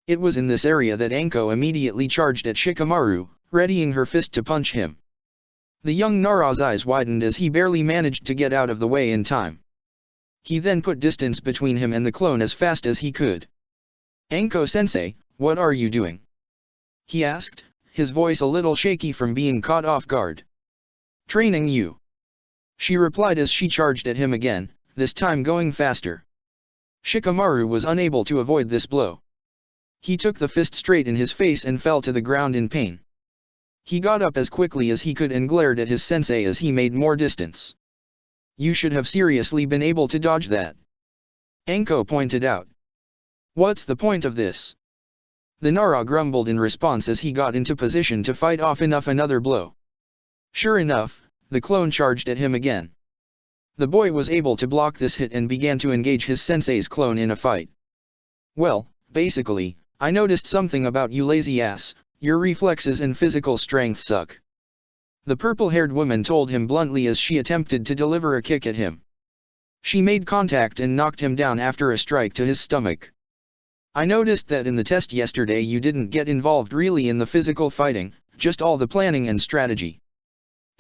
It was in this area that Anko immediately charged at Shikamaru, readying her fist to punch him. The young Nara's eyes widened as he barely managed to get out of the way in time. He then put distance between him and the clone as fast as he could. "Anko-sensei, what are you doing?" he asked, his voice a little shaky from being caught off guard. "Training you," she replied as she charged at him again, this time going faster. Shikamaru was unable to avoid this blow. He took the fist straight in his face and fell to the ground in pain. He got up as quickly as he could and glared at his sensei as he made more distance. "You should have seriously been able to dodge that," Anko pointed out. "What's the point of this?" The Nara grumbled in response as he got into position to fight off another blow. Sure enough, the clone charged at him again. The boy was able to block this hit and began to engage his sensei's clone in a fight. "Well, basically, I noticed something about you lazy ass, your reflexes and physical strength suck," the purple-haired woman told him bluntly as she attempted to deliver a kick at him. She made contact and knocked him down after a strike to his stomach. "I noticed that in the test yesterday you didn't get involved really in the physical fighting, just all the planning and strategy.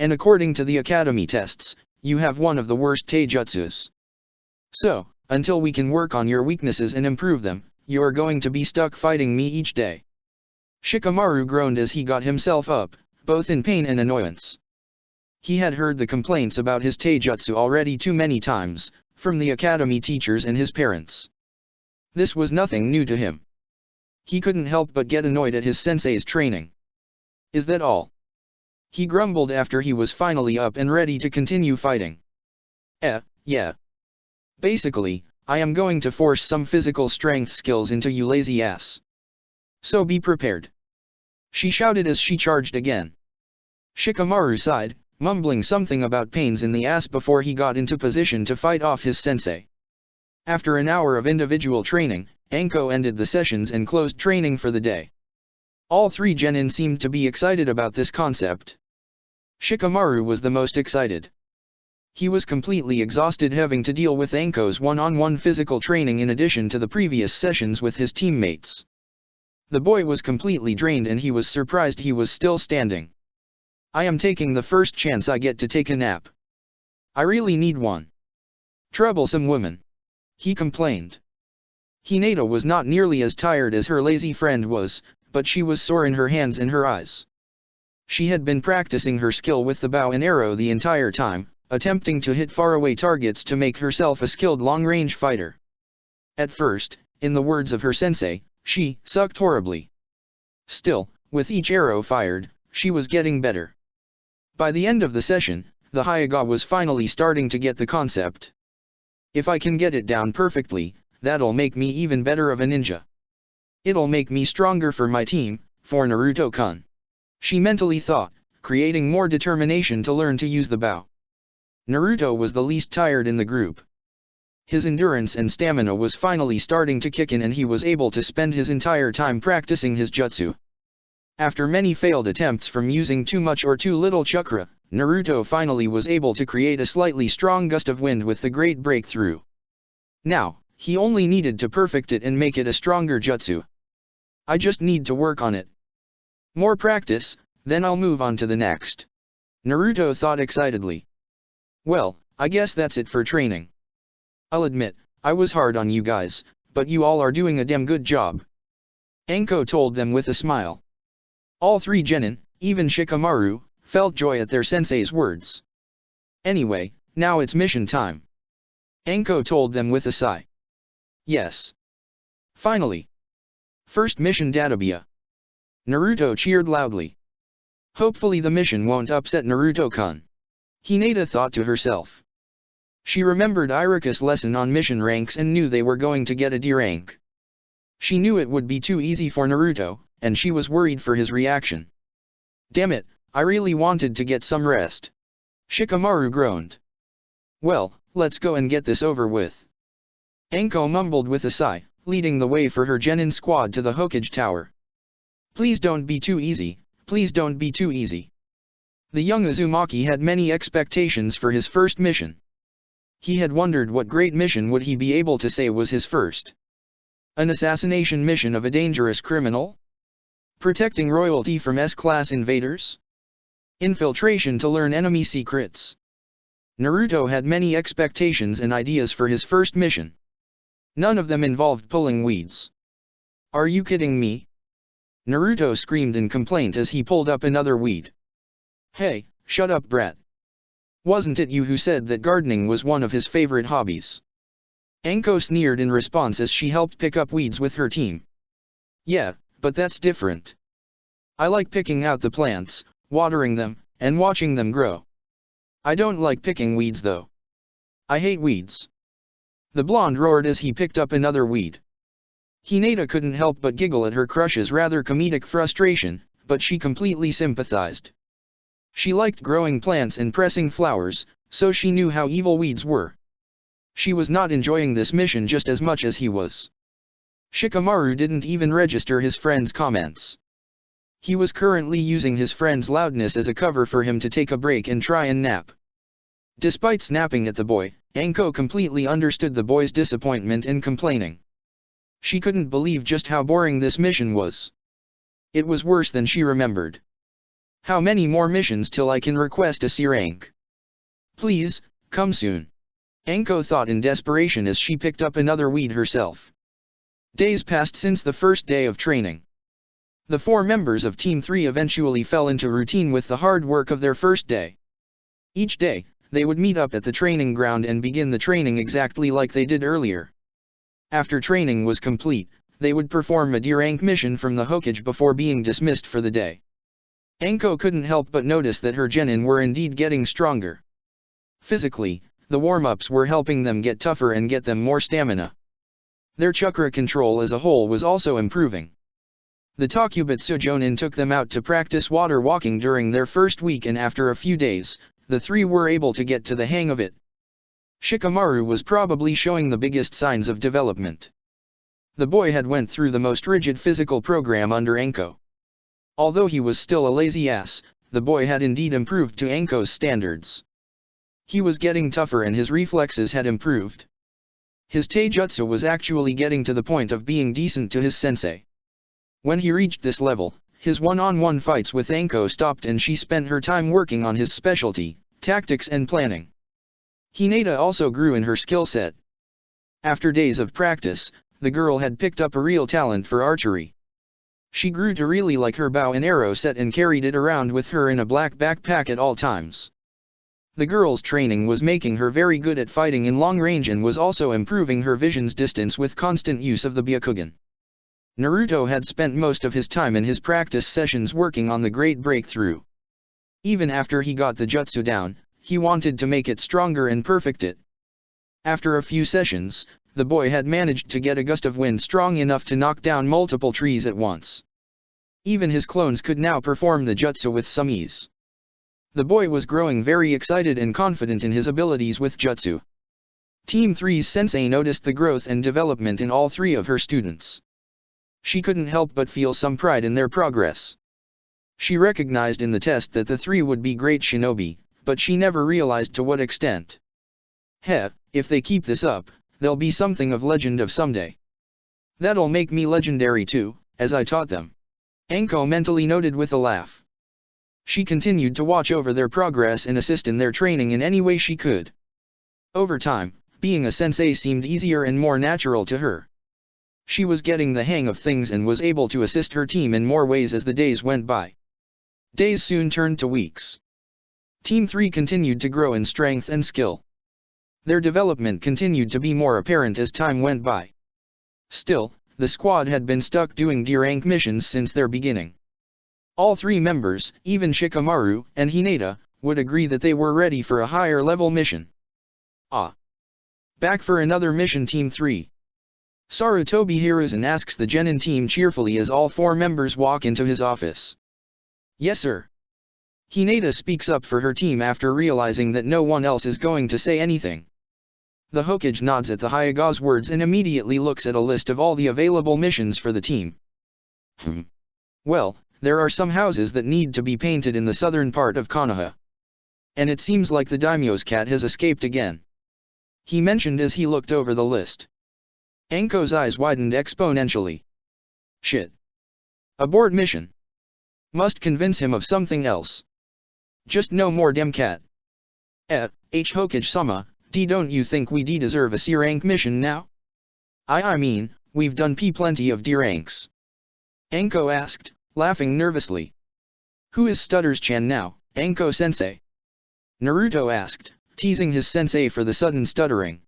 And according to the academy tests, you have one of the worst taijutsus. So, until we can work on your weaknesses and improve them, you are going to be stuck fighting me each day." Shikamaru groaned as he got himself up, both in pain and annoyance. He had heard the complaints about his taijutsu already too many times, from the academy teachers and his parents. This was nothing new to him. He couldn't help but get annoyed at his sensei's training. "Is that all?" he grumbled after he was finally up and ready to continue fighting. Yeah. Basically, I am going to force some physical strength skills into you lazy ass. So be prepared," she shouted as she charged again. Shikamaru sighed, mumbling something about pains in the ass before he got into position to fight off his sensei. After an hour of individual training, Anko ended the sessions and closed training for the day. All three genin seemed to be excited about this concept. Shikamaru was the most excited. He was completely exhausted having to deal with Anko's one-on-one physical training in addition to the previous sessions with his teammates. The boy was completely drained and he was surprised he was still standing. "I am taking the first chance I get to take a nap. I really need one." "Troublesome woman," he complained. Hinata was not nearly as tired as her lazy friend was, but she was sore in her hands and her eyes. She had been practicing her skill with the bow and arrow the entire time, attempting to hit faraway targets to make herself a skilled long-range fighter. At first, in the words of her sensei, she sucked horribly. Still, with each arrow fired, she was getting better. By the end of the session, the Hyuga was finally starting to get the concept. "If I can get it down perfectly, that'll make me even better of a ninja. It'll make me stronger for my team, for Naruto-kun," she mentally thought, creating more determination to learn to use the bow. Naruto was the least tired in the group. His endurance and stamina was finally starting to kick in and he was able to spend his entire time practicing his jutsu. After many failed attempts from using too much or too little chakra, Naruto finally was able to create a slightly strong gust of wind with the great breakthrough. Now, he only needed to perfect it and make it a stronger jutsu. "I just need to work on it. More practice, then I'll move on to the next," Naruto thought excitedly. "Well, I guess that's it for training. I'll admit, I was hard on you guys, but you all are doing a damn good job. Anko told them with a smile. All three genin, even Shikamaru, felt joy at their sensei's words. Anyway, now it's mission time. Anko told them with a sigh. Yes. Finally. First mission Databia. Naruto cheered loudly. Hopefully the mission won't upset Naruto-kun. Hinata thought to herself. She remembered Iruka's lesson on mission ranks and knew they were going to get a D rank. She knew it would be too easy for Naruto, and she was worried for his reaction. Damn it, I really wanted to get some rest. Shikamaru groaned. Well, let's go and get this over with. Anko mumbled with a sigh, leading the way for her genin squad to the Hokage Tower. Please don't be too easy, please don't be too easy. The young Uzumaki had many expectations for his first mission. He had wondered what great mission would he be able to say was his first. An assassination mission of a dangerous criminal? Protecting royalty from S-class invaders? Infiltration to learn enemy secrets? Naruto had many expectations and ideas for his first mission. None of them involved pulling weeds. Are you kidding me? Naruto screamed in complaint as he pulled up another weed. Hey, shut up, brat. Wasn't it you who said that gardening was one of his favorite hobbies? Anko sneered in response as she helped pick up weeds with her team. Yeah, but that's different. I like picking out the plants, watering them, and watching them grow. I don't like picking weeds though. I hate weeds. The blonde roared as he picked up another weed. Hinata couldn't help but giggle at her crush's rather comedic frustration, but she completely sympathized. She liked growing plants and pressing flowers, so she knew how evil weeds were. She was not enjoying this mission just as much as he was. Shikamaru didn't even register his friend's comments. He was currently using his friend's loudness as a cover for him to take a break and try and nap. Despite snapping at the boy, Anko completely understood the boy's disappointment and complaining. She couldn't believe just how boring this mission was. It was worse than she remembered. How many more missions till I can request a C rank? Please, come soon. Anko thought in desperation as she picked up another weed herself. Days passed since the first day of training. The 4 members of Team 3 eventually fell into routine with the hard work of their first day. Each day, they would meet up at the training ground and begin the training exactly like they did earlier. After training was complete, they would perform a D-rank mission from the Hokage before being dismissed for the day. Anko couldn't help but notice that her genin were indeed getting stronger. Physically, the warm-ups were helping them get tougher and get them more stamina. Their chakra control as a whole was also improving. The Takubutsu Jonin took them out to practice water walking during their first week, and after a few days, the 3 were able to get to the hang of it. Shikamaru was probably showing the biggest signs of development. The boy had went through the most rigid physical program under Anko. Although he was still a lazy ass, the boy had indeed improved to Anko's standards. He was getting tougher and his reflexes had improved. His taijutsu was actually getting to the point of being decent to his sensei. When he reached this level, his one-on-one fights with Anko stopped and she spent her time working on his specialty, tactics and planning. Hinata also grew in her skill set. After days of practice, the girl had picked up a real talent for archery. She grew to really like her bow and arrow set and carried it around with her in a black backpack at all times. The girl's training was making her very good at fighting in long range and was also improving her vision's distance with constant use of the Byakugan. Naruto had spent most of his time in his practice sessions working on the great breakthrough. Even after he got the jutsu down, he wanted to make it stronger and perfect it. After a few sessions, the boy had managed to get a gust of wind strong enough to knock down multiple trees at once. Even his clones could now perform the jutsu with some ease. The boy was growing very excited and confident in his abilities with jutsu. Team 3's sensei noticed the growth and development in all 3 of her students. She couldn't help but feel some pride in their progress. She recognized in the test that the 3 would be great shinobi, but she never realized to what extent. If they keep this up, they'll be something of legend of someday. That'll make me legendary too, as I taught them. Anko mentally noted with a laugh. She continued to watch over their progress and assist in their training in any way she could. Over time, being a sensei seemed easier and more natural to her. She was getting the hang of things and was able to assist her team in more ways as the days went by. Days soon turned to weeks. Team 3 continued to grow in strength and skill. Their development continued to be more apparent as time went by. Still, the squad had been stuck doing D-rank missions since their beginning. All 3 members, even Shikamaru and Hinata, would agree that they were ready for a higher level mission. Back for another mission. Team 3. Sarutobi Hiruzen asks the Genin team cheerfully as all 4 members walk into his office. Yes sir. Hinata speaks up for her team after realizing that no one else is going to say anything. The Hokage nods at the Hyuga's words and immediately looks at a list of all the available missions for the team. Well, there are some houses that need to be painted in the southern part of Konoha. And it seems like the daimyo's cat has escaped again. He mentioned as he looked over the list. Anko's eyes widened exponentially. Shit. Abort mission. Must convince him of something else. Just no more dem cat. Hokage-sama, don't you think we deserve a C-rank mission now? I mean, we've done plenty of D-ranks. Anko asked, laughing nervously. Who is Stutters-chan now, Anko-sensei? Naruto asked, teasing his sensei for the sudden stuttering.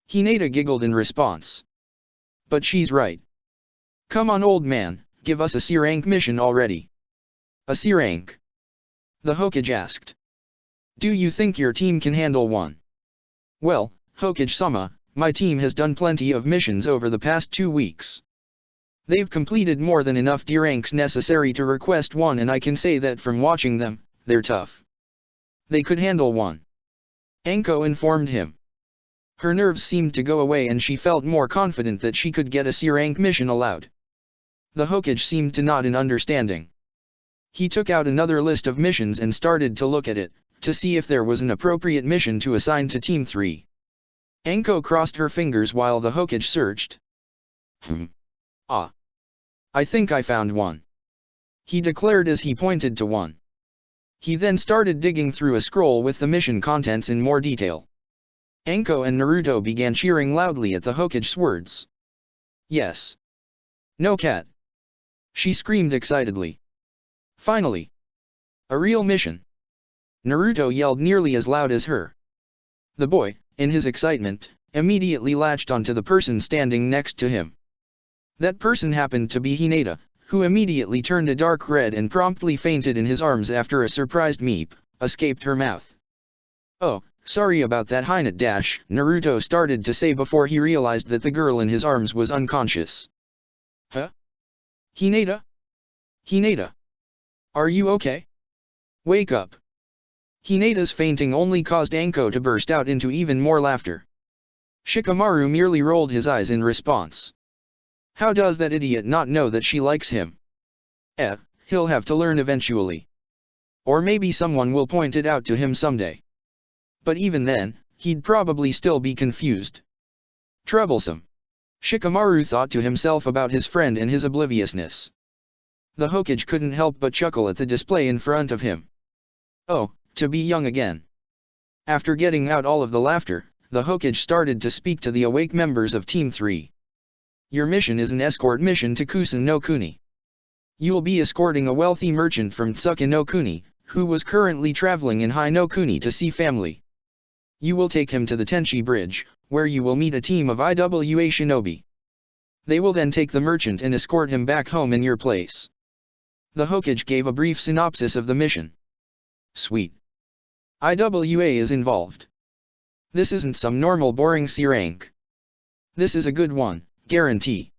Hinata giggled in response. But she's right. Come on old man, give us a C-rank mission already. A C-rank? The Hokage asked. Do you think your team can handle one? Well, Hokage-sama, my team has done plenty of missions over the past 2 weeks. They've completed more than enough D-ranks necessary to request one, and I can say that from watching them, they're tough. They could handle one. Anko informed him. Her nerves seemed to go away and she felt more confident that she could get a C-rank mission allowed. The Hokage seemed to nod in understanding. He took out another list of missions and started to look at it, to see if there was an appropriate mission to assign to Team 3. Anko crossed her fingers while the Hokage searched. I think I found one. He declared as he pointed to one. He then started digging through a scroll with the mission contents in more detail. Anko and Naruto began cheering loudly at the Hokage's words. Yes. No cat. She screamed excitedly. Finally. A real mission. Naruto yelled nearly as loud as her. The boy, in his excitement, immediately latched onto the person standing next to him. That person happened to be Hinata, who immediately turned a dark red and promptly fainted in his arms after a surprised meep escaped her mouth. Oh, sorry about that Hinata — Naruto started to say before he realized that the girl in his arms was unconscious. Huh? Hinata? Hinata? Are you okay? Wake up. Hinata's fainting only caused Anko to burst out into even more laughter. Shikamaru merely rolled his eyes in response. How does that idiot not know that she likes him? He'll have to learn eventually. Or maybe someone will point it out to him someday. But even then, he'd probably still be confused. Troublesome. Shikamaru thought to himself about his friend and his obliviousness. The Hokage couldn't help but chuckle at the display in front of him. Oh, to be young again. After getting out all of the laughter, the Hokage started to speak to the awake members of Team 3. Your mission is an escort mission to Kusan no Kuni. You will be escorting a wealthy merchant from Tsuken no Kuni, who was currently traveling in Hai no Kuni to see family. You will take him to the Tenchi Bridge, where you will meet a team of IWA shinobi. They will then take the merchant and escort him back home in your place. The Hokage gave a brief synopsis of the mission. Sweet. IWA is involved. This isn't some normal boring C rank. This is a good one, guarantee.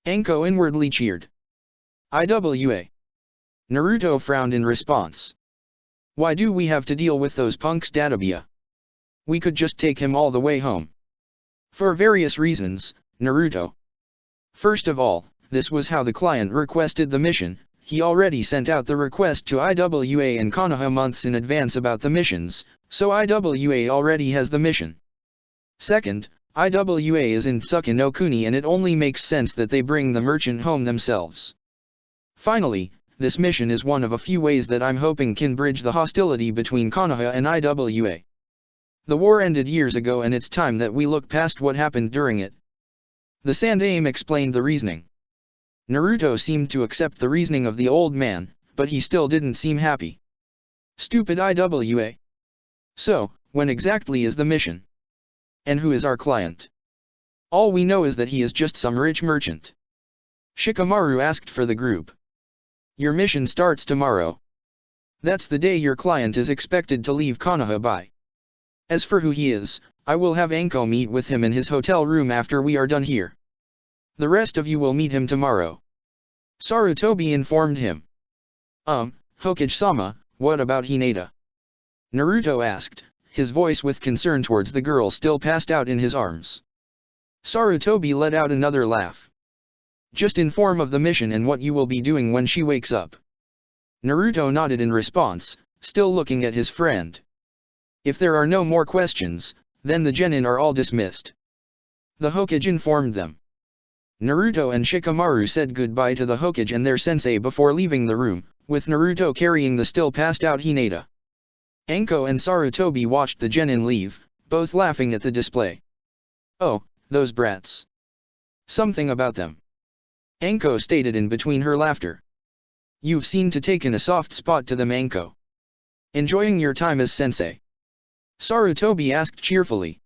Anko inwardly cheered. IWA. Naruto frowned in response. Why do we have to deal with those punks, Databia? We could just take him all the way home. For various reasons, Naruto. First of all, this was how the client requested the mission. He already sent out the request to IWA and Konoha months in advance about the missions, so IWA already has the mission. Second, IWA is in Tsuken no Kuni and it only makes sense that they bring the merchant home themselves. Finally, this mission is one of a few ways that I'm hoping can bridge the hostility between Konoha and IWA. The war ended years ago and it's time that we look past what happened during it. The Sandaime explained the reasoning. Naruto seemed to accept the reasoning of the old man, but he still didn't seem happy. Stupid IWA. So, when exactly is the mission? And who is our client? All we know is that he is just some rich merchant. Shikamaru asked for the group. Your mission starts tomorrow. That's the day your client is expected to leave Konoha by. As for who he is, I will have Anko meet with him in his hotel room after we are done here. The rest of you will meet him tomorrow. Sarutobi informed him. Hokage-sama, what about Hinata? Naruto asked, his voice with concern towards the girl still passed out in his arms. Sarutobi let out another laugh. Just inform of the mission and what you will be doing when she wakes up. Naruto nodded in response, still looking at his friend. If there are no more questions, then the genin are all dismissed. The Hokage informed them. Naruto and Shikamaru said goodbye to the Hokage and their sensei before leaving the room, with Naruto carrying the still passed out Hinata. Anko and Sarutobi watched the genin leave, both laughing at the display. Oh, those brats. Something about them. Anko stated in between her laughter. You've seemed to taken a soft spot to them, Anko. Enjoying your time as sensei? Sarutobi asked cheerfully.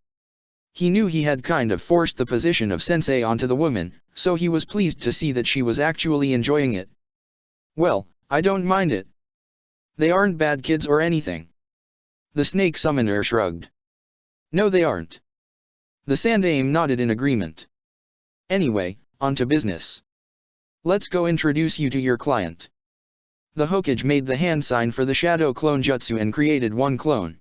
He knew he had kind of forced the position of sensei onto the woman, so he was pleased to see that she was actually enjoying it. Well, I don't mind it. They aren't bad kids or anything. The snake summoner shrugged. No, they aren't. The Sandaime nodded in agreement. Anyway, on to business. Let's go introduce you to your client. The Hokage made the hand sign for the shadow clone jutsu and created one clone.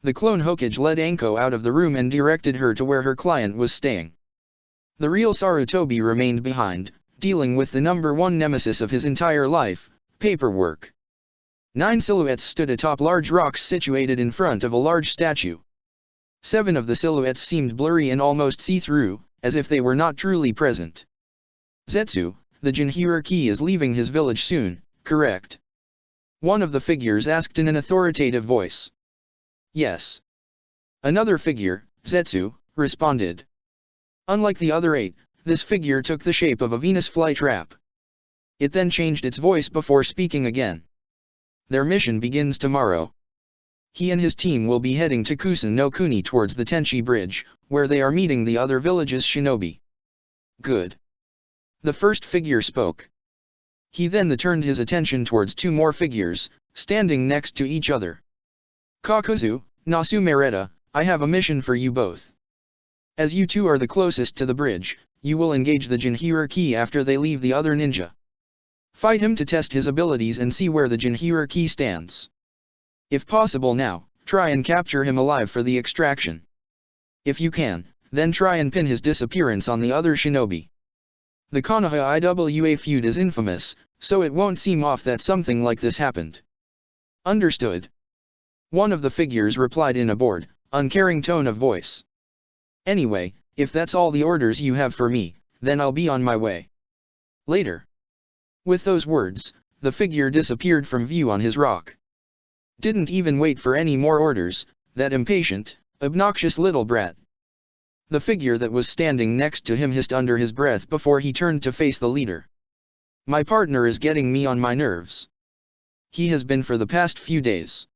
The clone Hokage led Anko out of the room and directed her to where her client was staying. The real Sarutobi remained behind, dealing with the number one nemesis of his entire life, paperwork. 9 silhouettes stood atop large rocks situated in front of a large statue. 7 of the silhouettes seemed blurry and almost see-through, as if they were not truly present. Zetsu, the Jinchuriki is leaving his village soon, correct? One of the figures asked in an authoritative voice. Yes. Another figure, Zetsu, responded. Unlike the other 8, this figure took the shape of a Venus flytrap. It then changed its voice before speaking again. Their mission begins tomorrow. He and his team will be heading to Kusan no Kuni towards the Tenchi Bridge, where they are meeting the other village's shinobi. Good. The first figure spoke. He then turned his attention towards 2 more figures, standing next to each other. Kakuzu, Nasumereta, I have a mission for you both. As you 2 are the closest to the bridge, you will engage the Jinchuriki after they leave the other ninja. Fight him to test his abilities and see where the Jinchuriki stands. If possible now, try and capture him alive for the extraction. If you can, then try and pin his disappearance on the other shinobi. The Konoha IWA feud is infamous, so it won't seem off that something like this happened. Understood. One of the figures replied in a bored, uncaring tone of voice. Anyway, if that's all the orders you have for me, then I'll be on my way. Later. With those words, the figure disappeared from view on his rock. Didn't even wait for any more orders, that impatient, obnoxious little brat. The figure that was standing next to him hissed under his breath before he turned to face the leader. My partner is getting me on my nerves. He has been for the past few days.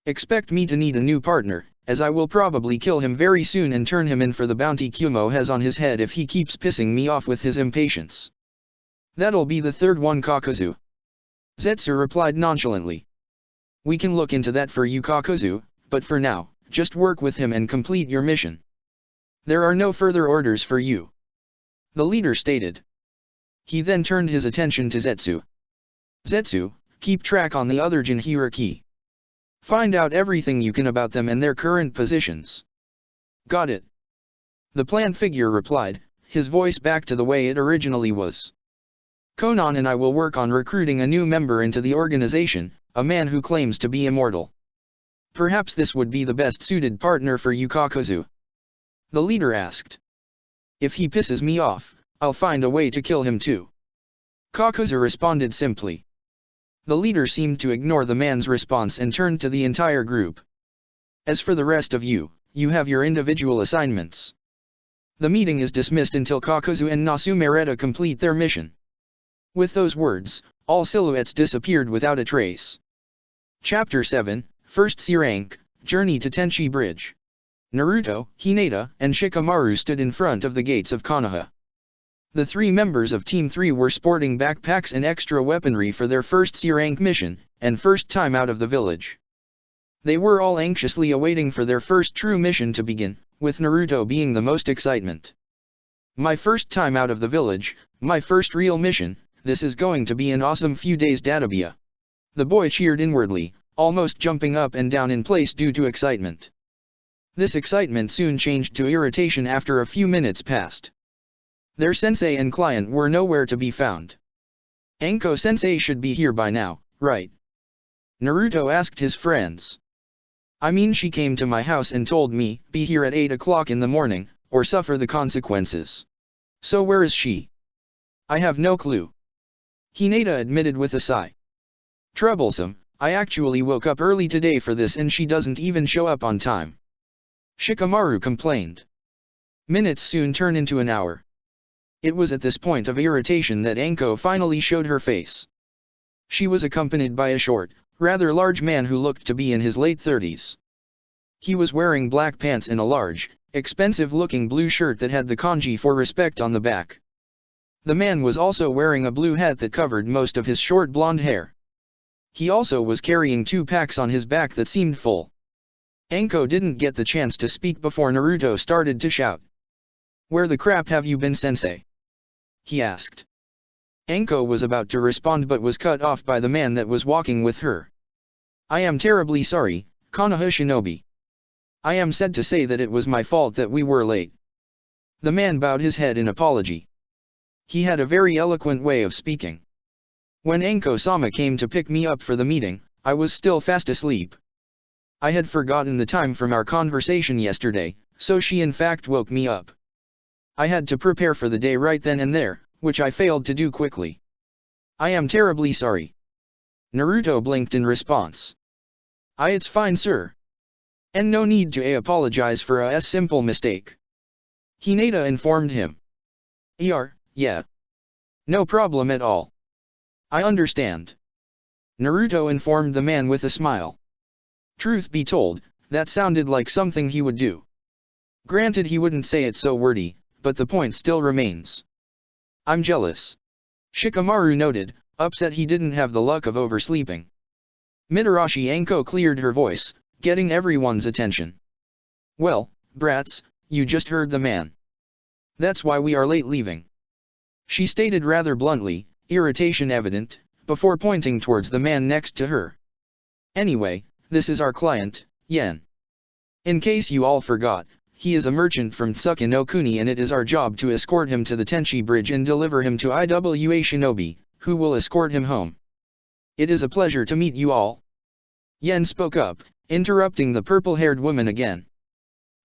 Expect me to need a new partner, as I will probably kill him very soon and turn him in for the bounty Kumo has on his head if he keeps pissing me off with his impatience. That'll be the third one, Kakuzu. Zetsu replied nonchalantly. We can look into that for you, Kakuzu, but for now, just work with him and complete your mission. There are no further orders for you. The leader stated. He then turned his attention to Zetsu. Zetsu, keep track on the other Jinchuriki. Find out everything you can about them and their current positions. Got it. The plant figure replied, his voice back to the way it originally was. Konan and I will work on recruiting a new member into the organization, a man who claims to be immortal. Perhaps this would be the best suited partner for you, Kakuzu. The leader asked. If he pisses me off, I'll find a way to kill him too. Kakuzu responded simply. The leader seemed to ignore the man's response and turned to the entire group. As for the rest of you, you have your individual assignments. The meeting is dismissed until Kakuzu and Nasumereta complete their mission. With those words, all silhouettes disappeared without a trace. Chapter 7, First C Rank, Journey to Tenchi Bridge. Naruto, Hinata, and Shikamaru stood in front of the gates of Konoha. The 3 members of Team 3 were sporting backpacks and extra weaponry for their first C Rank mission, and first time out of the village. They were all anxiously awaiting for their first true mission to begin, with Naruto being the most excitement. My first time out of the village, my first real mission, this is going to be an awesome few days databia. The boy cheered inwardly, almost jumping up and down in place due to excitement. This excitement soon changed to irritation after a few minutes passed. Their sensei and client were nowhere to be found. Anko-sensei should be here by now, right? Naruto asked his friends. I mean, she came to my house and told me, be here at 8 o'clock in the morning, or suffer the consequences. So where is she? I have no clue. Hinata admitted with a sigh. Troublesome, I actually woke up early today for this and she doesn't even show up on time. Shikamaru complained. Minutes soon turn into an hour. It was at this point of irritation that Anko finally showed her face. She was accompanied by a short, rather large man who looked to be in his late 30s. He was wearing black pants and a large, expensive-looking blue shirt that had the kanji for respect on the back. The man was also wearing a blue hat that covered most of his short blonde hair. He also was carrying 2 packs on his back that seemed full. Anko didn't get the chance to speak before Naruto started to shout. Where the crap have you been, sensei? He asked. Anko was about to respond but was cut off by the man that was walking with her. I am terribly sorry, Konoha Shinobi. I am sad to say that it was my fault that we were late. The man bowed his head in apology. He had a very eloquent way of speaking. When Anko-sama came to pick me up for the meeting, I was still fast asleep. I had forgotten the time from our conversation yesterday, so she in fact woke me up. I had to prepare for the day right then and there, which I failed to do quickly. I am terribly sorry. Naruto blinked in response. It's fine, sir. And no need to apologize for a simple mistake. Hinata informed him. Yeah. No problem at all. I understand. Naruto informed the man with a smile. Truth be told, that sounded like something he would do. Granted, he wouldn't say it so wordy, but the point still remains. I'm jealous. Shikamaru noted, upset he didn't have the luck of oversleeping. Mitarashi Anko cleared her voice, getting everyone's attention. Well, brats, you just heard the man. That's why we are late leaving. She stated rather bluntly, irritation evident, before pointing towards the man next to her. Anyway, this is our client, Yen. In case you all forgot, he is a merchant from Tsuken no Kuni and it is our job to escort him to the Tenchi Bridge and deliver him to Iwa Shinobi, who will escort him home. It is a pleasure to meet you all. Yen spoke up, interrupting the purple-haired woman again.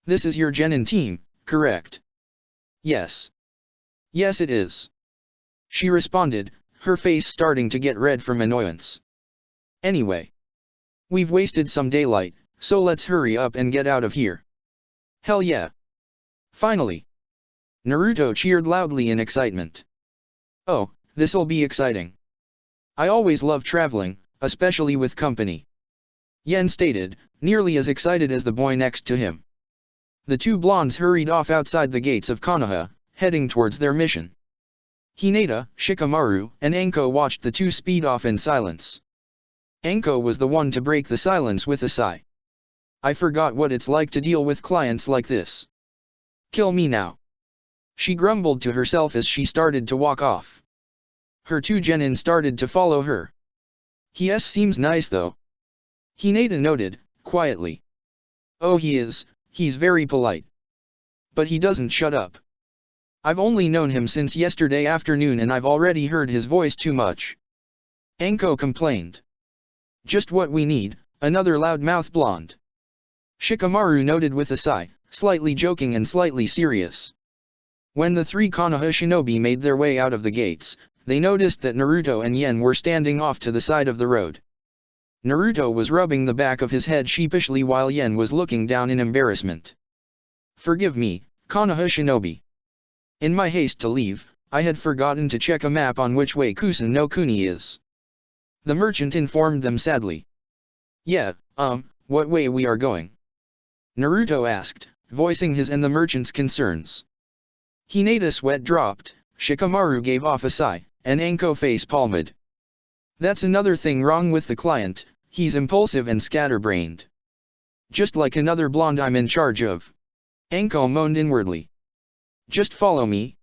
This is your genin team, correct? Yes. Yes it is. She responded, her face starting to get red from annoyance. Anyway. We've wasted some daylight, so let's hurry up and get out of here. Hell yeah. Finally. Naruto cheered loudly in excitement. Oh, this'll be exciting. I always love traveling, especially with company. Yen stated, nearly as excited as the boy next to him. The 2 blondes hurried off outside the gates of Konoha, heading towards their mission. Hinata, Shikamaru, and Anko watched the 2 speed off in silence. Anko was the one to break the silence with a sigh. I forgot what it's like to deal with clients like this. Kill me now. She grumbled to herself as she started to walk off. Her 2 genin started to follow her. He seems nice though. Hinata noted, quietly. Oh he's very polite. But he doesn't shut up. I've only known him since yesterday afternoon and I've already heard his voice too much. Anko complained. Just what we need, another loudmouth blonde. Shikamaru noted with a sigh, slightly joking and slightly serious. When the 3 Konoha shinobi made their way out of the gates, they noticed that Naruto and Yen were standing off to the side of the road. Naruto was rubbing the back of his head sheepishly while Yen was looking down in embarrassment. Forgive me, Konoha Shinobi. In my haste to leave, I had forgotten to check a map on which way Kusan no Kuni is. The merchant informed them sadly. Yeah, what way we are going? Naruto asked, voicing his and the merchant's concerns. Hinata's sweat dropped, Shikamaru gave off a sigh, and Anko face palmed. That's another thing wrong with the client, he's impulsive and scatterbrained. Just like another blonde I'm in charge of. Anko moaned inwardly. Just follow me.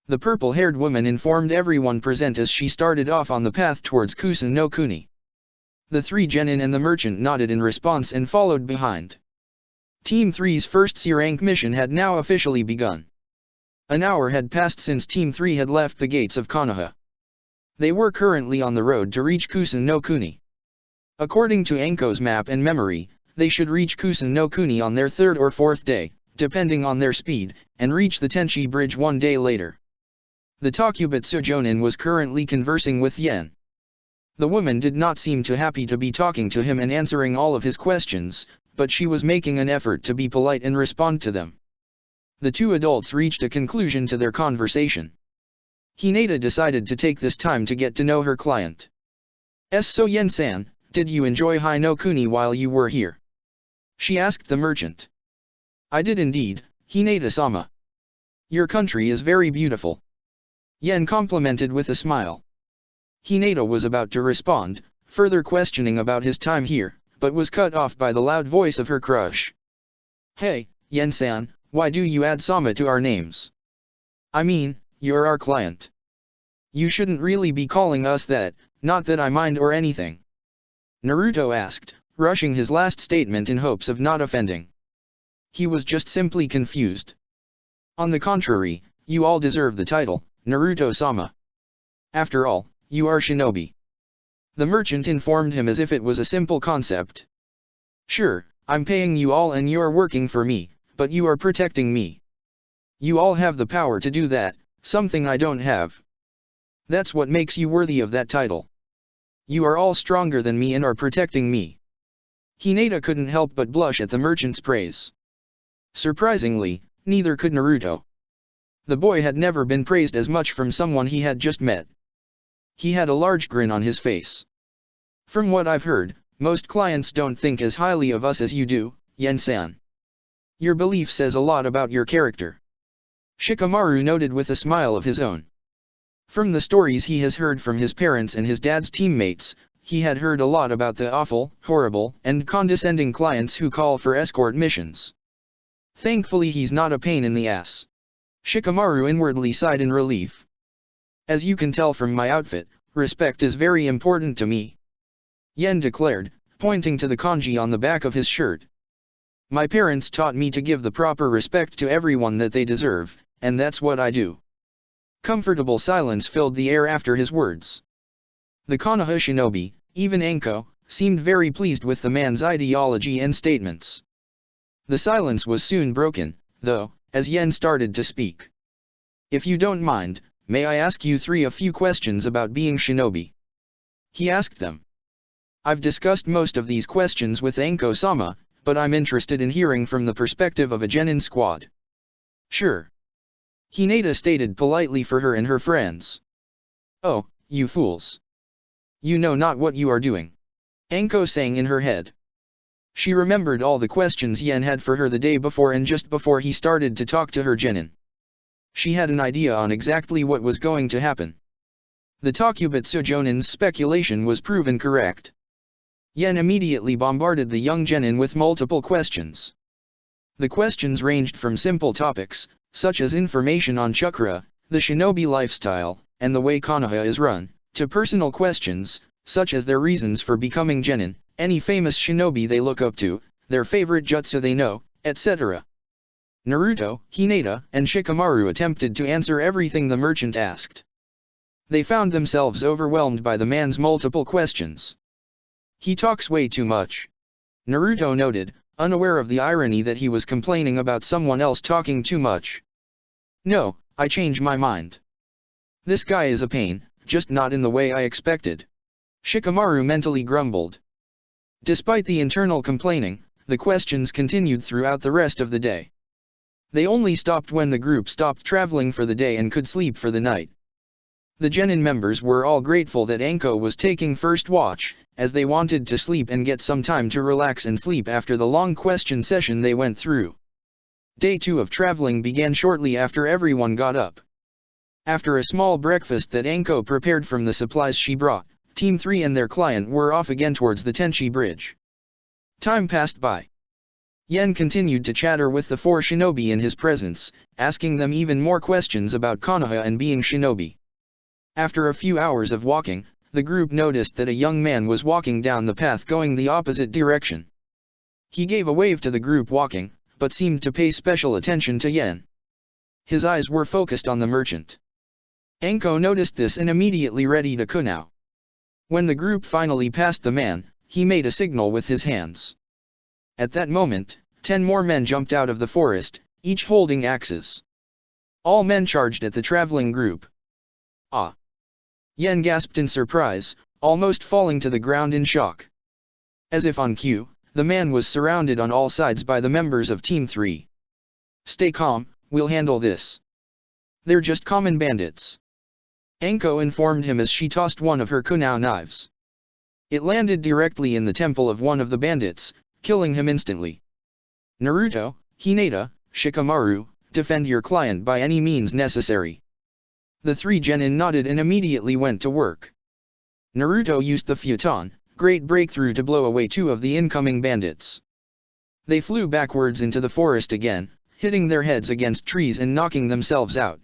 The purple-haired woman informed everyone present as she started off on the path towards Kusan no Kuni. The three genin and the merchant nodded in response and followed behind. Team 3's first C-rank mission had now officially begun. An hour had passed since Team 3 had left the gates of Konoha. They were currently on the road to reach Kusan no Kuni. According to Anko's map and memory, they should reach Kusan no Kuni on their third or fourth day, depending on their speed, and reach the Tenchi Bridge one day later. The Takubetsu Jonin was currently conversing with Yen. The woman did not seem too happy to be talking to him and answering all of his questions, but she was making an effort to be polite and respond to them. The two adults reached a conclusion to their conversation. Hinata decided to take this time to get to know her client. So Yen-san, did you enjoy Hai no Kuni while you were here? She asked the merchant. I did indeed, Hinata-sama. Your country is very beautiful. Yen complimented with a smile. Hinata was about to respond, further questioning about his time here, but was cut off by the loud voice of her crush. Hey, Yen-san, why do you add Sama to our names? I mean, you're our client. You shouldn't really be calling us that, not that I mind or anything. Naruto asked, rushing his last statement in hopes of not offending. He was just simply confused. On the contrary, you all deserve the title, Naruto-sama. After all, you are shinobi. The merchant informed him as if it was a simple concept. Sure, I'm paying you all and you're working for me, but you are protecting me. You all have the power to do that, something I don't have. That's what makes you worthy of that title. You are all stronger than me and are protecting me. Hinata couldn't help but blush at the merchant's praise. Surprisingly, neither could Naruto. The boy had never been praised as much from someone he had just met. He had a large grin on his face. From what I've heard, most clients don't think as highly of us as you do, Yen-san. Your belief says a lot about your character. Shikamaru noted with a smile of his own. From the stories he has heard from his parents and his dad's teammates, he had heard a lot about the awful, horrible, and condescending clients who call for escort missions. Thankfully he's not a pain in the ass. Shikamaru inwardly sighed in relief. As you can tell from my outfit, respect is very important to me. Yen declared, pointing to the kanji on the back of his shirt. My parents taught me to give the proper respect to everyone that they deserve, and that's what I do. Comfortable silence filled the air after his words. The Konoha shinobi, even Anko, seemed very pleased with the man's ideology and statements. The silence was soon broken, though, as Yen started to speak. If you don't mind, may I ask you a few questions about being shinobi? He asked them. I've discussed most of these questions with Anko-sama, but I'm interested in hearing from the perspective of a genin squad. Sure. Hinata stated politely for her and her friends. Oh, you fools. You know not what you are doing. Anko sang in her head. She remembered all the questions Yen had for her the day before and just before he started to talk to her genin. She had an idea on exactly what was going to happen. The Takubetsu Jonin's speculation was proven correct. Yen immediately bombarded the young genin with multiple questions. The questions ranged from simple topics, such as information on chakra, the shinobi lifestyle, and the way Konoha is run, to personal questions, such as their reasons for becoming genin, any famous shinobi they look up to, their favorite jutsu they know, etc. Naruto, Hinata, and Shikamaru attempted to answer everything the merchant asked. They found themselves overwhelmed by the man's multiple questions. He talks way too much. Naruto noted, unaware of the irony that he was complaining about someone else talking too much. No, I change my mind. This guy is a pain, just not in the way I expected. Shikamaru mentally grumbled. Despite the internal complaining, the questions continued throughout the rest of the day. They only stopped when the group stopped traveling for the day and could sleep for the night. The Genin members were all grateful that Anko was taking first watch, as they wanted to sleep and get some time to relax and sleep after the long question session they went through. Day 2 of traveling began shortly after everyone got up. After a small breakfast that Anko prepared from the supplies she brought, Team 3 and their client were off again towards the Tenchi Bridge. Time passed by. Yen continued to chatter with the 4 shinobi in his presence, asking them even more questions about Konoha and being shinobi. After a few hours of walking, the group noticed that a young man was walking down the path going the opposite direction. He gave a wave to the group walking, but seemed to pay special attention to Yen. His eyes were focused on the merchant. Anko noticed this and immediately readied a kunao. When the group finally passed the man, he made a signal with his hands. At that moment, 10 more men jumped out of the forest, each holding axes. All men charged at the traveling group. Ah! Yen gasped in surprise, almost falling to the ground in shock. As if on cue, the man was surrounded on all sides by the members of Team 3. Stay calm, we'll handle this. They're just common bandits. Anko informed him as she tossed one of her kunao knives. It landed directly in the temple of one of the bandits, killing him instantly. Naruto, Hinata, Shikamaru, defend your client by any means necessary. The 3 genin nodded and immediately went to work. Naruto used the futon, great breakthrough, to blow away 2 of the incoming bandits. They flew backwards into the forest again, hitting their heads against trees and knocking themselves out.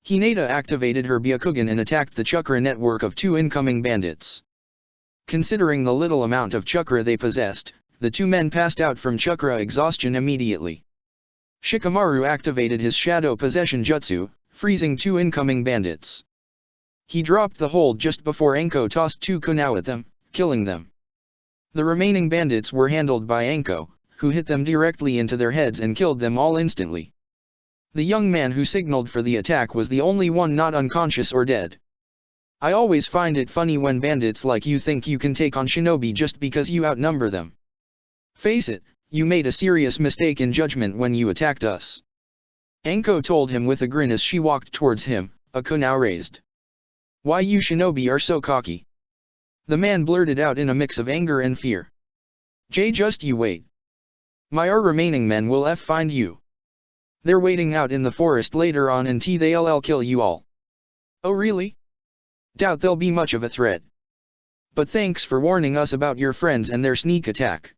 Hinata activated her Byakugan and attacked the chakra network of 2 incoming bandits. Considering the little amount of chakra they possessed, the 2 men passed out from chakra exhaustion immediately. Shikamaru activated his shadow possession jutsu, freezing 2 incoming bandits. He dropped the hold just before Anko tossed 2 kunao at them, killing them. The remaining bandits were handled by Anko, who hit them directly into their heads and killed them all instantly. The young man who signaled for the attack was the only one not unconscious or dead. I always find it funny when bandits like you think you can take on shinobi just because you outnumber them. Face it, you made a serious mistake in judgment when you attacked us. Anko told him with a grin as she walked towards him, a kunao raised. Why you shinobi are so cocky? The man blurted out in a mix of anger and fear. Just you wait. My remaining men will find you. They're waiting out in the forest later on and they'll kill you all. Oh really? Doubt they'll be much of a threat. But thanks for warning us about your friends and their sneak attack.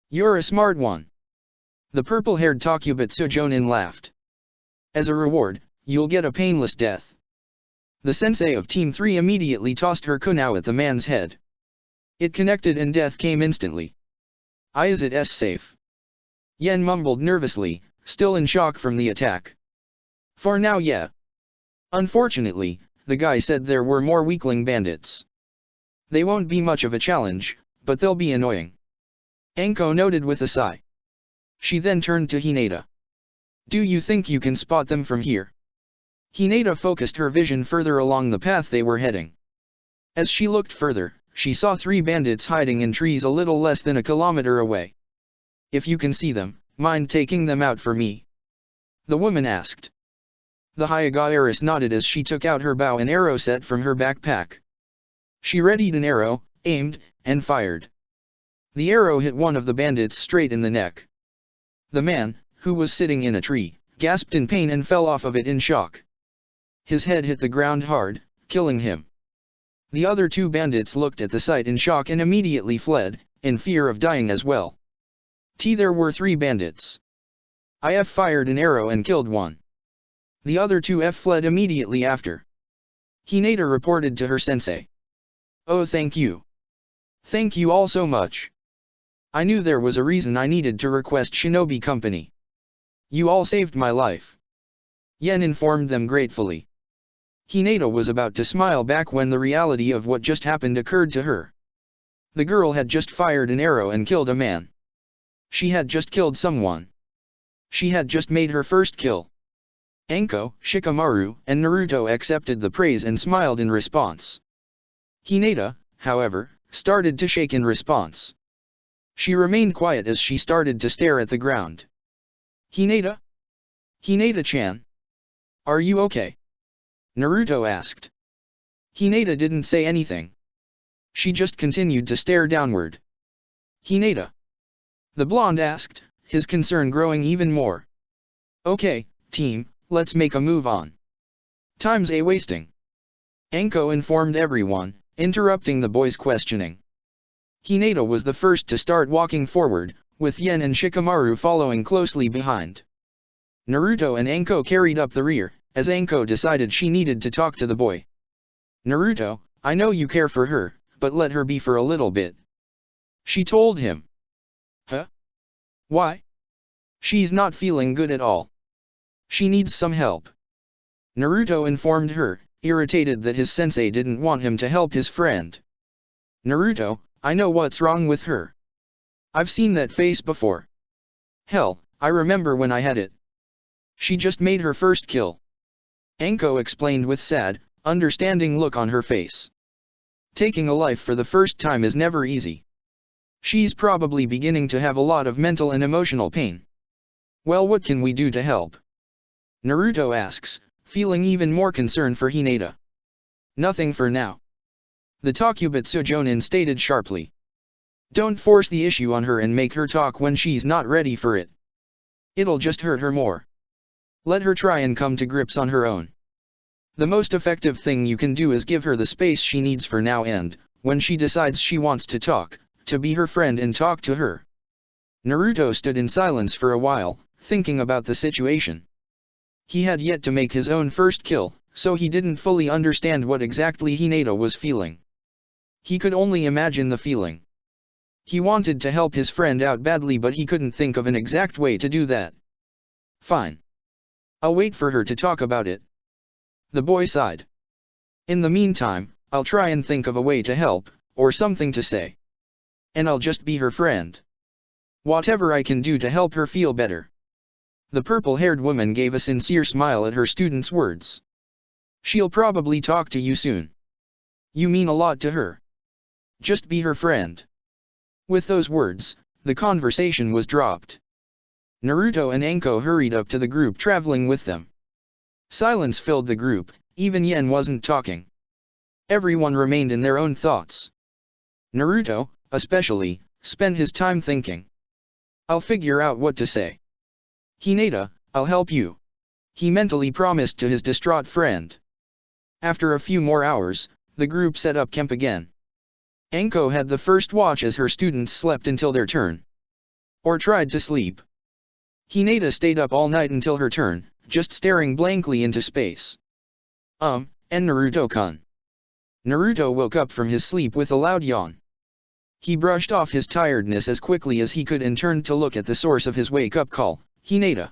You're a smart one. The purple-haired Takubatsu Jonin laughed. As a reward, you'll get a painless death. The sensei of Team 3 immediately tossed her kunao at the man's head. It connected and death came instantly. Is it safe? Yen mumbled nervously, still in shock from the attack. For now, yeah. Unfortunately, the guy said there were more weakling bandits. They won't be much of a challenge, but they'll be annoying. Anko noted with a sigh. She then turned to Hinata. Do you think you can spot them from here? Hinata focused her vision further along the path they were heading. As she looked further, she saw 3 bandits hiding in trees a little less than a kilometer away. If you can see them, mind taking them out for me? The woman asked. The Hyuga heiress nodded as she took out her bow and arrow set from her backpack. She readied an arrow, aimed, and fired. The arrow hit one of the bandits straight in the neck. The man, who was sitting in a tree, gasped in pain and fell off of it in shock. His head hit the ground hard, killing him. The other 2 bandits looked at the sight in shock and immediately fled, in fear of dying as well. There were 3 bandits. I fired an arrow and killed one. The other 2 fled immediately after. Hinata reported to her sensei. Oh, thank you. Thank you all so much. I knew there was a reason I needed to request shinobi company. You all saved my life. Yen informed them gratefully. Hinata was about to smile back when the reality of what just happened occurred to her. The girl had just fired an arrow and killed a man. She had just killed someone. She had just made her first kill. Anko, Shikamaru, and Naruto accepted the praise and smiled in response. Hinata, however, started to shake in response. She remained quiet as she started to stare at the ground. Hinata? Hinata-chan. Are you okay? Naruto asked. Hinata didn't say anything. She just continued to stare downward. Hinata? The blonde asked, his concern growing even more. Okay, team, let's make a move on. Time's wasting. Anko informed everyone, interrupting the boys' questioning. Hinata was the first to start walking forward, with Yen and Shikamaru following closely behind. Naruto and Anko carried up the rear, as Anko decided she needed to talk to the boy. Naruto, I know you care for her, but let her be for a little bit. She told him. Huh? Why? She's not feeling good at all. She needs some help. Naruto informed her, irritated that his sensei didn't want him to help his friend. Naruto, I know what's wrong with her. I've seen that face before. Hell, I remember when I had it. She just made her first kill. Anko explained with sad, understanding look on her face. Taking a life for the first time is never easy. She's probably beginning to have a lot of mental and emotional pain. Well, what can we do to help? Naruto asks, feeling even more concern for Hinata. Nothing for now. The Takubitsu Jonin stated sharply. Don't force the issue on her and make her talk when she's not ready for it. It'll just hurt her more. Let her try and come to grips on her own. The most effective thing you can do is give her the space she needs for now and, when she decides she wants to talk, to be her friend and talk to her. Naruto stood in silence for a while, thinking about the situation. He had yet to make his own first kill, so he didn't fully understand what exactly Hinata was feeling. He could only imagine the feeling. He wanted to help his friend out badly, but he couldn't think of an exact way to do that. Fine. I'll wait for her to talk about it. The boy sighed. In the meantime, I'll try and think of a way to help, or something to say. And I'll just be her friend. Whatever I can do to help her feel better. The purple-haired woman gave a sincere smile at her student's words. She'll probably talk to you soon. You mean a lot to her. Just be her friend. With those words, the conversation was dropped. Naruto and Anko hurried up to the group traveling with them. Silence filled the group, even Yen wasn't talking. Everyone remained in their own thoughts. Naruto, especially, spent his time thinking. I'll figure out what to say. Hinata, I'll help you. He mentally promised to his distraught friend. After a few more hours, the group set up camp again. Anko had the first watch as her students slept until their turn. Or tried to sleep. Hinata stayed up all night until her turn, just staring blankly into space. And Naruto-kun. Naruto woke up from his sleep with a loud yawn. He brushed off his tiredness as quickly as he could and turned to look at the source of his wake-up call. Hinata.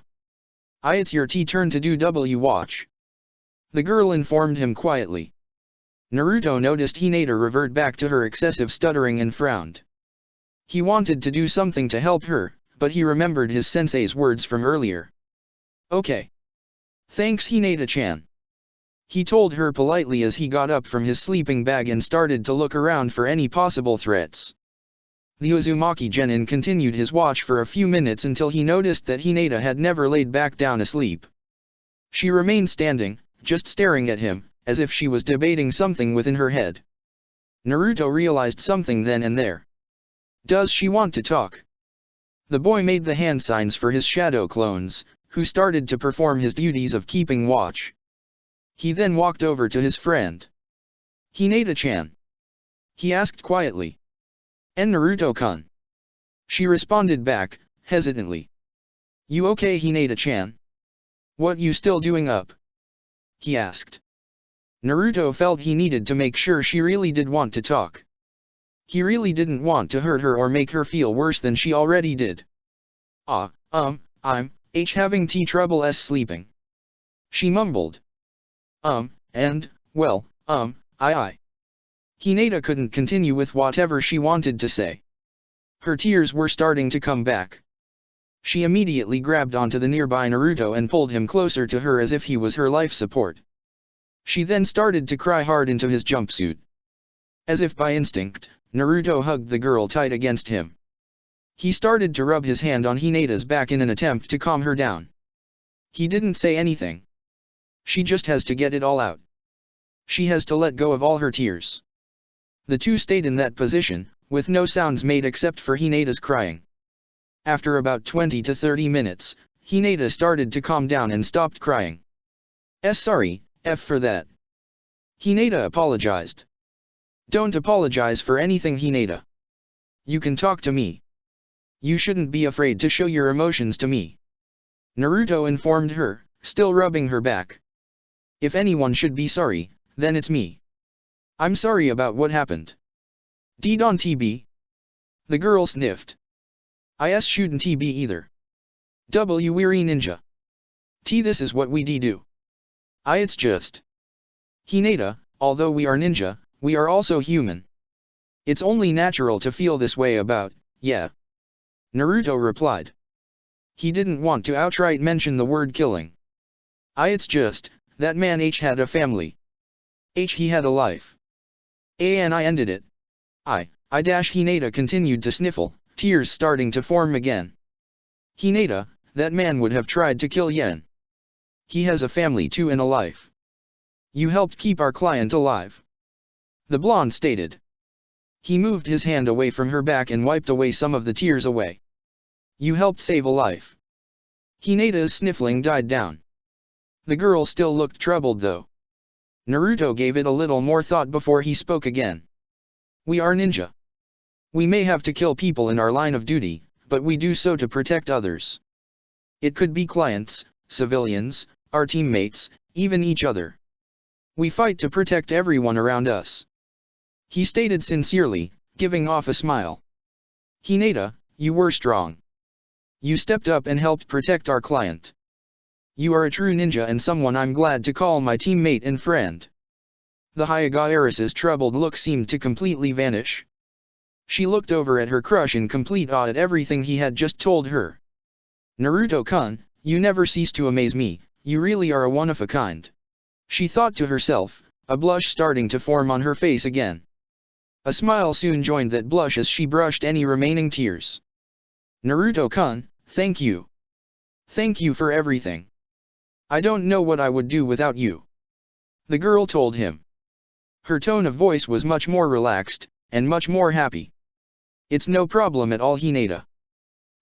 It's your turn to do watch. The girl informed him quietly. Naruto noticed Hinata revert back to her excessive stuttering and frowned. He wanted to do something to help her, but he remembered his sensei's words from earlier. Okay. Thanks, Hinata-chan. He told her politely as he got up from his sleeping bag and started to look around for any possible threats. The Uzumaki Genin continued his watch for a few minutes until he noticed that Hinata had never laid back down asleep. She remained standing, just staring at him, as if she was debating something within her head. Naruto realized something then and there. Does she want to talk? The boy made the hand signs for his shadow clones, who started to perform his duties of keeping watch. He then walked over to his friend. Hinata-chan. He asked quietly. And Naruto-kun. She responded back, hesitantly. You okay, Hinata-chan? What you still doing up? He asked. Naruto felt he needed to make sure she really did want to talk. He really didn't want to hurt her or make her feel worse than she already did. I'm having trouble sleeping. She mumbled. Hinata couldn't continue with whatever she wanted to say. Her tears were starting to come back. She immediately grabbed onto the nearby Naruto and pulled him closer to her as if he was her life support. She then started to cry hard into his jumpsuit. As if by instinct, Naruto hugged the girl tight against him. He started to rub his hand on Hinata's back in an attempt to calm her down. He didn't say anything. She just has to get it all out. She has to let go of all her tears. The two stayed in that position, with no sounds made except for Hinata's crying. After about 20 to 30 minutes, Hinata started to calm down and stopped crying. Sorry, F for that. Hinata apologized. Don't apologize for anything, Hinata. You can talk to me. You shouldn't be afraid to show your emotions to me. Naruto informed her, still rubbing her back. If anyone should be sorry, then it's me. I'm sorry about what happened. Don't TB. The girl sniffed. Shouldn't TB either. We're ninja. This is what we do. It's just. Hinata, although we are ninja, we are also human. It's only natural to feel this way about, yeah. Naruto replied. He didn't want to outright mention the word killing. It's just, that man had a family. He had a life. And I ended it. Hinata continued to sniffle, tears starting to form again. Hinata, that man would have tried to kill Yen. He has a family too and a life. You helped keep our client alive. The blonde stated. He moved his hand away from her back and wiped away some of the tears away. You helped save a life. Hinata's sniffling died down. The girl still looked troubled though. Naruto gave it a little more thought before he spoke again. We are ninja. We may have to kill people in our line of duty, but we do so to protect others. It could be clients, civilians, our teammates, even each other. We fight to protect everyone around us. He stated sincerely, giving off a smile. Hinata, you were strong. You stepped up and helped protect our client. You are a true ninja and someone I'm glad to call my teammate and friend. The Hyuga heiress's troubled look seemed to completely vanish. She looked over at her crush in complete awe at everything he had just told her. Naruto-kun, you never cease to amaze me, you really are a one of a kind. She thought to herself, a blush starting to form on her face again. A smile soon joined that blush as she brushed any remaining tears. Naruto-kun, thank you. Thank you for everything. I don't know what I would do without you. The girl told him. Her tone of voice was much more relaxed, and much more happy. It's no problem at all, Hinata.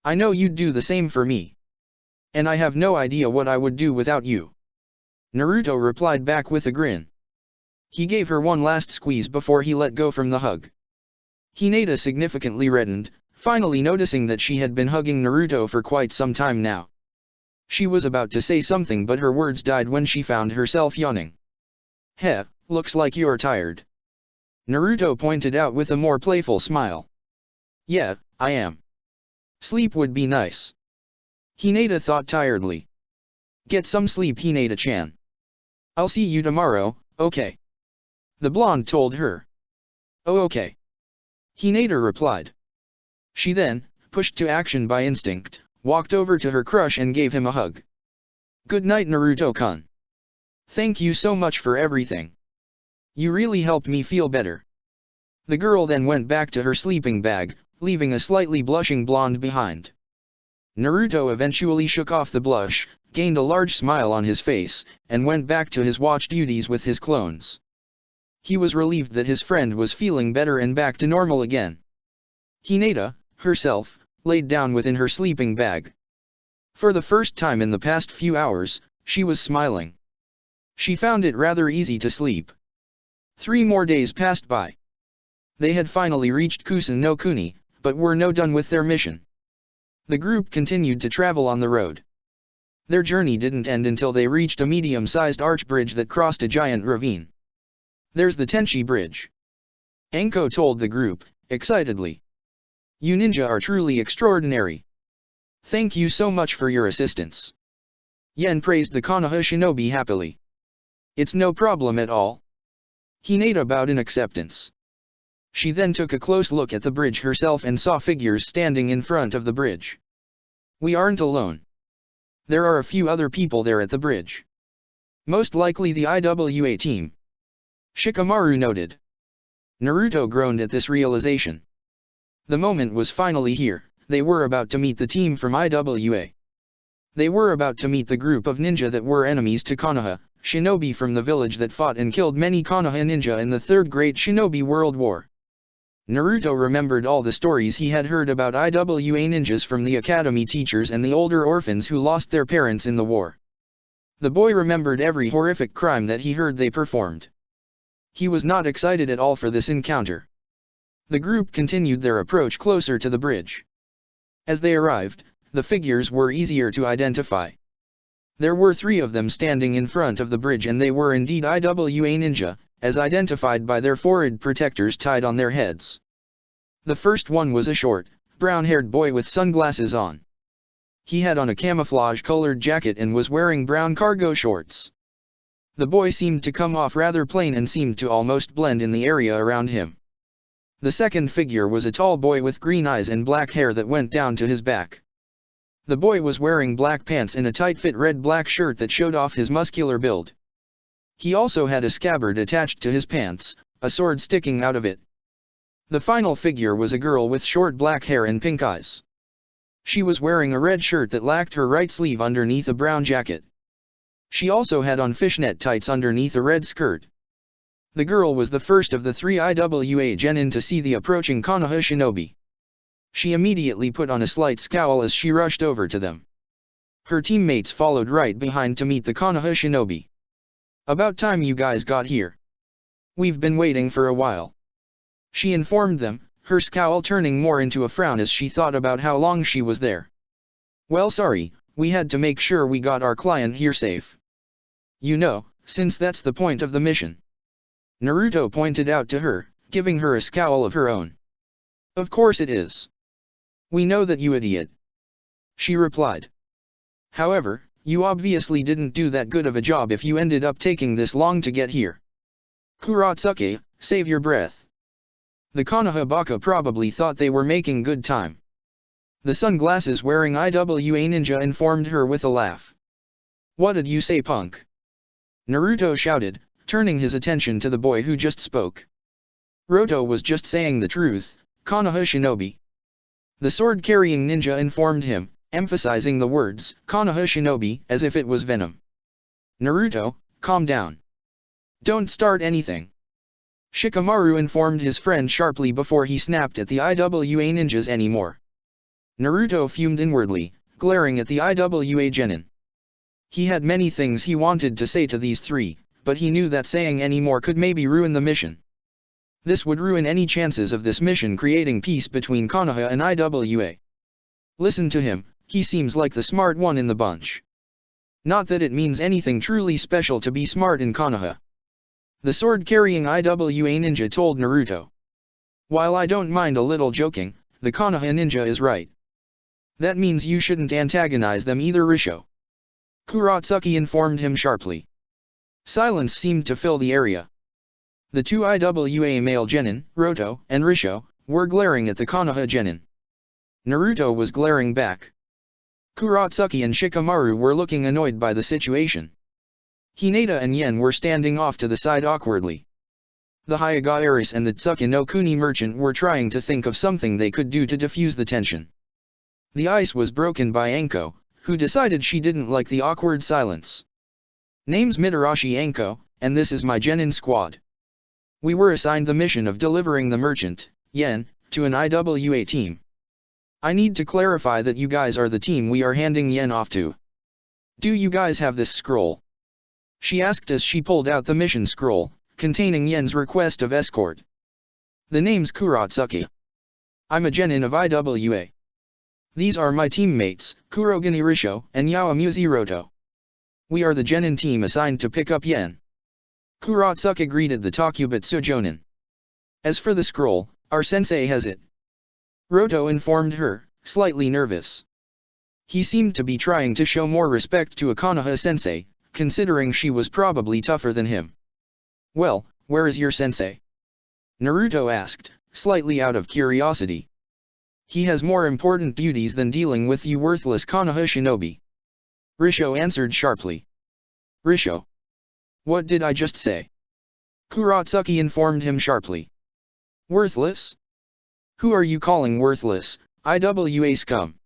I know you'd do the same for me. And I have no idea what I would do without you. Naruto replied back with a grin. He gave her one last squeeze before he let go from the hug. Hinata significantly reddened, finally noticing that she had been hugging Naruto for quite some time now. She was about to say something but her words died when she found herself yawning. Heh, looks like you're tired. Naruto pointed out with a more playful smile. Yeah, I am. Sleep would be nice. Hinata thought tiredly. Get some sleep, Hinata-chan. I'll see you tomorrow, okay? The blonde told her. Oh, okay. Hinata replied. She then, pushed to action by instinct, walked over to her crush and gave him a hug. Good night, Naruto-kun. Thank you so much for everything. You really helped me feel better. The girl then went back to her sleeping bag, leaving a slightly blushing blonde behind. Naruto eventually shook off the blush, gained a large smile on his face, and went back to his watch duties with his clones. He was relieved that his friend was feeling better and back to normal again. Hinata, herself, laid down within her sleeping bag. For the first time in the past few hours, she was smiling. She found it rather easy to sleep. 3 more days passed by. They had finally reached Kusan no Kuni, but were no done with their mission. The group continued to travel on the road. Their journey didn't end until they reached a medium-sized arch bridge that crossed a giant ravine. There's the Tenchi Bridge. Anko told the group, excitedly. You ninja are truly extraordinary. Thank you so much for your assistance. Yen praised the Konoha shinobi happily. It's no problem at all. Hinata bowed in acceptance. She then took a close look at the bridge herself and saw figures standing in front of the bridge. We aren't alone. There are a few other people there at the bridge. Most likely the IWA team. Shikamaru noted. Naruto groaned at this realization. The moment was finally here, they were about to meet the team from IWA. They were about to meet the group of ninja that were enemies to Konoha, shinobi from the village that fought and killed many Konoha ninja in the Third Great Shinobi World War. Naruto remembered all the stories he had heard about IWA ninjas from the academy teachers and the older orphans who lost their parents in the war. The boy remembered every horrific crime that he heard they performed. He was not excited at all for this encounter. The group continued their approach closer to the bridge. As they arrived, the figures were easier to identify. There were 3 of them standing in front of the bridge, and they were indeed IWA ninja, as identified by their forehead protectors tied on their heads. The first one was a short, brown-haired boy with sunglasses on. He had on a camouflage-colored jacket and was wearing brown cargo shorts. The boy seemed to come off rather plain and seemed to almost blend in the area around him. The second figure was a tall boy with green eyes and black hair that went down to his back. The boy was wearing black pants and a tight-fit red-black shirt that showed off his muscular build. He also had a scabbard attached to his pants, a sword sticking out of it. The final figure was a girl with short black hair and pink eyes. She was wearing a red shirt that lacked her right sleeve underneath a brown jacket. She also had on fishnet tights underneath a red skirt. The girl was the first of the 3 IWA genin to see the approaching Konoha shinobi. She immediately put on a slight scowl as she rushed over to them. Her teammates followed right behind to meet the Konoha shinobi. "About time you guys got here. We've been waiting for a while," she informed them, her scowl turning more into a frown as she thought about how long she was there. "Well, sorry, we had to make sure we got our client here safe. You know, since that's the point of the mission." Naruto pointed out to her, giving her a scowl of her own. "Of course it is. We know that, you idiot," she replied. "However, you obviously didn't do that good of a job if you ended up taking this long to get here. Kurotsuki, save your breath." The Konoha Baka probably thought they were making good time. The sunglasses wearing IWA ninja informed her with a laugh. "What did you say, punk?" Naruto shouted, turning his attention to the boy who just spoke. "Roto was just saying the truth, Konoha shinobi." The sword-carrying ninja informed him, emphasizing the words, Konoha shinobi, as if it was venom. "Naruto, calm down. Don't start anything," Shikamaru informed his friend sharply before he snapped at the IWA ninjas anymore. Naruto fumed inwardly, glaring at the IWA genin. He had many things he wanted to say to these 3, but he knew that saying any more could maybe ruin the mission. This would ruin any chances of this mission creating peace between Konoha and IWA. Listen to him, he seems like the smart one in the bunch. Not that it means anything truly special to be smart in Konoha. The sword-carrying IWA ninja told Naruto. "While I don't mind a little joking, the Konoha ninja is right. That means you shouldn't antagonize them either, Risho," Kurotsuki informed him sharply. Silence seemed to fill the area. The 2 IWA male genin, Roto and Risho, were glaring at the Konoha genin. Naruto was glaring back. Kurotsuki and Shikamaru were looking annoyed by the situation. Hinata and Yen were standing off to the side awkwardly. The Hyuga heiress and the Tsuki no Kuni merchant were trying to think of something they could do to defuse the tension. The ice was broken by Anko, who decided she didn't like the awkward silence. "Name's Mitarashi Anko, and this is my genin squad. We were assigned the mission of delivering the merchant, Yen, to an IWA team. I need to clarify that you guys are the team we are handing Yen off to. Do you guys have this scroll?" she asked as she pulled out the mission scroll, containing Yen's request of escort. "The name's Kurotsuki. I'm a genin of IWA. These are my teammates, Kurogane Risho and Yaomuzi Roto. We are the genin team assigned to pick up Yen." Kurotsuki greeted the Takubutsu Jonin. "As for the scroll, our sensei has it," Roto informed her, slightly nervous. He seemed to be trying to show more respect to a Konoha sensei, considering she was probably tougher than him. "Well, where is your sensei?" Naruto asked, slightly out of curiosity. "He has more important duties than dealing with you worthless Konoha shinobi," Risho answered sharply. "Risho? What did I just say?" Kurotsuki informed him sharply. "Worthless? Who are you calling worthless, IWA scum?"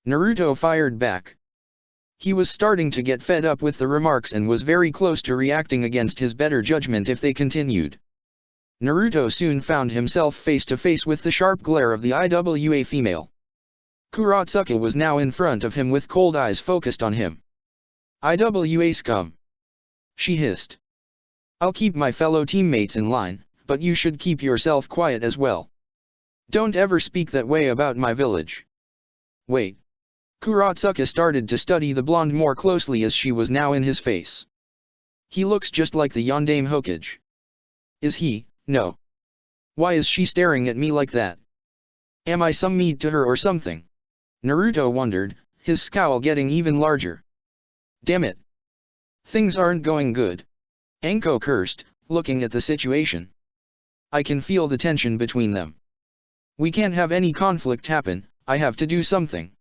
Naruto fired back. He was starting to get fed up with the remarks and was very close to reacting against his better judgment if they continued. Naruto soon found himself face to face with the sharp glare of the IWA female. Kurotsuka was now in front of him with cold eyes focused on him. "IWA scum," she hissed. "I'll keep my fellow teammates in line, but you should keep yourself quiet as well. Don't ever speak that way about my village." "Wait." Kurotsuka started to study the blonde more closely as she was now in his face. "He looks just like the Yondaime Hokage." "Is he? No. Why is she staring at me like that? Am I some meat to her or something?" Naruto wondered, his scowl getting even larger. "Damn it. Things aren't going good." Anko cursed, looking at the situation. "I can feel the tension between them. We can't have any conflict happen, I have to do something."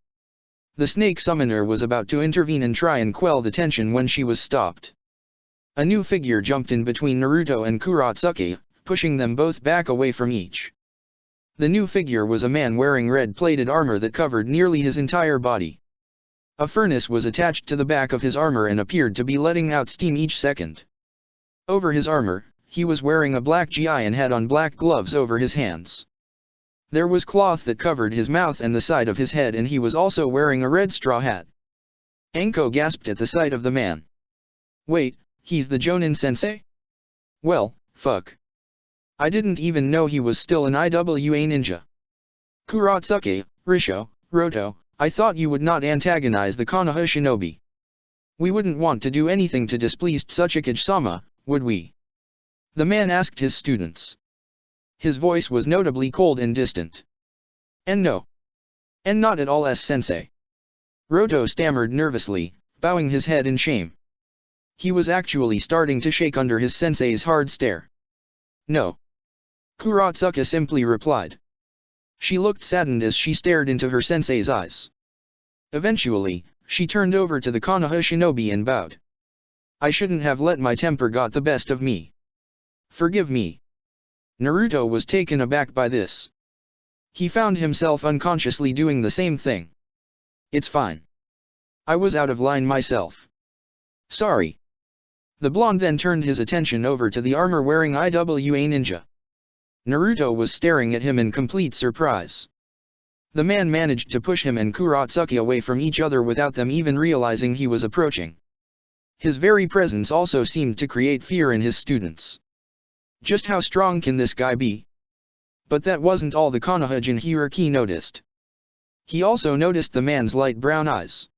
The snake summoner was about to intervene and try and quell the tension when she was stopped. A new figure jumped in between Naruto and Kurotsuka, pushing them both back away from each. The new figure was a man wearing red-plated armor that covered nearly his entire body. A furnace was attached to the back of his armor and appeared to be letting out steam each second. Over his armor, he was wearing a black gi and had on black gloves over his hands. There was cloth that covered his mouth and the side of his head, and he was also wearing a red straw hat. Anko gasped at the sight of the man. "Wait, he's the Jonin sensei? Well, fuck. I didn't even know he was still an IWA ninja." "Kurotsuka, Risho, Roto, I thought you would not antagonize the Konoha shinobi. We wouldn't want to do anything to displease Tsuchikage-sama, would we?" the man asked his students. His voice was notably cold and distant. "And no. And not at all, sensei." Roto stammered nervously, bowing his head in shame. He was actually starting to shake under his sensei's hard stare. "No." Kurotsuka simply replied. She looked saddened as she stared into her sensei's eyes. Eventually, she turned over to the Konoha shinobi and bowed. "I shouldn't have let my temper got the best of me. Forgive me." Naruto was taken aback by this. He found himself unconsciously doing the same thing. "It's fine. I was out of line myself. Sorry." The blonde then turned his attention over to the armor-wearing IWA ninja. Naruto was staring at him in complete surprise. The man managed to push him and Kurotsuka away from each other without them even realizing he was approaching. His very presence also seemed to create fear in his students. Just how strong can this guy be? But that wasn't all the Konoha Jinchuriki noticed. He also noticed the man's light brown eyes.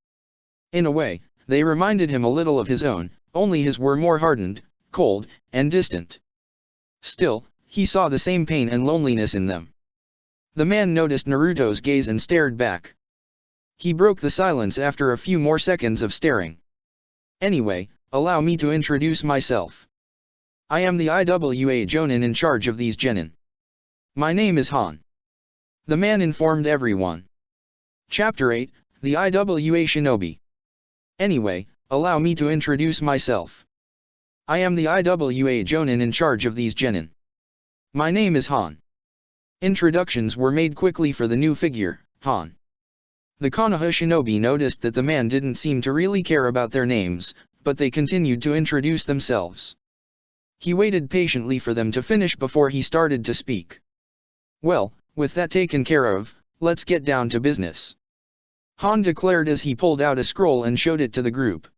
In a way, they reminded him a little of his own, only his were more hardened, cold, and distant. Still, he saw the same pain and loneliness in them. The man noticed Naruto's gaze and stared back. He broke the silence after a few more seconds of staring. "Anyway, allow me to introduce myself. I am the IWA Jonin in charge of these genin. My name is Han." The man informed everyone. Chapter 8, The IWA Shinobi. "Anyway, allow me to introduce myself. I am the IWA Jonin in charge of these genin. My name is Han." Introductions were made quickly for the new figure, Han. The Konoha shinobi noticed that the man didn't seem to really care about their names, but they continued to introduce themselves. He waited patiently for them to finish before he started to speak. "Well, with that taken care of, let's get down to business," Han declared as he pulled out a scroll and showed it to the group.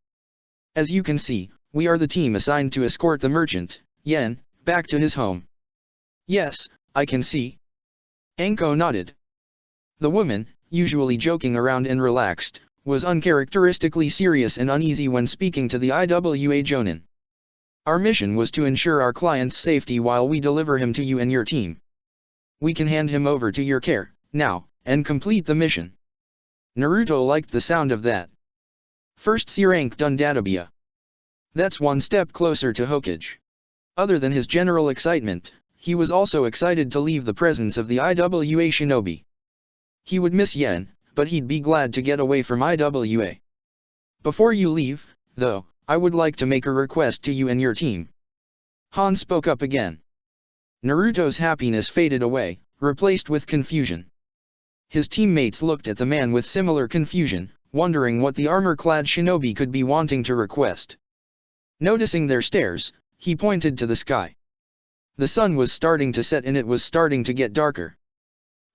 "As you can see, we are the team assigned to escort the merchant, Yen, back to his home." "Yes, I can see." Anko nodded. The woman, usually joking around and relaxed, was uncharacteristically serious and uneasy when speaking to the IWA Jonin. "Our mission was to ensure our client's safety while we deliver him to you and your team. We can hand him over to your care, now, and complete the mission." Naruto liked the sound of that. First C-rank done Databia. That's one step closer to Hokage. Other than his general excitement, he was also excited to leave the presence of the IWA shinobi. He would miss Yen, but he'd be glad to get away from IWA. "Before you leave, though, I would like to make a request to you and your team." Han spoke up again. Naruto's happiness faded away, replaced with confusion. His teammates looked at the man with similar confusion, wondering what the armor-clad shinobi could be wanting to request. Noticing their stares, he pointed to the sky. The sun was starting to set and it was starting to get darker.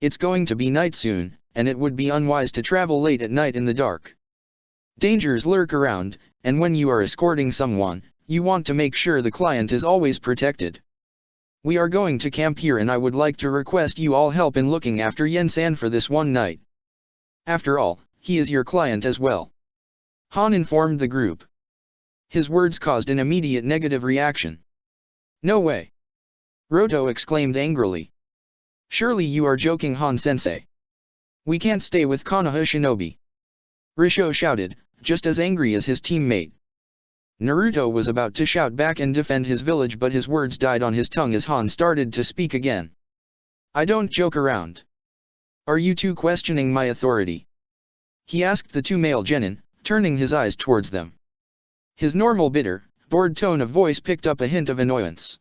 It's going to be night soon, and it would be unwise to travel late at night in the dark. Dangers lurk around, and when you are escorting someone, you want to make sure the client is always protected. We are going to camp here and I would like to request you all help in looking after Yen-san for this one night. After all, he is your client as well. Han informed the group. His words caused an immediate negative reaction. No way! Roto exclaimed angrily. Surely you are joking, Han-sensei. We can't stay with Konoha shinobi. Risho shouted, just as angry as his teammate. Naruto was about to shout back and defend his village, but his words died on his tongue as Han started to speak again. I don't joke around. Are you two questioning my authority? He asked the two male genin, turning his eyes towards them. His normal bitter, bored tone of voice picked up a hint of annoyance.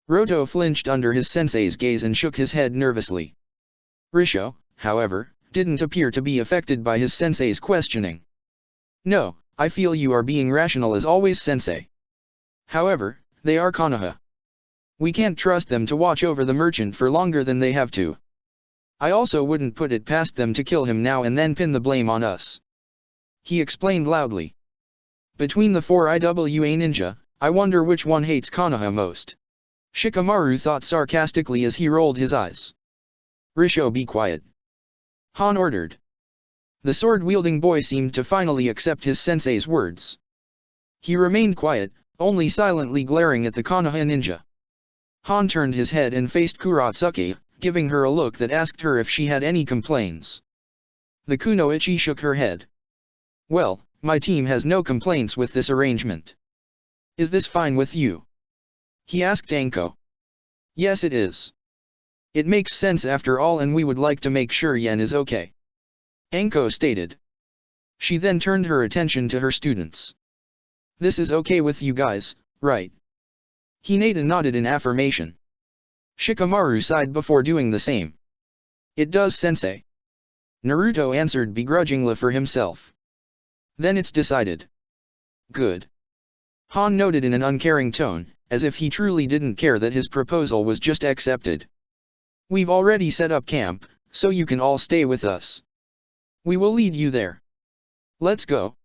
Roto flinched under his sensei's gaze and shook his head nervously. Risho, however, didn't appear to be affected by his sensei's questioning. No, I feel you are being rational as always, sensei. However, they are Konoha. We can't trust them to watch over the merchant for longer than they have to. I also wouldn't put it past them to kill him now and then pin the blame on us. He explained loudly. Between the 4 IWA ninja, I wonder which one hates Konoha most. Shikamaru thought sarcastically as he rolled his eyes. Risho, be quiet. Han ordered. The sword-wielding boy seemed to finally accept his sensei's words. He remained quiet, only silently glaring at the Konoha ninja. Han turned his head and faced Kurotsuki, giving her a look that asked her if she had any complaints. The kunoichi shook her head. Well, my team has no complaints with this arrangement. Is this fine with you? He asked Anko. Yes, it is. It makes sense after all, and we would like to make sure Yen is okay. Anko stated. She then turned her attention to her students. This is okay with you guys, right? Hinata nodded in affirmation. Shikamaru sighed before doing the same. It does, sensei. Naruto answered begrudgingly for himself. Then it's decided. Good. Han noted in an uncaring tone, as if he truly didn't care that his proposal was just accepted. We've already set up camp, so you can all stay with us. We will lead you there. Let's go.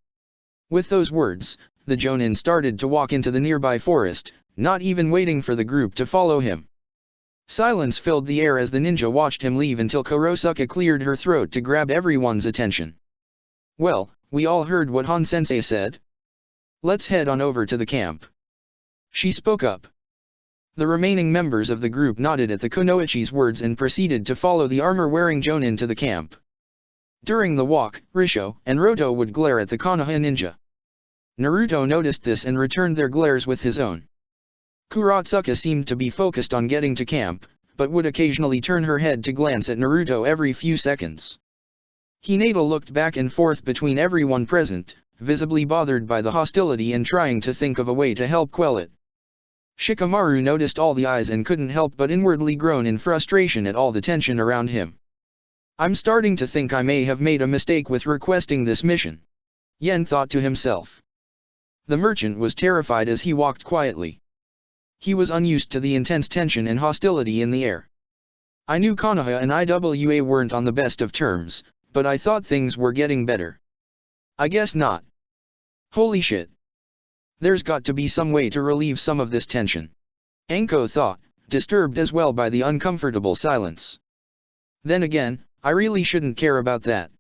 With those words, the Jonin started to walk into the nearby forest, not even waiting for the group to follow him. Silence filled the air as the ninja watched him leave until Kurosuke cleared her throat to grab everyone's attention. Well, we all heard what Han-sensei said. Let's head on over to the camp. She spoke up. The remaining members of the group nodded at the kunoichi's words and proceeded to follow the armor-wearing Jonin to the camp. During the walk, Risho and Roto would glare at the Konoha ninja. Naruto noticed this and returned their glares with his own. Kurotsuka seemed to be focused on getting to camp, but would occasionally turn her head to glance at Naruto every few seconds. Hinata looked back and forth between everyone present, visibly bothered by the hostility and trying to think of a way to help quell it. Shikamaru noticed all the eyes and couldn't help but inwardly groan in frustration at all the tension around him. I'm starting to think I may have made a mistake with requesting this mission. Yen thought to himself. The merchant was terrified as he walked quietly. He was unused to the intense tension and hostility in the air. I knew Konoha and IWA weren't on the best of terms, but I thought things were getting better. I guess not. Holy shit. There's got to be some way to relieve some of this tension. Anko thought, disturbed as well by the uncomfortable silence. Then again, I really shouldn't care about that.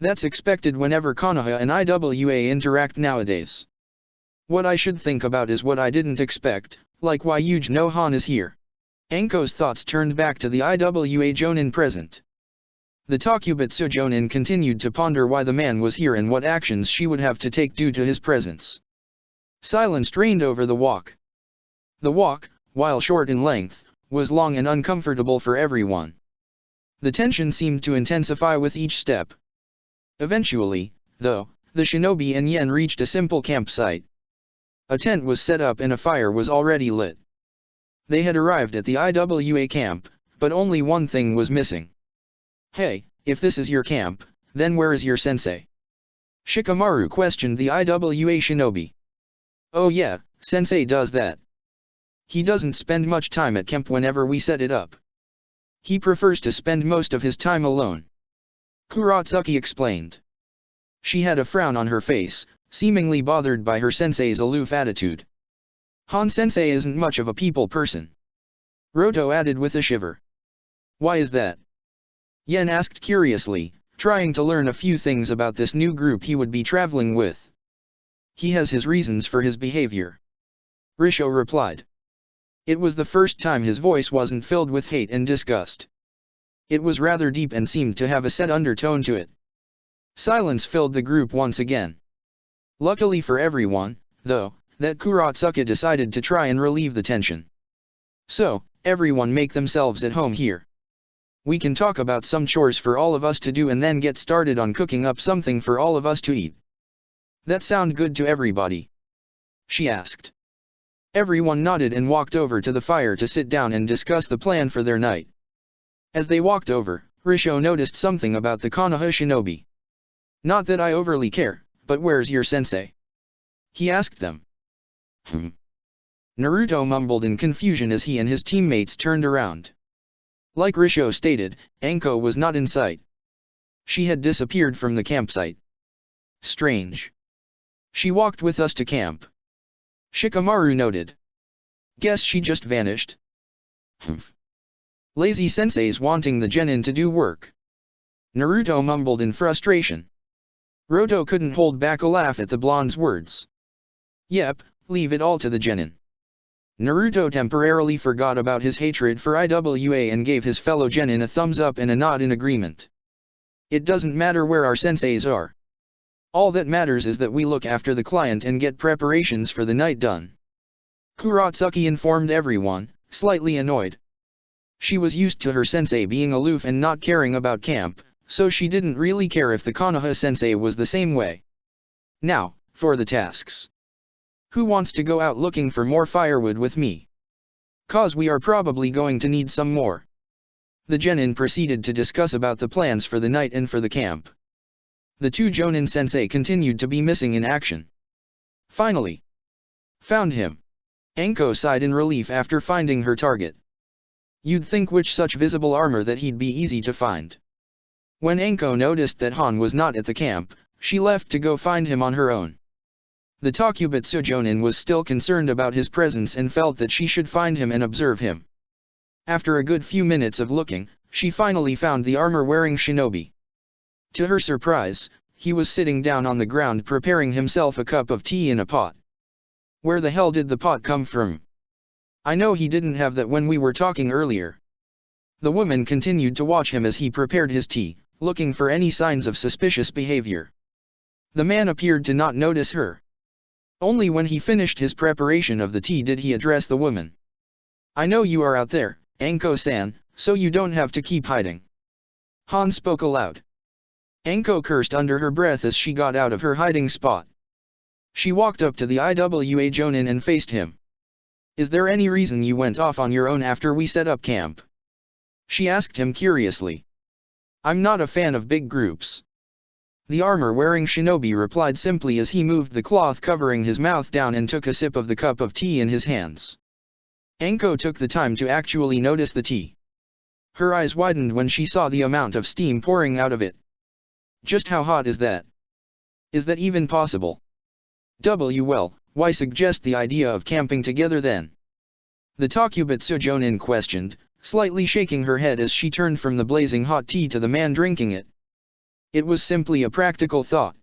That's expected whenever Konoha and IWA interact nowadays. What I should think about is what I didn't expect, like why Yuji no Han is here. Anko's thoughts turned back to the IWA Jonin present. The Takubitsu Jonin continued to ponder why the man was here and what actions she would have to take due to his presence. Silence reigned over the walk. The walk, while short in length, was long and uncomfortable for everyone. The tension seemed to intensify with each step. Eventually, though, the shinobi and Yen reached a simple campsite. A tent was set up and a fire was already lit. They had arrived at the IWA camp, but only one thing was missing. Hey, if this is your camp, then where is your sensei? Shikamaru questioned the IWA shinobi. Oh yeah, sensei does that. He doesn't spend much time at camp whenever we set it up. He prefers to spend most of his time alone. Kuratsuki explained. She had a frown on her face, seemingly bothered by her sensei's aloof attitude. Han sensei isn't much of a people person. Roto added with a shiver. Why is that? Yen asked curiously, trying to learn a few things about this new group he would be traveling with. He has his reasons for his behavior. Risho replied. It was the first time his voice wasn't filled with hate and disgust. It was rather deep and seemed to have a sad undertone to it. Silence filled the group once again. Luckily for everyone, though, that Kuratsuki decided to try and relieve the tension. So, everyone make themselves at home here. We can talk about some chores for all of us to do and then get started on cooking up something for all of us to eat. That sound good to everybody? She asked. Everyone nodded and walked over to the fire to sit down and discuss the plan for their night. As they walked over, Risho noticed something about the Konoha shinobi. Not that I overly care, but where's your sensei? He asked them. Naruto mumbled in confusion as he and his teammates turned around. Like Risho stated, Anko was not in sight. She had disappeared from the campsite. Strange. She walked with us to camp. Shikamaru noted. Guess she just vanished. Lazy senseis wanting the genin to do work. Naruto mumbled in frustration. Roto couldn't hold back a laugh at the blonde's words. Yep, leave it all to the genin. Naruto temporarily forgot about his hatred for IWA and gave his fellow genin a thumbs up and a nod in agreement. It doesn't matter where our senseis are. All that matters is that we look after the client and get preparations for the night done. Kuratsuki informed everyone, slightly annoyed. She was used to her sensei being aloof and not caring about camp, so she didn't really care if the Konoha sensei was the same way. Now, for the tasks. Who wants to go out looking for more firewood with me? Cause we are probably going to need some more. The genin proceeded to discuss about the plans for the night and for the camp. The two Jonin sensei continued to be missing in action. Finally. Found him. Anko sighed in relief after finding her target. You'd think with such visible armor that he'd be easy to find. When Anko noticed that Han was not at the camp, she left to go find him on her own. The Takubitsu Jonin was still concerned about his presence and felt that she should find him and observe him. After a good few minutes of looking, she finally found the armor-wearing shinobi. To her surprise, he was sitting down on the ground preparing himself a cup of tea in a pot. Where the hell did the pot come from? I know he didn't have that when we were talking earlier. The woman continued to watch him as he prepared his tea, looking for any signs of suspicious behavior. The man appeared to not notice her. Only when he finished his preparation of the tea did he address the woman. I know you are out there, Anko-san, so you don't have to keep hiding. Han spoke aloud. Anko cursed under her breath as she got out of her hiding spot. She walked up to the IWA Jonin and faced him. Is there any reason you went off on your own after we set up camp? She asked him curiously. I'm not a fan of big groups. The armor-wearing shinobi replied simply as he moved the cloth covering his mouth down and took a sip of the cup of tea in his hands. Anko took the time to actually notice the tea. Her eyes widened when she saw the amount of steam pouring out of it. Just how hot is that? Is that even possible? Well, why suggest the idea of camping together then? The Takubitsu Jonin questioned, slightly shaking her head as she turned from the blazing hot tea to the man drinking it. It was simply a practical thought.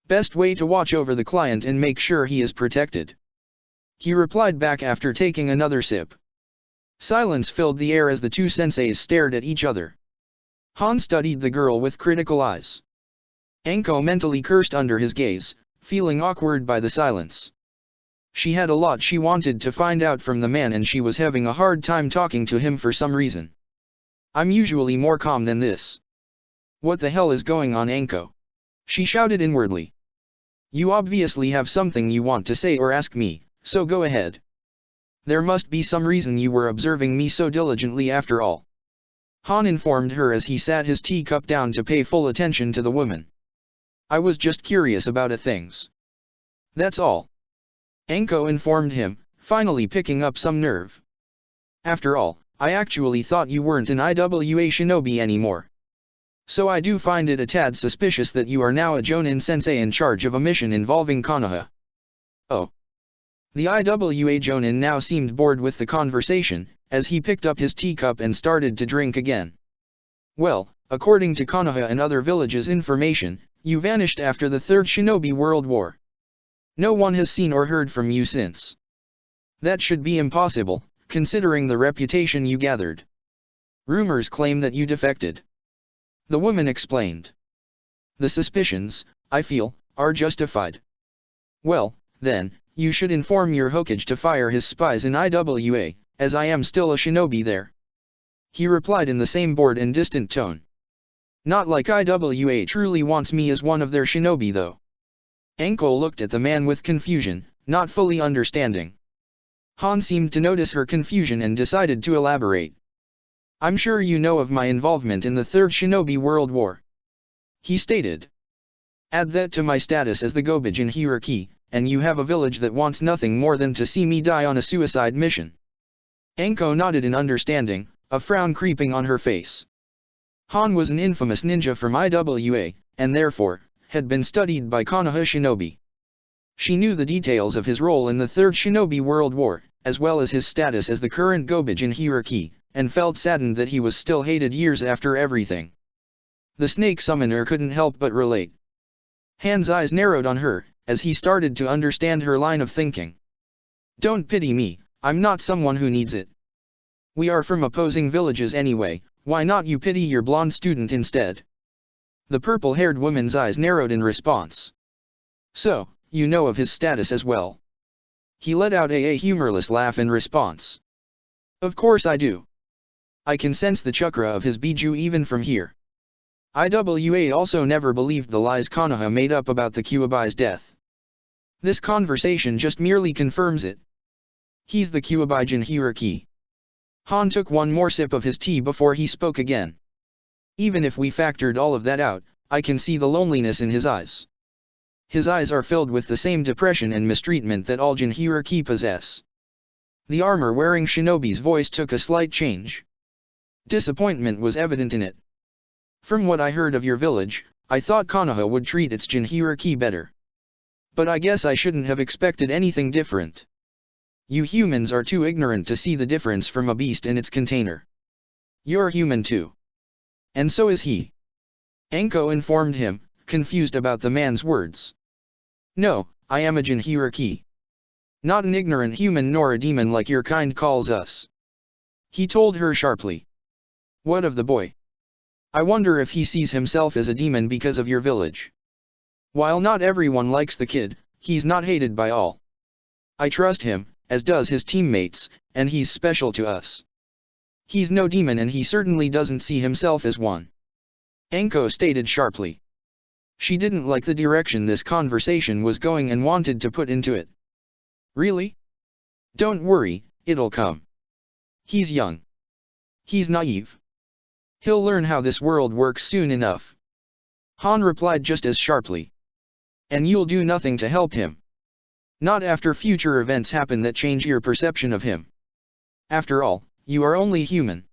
Best way to watch over the client and make sure he is protected. He replied back after taking another sip. Silence filled the air as the two senseis stared at each other. Han studied the girl with critical eyes. Anko mentally cursed under his gaze, feeling awkward by the silence. She had a lot she wanted to find out from the man and she was having a hard time talking to him for some reason. I'm usually more calm than this. What the hell is going on, Anko? She shouted inwardly. You obviously have something you want to say or ask me, so go ahead. There must be some reason you were observing me so diligently after all. Han informed her as he sat his teacup down to pay full attention to the woman. I was just curious about things. That's all. Anko informed him, finally picking up some nerve. After all, I actually thought you weren't an IWA shinobi anymore. So I do find it a tad suspicious that you are now a Jonin sensei in charge of a mission involving Konoha. Oh. The IWA Jonin now seemed bored with the conversation, as he picked up his teacup and started to drink again. Well, according to Konoha and other villages' information, you vanished after the Third Shinobi World War. No one has seen or heard from you since. That should be impossible, considering the reputation you gathered. Rumors claim that you defected. The woman explained. The suspicions, I feel, are justified. Well, then, you should inform your Hokage to fire his spies in IWA, as I am still a shinobi there. He replied in the same bored and distant tone. Not like IWA truly wants me as one of their shinobi though. Anko looked at the man with confusion, not fully understanding. Han seemed to notice her confusion and decided to elaborate. I'm sure you know of my involvement in the Third Shinobi World War. He stated. Add that to my status as the Gobijin hierarchy, and you have a village that wants nothing more than to see me die on a suicide mission. Anko nodded in understanding, a frown creeping on her face. Han was an infamous ninja from IWA, and therefore, had been studied by Konoha shinobi. She knew the details of his role in the Third Shinobi World War, as well as his status as the current Gobijin hierarchy, and felt saddened that he was still hated years after everything. The snake summoner couldn't help but relate. Han's eyes narrowed on her, as he started to understand her line of thinking. Don't pity me, I'm not someone who needs it. We are from opposing villages anyway, why not you pity your blonde student instead? The purple-haired woman's eyes narrowed in response. So, you know of his status as well. He let out a humorless laugh in response. Of course I do. I can sense the chakra of his Biju even from here. IWA also never believed the lies Konoha made up about the Kyuubi's death. This conversation just merely confirms it. He's the Kyuubijin hierarchy. Han took one more sip of his tea before he spoke again. Even if we factored all of that out, I can see the loneliness in his eyes. His eyes are filled with the same depression and mistreatment that all Jin hierarchy possess. The armor-wearing shinobi's voice took a slight change. Disappointment was evident in it. From what I heard of your village, I thought Konoha would treat its Jin hierarchy better. But I guess I shouldn't have expected anything different. You humans are too ignorant to see the difference from a beast in its container. You're human too. And so is he. Anko informed him, confused about the man's words. No, I am a Jin hierarchy. Not an ignorant human nor a demon like your kind calls us. He told her sharply. What of the boy? I wonder if he sees himself as a demon because of your village. While not everyone likes the kid, he's not hated by all. I trust him, as does his teammates, and he's special to us. He's no demon and he certainly doesn't see himself as one. Anko stated sharply. She didn't like the direction this conversation was going and wanted to put into it. Really? Don't worry, it'll come. He's young. He's naive. He'll learn how this world works soon enough. Han replied just as sharply. And you'll do nothing to help him. Not after future events happen that change your perception of him. After all, you are only human.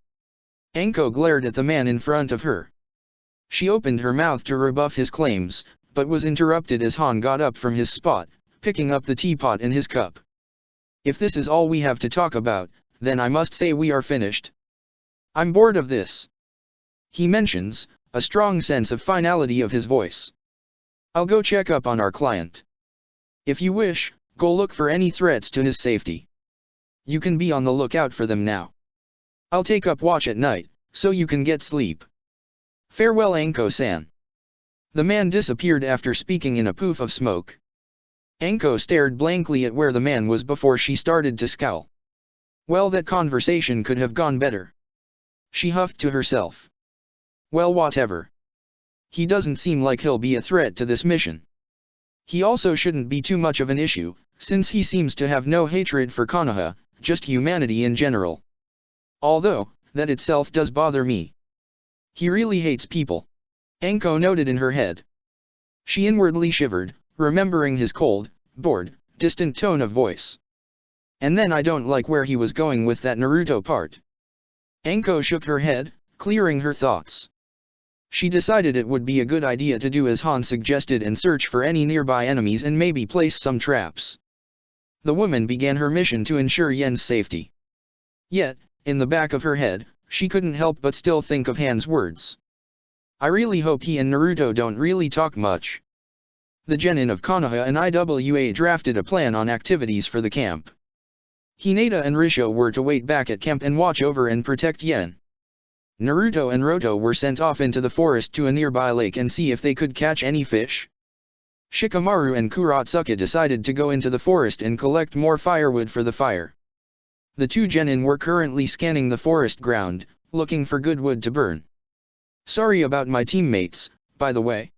Anko glared at the man in front of her. She opened her mouth to rebuff his claims, but was interrupted as Han got up from his spot, picking up the teapot in his cup. If this is all we have to talk about, then I must say we are finished. I'm bored of this. He mentions, a strong sense of finality of his voice. I'll go check up on our client. If you wish, go look for any threats to his safety. You can be on the lookout for them now. I'll take up watch at night, so you can get sleep. Farewell Anko-san. The man disappeared after speaking in a poof of smoke. Anko stared blankly at where the man was before she started to scowl. Well, that conversation could have gone better. She huffed to herself. Well, whatever. He doesn't seem like he'll be a threat to this mission. He also shouldn't be too much of an issue, since he seems to have no hatred for Konoha, just humanity in general. Although, that itself does bother me. He really hates people. Anko noted in her head. She inwardly shivered, remembering his cold, bored, distant tone of voice. And then I don't like where he was going with that Naruto part. Anko shook her head, clearing her thoughts. She decided it would be a good idea to do as Han suggested and search for any nearby enemies and maybe place some traps. The woman began her mission to ensure Yen's safety. Yet, in the back of her head, she couldn't help but still think of Han's words. I really hope he and Naruto don't really talk much. The genin of Konoha and IWA drafted a plan on activities for the camp. Hinata and Risho were to wait back at camp and watch over and protect Yen. Naruto and Roto were sent off into the forest to a nearby lake and see if they could catch any fish. Shikamaru and Kurotsuka decided to go into the forest and collect more firewood for the fire. The two genin were currently scanning the forest ground, looking for good wood to burn. Sorry about my teammates, by the way.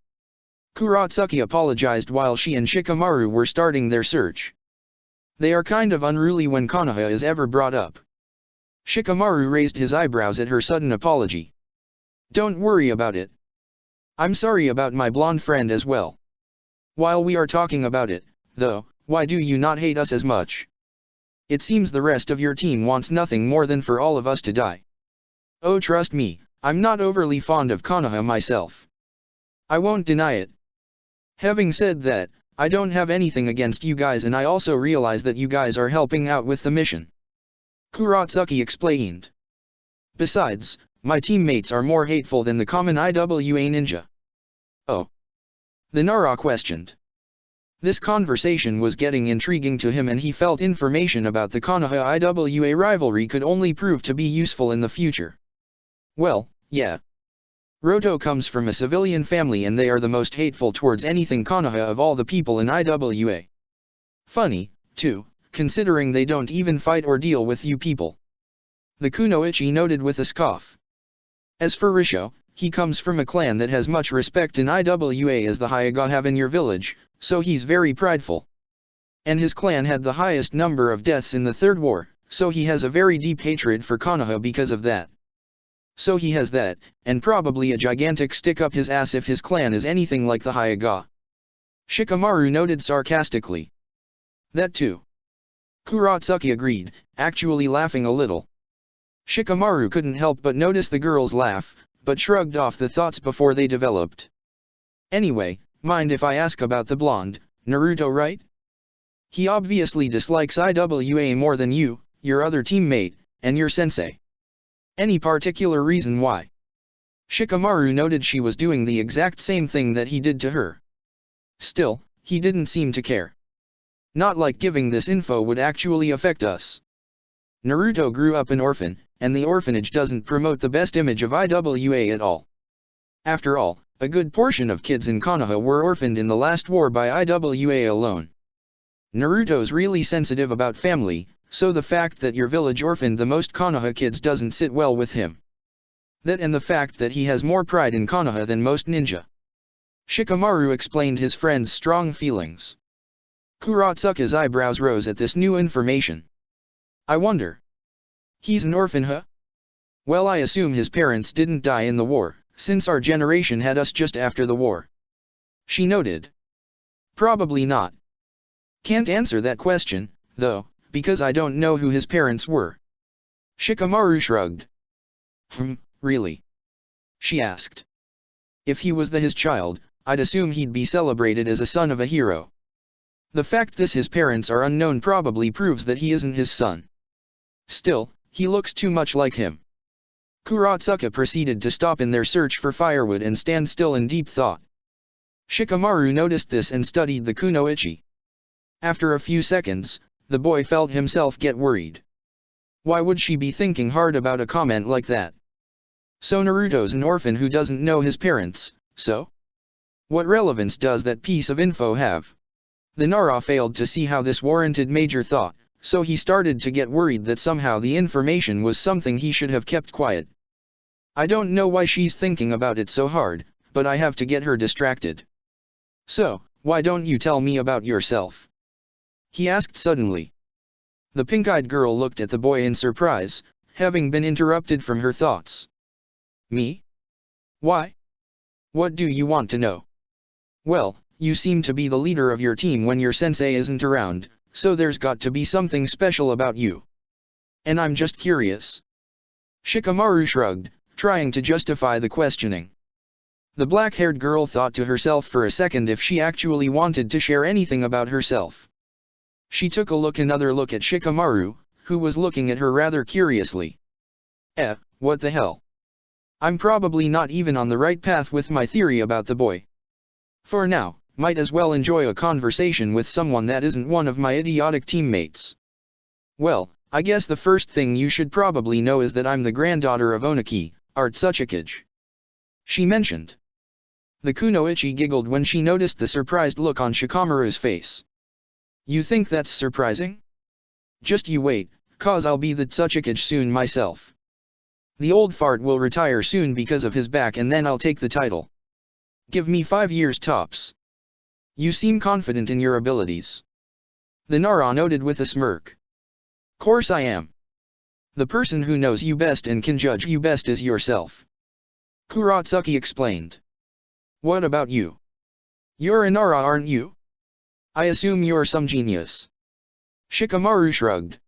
Kurotsuka apologized while she and Shikamaru were starting their search. They are kind of unruly when Konoha is ever brought up. Shikamaru raised his eyebrows at her sudden apology. Don't worry about it. I'm sorry about my blonde friend as well. While we are talking about it, though, why do you not hate us as much? It seems the rest of your team wants nothing more than for all of us to die. Oh, trust me, I'm not overly fond of Konoha myself. I won't deny it. Having said that, I don't have anything against you guys, and I also realize that you guys are helping out with the mission. Kurotsuka explained. Besides, my teammates are more hateful than the common IWA ninja. Oh. The Nara questioned. This conversation was getting intriguing to him, and he felt information about the Konoha IWA rivalry could only prove to be useful in the future. Well, yeah. Roto comes from a civilian family and they are the most hateful towards anything Konoha of all the people in IWA. Funny, too, considering they don't even fight or deal with you people. The Kunoichi noted with a scoff. As for Risho, he comes from a clan that has much respect in IWA as the Hyuga have in your village, so he's very prideful. And his clan had the highest number of deaths in the Third War, so he has a very deep hatred for Konoha because of that. So he has that, and probably a gigantic stick up his ass if his clan is anything like the Hyuga. Shikamaru noted sarcastically. That too. Kurotsuka agreed, actually laughing a little. Shikamaru couldn't help but notice the girl's laugh, but shrugged off the thoughts before they developed. Anyway, mind if I ask about the blonde, Naruto, right? He obviously dislikes IWA more than you, your other teammate, and your sensei. Any particular reason why? Shikamaru noted she was doing the exact same thing that he did to her. Still, he didn't seem to care. Not like giving this info would actually affect us. Naruto grew up an orphan, and the orphanage doesn't promote the best image of IWA at all. After all, a good portion of kids in Konoha were orphaned in the last war by IWA alone. Naruto's really sensitive about family, so the fact that your village orphaned the most Konoha kids doesn't sit well with him. That and the fact that he has more pride in Konoha than most ninja. Shikamaru explained his friend's strong feelings. Kurotsuka's eyebrows rose at this new information. I wonder. He's an orphan, huh? Well, I assume his parents didn't die in the war, since our generation had us just after the war. She noted. Probably not. Can't answer that question, though, because I don't know who his parents were. Shikamaru shrugged. Really? She asked. If he was his child, I'd assume he'd be celebrated as a son of a hero. The fact that his parents are unknown probably proves that he isn't his son. Still, he looks too much like him. Kurotsuka proceeded to stop in their search for firewood and stand still in deep thought. Shikamaru noticed this and studied the kunoichi. After a few seconds, the boy felt himself get worried. Why would she be thinking hard about a comment like that? So Naruto's an orphan who doesn't know his parents, so? What relevance does that piece of info have? The Nara failed to see how this warranted major thought, so he started to get worried that somehow the information was something he should have kept quiet. I don't know why she's thinking about it so hard, but I have to get her distracted. So, why don't you tell me about yourself? He asked suddenly. The pink-eyed girl looked at the boy in surprise, having been interrupted from her thoughts. Me? Why? What do you want to know? Well, You seem to be the leader of your team when your sensei isn't around, so there's got to be something special about you. And I'm just curious. Shikamaru shrugged, trying to justify the questioning. The black-haired girl thought to herself for a second if she actually wanted to share anything about herself. She took another look at Shikamaru, who was looking at her rather curiously. What the hell? I'm probably not even on the right path with my theory about the boy. For now, might as well enjoy a conversation with someone that isn't one of my idiotic teammates. Well, I guess the first thing you should probably know is that I'm the granddaughter of Oniki, Art Tsuchikage. She mentioned. The kunoichi giggled when she noticed the surprised look on Shikamaru's face. You think that's surprising? Just you wait, cause I'll be the Tsuchikage soon myself. The old fart will retire soon because of his back and then I'll take the title. Give me 5 years tops. You seem confident in your abilities. The Nara noted with a smirk. Course I am. The person who knows you best and can judge you best is yourself. Kuratsuki explained. What about you? You're a Nara, aren't you? I assume you're some genius. Shikamaru shrugged.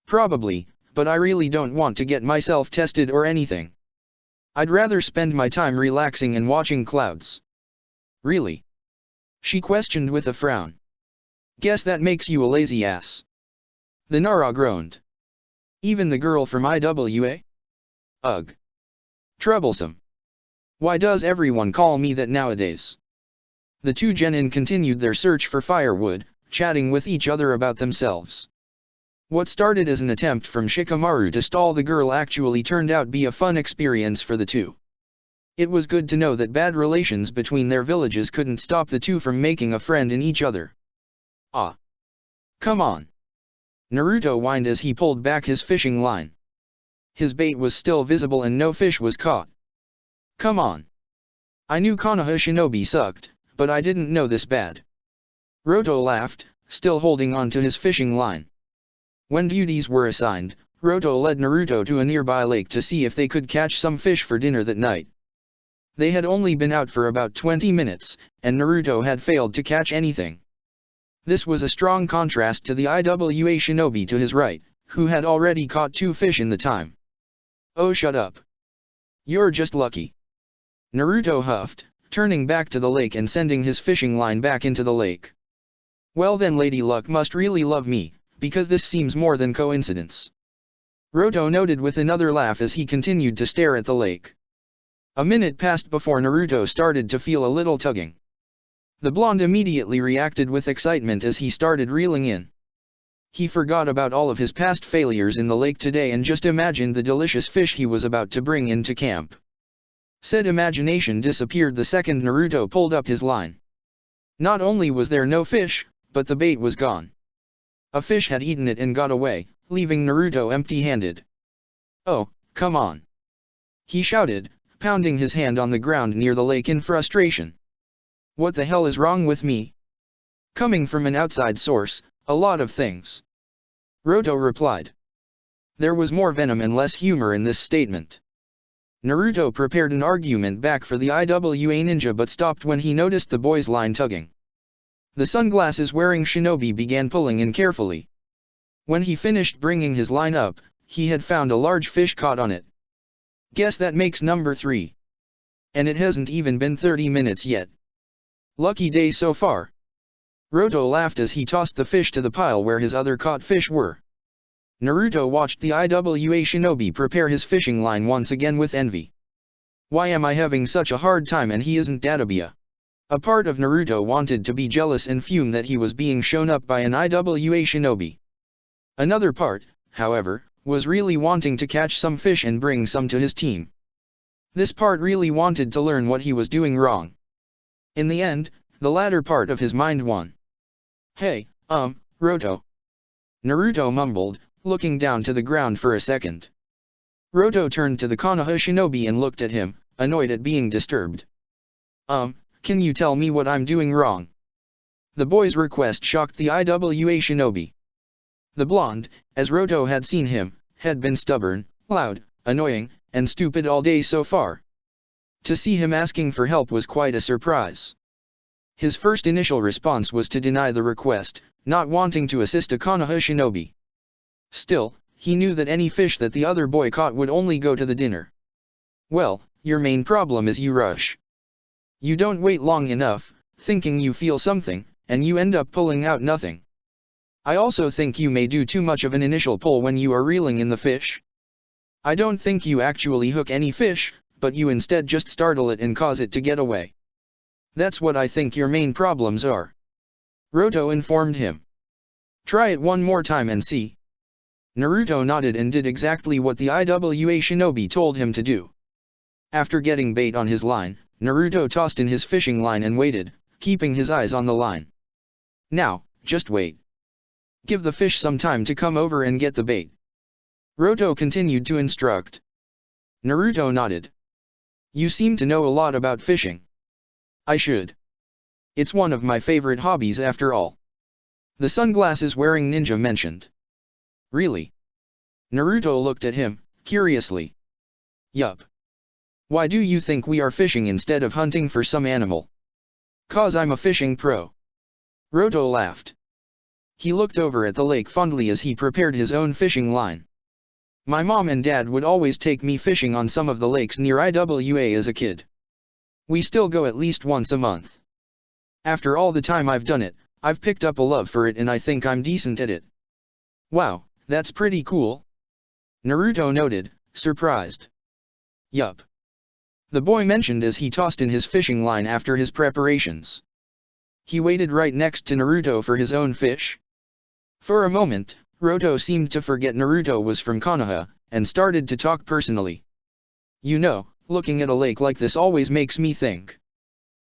Probably, but I really don't want to get myself tested or anything. I'd rather spend my time relaxing and watching clouds. Really? She questioned with a frown. Guess that makes you a lazy ass. The Nara groaned. Even the girl from IWA? Ugh. Troublesome. Why does everyone call me that nowadays? The two genin continued their search for firewood, chatting with each other about themselves. What started as an attempt from Shikamaru to stall the girl actually turned out to be a fun experience for the two. It was good to know that bad relations between their villages couldn't stop the two from making a friend in each other. Ah. Come on. Naruto whined as he pulled back his fishing line. His bait was still visible and no fish was caught. Come on. I knew Konoha Shinobi sucked, but I didn't know this bad. Roto laughed, still holding on to his fishing line. When duties were assigned, Roto led Naruto to a nearby lake to see if they could catch some fish for dinner that night. They had only been out for about 20 minutes, and Naruto had failed to catch anything. This was a strong contrast to the IWA Shinobi to his right, who had already caught 2 fish in the time. Oh, shut up. You're just lucky. Naruto huffed, turning back to the lake and sending his fishing line back into the lake. Well then, Lady Luck must really love me, because this seems more than coincidence. Roto noted with another laugh as he continued to stare at the lake. A minute passed before Naruto started to feel a little tugging. The blonde immediately reacted with excitement as he started reeling in. He forgot about all of his past failures in the lake today and just imagined the delicious fish he was about to bring into camp. Said imagination disappeared the second Naruto pulled up his line. Not only was there no fish, but the bait was gone. A fish had eaten it and got away, leaving Naruto empty-handed. Oh, come on. He shouted, pounding his hand on the ground near the lake in frustration. What the hell is wrong with me? Coming from an outside source, a lot of things. Roto replied. There was more venom and less humor in this statement. Naruto prepared an argument back for the IWA ninja but stopped when he noticed the boy's line tugging. The sunglasses-wearing shinobi began pulling in carefully. When he finished bringing his line up, he had found a large fish caught on it. Guess that makes number 3. And it hasn't even been 30 minutes yet. Lucky day so far. Roto laughed as he tossed the fish to the pile where his other caught fish were. Naruto watched the IWA shinobi prepare his fishing line once again with envy. Why am I having such a hard time and he isn't Dadabia? A part of Naruto wanted to be jealous and fume that he was being shown up by an IWA shinobi. Another part, however, was really wanting to catch some fish and bring some to his team. This part really wanted to learn what he was doing wrong. In the end, the latter part of his mind won. Hey, Roto. Naruto mumbled, looking down to the ground for a second. Roto turned to the Konoha shinobi and looked at him, annoyed at being disturbed. Can you tell me what I'm doing wrong? The boy's request shocked the IWA shinobi. The blonde, as Roto had seen him, had been stubborn, loud, annoying, and stupid all day so far. To see him asking for help was quite a surprise. His first initial response was to deny the request, not wanting to assist a Konoha shinobi. Still, he knew that any fish that the other boy caught would only go to the dinner. Well, your main problem is you rush. You don't wait long enough, thinking you feel something, and you end up pulling out nothing. I also think you may do too much of an initial pull when you are reeling in the fish. I don't think you actually hook any fish, but you instead just startle it and cause it to get away. That's what I think your main problems are. Roto informed him. Try it one more time and see. Naruto nodded and did exactly what the IWA shinobi told him to do. After getting bait on his line, Naruto tossed in his fishing line and waited, keeping his eyes on the line. Now, just wait. Give the fish some time to come over and get the bait. Roto continued to instruct. Naruto nodded. You seem to know a lot about fishing. I should. It's one of my favorite hobbies after all. The sunglasses-wearing ninja mentioned. Really? Naruto looked at him, curiously. Yup. Why do you think we are fishing instead of hunting for some animal? 'Cause I'm a fishing pro. Roto laughed. He looked over at the lake fondly as he prepared his own fishing line. My mom and dad would always take me fishing on some of the lakes near IWA as a kid. We still go at least once a month. After all the time I've done it, I've picked up a love for it and I think I'm decent at it. Wow, that's pretty cool. Naruto noted, surprised. Yup. The boy mentioned as he tossed in his fishing line after his preparations. He waited right next to Naruto for his own fish. For a moment, Roto seemed to forget Naruto was from Konoha, and started to talk personally. You know, looking at a lake like this always makes me think.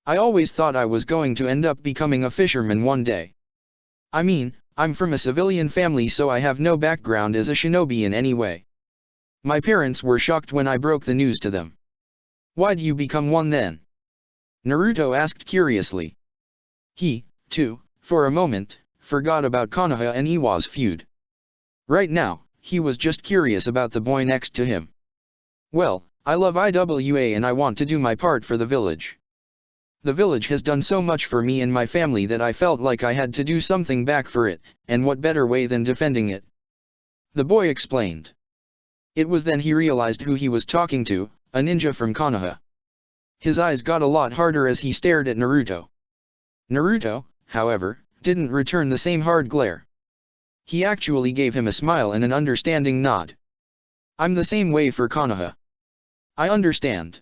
I always thought I was going to end up becoming a fisherman one day. I mean, I'm from a civilian family so I have no background as a shinobi in any way. My parents were shocked when I broke the news to them. Why'd you become one then? Naruto asked curiously. He, too, for a moment, forgot about Konoha and Iwa's feud. Right now, he was just curious about the boy next to him. Well, I love IWA and I want to do my part for the village. The village has done so much for me and my family that I felt like I had to do something back for it, and what better way than defending it? The boy explained. It was then he realized who he was talking to, a ninja from Konoha. His eyes got a lot harder as he stared at Naruto. Naruto, however, didn't return the same hard glare. He actually gave him a smile and an understanding nod. I'm the same way for Konoha. I understand.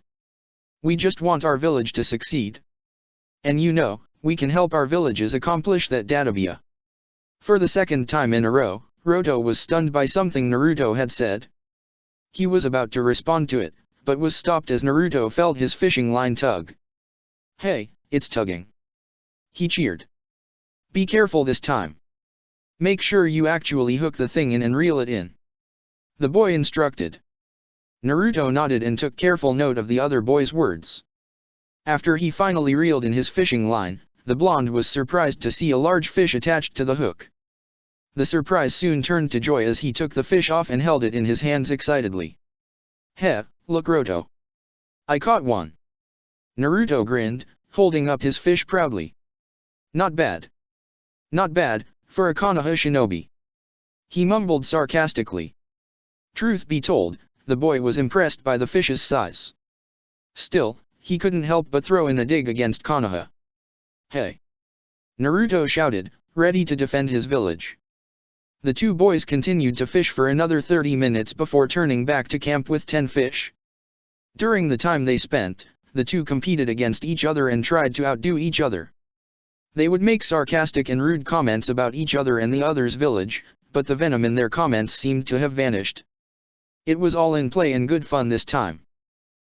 We just want our village to succeed. And you know, we can help our villages accomplish that Databia. For the second time in a row, Roto was stunned by something Naruto had said. He was about to respond to it, but was stopped as Naruto felt his fishing line tug. Hey, it's tugging. He cheered. Be careful this time. Make sure you actually hook the thing in and reel it in. The boy instructed. Naruto nodded and took careful note of the other boy's words. After he finally reeled in his fishing line, the blonde was surprised to see a large fish attached to the hook. The surprise soon turned to joy as he took the fish off and held it in his hands excitedly. Heh, look Roto. I caught one. Naruto grinned, holding up his fish proudly. Not bad. Not bad, for a Konoha shinobi. He mumbled sarcastically. Truth be told, the boy was impressed by the fish's size. Still, he couldn't help but throw in a dig against Konoha. Hey! Naruto shouted, ready to defend his village. The two boys continued to fish for another 30 minutes before turning back to camp with 10 fish. During the time they spent, the two competed against each other and tried to outdo each other. They would make sarcastic and rude comments about each other and the other's village, but the venom in their comments seemed to have vanished. It was all in play and good fun this time.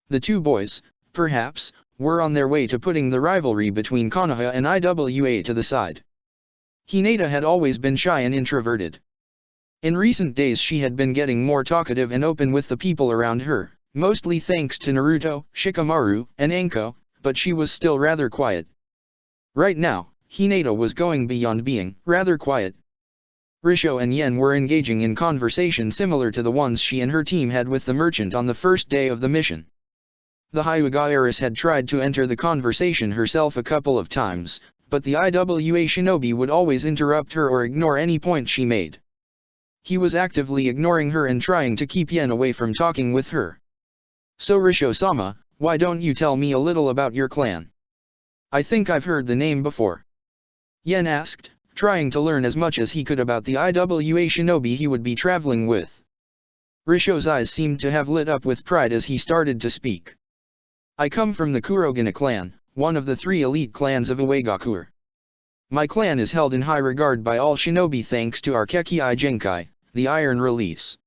The two boys, perhaps, were on their way to putting the rivalry between Konoha and IWA to the side. Hinata had always been shy and introverted. In recent days she had been getting more talkative and open with the people around her, mostly thanks to Naruto, Shikamaru, and Anko, but she was still rather quiet. Right now, Hinata was going beyond being rather quiet. Risho and Yen were engaging in conversation similar to the ones she and her team had with the merchant on the first day of the mission. The Hyuga heiress had tried to enter the conversation herself a couple of times, but the IWA shinobi would always interrupt her or ignore any point she made. He was actively ignoring her and trying to keep Yen away from talking with her. "So Risho-sama, why don't you tell me a little about your clan? I think I've heard the name before," Yen asked, trying to learn as much as he could about the IWA shinobi he would be traveling with. Risho's eyes seemed to have lit up with pride as he started to speak. "I come from the Kurogane clan, one of the 3 elite clans of Uegakur. My clan is held in high regard by all shinobi thanks to our Kekkei Genkai, the Iron Release.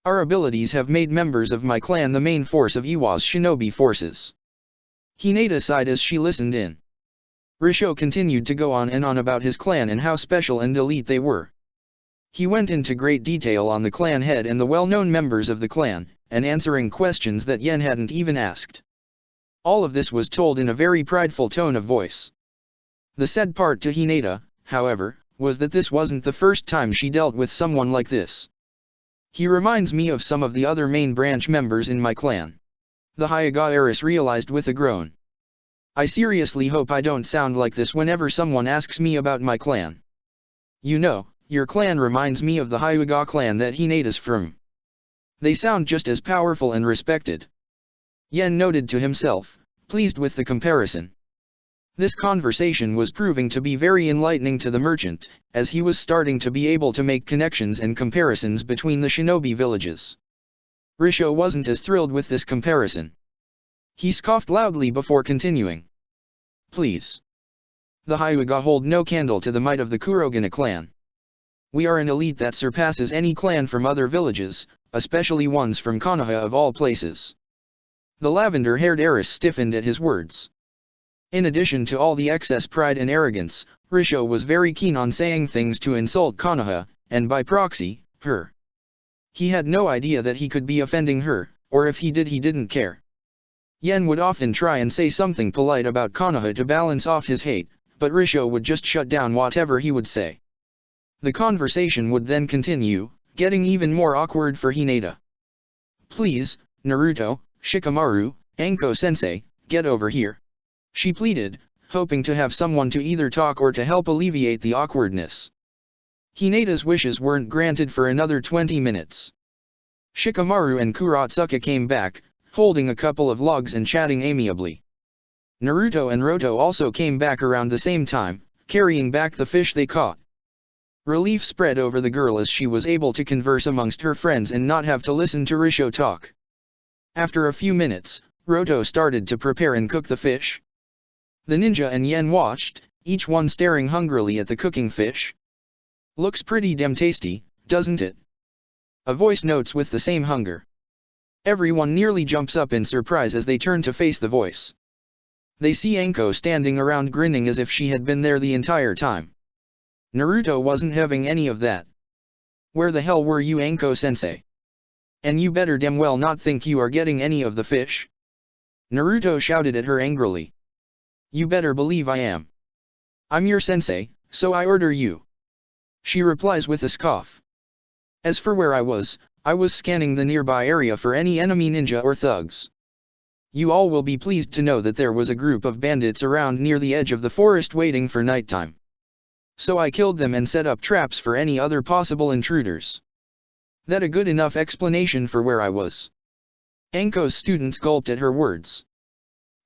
Our abilities have made members of my clan the main force of Iwa's shinobi forces." Hinata sighed as she listened in. Risho continued to go on and on about his clan and how special and elite they were. He went into great detail on the clan head and the well-known members of the clan, and answering questions that Yen hadn't even asked. All of this was told in a very prideful tone of voice. The sad part to Hinata, however, was that this wasn't the first time she dealt with someone like this. "He reminds me of some of the other main branch members in my clan," the Hyuga heiress realized with a groan. "I seriously hope I don't sound like this whenever someone asks me about my clan. You know, your clan reminds me of the Hyuga clan that Hinata's from. They sound just as powerful and respected." Yen noted to himself, pleased with the comparison. This conversation was proving to be very enlightening to the merchant, as he was starting to be able to make connections and comparisons between the shinobi villages. Risho wasn't as thrilled with this comparison. He scoffed loudly before continuing. "Please. The Hyuga hold no candle to the might of the Kurogane clan. We are an elite that surpasses any clan from other villages, especially ones from Konoha of all places." The lavender-haired heiress stiffened at his words. In addition to all the excess pride and arrogance, Risho was very keen on saying things to insult Konoha, and by proxy, her. He had no idea that he could be offending her, or if he did he didn't care. Yen would often try and say something polite about Konoha to balance off his hate, but Risho would just shut down whatever he would say. The conversation would then continue, getting even more awkward for Hinata. "Please, Naruto, Shikamaru, Anko-sensei, get over here," she pleaded, hoping to have someone to either talk or to help alleviate the awkwardness. Hinata's wishes weren't granted for another 20 minutes. Shikamaru and Kuratsuka came back, holding a couple of logs and chatting amiably. Naruto and Roto also came back around the same time, carrying back the fish they caught. Relief spread over the girl as she was able to converse amongst her friends and not have to listen to Risho talk. After a few minutes, Roto started to prepare and cook the fish. The ninja and Yen watched, each one staring hungrily at the cooking fish. "Looks pretty damn tasty, doesn't it?" a voice notes with the same hunger. Everyone nearly jumps up in surprise as they turn to face the voice. They see Anko standing around grinning as if she had been there the entire time. Naruto wasn't having any of that. "Where the hell were you, Anko-sensei? And you better damn well not think you are getting any of the fish," Naruto shouted at her angrily. "You better believe I am. I'm your sensei, so I order you," she replies with a scoff. "As for where I was scanning the nearby area for any enemy ninja or thugs. You all will be pleased to know that there was a group of bandits around near the edge of the forest waiting for nighttime. So I killed them and set up traps for any other possible intruders. That a good enough explanation for where I was?" Anko's students gulped at her words.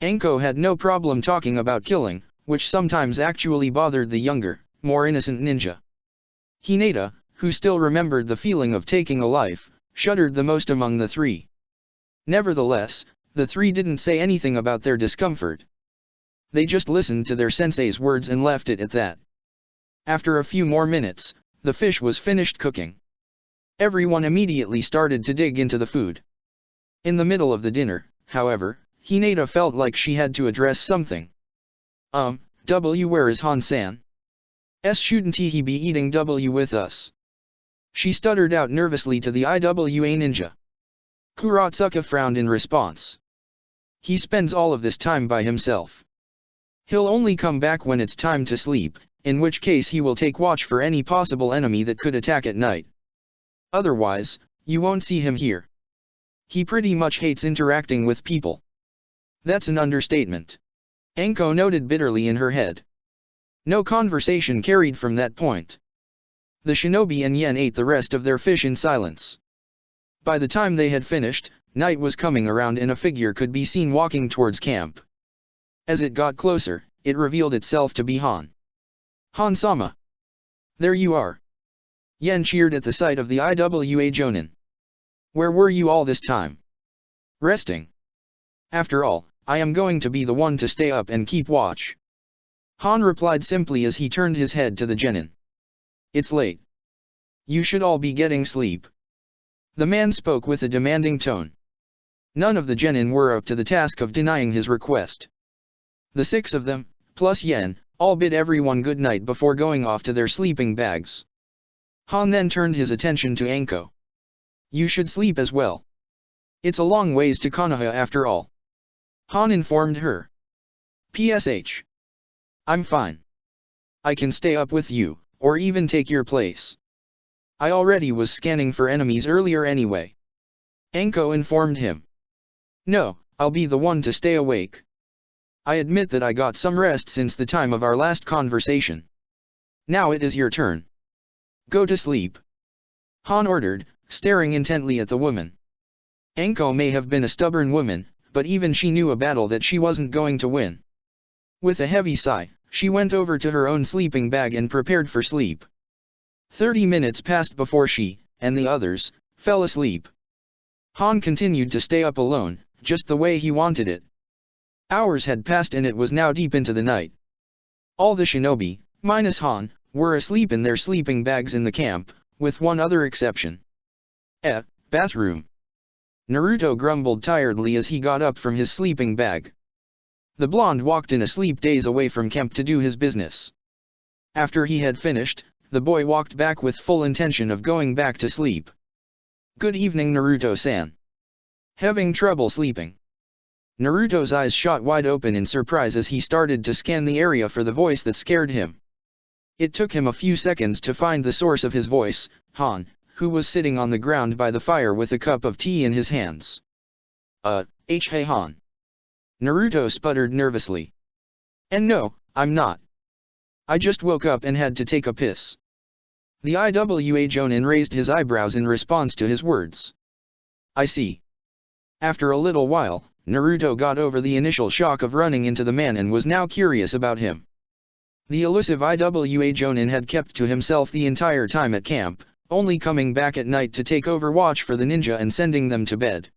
Anko had no problem talking about killing, which sometimes actually bothered the younger, more innocent ninja. Hinata, who still remembered the feeling of taking a life, shuddered the most among the 3. Nevertheless, the 3 didn't say anything about their discomfort. They just listened to their sensei's words and left it at that. After a few more minutes, the fish was finished cooking. Everyone immediately started to dig into the food. In the middle of the dinner, however, Hinata felt like she had to address something. Where is Han-san? Shouldn't he be eating with us?" she stuttered out nervously to the IWA ninja. Kuratsuka frowned in response. "He spends all of this time by himself. He'll only come back when it's time to sleep, in which case he will take watch for any possible enemy that could attack at night. Otherwise, you won't see him here. He pretty much hates interacting with people." That's an understatement. Anko noted bitterly in her head. No conversation carried from that point. The shinobi and Yen ate the rest of their fish in silence. By the time they had finished, night was coming around and a figure could be seen walking towards camp. As it got closer, it revealed itself to be Han. Han-sama! There you are! Yen cheered at the sight of the Iwa Jonin. Where were you all this time? Resting. After all, I am going to be the one to stay up and keep watch. Han replied simply as he turned his head to the genin. It's late. You should all be getting sleep. The man spoke with a demanding tone. None of the genin were up to the task of denying his request. The 6 of them, plus Yen, all bid everyone good night before going off to their sleeping bags. Han then turned his attention to Anko. You should sleep as well. It's a long ways to Konoha after all. Han informed her. PSH. I'm fine. I can stay up with you, or even take your place. I already was scanning for enemies earlier anyway. Anko informed him. No, I'll be the one to stay awake. I admit that I got some rest since the time of our last conversation. Now it is your turn. Go to sleep. Han ordered, staring intently at the woman. Anko may have been a stubborn woman, but even she knew a battle that she wasn't going to win. With a heavy sigh, she went over to her own sleeping bag and prepared for sleep. 30 minutes passed before she, and the others, fell asleep. Han continued to stay up alone, just the way he wanted it. Hours had passed and it was now deep into the night. All the shinobi, minus Han, were asleep in their sleeping bags in the camp, with one other exception. Bathroom. Naruto grumbled tiredly as he got up from his sleeping bag. The blonde walked in a sleep daze away from camp to do his business. After he had finished, the boy walked back with full intention of going back to sleep. Good evening, Naruto-san. Having trouble sleeping? Naruto's eyes shot wide open in surprise as he started to scan the area for the voice that scared him. It took him a few seconds to find the source of his voice, Han, who was sitting on the ground by the fire with a cup of tea in his hands. Hey Han. Naruto sputtered nervously. And no, I'm not. I just woke up and had to take a piss. The Iwa Jonin raised his eyebrows in response to his words. I see. After a little while, Naruto got over the initial shock of running into the man and was now curious about him. The elusive Iwa Jonin had kept to himself the entire time at camp, only coming back at night to take over watch for the ninja and sending them to bed.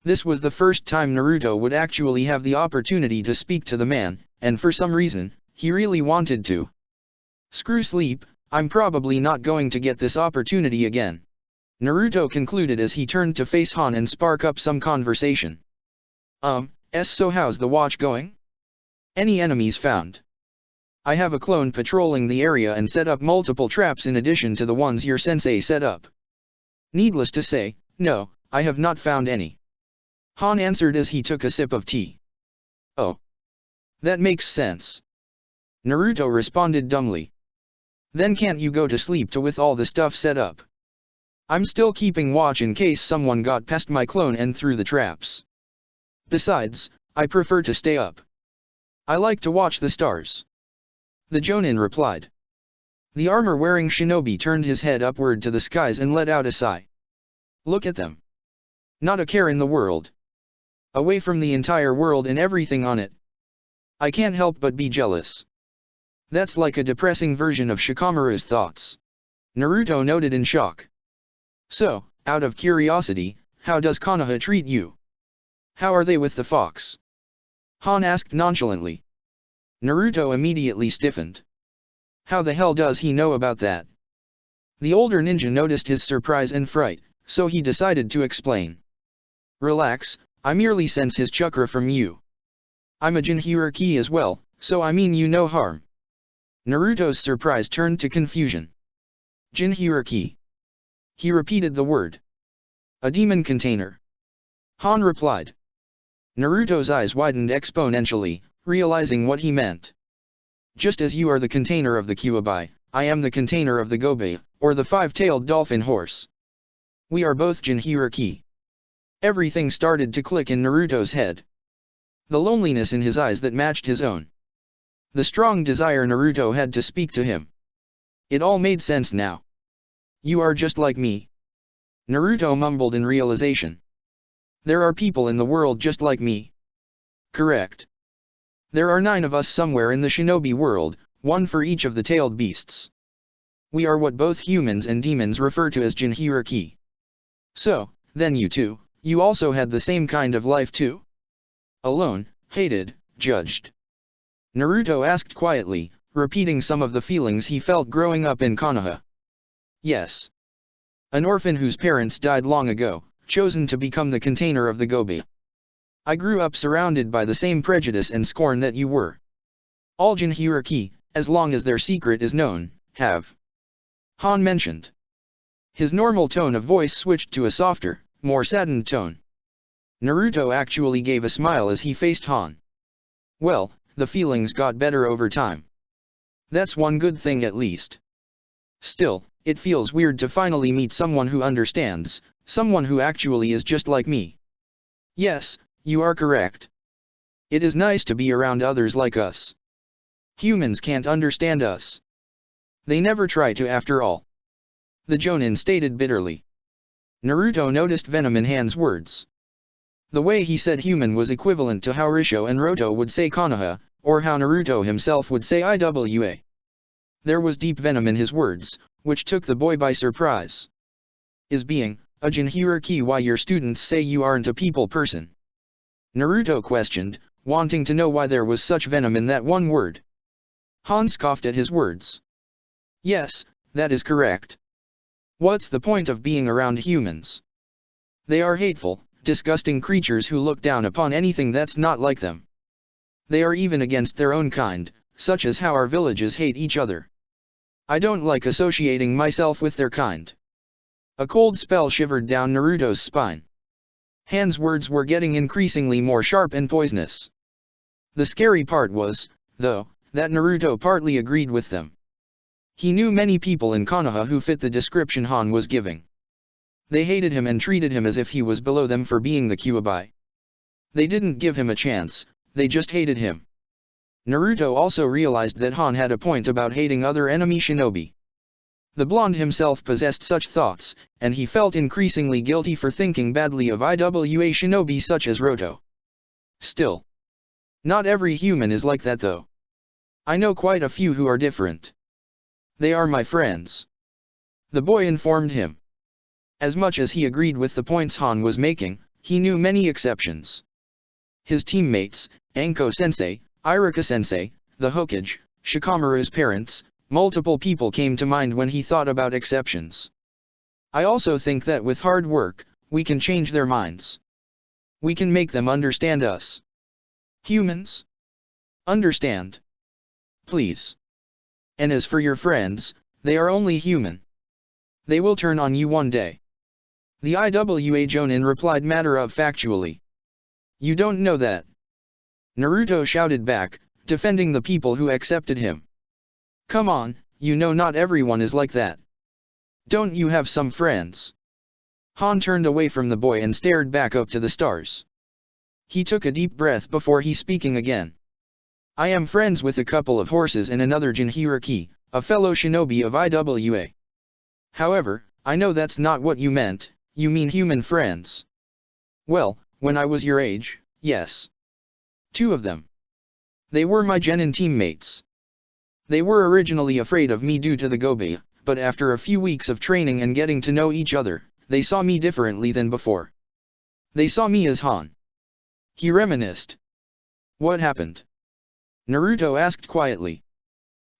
This was the first time Naruto would actually have the opportunity to speak to the man, and for some reason, he really wanted to. Screw sleep, I'm probably not going to get this opportunity again. Naruto concluded as he turned to face Han and spark up some conversation. So how's the watch going? Any enemies found? I have a clone patrolling the area and set up multiple traps in addition to the ones your sensei set up. Needless to say, no, I have not found any. Han answered as he took a sip of tea. Oh. That makes sense. Naruto responded dumbly. Then can't you go to sleep with all the stuff set up? I'm still keeping watch in case someone got past my clone and threw the traps. Besides, I prefer to stay up. I like to watch the stars. The Jonin replied. The armor-wearing shinobi turned his head upward to the skies and let out a sigh. Look at them. Not a care in the world. Away from the entire world and everything on it. I can't help but be jealous. That's like a depressing version of Shikamaru's thoughts. Naruto noted in shock. So, out of curiosity, how does Konoha treat you? How are they with the fox? Han asked nonchalantly. Naruto immediately stiffened. How the hell does he know about that? The older ninja noticed his surprise and fright, so he decided to explain. Relax, I merely sense his chakra from you. I'm a Jinhyuriki as well, so I mean you no harm. Naruto's surprise turned to confusion. Jinhyuriki. He repeated the word. A demon container. Han replied. Naruto's eyes widened exponentially, realizing what he meant. Just as you are the container of the Kyuubi, I am the container of the Gobi, or the five-tailed dolphin horse. We are both Jinhyuriki. Everything started to click in Naruto's head. the loneliness in his eyes that matched his own. The strong desire Naruto had to speak to him. It all made sense now. You are just like me. Naruto mumbled in realization. There are people in the world just like me. Correct. There are 9 of us somewhere in the shinobi world, 1 for each of the tailed beasts. We are what both humans and demons refer to as Jinhuriki. So, then you too, you also had the same kind of life too? Alone, hated, judged. Naruto asked quietly, repeating some of the feelings he felt growing up in Konoha. Yes. An orphan whose parents died long ago, chosen to become the container of the Gobi. I grew up surrounded by the same prejudice and scorn that you were. All Jinhuriki, as long as their secret is known, have. Han mentioned. His normal tone of voice switched to a softer, more saddened tone. Naruto actually gave a smile as he faced Han. Well, the feelings got better over time. That's one good thing at least. Still, it feels weird to finally meet someone who understands, someone who actually is just like me. Yes, you are correct. It is nice to be around others like us. Humans can't understand us. They never try to after all. The Jonin stated bitterly. Naruto noticed venom in Han's words. The way he said human was equivalent to how Risho and Roto would say Konoha, or how Naruto himself would say Iwa. There was deep venom in his words, which took the boy by surprise. Is being a Jinhuriki why your students say you aren't a people person? Naruto questioned, wanting to know why there was such venom in that one word. Han scoffed at his words. Yes, that is correct. What's the point of being around humans? They are hateful, disgusting creatures who look down upon anything that's not like them. They are even against their own kind, such as how our villages hate each other. I don't like associating myself with their kind. A cold spell shivered down Naruto's spine. Han's words were getting increasingly more sharp and poisonous. The scary part was, though, that Naruto partly agreed with them. He knew many people in Konoha who fit the description Han was giving. They hated him and treated him as if he was below them for being the Kyuubi. They didn't give him a chance, they just hated him. Naruto also realized that Han had a point about hating other enemy shinobi. The blonde himself possessed such thoughts, and he felt increasingly guilty for thinking badly of Iwa shinobi such as Roto. Still. Not every human is like that though. I know quite a few who are different. They are my friends. The boy informed him. As much as he agreed with the points Han was making, he knew many exceptions. His teammates, Anko-sensei, Iruka-sensei, the Hokage, Shikamaru's parents, multiple people came to mind when he thought about exceptions. I also think that with hard work, we can change their minds. We can make them understand us. Humans? Understand. Please. And as for your friends, they are only human. They will turn on you one day. The Iwa Jonin replied matter-of-factually. You don't know that. Naruto shouted back, defending the people who accepted him. Come on, you know not everyone is like that. Don't you have some friends? Han turned away from the boy and stared back up to the stars. He took a deep breath before he speaking again. I am friends with a couple of horses and another Jinhuriki, a fellow shinobi of Iwa. However, I know that's not what you meant, you mean human friends. Well, when I was your age, yes. 2 of them. They were my genin teammates. They were originally afraid of me due to the Gobi, but after a few weeks of training and getting to know each other, they saw me differently than before. They saw me as Han. He reminisced. What happened? Naruto asked quietly.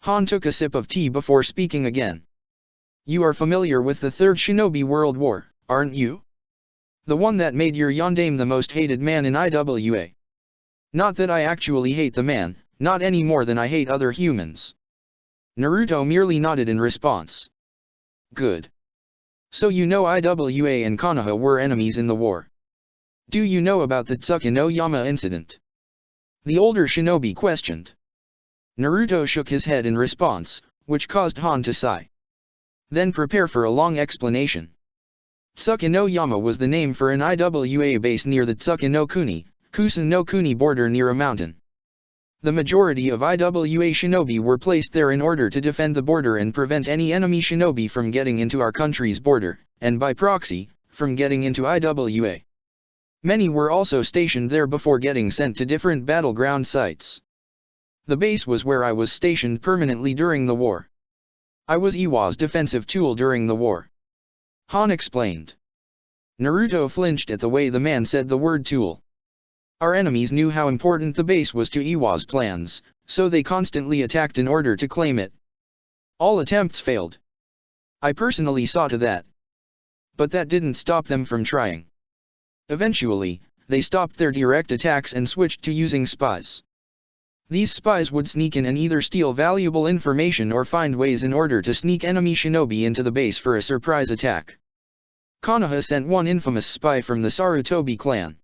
Han took a sip of tea before speaking again. You are familiar with the Third Shinobi World War, aren't you? The one that made your Yondaime the most hated man in Iwa. Not that I actually hate the man, not any more than I hate other humans. Naruto merely nodded in response. Good. So you know Iwa and Konoha were enemies in the war. Do you know about the Tsuki no Yama incident? The older shinobi questioned. Naruto shook his head in response, which caused Han to sigh. Then prepare for a long explanation. Tsuki no Yama was the name for an Iwa base near the Tsuki no Kuni, Kusan no Kuni border near a mountain. The majority of IWA shinobi were placed there in order to defend the border and prevent any enemy shinobi from getting into our country's border, and by proxy, from getting into IWA. Many were also stationed there before getting sent to different battleground sites. The base was where I was stationed permanently during the war. I was Iwa's defensive tool during the war. Han explained. Naruto flinched at the way the man said the word tool. Our enemies knew how important the base was to Iwa's plans, so they constantly attacked in order to claim it. All attempts failed. I personally saw to that. But that didn't stop them from trying. Eventually, they stopped their direct attacks and switched to using spies. These spies would sneak in and either steal valuable information or find ways in order to sneak enemy shinobi into the base for a surprise attack. Konoha sent one infamous spy from the Sarutobi clan.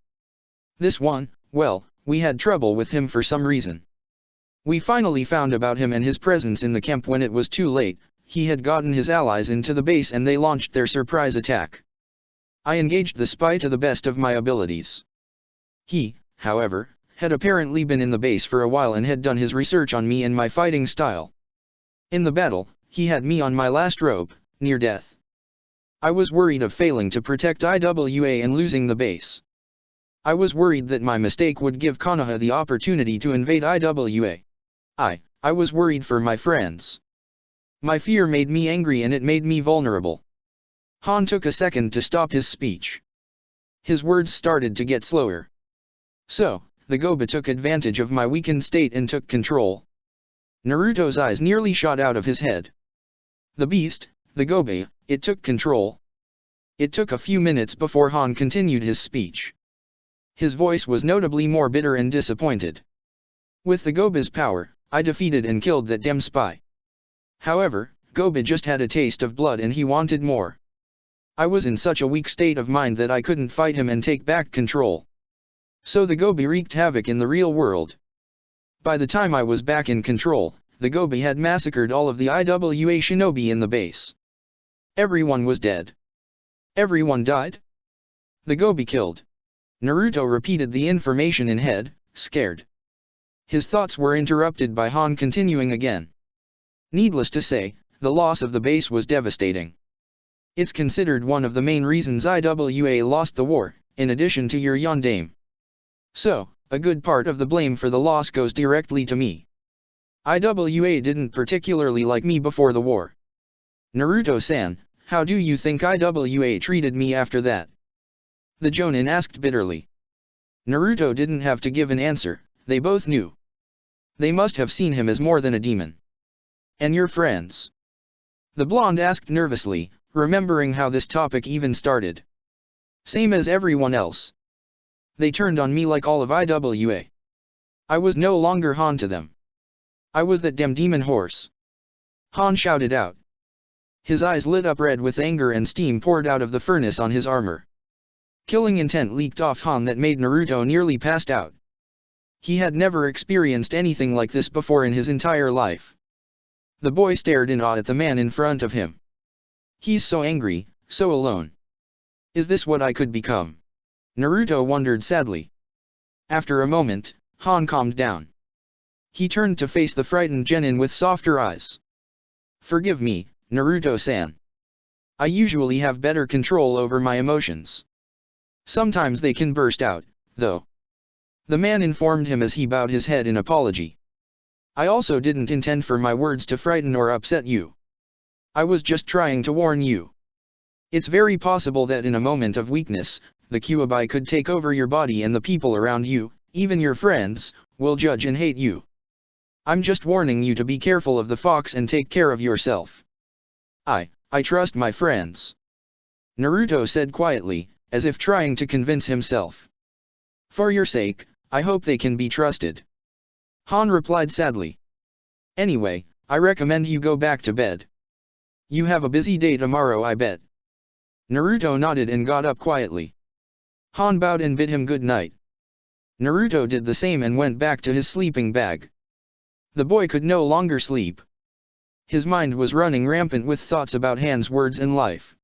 This one, well, we had trouble with him for some reason. We finally found about him and his presence in the camp when it was too late. He had gotten his allies into the base and they launched their surprise attack. I engaged the spy to the best of my abilities. He, however, had apparently been in the base for a while and had done his research on me and my fighting style. In the battle, he had me on my last rope, near death. I was worried of failing to protect IWA and losing the base. I was worried that my mistake would give Konoha the opportunity to invade IWA. I was worried for my friends. My fear made me angry and it made me vulnerable. Han took a second to stop his speech. His words started to get slower. So, the Goba took advantage of my weakened state and took control. Naruto's eyes nearly shot out of his head. The beast, the Goba, it took control. It took a few minutes before Han continued his speech. His voice was notably more bitter and disappointed. With the Goba's power, I defeated and killed that damn spy. However, Goba just had a taste of blood and he wanted more. I was in such a weak state of mind that I couldn't fight him and take back control. So the Goba wreaked havoc in the real world. By the time I was back in control, the Goba had massacred all of the IWA shinobi in the base. Everyone was dead. Everyone died? The Goba killed. Naruto repeated the information in head, scared. His thoughts were interrupted by Han continuing again. Needless to say, the loss of the base was devastating. It's considered one of the main reasons IWA lost the war, in addition to your Yondaime. So, a good part of the blame for the loss goes directly to me. IWA didn't particularly like me before the war. Naruto-san, how do you think IWA treated me after that? The Jonin asked bitterly. Naruto didn't have to give an answer, they both knew. They must have seen him as more than a demon. And your friends? The blonde asked nervously, remembering how this topic even started. Same as everyone else. They turned on me like all of IWA. I was no longer Han to them. I was that damn demon horse. Han shouted out. His eyes lit up red with anger and steam poured out of the furnace on his armor. Killing intent leaked off Han that made Naruto nearly passed out. He had never experienced anything like this before in his entire life. The boy stared in awe at the man in front of him. He's so angry, so alone. Is this what I could become? Naruto wondered sadly. After a moment, Han calmed down. He turned to face the frightened Genin with softer eyes. Forgive me, Naruto-san. I usually have better control over my emotions. Sometimes they can burst out, though. The man informed him as he bowed his head in apology. I also didn't intend for my words to frighten or upset you. I was just trying to warn you. It's very possible that in a moment of weakness, the Kyuubi could take over your body and the people around you, even your friends, will judge and hate you. I'm just warning you to be careful of the fox and take care of yourself. I trust my friends. Naruto said quietly, as if trying to convince himself. For your sake, I hope they can be trusted. Han replied sadly. Anyway, I recommend you go back to bed. You have a busy day tomorrow, I bet. Naruto nodded and got up quietly. Han bowed and bid him good night. Naruto did the same and went back to his sleeping bag. The boy could no longer sleep. His mind was running rampant with thoughts about Han's words and life.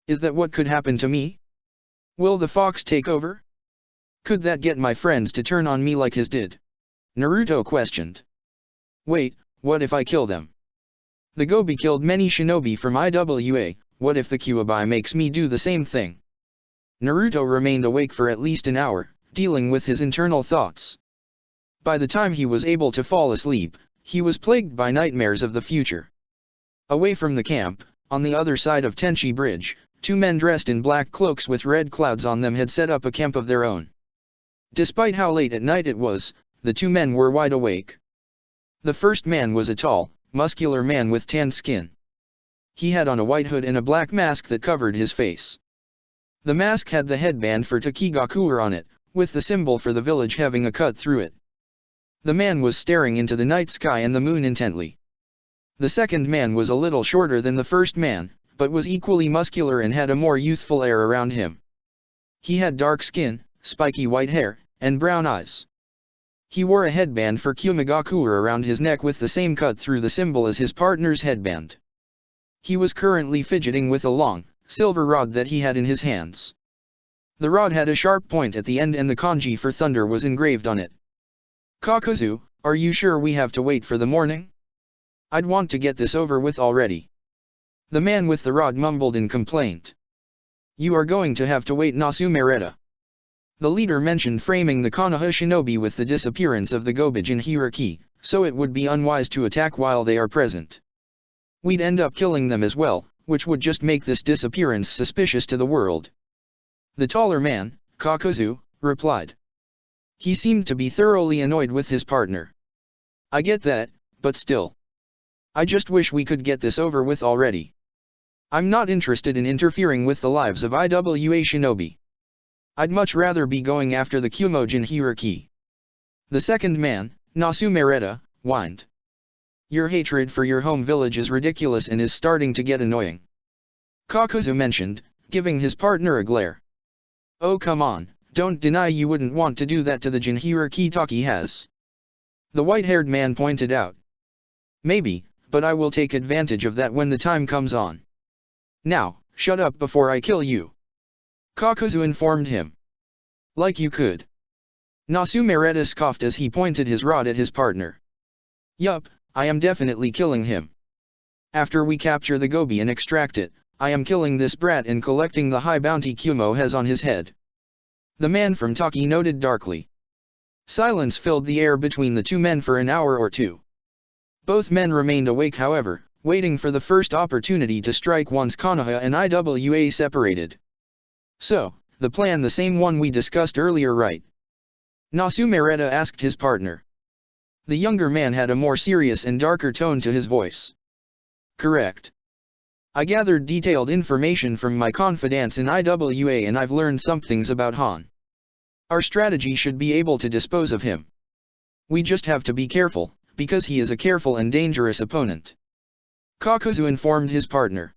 Is that what could happen to me? Will the fox take over? Could that get my friends to turn on me like his did? Naruto questioned. Wait, what if I kill them? The Gobi killed many shinobi from IWA, what if the Kyuubi makes me do the same thing? Naruto remained awake for at least an hour, dealing with his internal thoughts. By the time he was able to fall asleep, he was plagued by nightmares of the future. Away from the camp, on the other side of Tenchi Bridge, two men dressed in black cloaks with red clouds on them had set up a camp of their own. Despite how late at night it was, the two men were wide awake. The first man was a tall, muscular man with tanned skin. He had on a white hood and a black mask that covered his face. The mask had the headband for Takigakure on it, with the symbol for the village having a cut through it. The man was staring into the night sky and the moon intently. The second man was a little shorter than the first man, but was equally muscular and had a more youthful air around him. He had dark skin, spiky white hair, and brown eyes. He wore a headband for Kyumigakure around his neck with the same cut through the symbol as his partner's headband. He was currently fidgeting with a long, silver rod that he had in his hands. The rod had a sharp point at the end and the kanji for thunder was engraved on it. Kakuzu, are you sure we have to wait for the morning? I'd want to get this over with already. The man with the rod mumbled in complaint. You are going to have to wait, Nasumereta. The leader mentioned framing the Konoha shinobi with the disappearance of the Gobijin hierarchy, so it would be unwise to attack while they are present. We'd end up killing them as well, which would just make this disappearance suspicious to the world. The taller man, Kakuzu, replied. He seemed to be thoroughly annoyed with his partner. I get that, but still. I just wish we could get this over with already. I'm not interested in interfering with the lives of IWA shinobi. I'd much rather be going after the Kyumojin hierarchy. The second man, Nasumereta, whined. Your hatred for your home village is ridiculous and is starting to get annoying. Kakuzu mentioned, giving his partner a glare. Oh come on, don't deny you wouldn't want to do that to the Jin hierarchy Taki has. The white-haired man pointed out. Maybe, but I will take advantage of that when the time comes on. Now, shut up before I kill you. Kakuzu informed him. Like you could. Nasumereta scoffed as he pointed his rod at his partner. Yup, I am definitely killing him. After we capture the Gobi and extract it, I am killing this brat and collecting the high bounty Kyumo has on his head. The man from Taki noted darkly. Silence filled the air between the two men for an hour or two. Both men remained awake however, waiting for the first opportunity to strike once Konoha and IWA separated. So, the plan the same one we discussed earlier, right? Nasumereta asked his partner. The younger man had a more serious and darker tone to his voice. Correct. I gathered detailed information from my confidants in IWA and I've learned some things about Han. Our strategy should be able to dispose of him. We just have to be careful, because he is a careful and dangerous opponent. Kakuzu informed his partner.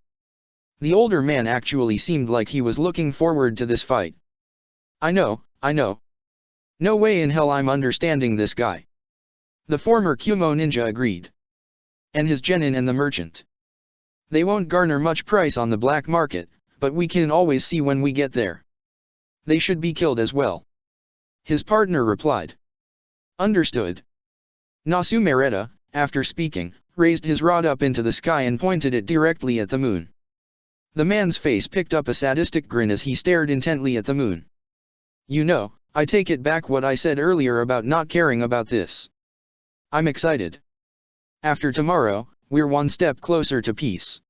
The older man actually seemed like he was looking forward to this fight. I know. No way in hell I'm understanding this guy. The former Kyumo ninja agreed. And his genin and the merchant. They won't garner much price on the black market, but we can always see when we get there. They should be killed as well. His partner replied. Understood. Nasumereta, after speaking, raised his rod up into the sky and pointed it directly at the moon. The man's face picked up a sadistic grin as he stared intently at the moon. You know, I take it back what I said earlier about not caring about this. I'm excited. After tomorrow, we're one step closer to peace.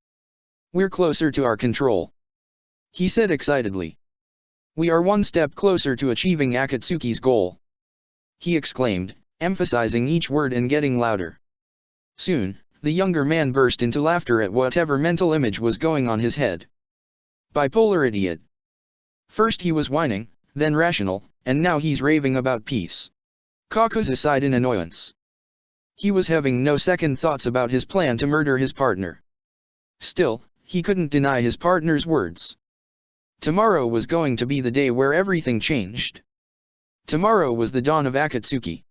We're closer to our control. He said excitedly. We are one step closer to achieving Akatsuki's goal. He exclaimed, emphasizing each word and getting louder. Soon, the younger man burst into laughter at whatever mental image was going on his head. Bipolar idiot. First he was whining, then rational, and now he's raving about peace. Kakuzu sighed in annoyance. He was having no second thoughts about his plan to murder his partner. Still, he couldn't deny his partner's words. Tomorrow was going to be the day where everything changed. Tomorrow was the dawn of Akatsuki.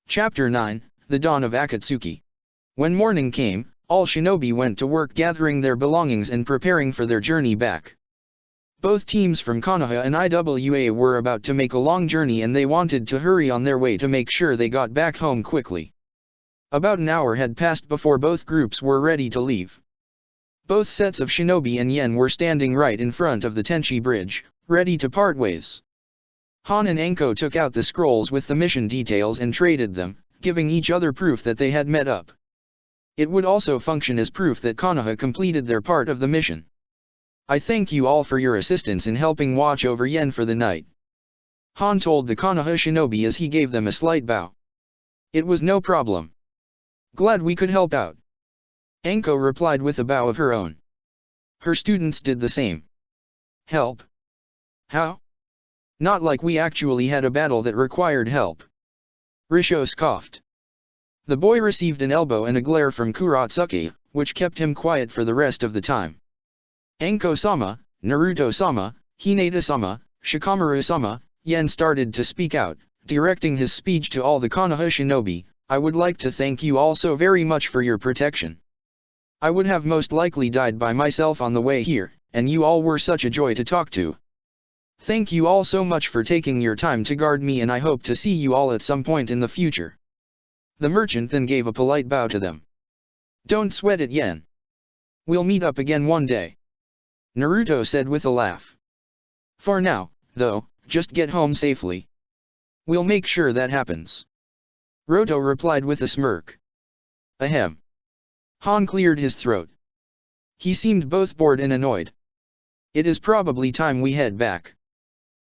Chapter 9, The Dawn of Akatsuki. When morning came, all shinobi went to work gathering their belongings and preparing for their journey back. Both teams from Konoha and IWA were about to make a long journey and they wanted to hurry on their way to make sure they got back home quickly. About an hour had passed before both groups were ready to leave. Both sets of shinobi and yen were standing right in front of the Tenchi Bridge, ready to part ways. Han and Anko took out the scrolls with the mission details and traded them, giving each other proof that they had met up. It would also function as proof that Konoha completed their part of the mission. I thank you all for your assistance in helping watch over Yen for the night. Han told the Konoha shinobi as he gave them a slight bow. It was no problem. Glad we could help out. Anko replied with a bow of her own. Her students did the same. Help? How? Not like we actually had a battle that required help. Risho scoffed. The boy received an elbow and a glare from Kuratsuki, which kept him quiet for the rest of the time. Anko-sama, Naruto-sama, Hinata-sama, Shikamaru-sama, Yen started to speak out, directing his speech to all the Konoha shinobi. I would like to thank you all so very much for your protection. I would have most likely died by myself on the way here, and you all were such a joy to talk to. Thank you all so much for taking your time to guard me and I hope to see you all at some point in the future. The merchant then gave a polite bow to them. Don't sweat it, Yen. We'll meet up again one day. Naruto said with a laugh. For now, though, just get home safely. We'll make sure that happens. Roto replied with a smirk. Ahem. Han cleared his throat. He seemed both bored and annoyed. It is probably time we head back.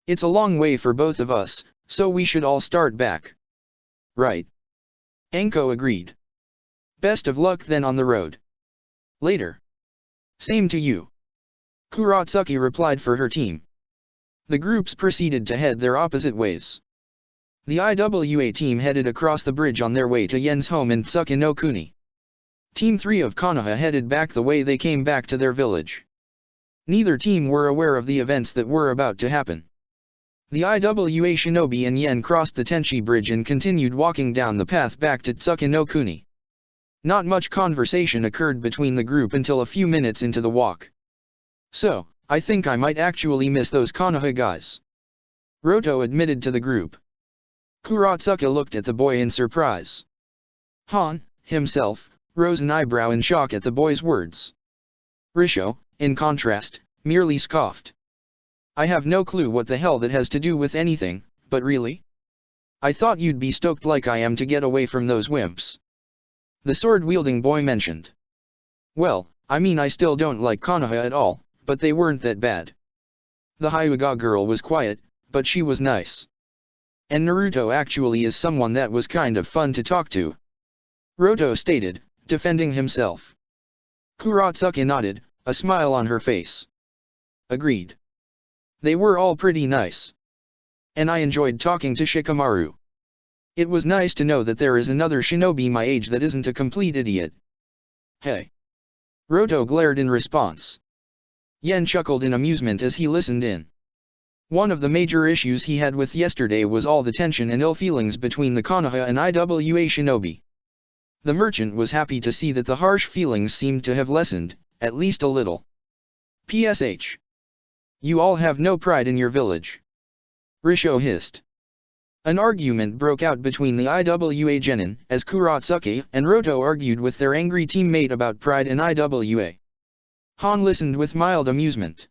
It's a long way for both of us, so we should all start back. Right. Anko agreed. Best of luck then on the road. Later. Same to you. Kuratsuki replied for her team. The groups proceeded to head their opposite ways. The IWA team headed across the bridge on their way to Yen's home in Tsukinokuni. Team 3 of Konoha headed back the way they came back to their village. Neither team were aware of the events that were about to happen. The IWA shinobi and Yen crossed the Tenchi Bridge and continued walking down the path back to Tsukinokuni. Not much conversation occurred between the group until a few minutes into the walk. So, I think I might actually miss those Konoha guys. Roto admitted to the group. Kuratsuka looked at the boy in surprise. Han, himself, rose an eyebrow in shock at the boy's words. Risho, in contrast, merely scoffed. I have no clue what the hell that has to do with anything, but really? I thought you'd be stoked like I am to get away from those wimps. The sword-wielding boy mentioned. Well, I mean I still don't like Konoha at all, but they weren't that bad. The Hyuga girl was quiet, but she was nice. And Naruto actually is someone that was kind of fun to talk to. Roto stated, defending himself. Kuratsuki nodded, a smile on her face. Agreed. They were all pretty nice. And I enjoyed talking to Shikamaru. It was nice to know that there is another shinobi my age that isn't a complete idiot. Hey. Roto glared in response. Yen chuckled in amusement as he listened in. One of the major issues he had with yesterday was all the tension and ill feelings between the Konoha and IWA shinobi. The merchant was happy to see that the harsh feelings seemed to have lessened, at least a little. PSH. You all have no pride in your village. Risho hissed. An argument broke out between the IWA genin, as Kuratsuki and Roto argued with their angry teammate about pride in IWA. Han listened with mild amusement.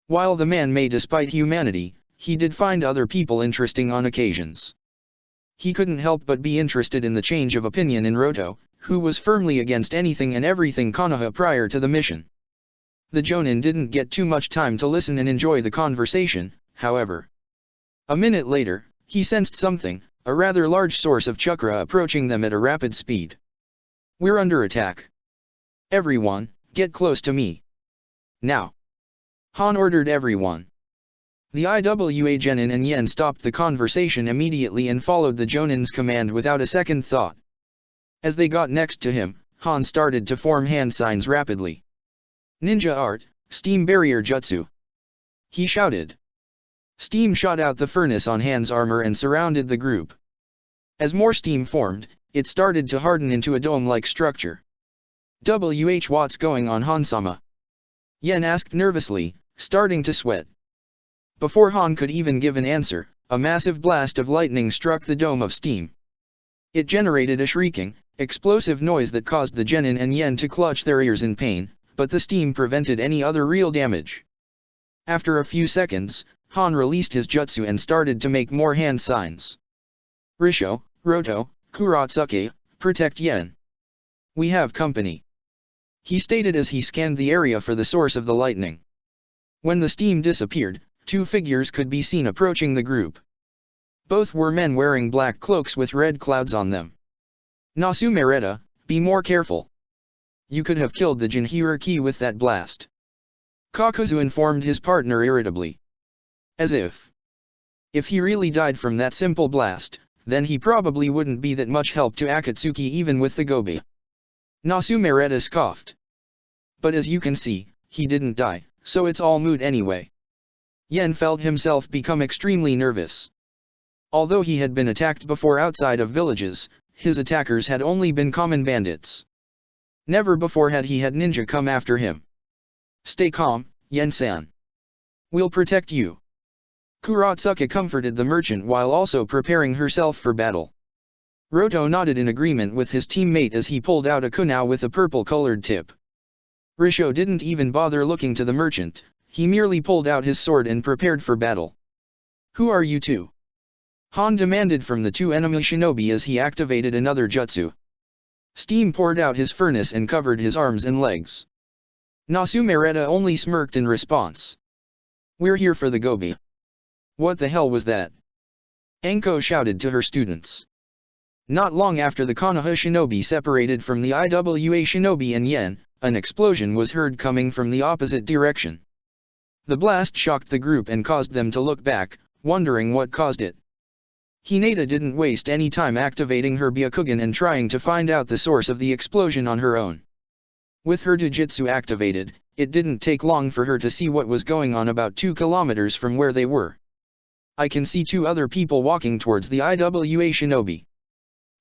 While the man may despite humanity, he did find other people interesting on occasions. He couldn't help but be interested in the change of opinion in Roto, who was firmly against anything and everything Konoha prior to the mission. The Jonin didn't get too much time to listen and enjoy the conversation, however. A minute later, he sensed something, a rather large source of chakra approaching them at a rapid speed. We're under attack. Everyone, get close to me. Now. Han ordered everyone. The IWA genin and Yen stopped the conversation immediately and followed the Jonin's command without a second thought. As they got next to him, Han started to form hand signs rapidly. Ninja art, steam barrier jutsu. He shouted. Steam shot out the furnace on Han's armor and surrounded the group. As more steam formed, it started to harden into a dome-like structure. What's going on, Han-sama? Yen asked nervously, starting to sweat. Before Han could even give an answer, a massive blast of lightning struck the dome of steam. It generated a shrieking, explosive noise that caused the genin and yen to clutch their ears in pain, but the steam prevented any other real damage. After a few seconds, Han released his jutsu and started to make more hand signs. Risho, Roto, Kurotsuke, protect Yen. We have company, he stated as he scanned the area for the source of the lightning. When the steam disappeared, two figures could be seen approaching the group. Both were men wearing black cloaks with red clouds on them. Nasumereta, be more careful. You could have killed the Jinhiriki with that blast, Kakuzu informed his partner irritably. As if he really died from that simple blast, then he probably wouldn't be that much help to Akatsuki even with the Gobi. Nasumereta scoffed. But as you can see, he didn't die, so it's all moot anyway. Yen felt himself become extremely nervous. Although he had been attacked before outside of villages, his attackers had only been common bandits. Never before had he had ninja come after him. Stay calm, Yen-san. We'll protect you. Kurotsuke comforted the merchant while also preparing herself for battle. Roto nodded in agreement with his teammate as he pulled out a kunao with a purple-colored tip. Risho didn't even bother looking to the merchant, he merely pulled out his sword and prepared for battle. Who are you two? Han demanded from the two enemy shinobi as he activated another jutsu. Steam poured out his furnace and covered his arms and legs. Nasumereta only smirked in response. We're here for the Gobi. What the hell was that? Anko shouted to her students. Not long after the Konoha shinobi separated from the Iwa shinobi and Yen, an explosion was heard coming from the opposite direction. The blast shocked the group and caused them to look back, wondering what caused it. Hinata didn't waste any time activating her Byakugan and trying to find out the source of the explosion on her own. With her Jujutsu activated, it didn't take long for her to see what was going on about 2 kilometers from where they were. I can see 2 other people walking towards the Iwa shinobi.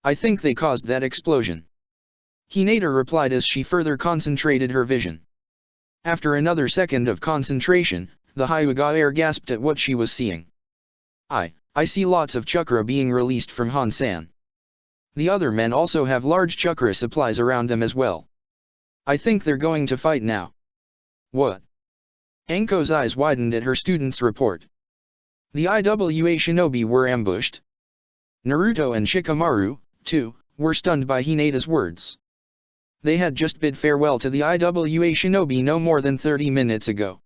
I think they caused that explosion. Hinata replied as she further concentrated her vision. After another second of concentration, the Hyuga heir gasped at what she was seeing. I see lots of chakra being released from Han-san. The other men also have large chakra supplies around them as well. I think they're going to fight now. What? Anko's eyes widened at her student's report. The Iwa shinobi were ambushed. Naruto and Shikamaru, too, were stunned by Hinata's words. They had just bid farewell to the Iwa shinobi no more than 30 minutes ago.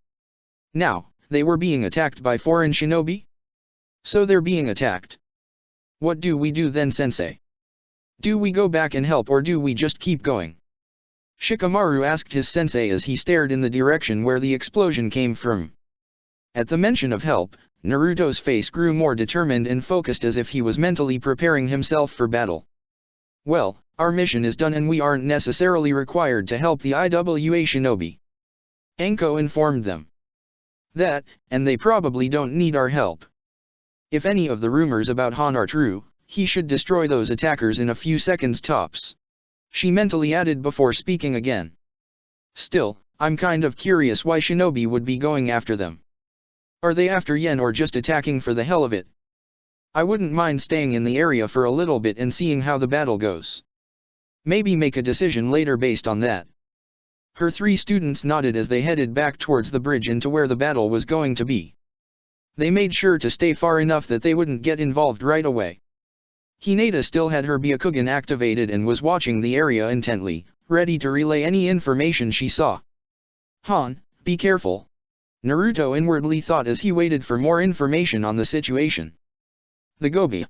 Now, they were being attacked by foreign shinobi? So they're being attacked. What do we do then, sensei? Do we go back and help or do we just keep going? Shikamaru asked his sensei as he stared in the direction where the explosion came from. At the mention of help, Naruto's face grew more determined and focused as if he was mentally preparing himself for battle. Well, our mission is done and we aren't necessarily required to help the Iwa shinobi. Anko informed them. That, and they probably don't need our help. If any of the rumors about Han are true, he should destroy those attackers in a few seconds tops. She mentally added before speaking again. Still, I'm kind of curious why shinobi would be going after them. Are they after Yen or just attacking for the hell of it? I wouldn't mind staying in the area for a little bit and seeing how the battle goes. Maybe make a decision later based on that. Her 3 students nodded as they headed back towards the bridge into where the battle was going to be. They made sure to stay far enough that they wouldn't get involved right away. Hinata still had her Byakugan activated and was watching the area intently, ready to relay any information she saw. Han, be careful. Naruto inwardly thought as he waited for more information on the situation. The Gobi?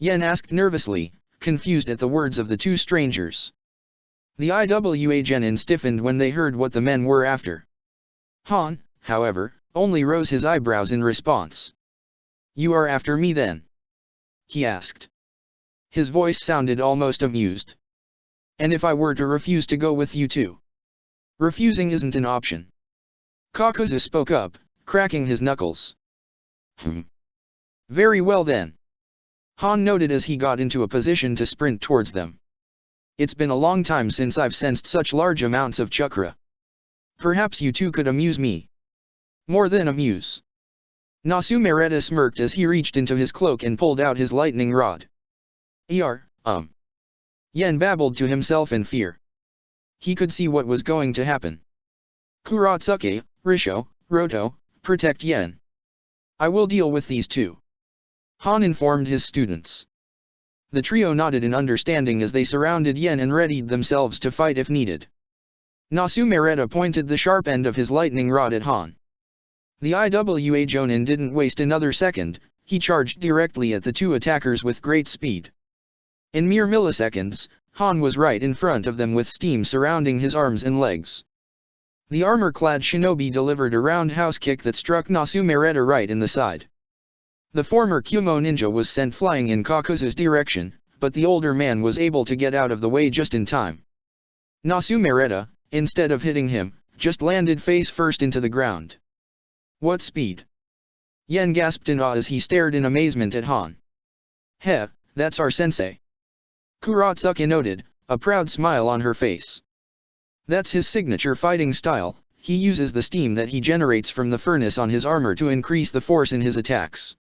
Yen asked nervously, confused at the words of the 2 strangers. The Iwa genin stiffened when they heard what the men were after. Han, however, only rose his eyebrows in response. You are after me then? He asked. His voice sounded almost amused. And if I were to refuse to go with you too? Refusing isn't an option. Kakuzu spoke up, cracking his knuckles. Very well then. Han noted as he got into a position to sprint towards them. It's been a long time since I've sensed such large amounts of chakra. Perhaps you two could amuse me. More than a muse. Nasumereta smirked as he reached into his cloak and pulled out his lightning rod. Yen babbled to himself in fear. He could see what was going to happen. Kuratsuke, Risho, Roto, protect Yen. I will deal with these two. Han informed his students. The trio nodded in understanding as they surrounded Yen and readied themselves to fight if needed. Nasumereta pointed the sharp end of his lightning rod at Han. The Iwa Jonin didn't waste another second, he charged directly at the two attackers with great speed. In mere milliseconds, Han was right in front of them with steam surrounding his arms and legs. The armor-clad shinobi delivered a roundhouse kick that struck Nasumereta right in the side. The former Kyumo ninja was sent flying in Kakuzu's direction, but the older man was able to get out of the way just in time. Nasumereta, instead of hitting him, just landed face first into the ground. What speed! Yen gasped in awe as he stared in amazement at Han. Heh, that's our sensei. Kuratsuke noted, a proud smile on her face. That's his signature fighting style, he uses the steam that he generates from the furnace on his armor to increase the force in his attacks.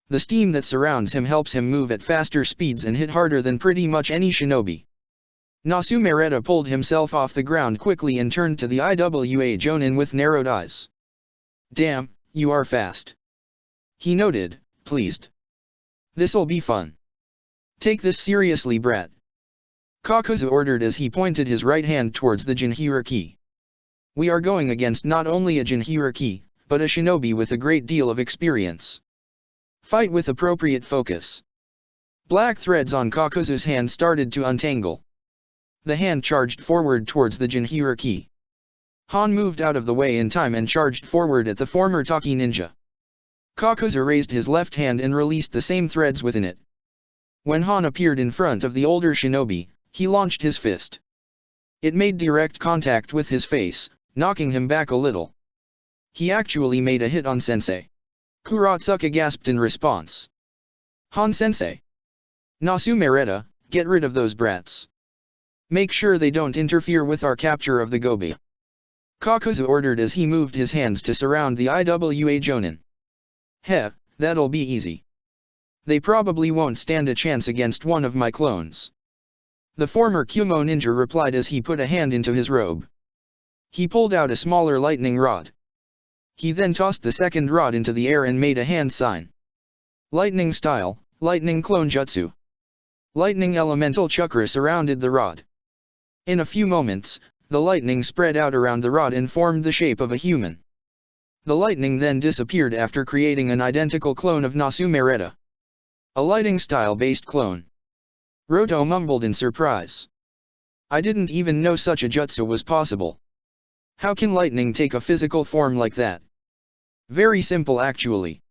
The steam that surrounds him helps him move at faster speeds and hit harder than pretty much any shinobi. Nasumereta pulled himself off the ground quickly and turned to the Iwa Jonin with narrowed eyes. Damn, you are fast. He noted, pleased. This'll be fun. Take this seriously, brat. Kakuzu ordered as he pointed his right hand towards the Jinhiriki. We are going against not only a Jinhiriki, but a shinobi with a great deal of experience. Fight with appropriate focus. Black threads on Kakuzu's hand started to untangle. The hand charged forward towards the Jinhiriki. Han moved out of the way in time and charged forward at the former Taki ninja. Kakuzu raised his left hand and released the same threads within it. When Han appeared in front of the older shinobi, he launched his fist. It made direct contact with his face, knocking him back a little. He actually made a hit on Sensei. Kuratsuke gasped in response. Han-sensei. Nasumereta, get rid of those brats. Make sure they don't interfere with our capture of the Gobi. Kakuzu ordered as he moved his hands to surround the Iwa Jonin. Heh, that'll be easy. They probably won't stand a chance against one of my clones. The former Kyumo ninja replied as he put a hand into his robe. He pulled out a smaller lightning rod. He then tossed the second rod into the air and made a hand sign. Lightning style, lightning clone jutsu. Lightning elemental chakra surrounded the rod. In a few moments, the lightning spread out around the rod and formed the shape of a human. The lightning then disappeared after creating an identical clone of Nasumereta. A lighting style-based clone. Roto mumbled in surprise. I didn't even know such a jutsu was possible. How can lightning take a physical form like that? Very simple actually.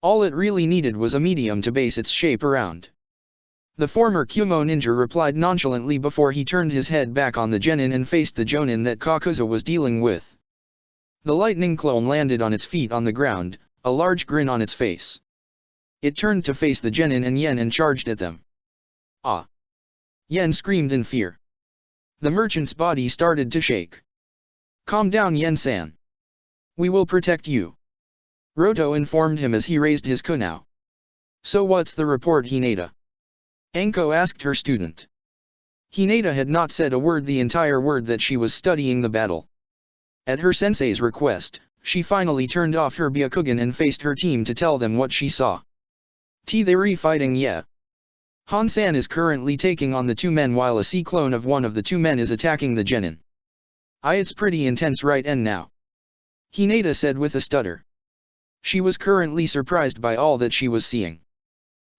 All it really needed was a medium to base its shape around. The former Kyumo ninja replied nonchalantly before he turned his head back on the genin and faced the jonin that Kakuzu was dealing with. The lightning clone landed on its feet on the ground, a large grin on its face. It turned to face the genin and Yen and charged at them. Ah! Yen screamed in fear. The merchant's body started to shake. Calm down, Yen-san. We will protect you. Roto informed him as he raised his kunao. So what's the report, Hinata? Anko asked her student. Hinata had not said a word the entire word that she was studying the battle. At her sensei's request, she finally turned off her Byakugan and faced her team to tell them what she saw. They're fighting, yeah. Han-san is currently taking on the two men while a C-clone of one of the two men is attacking the genin. It's pretty intense right now. Hinata said with a stutter. She was currently surprised by all that she was seeing.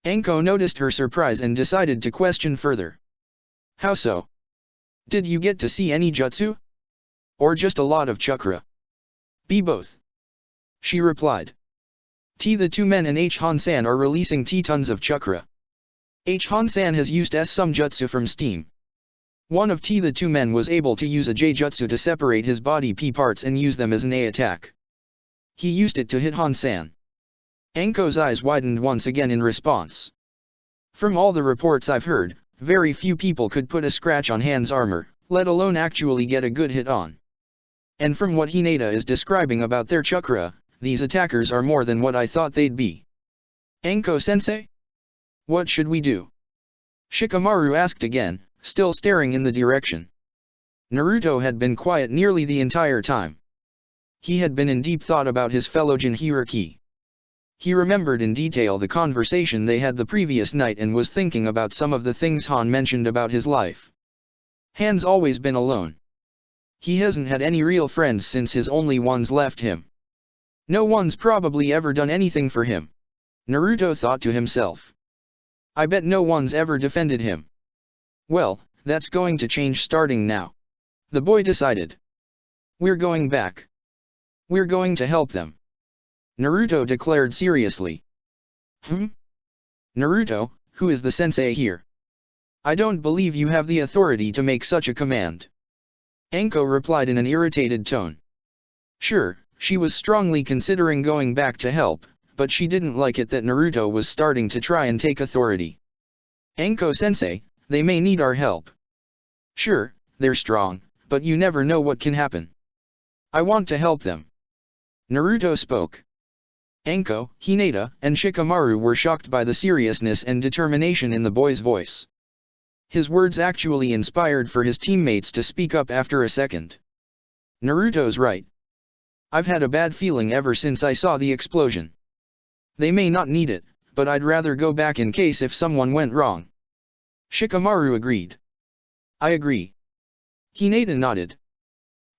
Anko noticed her surprise and decided to question further. How so? Did you get to see any jutsu? Or just a lot of chakra? Be both. She replied. The two men and H. Han-san are releasing tons of chakra. H. Han-san has used some jutsu from steam. One of the two men was able to use a J-jutsu to separate his body P parts and use them as an A attack. He used it to hit Han-san. Anko's eyes widened once again in response. From all the reports I've heard, very few people could put a scratch on Han's armor, let alone actually get a good hit on. And from what Hinata is describing about their chakra, these attackers are more than what I thought they'd be. Anko-sensei? What should we do? Shikamaru asked again, still staring in the direction. Naruto had been quiet nearly the entire time. He had been in deep thought about his fellow Jinchuriki. He remembered in detail the conversation they had the previous night and was thinking about some of the things Han mentioned about his life. Han's always been alone. He hasn't had any real friends since his only ones left him. No one's probably ever done anything for him. Naruto thought to himself. I bet no one's ever defended him. Well, that's going to change starting now. The boy decided. We're going back. We're going to help them. Naruto declared seriously. Naruto, who is the sensei here? I don't believe you have the authority to make such a command. Anko replied in an irritated tone. Sure, she was strongly considering going back to help, but she didn't like it that Naruto was starting to try and take authority. Anko-sensei, they may need our help. Sure, they're strong, but you never know what can happen. I want to help them. Naruto spoke. Anko, Hinata, and Shikamaru were shocked by the seriousness and determination in the boy's voice. His words actually inspired for his teammates to speak up after a second. Naruto's right. I've had a bad feeling ever since I saw the explosion. They may not need it, but I'd rather go back in case if someone went wrong. Shikamaru agreed. I agree. Hinata nodded.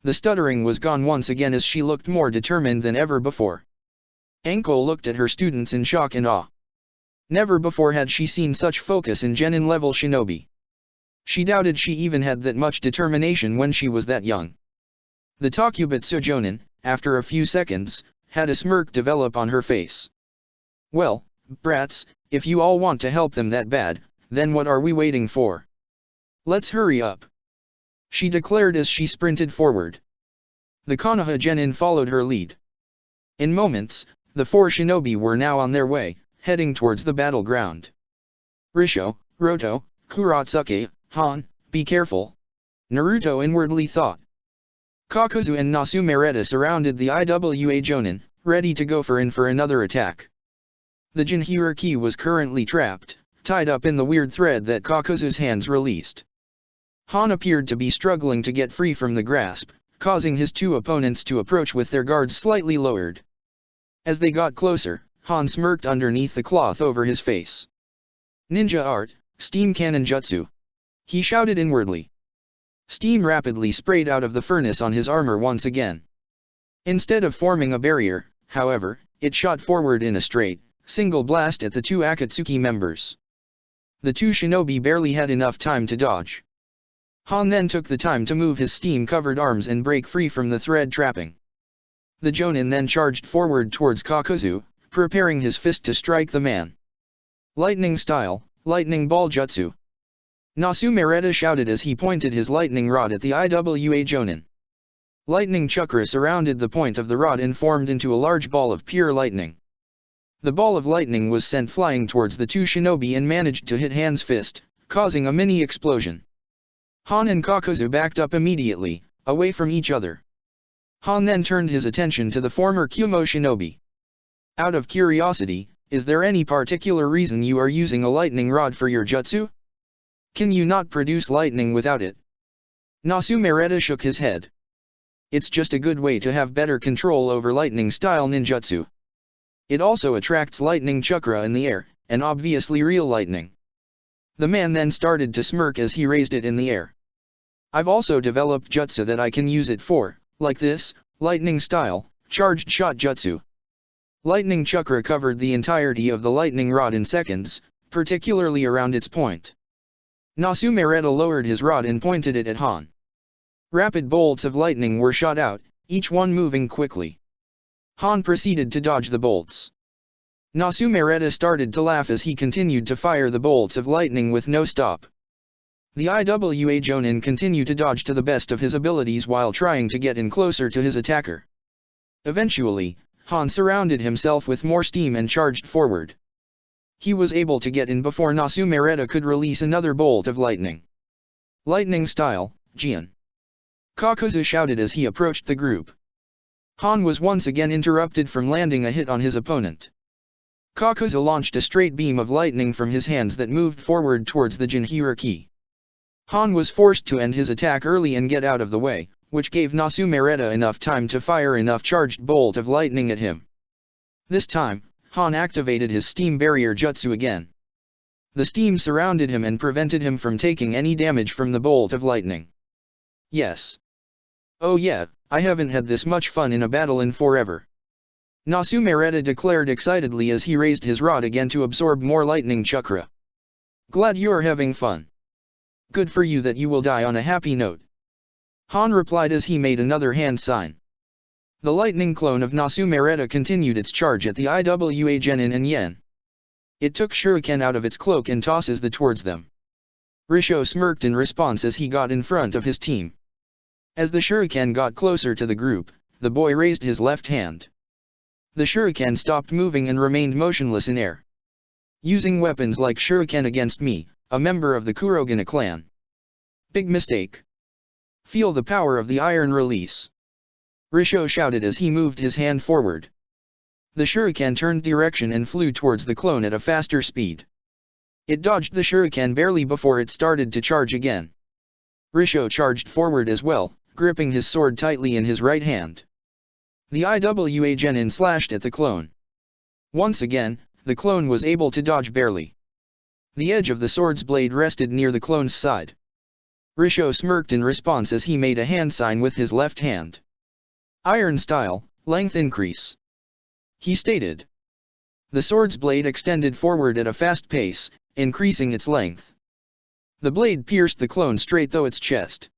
The stuttering was gone once again as she looked more determined than ever before. Anko looked at her students in shock and awe. Never before had she seen such focus in Genin-level shinobi. She doubted she even had that much determination when she was that young. The Takubutsu Jonin, after a few seconds, had a smirk develop on her face. Well, brats, if you all want to help them that bad, then what are we waiting for? Let's hurry up. She declared as she sprinted forward. The Konoha Genin followed her lead. In moments, the four shinobi were now on their way, heading towards the battleground. Risho, Roto, Kurotsuke, Han, be careful. Naruto inwardly thought. Kakuzu and Nasumereta surrounded the Iwa Jonin, ready to go for another attack. The Jinchuriki was currently trapped, tied up in the weird thread that Kakuzu's hands released. Han appeared to be struggling to get free from the grasp, causing his two opponents to approach with their guards slightly lowered. As they got closer, Han smirked underneath the cloth over his face. Ninja art, steam cannon jutsu. He shouted inwardly. Steam rapidly sprayed out of the furnace on his armor once again. Instead of forming a barrier, however, it shot forward in a straight, single blast at the two Akatsuki members. The two shinobi barely had enough time to dodge. Han then took the time to move his steam-covered arms and break free from the thread trapping. The Jonin then charged forward towards Kakuzu, preparing his fist to strike the man. Lightning style, lightning ball jutsu. Nasumereta shouted as he pointed his lightning rod at the Iwa Jonin. Lightning chakra surrounded the point of the rod and formed into a large ball of pure lightning. The ball of lightning was sent flying towards the two shinobi and managed to hit Han's fist, causing a mini explosion. Han and Kakuzu backed up immediately, away from each other. Han then turned his attention to the former Kumo shinobi. Out of curiosity, is there any particular reason you are using a lightning rod for your jutsu? Can you not produce lightning without it? Nasumereta shook his head. It's just a good way to have better control over lightning-style ninjutsu. It also attracts lightning chakra in the air, and obviously real lightning. The man then started to smirk as he raised it in the air. I've also developed jutsu that I can use it for, like this, lightning-style, charged shot jutsu. Lightning chakra covered the entirety of the lightning rod in seconds, particularly around its point. Nasumereta lowered his rod and pointed it at Han. Rapid bolts of lightning were shot out, each one moving quickly. Han proceeded to dodge the bolts. Nasumereta started to laugh as he continued to fire the bolts of lightning with no stop. The Iwa Jonin continued to dodge to the best of his abilities while trying to get in closer to his attacker. Eventually, Han surrounded himself with more steam and charged forward. He was able to get in before Nasumereta could release another bolt of lightning. Lightning style, Jian. Kakuzu shouted as he approached the group. Han was once again interrupted from landing a hit on his opponent. Kakuzu launched a straight beam of lightning from his hands that moved forward towards the Jinhiriki. Han was forced to end his attack early and get out of the way, which gave Nasumereta enough time to fire enough charged bolt of lightning at him. This time, Han activated his steam barrier jutsu again. The steam surrounded him and prevented him from taking any damage from the bolt of lightning. Yes. Oh yeah, I haven't had this much fun in a battle in forever. Nasumereta declared excitedly as he raised his rod again to absorb more lightning chakra. Glad you're having fun. Good for you that you will die on a happy note. Han replied as he made another hand sign. The lightning clone of Nasumereta continued its charge at the Iwa Genin and Yen. It took shuriken out of its cloak and tosses them towards them. Risho smirked in response as he got in front of his team. As the shuriken got closer to the group, the boy raised his left hand. The shuriken stopped moving and remained motionless in air. Using weapons like shuriken against me, a member of the Kurogane clan. Big mistake. Feel the power of the iron release. Risho shouted as he moved his hand forward. The shuriken turned direction and flew towards the clone at a faster speed. It dodged the shuriken barely before it started to charge again. Risho charged forward as well, gripping his sword tightly in his right hand. The Iwa Genin slashed at the clone. Once again, the clone was able to dodge barely. The edge of the sword's blade rested near the clone's side. Risho smirked in response as he made a hand sign with his left hand. Iron style, length increase. He stated. The sword's blade extended forward at a fast pace, increasing its length. The blade pierced the clone straight through its chest.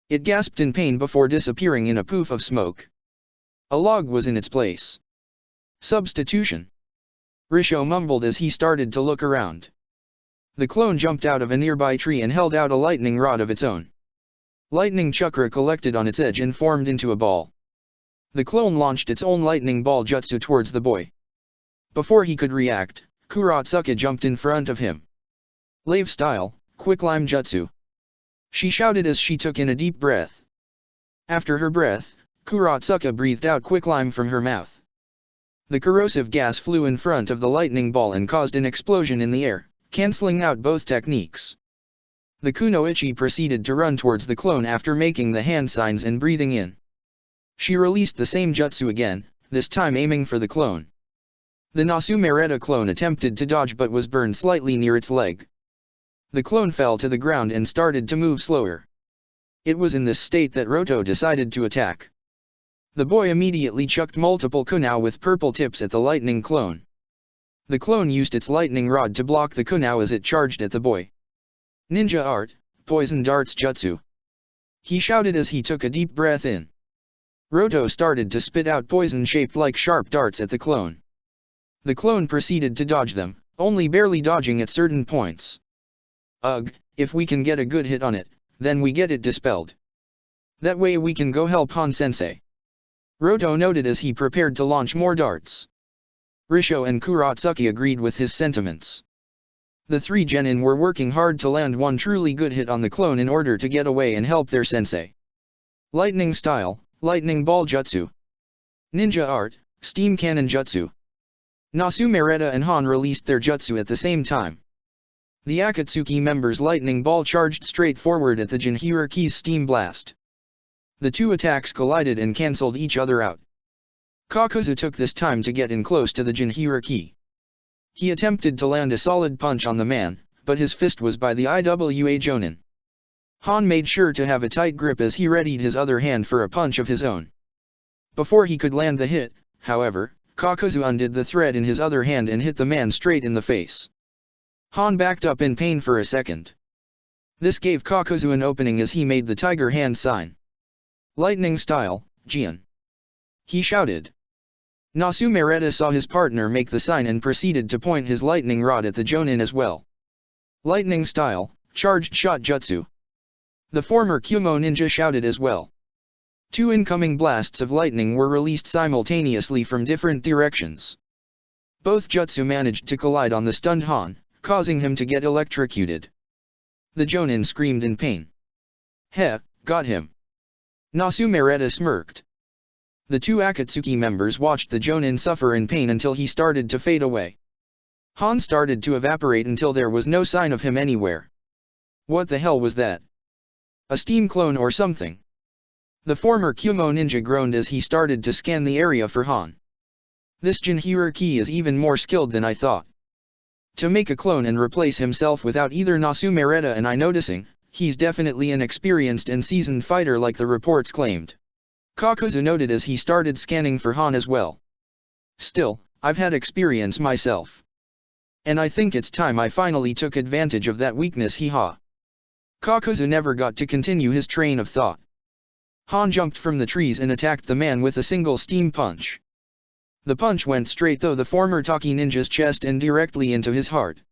It gasped in pain before disappearing in a poof of smoke. A log was in its place. Substitution. Risho mumbled as he started to look around. The clone jumped out of a nearby tree and held out a lightning rod of its own. Lightning chakra collected on its edge and formed into a ball. The clone launched its own lightning ball jutsu towards the boy. Before he could react, Kurotsuka jumped in front of him. Lave style, quicklime jutsu. She shouted as she took in a deep breath. After her breath, Kurotsuka breathed out quicklime from her mouth. The corrosive gas flew in front of the lightning ball and caused an explosion in the air, cancelling out both techniques. The kunoichi proceeded to run towards the clone after making the hand signs and breathing in. She released the same jutsu again, this time aiming for the clone. The Nasumereta clone attempted to dodge but was burned slightly near its leg. The clone fell to the ground and started to move slower. It was in this state that Roto decided to attack. The boy immediately chucked multiple kunao with purple tips at the lightning clone. The clone used its lightning rod to block the kunao as it charged at the boy. Ninja art, poison darts jutsu. He shouted as he took a deep breath in. Roto started to spit out poison shaped like sharp darts at the clone. The clone proceeded to dodge them, only barely dodging at certain points. Ugh, if we can get a good hit on it, then we get it dispelled. That way we can go help Han-sensei. Roto noted as he prepared to launch more darts. Risho and Kurotsuka agreed with his sentiments. The three genin were working hard to land one truly good hit on the clone in order to get away and help their sensei. Lightning style, lightning ball jutsu. Ninja art, steam cannon jutsu. Nasumereta and Han released their jutsu at the same time. The Akatsuki members' lightning ball charged straight forward at the Jinhiriki's steam blast. The two attacks collided and cancelled each other out. Kakuzu took this time to get in close to the Jinhiriki. He attempted to land a solid punch on the man, but his fist was by the Iwa Jonin. Han made sure to have a tight grip as he readied his other hand for a punch of his own. Before he could land the hit, however, Kakuzu undid the thread in his other hand and hit the man straight in the face. Han backed up in pain for a second. This gave Kakuzu an opening as he made the tiger hand sign. Lightning style, Jian. He shouted. Nasumereta saw his partner make the sign and proceeded to point his lightning rod at the Jonin as well. Lightning style, charged shot jutsu. The former Kyumo ninja shouted as well. Two incoming blasts of lightning were released simultaneously from different directions. Both jutsu managed to collide on the stunned Han, causing him to get electrocuted. The Jonin screamed in pain. Heh, got him. Nasumereta smirked. The two Akatsuki members watched the Jonin suffer in pain until he started to fade away. Han started to evaporate until there was no sign of him anywhere. What the hell was that? A steam clone or something? The former Kyumo ninja groaned as he started to scan the area for Han. This Jinhiriki is even more skilled than I thought. To make a clone and replace himself without either Nasumereta and I noticing, he's definitely an experienced and seasoned fighter like the reports claimed. Kakuzu noted as he started scanning for Han as well. Still, I've had experience myself. And I think it's time I finally took advantage of that weakness, hee-haw. Kakuzu never got to continue his train of thought. Han jumped from the trees and attacked the man with a single steam punch. The punch went straight through the former Taki ninja's chest and directly into his heart.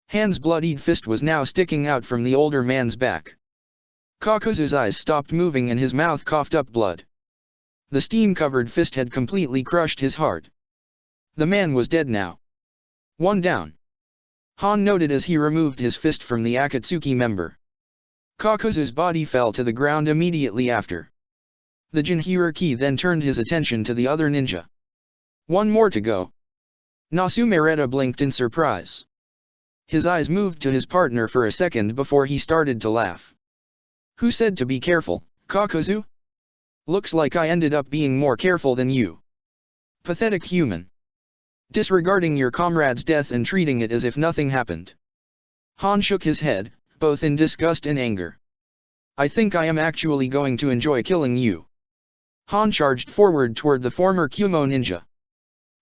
Han's bloodied fist was now sticking out from the older man's back. Kakuzu's eyes stopped moving and his mouth coughed up blood. The steam-covered fist had completely crushed his heart. The man was dead now. One down. Han noted as he removed his fist from the Akatsuki member. Kakuzu's body fell to the ground immediately after. The Jinhiriki then turned his attention to the other ninja. One more to go. Nasumereta blinked in surprise. His eyes moved to his partner for a second before he started to laugh. Who said to be careful, Kakuzu? Looks like I ended up being more careful than you. Pathetic human. Disregarding your comrade's death and treating it as if nothing happened. Han shook his head, both in disgust and anger. I think I am actually going to enjoy killing you. Han charged forward toward the former Kyumo ninja.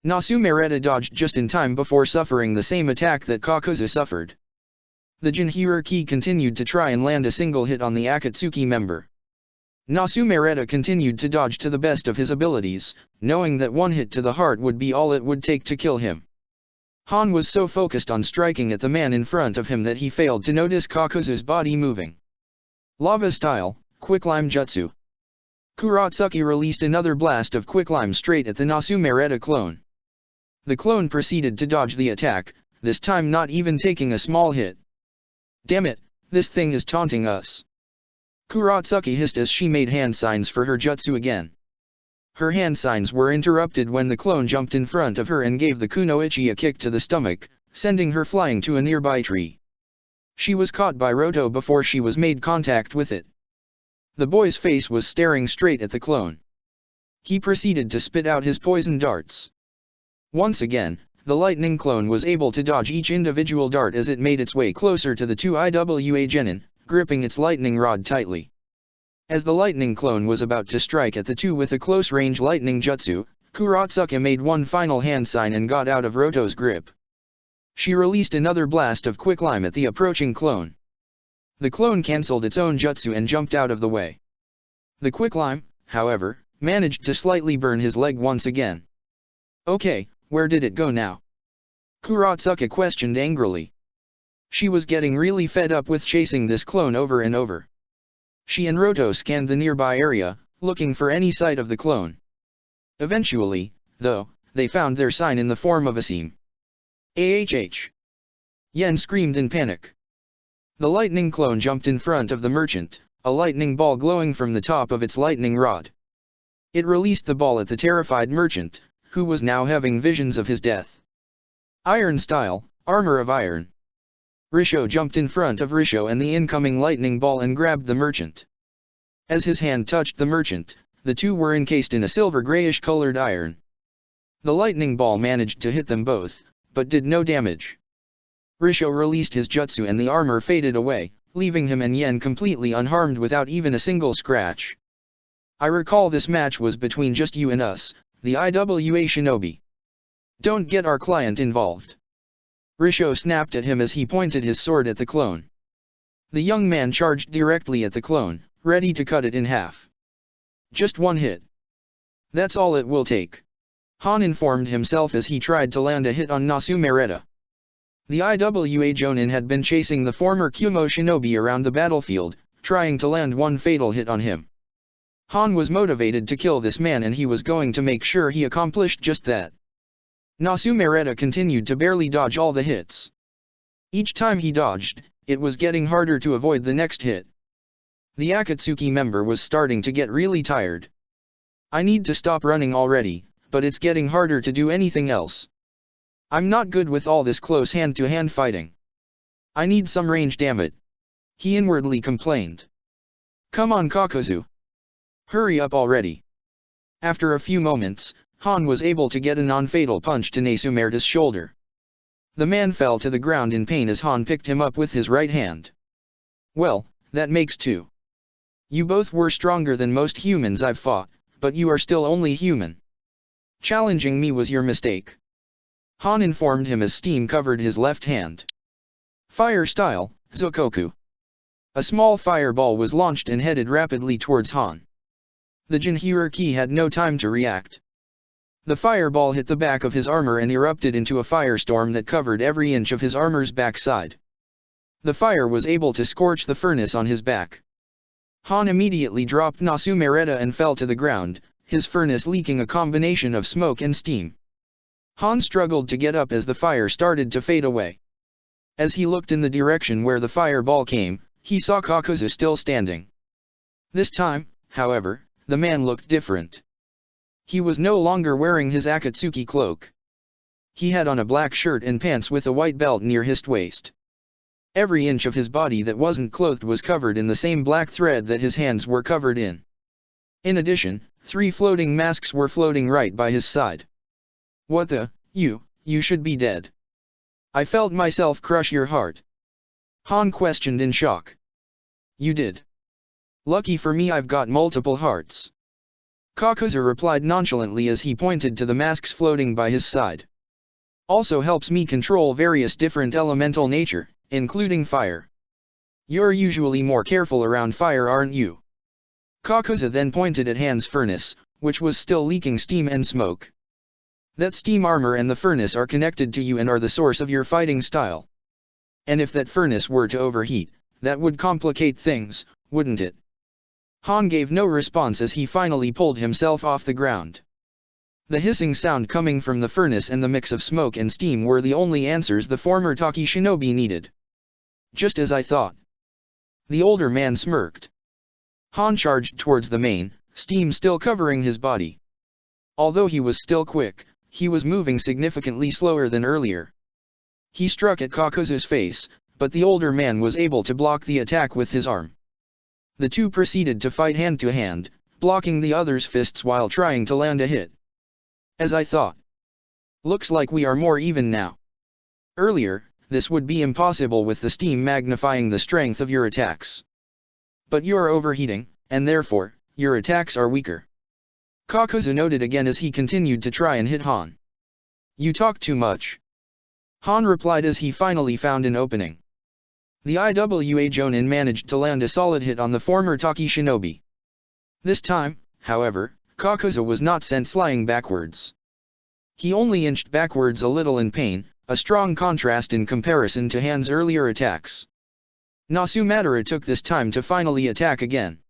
Nasumereta dodged just in time before suffering the same attack that Kakuzu suffered. The Jinhiriki continued to try and land a single hit on the Akatsuki member. Nasumereta continued to dodge to the best of his abilities, knowing that one hit to the heart would be all it would take to kill him. Han was so focused on striking at the man in front of him that he failed to notice Kakuzu's body moving. Lava style, Quicklime Jutsu. Kuratsuki released another blast of Quicklime straight at the Nasumereta clone. The clone proceeded to dodge the attack, this time not even taking a small hit. Damn it, this thing is taunting us. Kuratsuki hissed as she made hand signs for her jutsu again. Her hand signs were interrupted when the clone jumped in front of her and gave the kunoichi a kick to the stomach, sending her flying to a nearby tree. She was caught by Roto before she was made contact with it. The boy's face was staring straight at the clone. He proceeded to spit out his poison darts. Once again, the lightning clone was able to dodge each individual dart as it made its way closer to the two Iwa genin, gripping its lightning rod tightly. As the lightning clone was about to strike at the two with a close-range lightning jutsu, Kuratsuki made one final hand sign and got out of Roto's grip. She released another blast of quicklime at the approaching clone. The clone cancelled its own jutsu and jumped out of the way. The quicklime, however, managed to slightly burn his leg once again. Okay, where did it go now? Kuratsuki questioned angrily. She was getting really fed up with chasing this clone over and over. She and Roto scanned the nearby area, looking for any sight of the clone. Eventually, though, they found their sign in the form of a seam. AHH! Yen screamed in panic. The lightning clone jumped in front of the merchant, a lightning ball glowing from the top of its lightning rod. It released the ball at the terrified merchant, who was now having visions of his death. Iron style, armor of iron. Risho jumped in front of Risho and the incoming lightning ball and grabbed the merchant. As his hand touched the merchant, the two were encased in a silver-grayish colored iron. The lightning ball managed to hit them both, but did no damage. Risho released his jutsu and the armor faded away, leaving him and Yen completely unharmed without even a single scratch. I recall this match was between just you and us, the Iwa shinobi. Don't get our client involved. Risho snapped at him as he pointed his sword at the clone. The young man charged directly at the clone, ready to cut it in half. Just one hit. That's all it will take. Han informed himself as he tried to land a hit on Nasumereta. The Iwa Jonin had been chasing the former Kyumo shinobi around the battlefield, trying to land one fatal hit on him. Han was motivated to kill this man and he was going to make sure he accomplished just that. Nasumereta continued to barely dodge all the hits. Each time he dodged, it was getting harder to avoid the next hit. The Akatsuki member was starting to get really tired. I need to stop running already, but it's getting harder to do anything else. I'm not good with all this close hand-to-hand fighting. I need some range, damn it. He inwardly complained. Come on, Kakuzu. Hurry up already. After a few moments, Han was able to get a non-fatal punch to Nesumerta's shoulder. The man fell to the ground in pain as Han picked him up with his right hand. Well, that makes two. You both were stronger than most humans I've fought, but you are still only human. Challenging me was your mistake. Han informed him as steam covered his left hand. Fire style, Zokoku. A small fireball was launched and headed rapidly towards Han. The Jinhyuriki had no time to react. The fireball hit the back of his armor and erupted into a firestorm that covered every inch of his armor's backside. The fire was able to scorch the furnace on his back. Han immediately dropped Nesumerta and fell to the ground, his furnace leaking a combination of smoke and steam. Han struggled to get up as the fire started to fade away. As he looked in the direction where the fireball came, he saw Kakuzu still standing. This time, however, the man looked different. He was no longer wearing his Akatsuki cloak. He had on a black shirt and pants with a white belt near his waist. Every inch of his body that wasn't clothed was covered in the same black thread that his hands were covered in. In addition, 3 floating masks were floating right by his side. What the, you should be dead. I felt myself crush your heart. Han questioned in shock. You did. Lucky for me I've got multiple hearts. Kakuzu replied nonchalantly as he pointed to the masks floating by his side. Also helps me control various different elemental nature, including fire. You're usually more careful around fire, aren't you? Kakuzu then pointed at Han's furnace, which was still leaking steam and smoke. That steam armor and the furnace are connected to you and are the source of your fighting style. And if that furnace were to overheat, that would complicate things, wouldn't it? Han gave no response as he finally pulled himself off the ground. The hissing sound coming from the furnace and the mix of smoke and steam were the only answers the former Taki shinobi needed. Just as I thought. The older man smirked. Han charged towards the main, steam still covering his body. Although he was still quick, he was moving significantly slower than earlier. He struck at Kakuzu's face, but the older man was able to block the attack with his arm. The two proceeded to fight hand to hand, blocking the other's fists while trying to land a hit. As I thought. Looks like we are more even now. Earlier, this would be impossible with the steam magnifying the strength of your attacks. But you are overheating, and therefore, your attacks are weaker. Kakuzu noted again as he continued to try and hit Han. You talk too much. Han replied as he finally found an opening. The Iwa Jonin managed to land a solid hit on the former Taki shinobi. This time, however, Kakuzu was not sent flying backwards. He only inched backwards a little in pain, a strong contrast in comparison to Han's earlier attacks. Nesumerta took this time to finally attack again.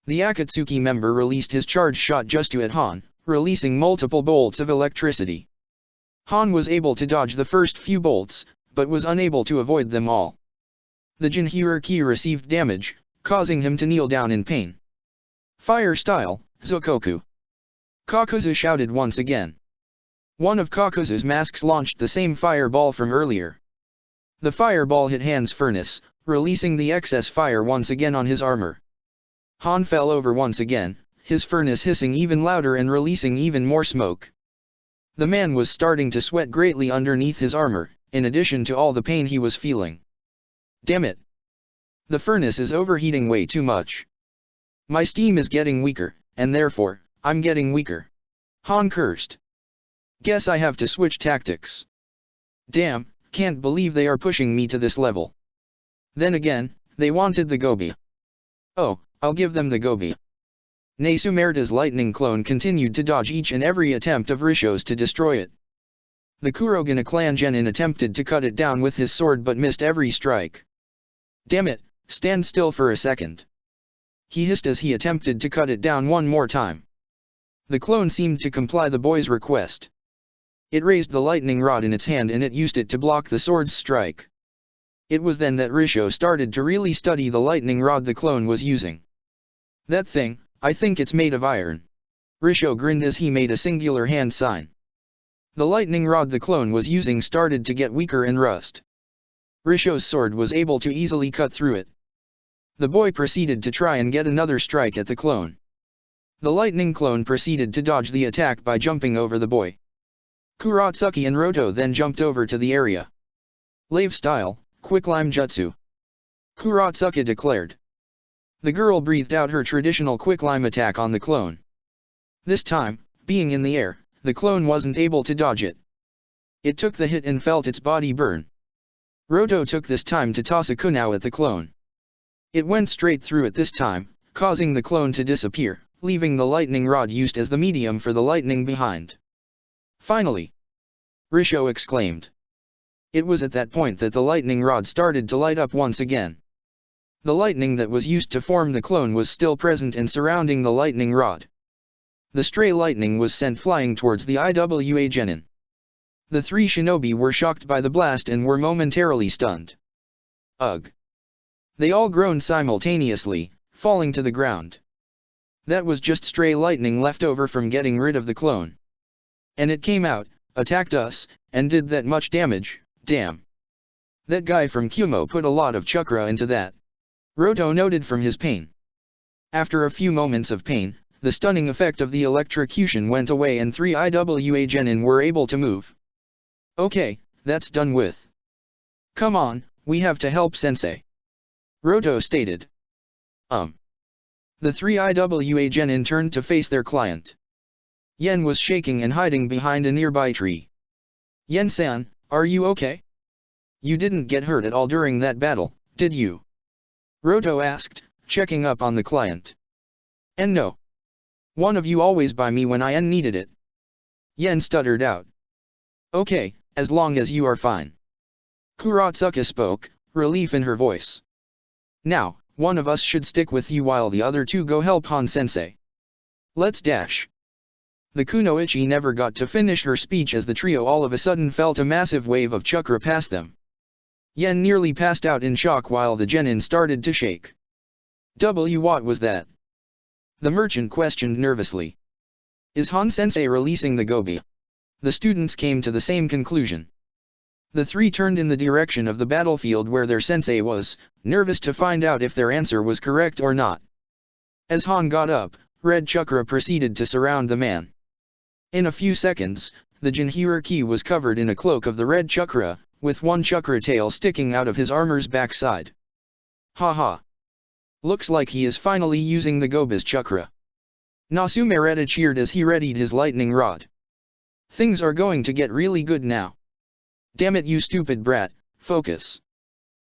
The Akatsuki member released his charge shot just at Han, releasing multiple bolts of electricity. Han was able to dodge the first few bolts, but was unable to avoid them all. The Jinhyuriki received damage, causing him to kneel down in pain. Fire style, Zokoku. Kakuzu shouted once again. One of Kakuzu's masks launched the same fireball from earlier. The fireball hit Han's furnace, releasing the excess fire once again on his armor. Han fell over once again, his furnace hissing even louder and releasing even more smoke. The man was starting to sweat greatly underneath his armor, in addition to all the pain he was feeling. Damn it! The furnace is overheating way too much. My steam is getting weaker, and therefore, I'm getting weaker. Han cursed. Guess I have to switch tactics. Damn, can't believe they are pushing me to this level. Then again, they wanted the Gobi. Oh, I'll give them the Gobi. Nesumerta's lightning clone continued to dodge each and every attempt of Risho's to destroy it. The Kurogane clan genin attempted to cut it down with his sword but missed every strike. Damn it, stand still for a second. He hissed as he attempted to cut it down one more time. The clone seemed to comply the boy's request. It raised the lightning rod in its hand and it used it to block the sword's strike. It was then that Risho started to really study the lightning rod the clone was using. That thing, I think it's made of iron. Risho grinned as he made a singular hand sign. The lightning rod the clone was using started to get weaker and rust. Risho's sword was able to easily cut through it. The boy proceeded to try and get another strike at the clone. The lightning clone proceeded to dodge the attack by jumping over the boy. Kurotsuki and Roto then jumped over to the area. Lave style, quicklime jutsu. Kurotsuki declared. The girl breathed out her traditional quicklime attack on the clone. This time, being in the air, the clone wasn't able to dodge it. It took the hit and felt its body burn. Roto took this time to toss a kunao at the clone. It went straight through it this time, causing the clone to disappear, leaving the lightning rod used as the medium for the lightning behind. Finally! Risho exclaimed. It was at that point that the lightning rod started to light up once again. The lightning that was used to form the clone was still present and surrounding the lightning rod. The stray lightning was sent flying towards the Iwa Genin. The three shinobi were shocked by the blast and were momentarily stunned. Ugh! They all groaned simultaneously, falling to the ground. That was just stray lightning left over from getting rid of the clone. And it came out, attacked us, and did that much damage, damn. That guy from Kumo put a lot of chakra into that. Roto noted from his pain. After a few moments of pain, the stunning effect of the electrocution went away and three Iwa Genin were able to move. Okay, that's done with. Come on, we have to help Sensei. Roto stated. The three Iwa Genin turned to face their client. Yen was shaking and hiding behind a nearby tree. Yen-san, are you okay? You didn't get hurt at all during that battle, did you? Roto asked, checking up on the client. And no. One of you always by me when I needed it. Yen stuttered out. Okay, as long as you are fine. Kurotsuki spoke, relief in her voice. Now, one of us should stick with you while the other two go help Han-sensei. Let's dash. The kunoichi never got to finish her speech as the trio all of a sudden felt a massive wave of chakra past them. Yen nearly passed out in shock while the genin started to shake. What was that? The merchant questioned nervously. Is Han-sensei releasing the gobi? The students came to the same conclusion. The three turned in the direction of the battlefield where their sensei was, nervous to find out if their answer was correct or not. As Han got up, red chakra proceeded to surround the man. In a few seconds, the Jinhiriki was covered in a cloak of the red chakra, with one chakra tail sticking out of his armor's backside. Haha! Looks like he is finally using the Gobi's chakra. Nasumereta cheered as he readied his lightning rod. Things are going to get really good now. Damn it, you stupid brat, focus.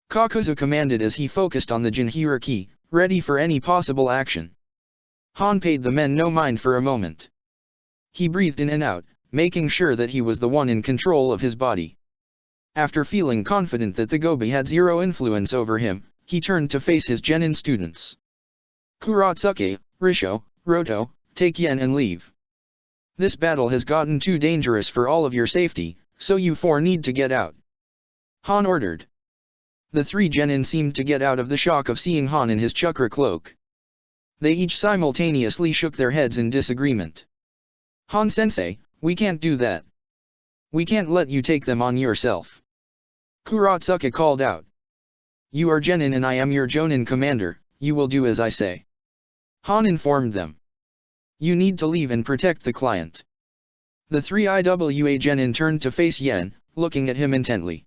Kakuzu commanded as he focused on the Jinhiriki, ready for any possible action. Han paid the men no mind for a moment. He breathed in and out, making sure that he was the one in control of his body. After feeling confident that the Gobi had zero influence over him, he turned to face his genin students. Kurotsuki, Risho, Roto, take Yen and leave. This battle has gotten too dangerous for all of your safety, so you four need to get out. Han ordered. The three genin seemed to get out of the shock of seeing Han in his chakra cloak. They each simultaneously shook their heads in disagreement. Han-sensei, we can't do that. We can't let you take them on yourself. Kurotsuki called out. You are genin and I am your jonin commander, you will do as I say. Han informed them. You need to leave and protect the client. The three Iwa genin turned to face Yen, looking at him intently.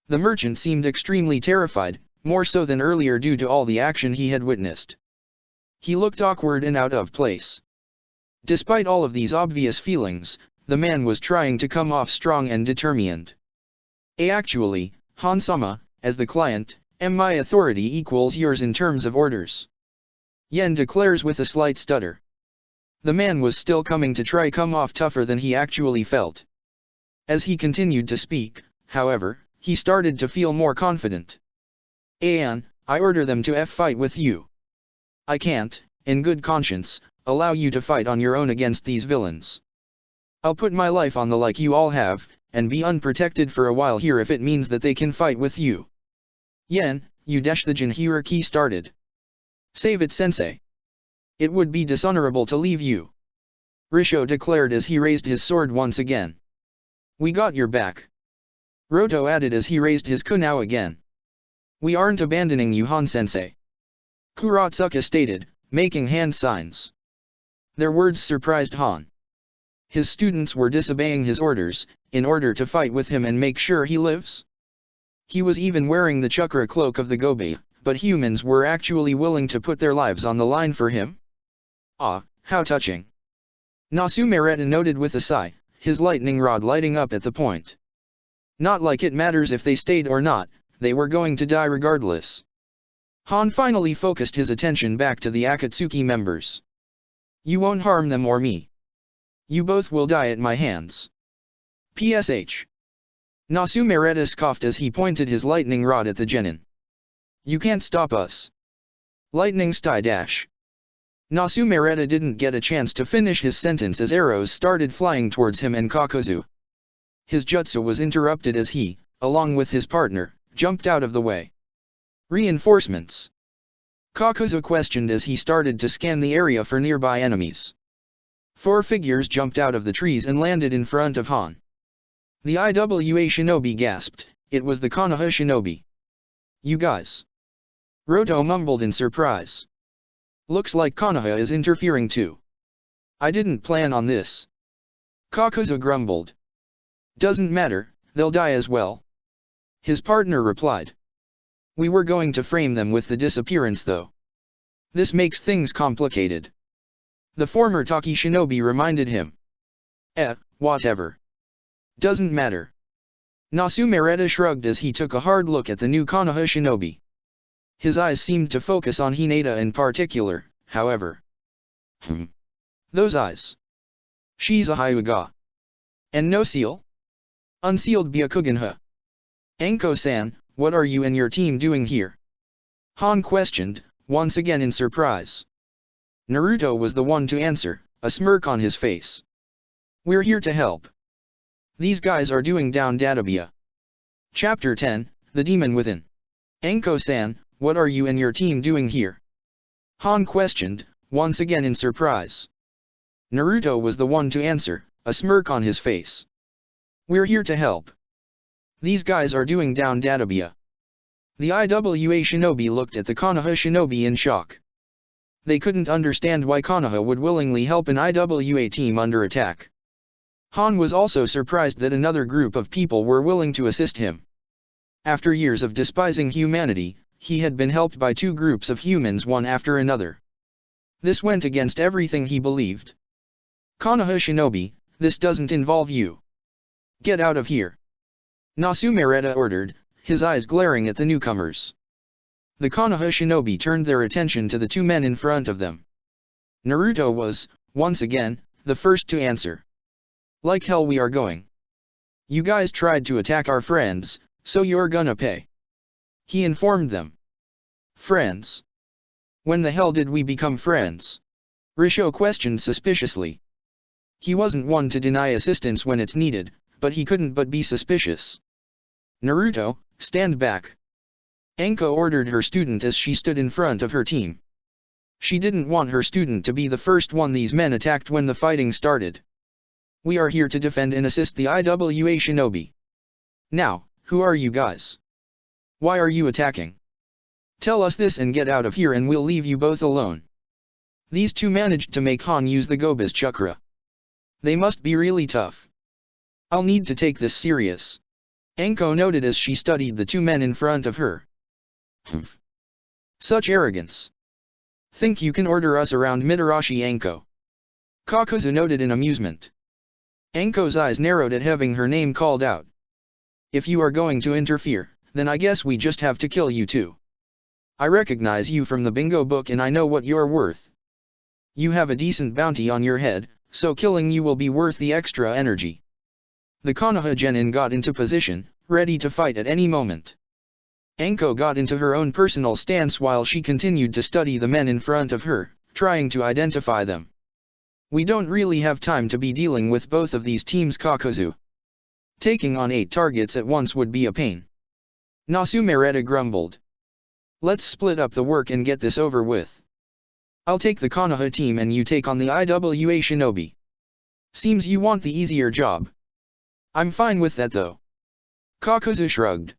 The merchant seemed extremely terrified, more so than earlier due to all the action he had witnessed. He looked awkward and out of place. Despite all of these obvious feelings, the man was trying to come off strong and determined. Actually, Han-sama, as the client, my authority equals yours in terms of orders. Yen declares with a slight stutter. The man was still coming to try come off tougher than he actually felt. As he continued to speak, however, he started to feel more confident. I order them to fight with you. I can't, in good conscience, allow you to fight on your own against these villains. I'll put my life on the like you all have, and be unprotected for a while here if it means that they can fight with you. Yen, you dash the Jinhiriki started. Save it sensei. It would be dishonorable to leave you. Risho declared as he raised his sword once again. We got your back. Roto added as he raised his kunao again. We aren't abandoning you, Han-sensei. Kuratsuka stated, making hand signs. Their words surprised Han. His students were disobeying his orders, in order to fight with him and make sure he lives. He was even wearing the chakra cloak of the Gobi, but humans were actually willing to put their lives on the line for him? Ah, how touching. Nasumereta noted with a sigh, his lightning rod lighting up at the point. Not like it matters if they stayed or not, they were going to die regardless. Han finally focused his attention back to the Akatsuki members. You won't harm them or me. You both will die at my hands. PSH. Nasumereta scoffed as he pointed his lightning rod at the genin. You can't stop us. Lightning sty dash. Nasumereta didn't get a chance to finish his sentence as arrows started flying towards him and Kakuzu. His jutsu was interrupted as he, along with his partner, jumped out of the way. Reinforcements. Kakuzu questioned as he started to scan the area for nearby enemies. 4 figures jumped out of the trees and landed in front of Han. The IWA shinobi gasped, it was the Konoha shinobi. You guys. Roto mumbled in surprise. Looks like Konoha is interfering too. I didn't plan on this. Kakuzu grumbled. Doesn't matter, they'll die as well. His partner replied. We were going to frame them with the disappearance though. This makes things complicated. The former Taki shinobi reminded him. Whatever. Doesn't matter. Nasumereta shrugged as he took a hard look at the new Konoha shinobi. His eyes seemed to focus on Hinata in particular, however. Those eyes. She's a Hyuga. And no seal? Unsealed Byakuganha. Anko-san, what are you and your team doing here? Han questioned, once again in surprise. Naruto was the one to answer, a smirk on his face. We're here to help. These guys are doing down Databia. Chapter 10, The Demon Within. Anko-san, what are you and your team doing here? Han questioned, once again in surprise. Naruto was the one to answer, a smirk on his face. We're here to help. These guys are doing down Databia. The IWA shinobi looked at the Konoha shinobi in shock. They couldn't understand why Konoha would willingly help an IWA team under attack. Han was also surprised that another group of people were willing to assist him. After years of despising humanity, he had been helped by 2 groups of humans one after another. This went against everything he believed. Konoha shinobi, this doesn't involve you. Get out of here. Nasumereta ordered, his eyes glaring at the newcomers. The Konoha shinobi turned their attention to the 2 men in front of them. Naruto was, once again, the first to answer. Like hell we are going. You guys tried to attack our friends, so you're gonna pay. He informed them. Friends? When the hell did we become friends? Risho questioned suspiciously. He wasn't one to deny assistance when it's needed, but he couldn't but be suspicious. Naruto, stand back. Anko ordered her student as she stood in front of her team. She didn't want her student to be the first one these men attacked when the fighting started. We are here to defend and assist the IWA shinobi. Now, who are you guys? Why are you attacking? Tell us this and get out of here and we'll leave you both alone. These 2 managed to make Han use the Gobi's chakra. They must be really tough. I'll need to take this serious. Anko noted as she studied the 2 men in front of her. Humph. Such arrogance. Think you can order us around Mitarashi Anko? Kakuzu noted in amusement. Anko's eyes narrowed at having her name called out. If you are going to interfere, then I guess we just have to kill you too. I recognize you from the bingo book and I know what you're worth. You have a decent bounty on your head, so killing you will be worth the extra energy. The Konoha genin got into position, ready to fight at any moment. Anko got into her own personal stance while she continued to study the men in front of her, trying to identify them. We don't really have time to be dealing with both of these teams, Kakuzu. Taking on 8 targets at once would be a pain. Nasumereta grumbled. Let's split up the work and get this over with. I'll take the Konoha team and you take on the IWA Shinobi. Seems you want the easier job. I'm fine with that though. Kakuzu shrugged.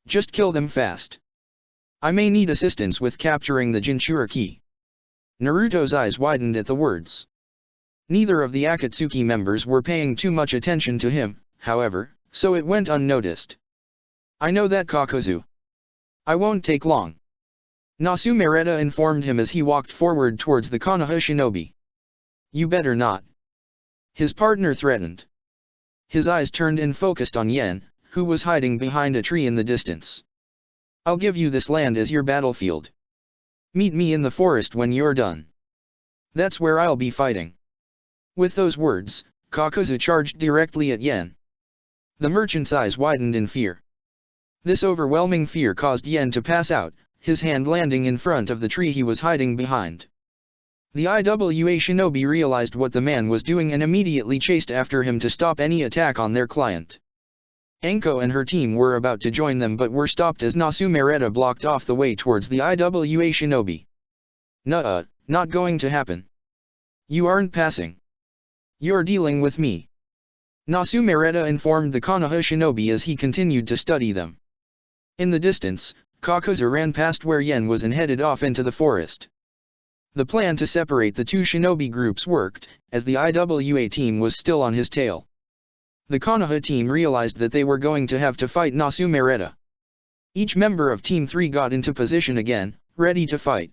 Just kill them fast. I may need assistance with capturing the Jinchuriki. Naruto's eyes widened at the words. Neither of the Akatsuki members were paying too much attention to him, however, so it went unnoticed. I know that, Kakuzu. I won't take long. Nasumereta informed him as he walked forward towards the Konoha shinobi. You better not. His partner threatened. His eyes turned and focused on Yen, who was hiding behind a tree in the distance. I'll give you this land as your battlefield. Meet me in the forest when you're done. That's where I'll be fighting. With those words, Kakuzu charged directly at Yen. The merchant's eyes widened in fear. This overwhelming fear caused Yen to pass out, his hand landing in front of the tree he was hiding behind. The IWA shinobi realized what the man was doing and immediately chased after him to stop any attack on their client. Anko and her team were about to join them but were stopped as Nasumereta blocked off the way towards the IWA shinobi. Nuh-uh, not going to happen. You aren't passing. You're dealing with me. Nasumereta informed the Konoha shinobi as he continued to study them. In the distance, Kakuzu ran past where Yen was and headed off into the forest. The plan to separate the two shinobi groups worked, as the IWA team was still on his tail. The Konoha team realized that they were going to have to fight Nasumereta. Each member of Team 3 got into position again, ready to fight.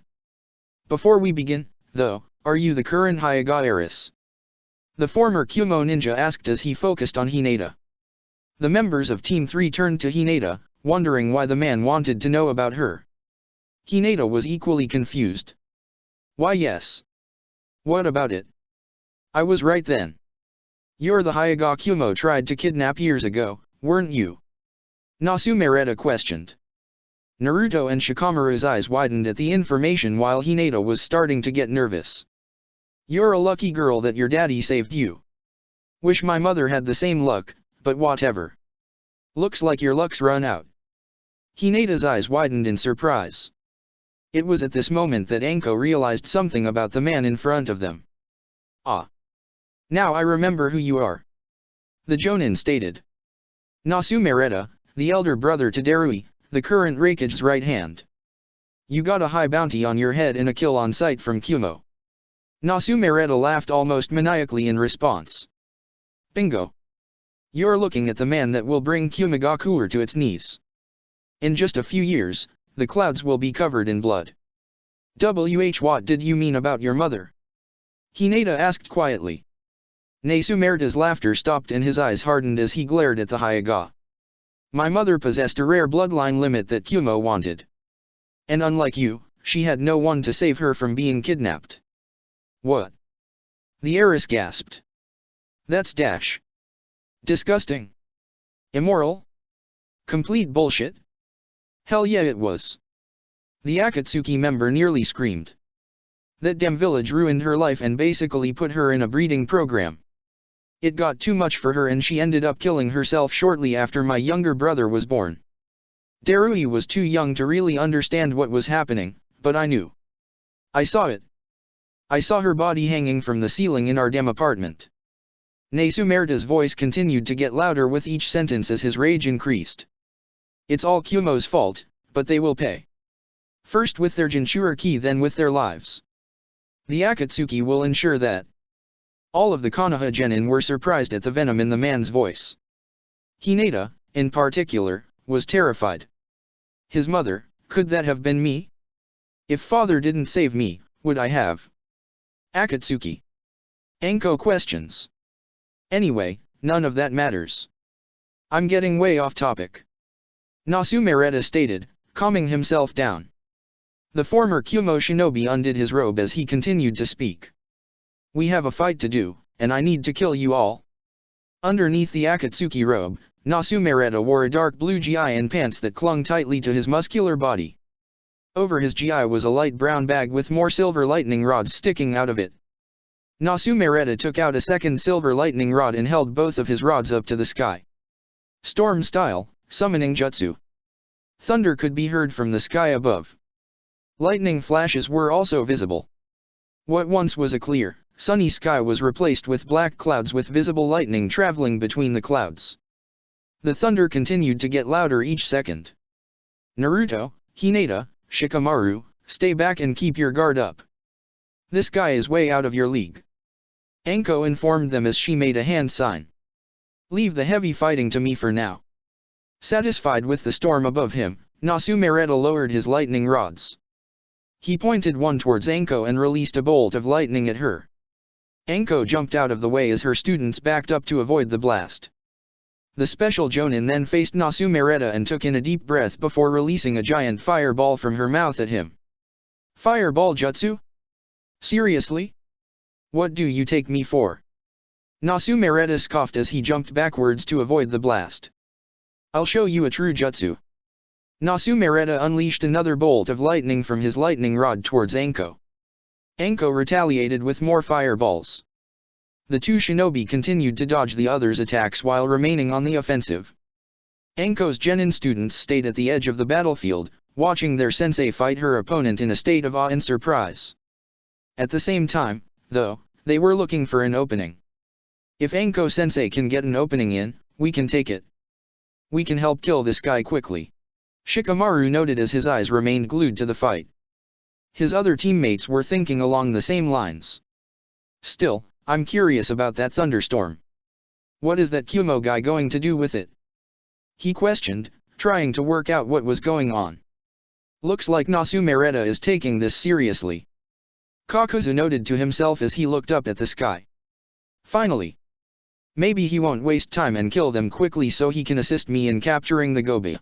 Before we begin, though, are you the current Hyuga heiress? The former Kumo ninja asked as he focused on Hinata. The members of Team 3 turned to Hinata, wondering why the man wanted to know about her. Hinata was equally confused. Why yes. What about it? I was right then. You're the Hyuga Kumo tried to kidnap years ago, weren't you? Nasumereta questioned. Naruto and Shikamaru's eyes widened at the information while Hinata was starting to get nervous. You're a lucky girl that your daddy saved you. Wish my mother had the same luck, but whatever. Looks like your luck's run out. Hinata's eyes widened in surprise. It was at this moment that Anko realized something about the man in front of them. Ah. Now I remember who you are. The Jonin stated. Nasumereta, the elder brother to Darui, the current Raikage's right hand. You got a high bounty on your head and a kill on sight from Kumo. Nasumereta laughed almost maniacally in response. Bingo. You're looking at the man that will bring Kumogakuer to its knees. In just a few years, the clouds will be covered in blood. What did you mean about your mother? Hinata asked quietly. Nasumereta's laughter stopped and his eyes hardened as he glared at the Hyuga. My mother possessed a rare bloodline limit that Kumo wanted. And unlike you, she had no one to save her from being kidnapped. What? The heiress gasped. That's disgusting. Immoral? Complete bullshit? Hell yeah it was. The Akatsuki member nearly screamed. That damn village ruined her life and basically put her in a breeding program. It got too much for her and she ended up killing herself shortly after my younger brother was born. Darui was too young to really understand what was happening, but I knew. I saw it. I saw her body hanging from the ceiling in our damn apartment. Nasumereta's voice continued to get louder with each sentence as his rage increased. It's all Kumo's fault, but they will pay. First with their Jinchuriki, then with their lives. The Akatsuki will ensure that. All of the Konoha genin were surprised at the venom in the man's voice. Hinata, in particular, was terrified. His mother, could that have been me? If father didn't save me, would I have? Akatsuki. Anko questions. Anyway, none of that matters. I'm getting way off topic. Nasumereta stated, calming himself down. The former Kumo shinobi undid his robe as he continued to speak. We have a fight to do, and I need to kill you all. Underneath the Akatsuki robe, Nasumereta wore a dark blue gi and pants that clung tightly to his muscular body. Over his gi was a light brown bag with more silver lightning rods sticking out of it. Nasumereta took out a second silver lightning rod and held both of his rods up to the sky. Storm style, summoning jutsu. Thunder could be heard from the sky above. Lightning flashes were also visible. What once was a clear, sunny sky was replaced with black clouds with visible lightning traveling between the clouds. The thunder continued to get louder each second. Naruto, Hinata, Shikamaru, stay back and keep your guard up. This guy is way out of your league. Anko informed them as she made a hand sign. Leave the heavy fighting to me for now. Satisfied with the storm above him, Nasumereta lowered his lightning rods. He pointed one towards Anko and released a bolt of lightning at her. Anko jumped out of the way as her students backed up to avoid the blast. The special Jonin then faced Nasumereta and took in a deep breath before releasing a giant fireball from her mouth at him. Fireball jutsu? Seriously? What do you take me for? Nasumereta scoffed as he jumped backwards to avoid the blast. I'll show you a true jutsu. Nasumereta unleashed another bolt of lightning from his lightning rod towards Anko. Anko retaliated with more fireballs. The two shinobi continued to dodge the other's attacks while remaining on the offensive. Anko's genin students stayed at the edge of the battlefield, watching their sensei fight her opponent in a state of awe and surprise. At the same time, though, they were looking for an opening. If Anko sensei can get an opening in, we can take it. We can help kill this guy quickly. Shikamaru noted as his eyes remained glued to the fight. His other teammates were thinking along the same lines. Still, I'm curious about that thunderstorm. What is that Kumo guy going to do with it? He questioned, trying to work out what was going on. Looks like Nasumereta is taking this seriously. Kakuzu noted to himself as he looked up at the sky. Finally. Maybe he won't waste time and kill them quickly so he can assist me in capturing the Gobi.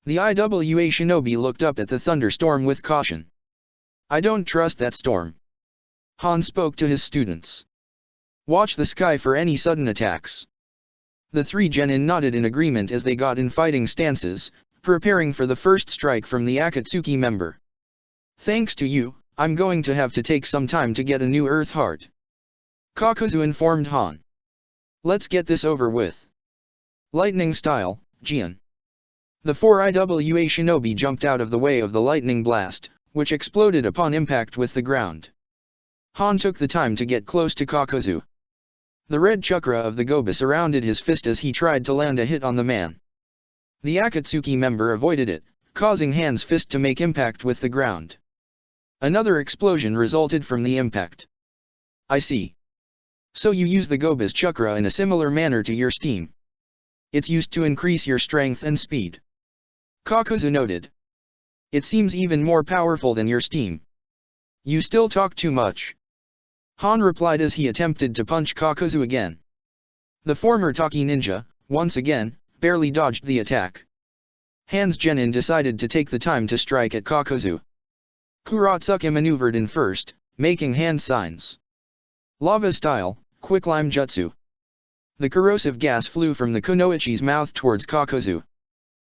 The IWA shinobi looked up at the thunderstorm with caution. I don't trust that storm. Han spoke to his students. Watch the sky for any sudden attacks. The three genin nodded in agreement as they got in fighting stances, preparing for the first strike from the Akatsuki member. Thanks to you, I'm going to have to take some time to get a new Earth Heart. Kakuzu informed Han. Let's get this over with. Lightning style, Jian. The four IWA shinobi jumped out of the way of the lightning blast, which exploded upon impact with the ground. Han took the time to get close to Kakuzu. The red chakra of the Gobi surrounded his fist as he tried to land a hit on the man. The Akatsuki member avoided it, causing Han's fist to make impact with the ground. Another explosion resulted from the impact. I see. So you use the Gobi's chakra in a similar manner to your steam. It's used to increase your strength and speed. Kakuzu noted. It seems even more powerful than your steam. You still talk too much. Han replied as he attempted to punch Kakuzu again. The former Taki ninja, once again, barely dodged the attack. Han's genin decided to take the time to strike at Kakuzu. Kuratsuki maneuvered in first, making hand signs. Lava style, quicklime jutsu. The corrosive gas flew from the kunoichi's mouth towards Kakuzu.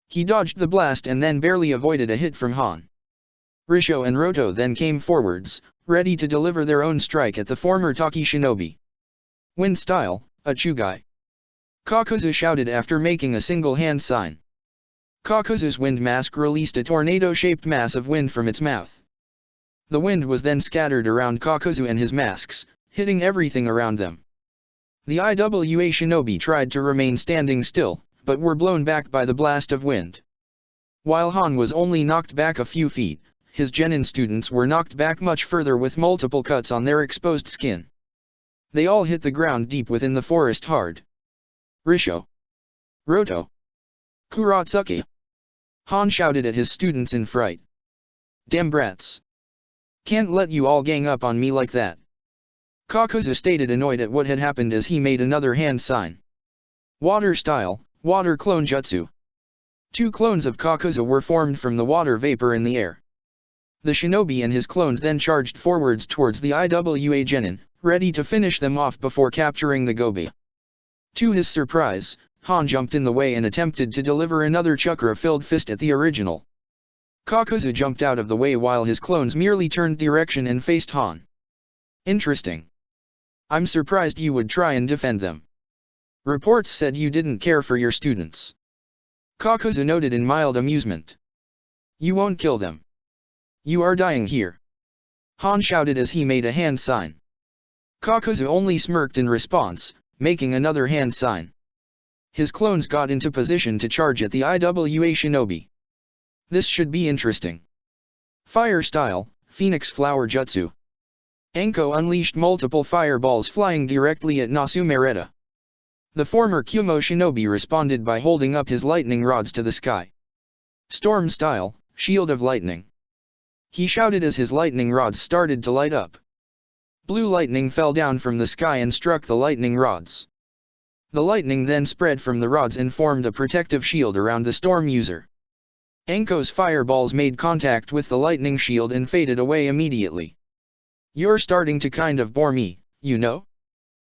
He dodged the blast and then barely avoided a hit from Han. Risho and Roto then came forwards, ready to deliver their own strike at the former Taki shinobi. Wind style, a chugai. Kakuzu shouted after making a single hand sign. Kakuzu's wind mask released a tornado-shaped mass of wind from its mouth. The wind was then scattered around Kakuzu and his masks, hitting everything around them. The IWA shinobi tried to remain standing still, but were blown back by the blast of wind. While Han was only knocked back a few feet, his genin students were knocked back much further with multiple cuts on their exposed skin. They all hit the ground deep within the forest hard. Risho. Roto. Kuratsuki. Han shouted at his students in fright. Damn brats. Can't let you all gang up on me like that. Kakuzu stated annoyed at what had happened as he made another hand sign. Water style, water clone jutsu. Two clones of Kakuzu were formed from the water vapor in the air. The shinobi and his clones then charged forwards towards the IWA genin, ready to finish them off before capturing the Gobi. To his surprise, Han jumped in the way and attempted to deliver another chakra-filled fist at the original. Kakuzu jumped out of the way while his clones merely turned direction and faced Han. Interesting. I'm surprised you would try and defend them. Reports said you didn't care for your students. Kakuzu noted in mild amusement. You won't kill them. You are dying here. Han shouted as he made a hand sign. Kakuzu only smirked in response, making another hand sign. His clones got into position to charge at the IWA Shinobi. This should be interesting. Fire style, Phoenix Flower Jutsu. Anko unleashed multiple fireballs flying directly at Nasumereta. The former Kyumo Shinobi responded by holding up his lightning rods to the sky. Storm style, Shield of Lightning. He shouted as his lightning rods started to light up. Blue lightning fell down from the sky and struck the lightning rods. The lightning then spread from the rods and formed a protective shield around the storm user. Anko's fireballs made contact with the lightning shield and faded away immediately. You're starting to kind of bore me, you know?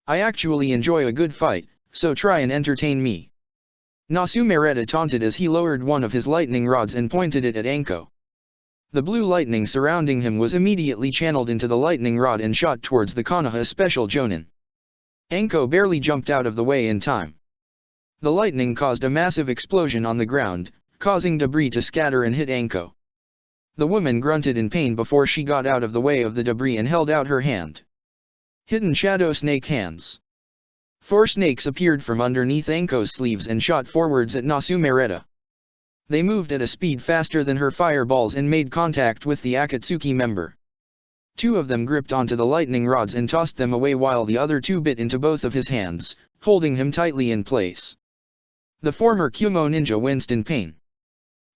I actually enjoy a good fight, so try and entertain me. Nasumereta taunted as he lowered one of his lightning rods and pointed it at Anko. The blue lightning surrounding him was immediately channeled into the lightning rod and shot towards the Konoha Special Jonin. Anko barely jumped out of the way in time. The lightning caused a massive explosion on the ground, causing debris to scatter and hit Anko. The woman grunted in pain before she got out of the way of the debris and held out her hand. Hidden Shadow Snake Hands. 4 snakes appeared from underneath Anko's sleeves and shot forwards at Nasumereta. They moved at a speed faster than her fireballs and made contact with the Akatsuki member. 2 of them gripped onto the lightning rods and tossed them away while the other 2 bit into both of his hands, holding him tightly in place. The former Kyumo ninja winced in pain.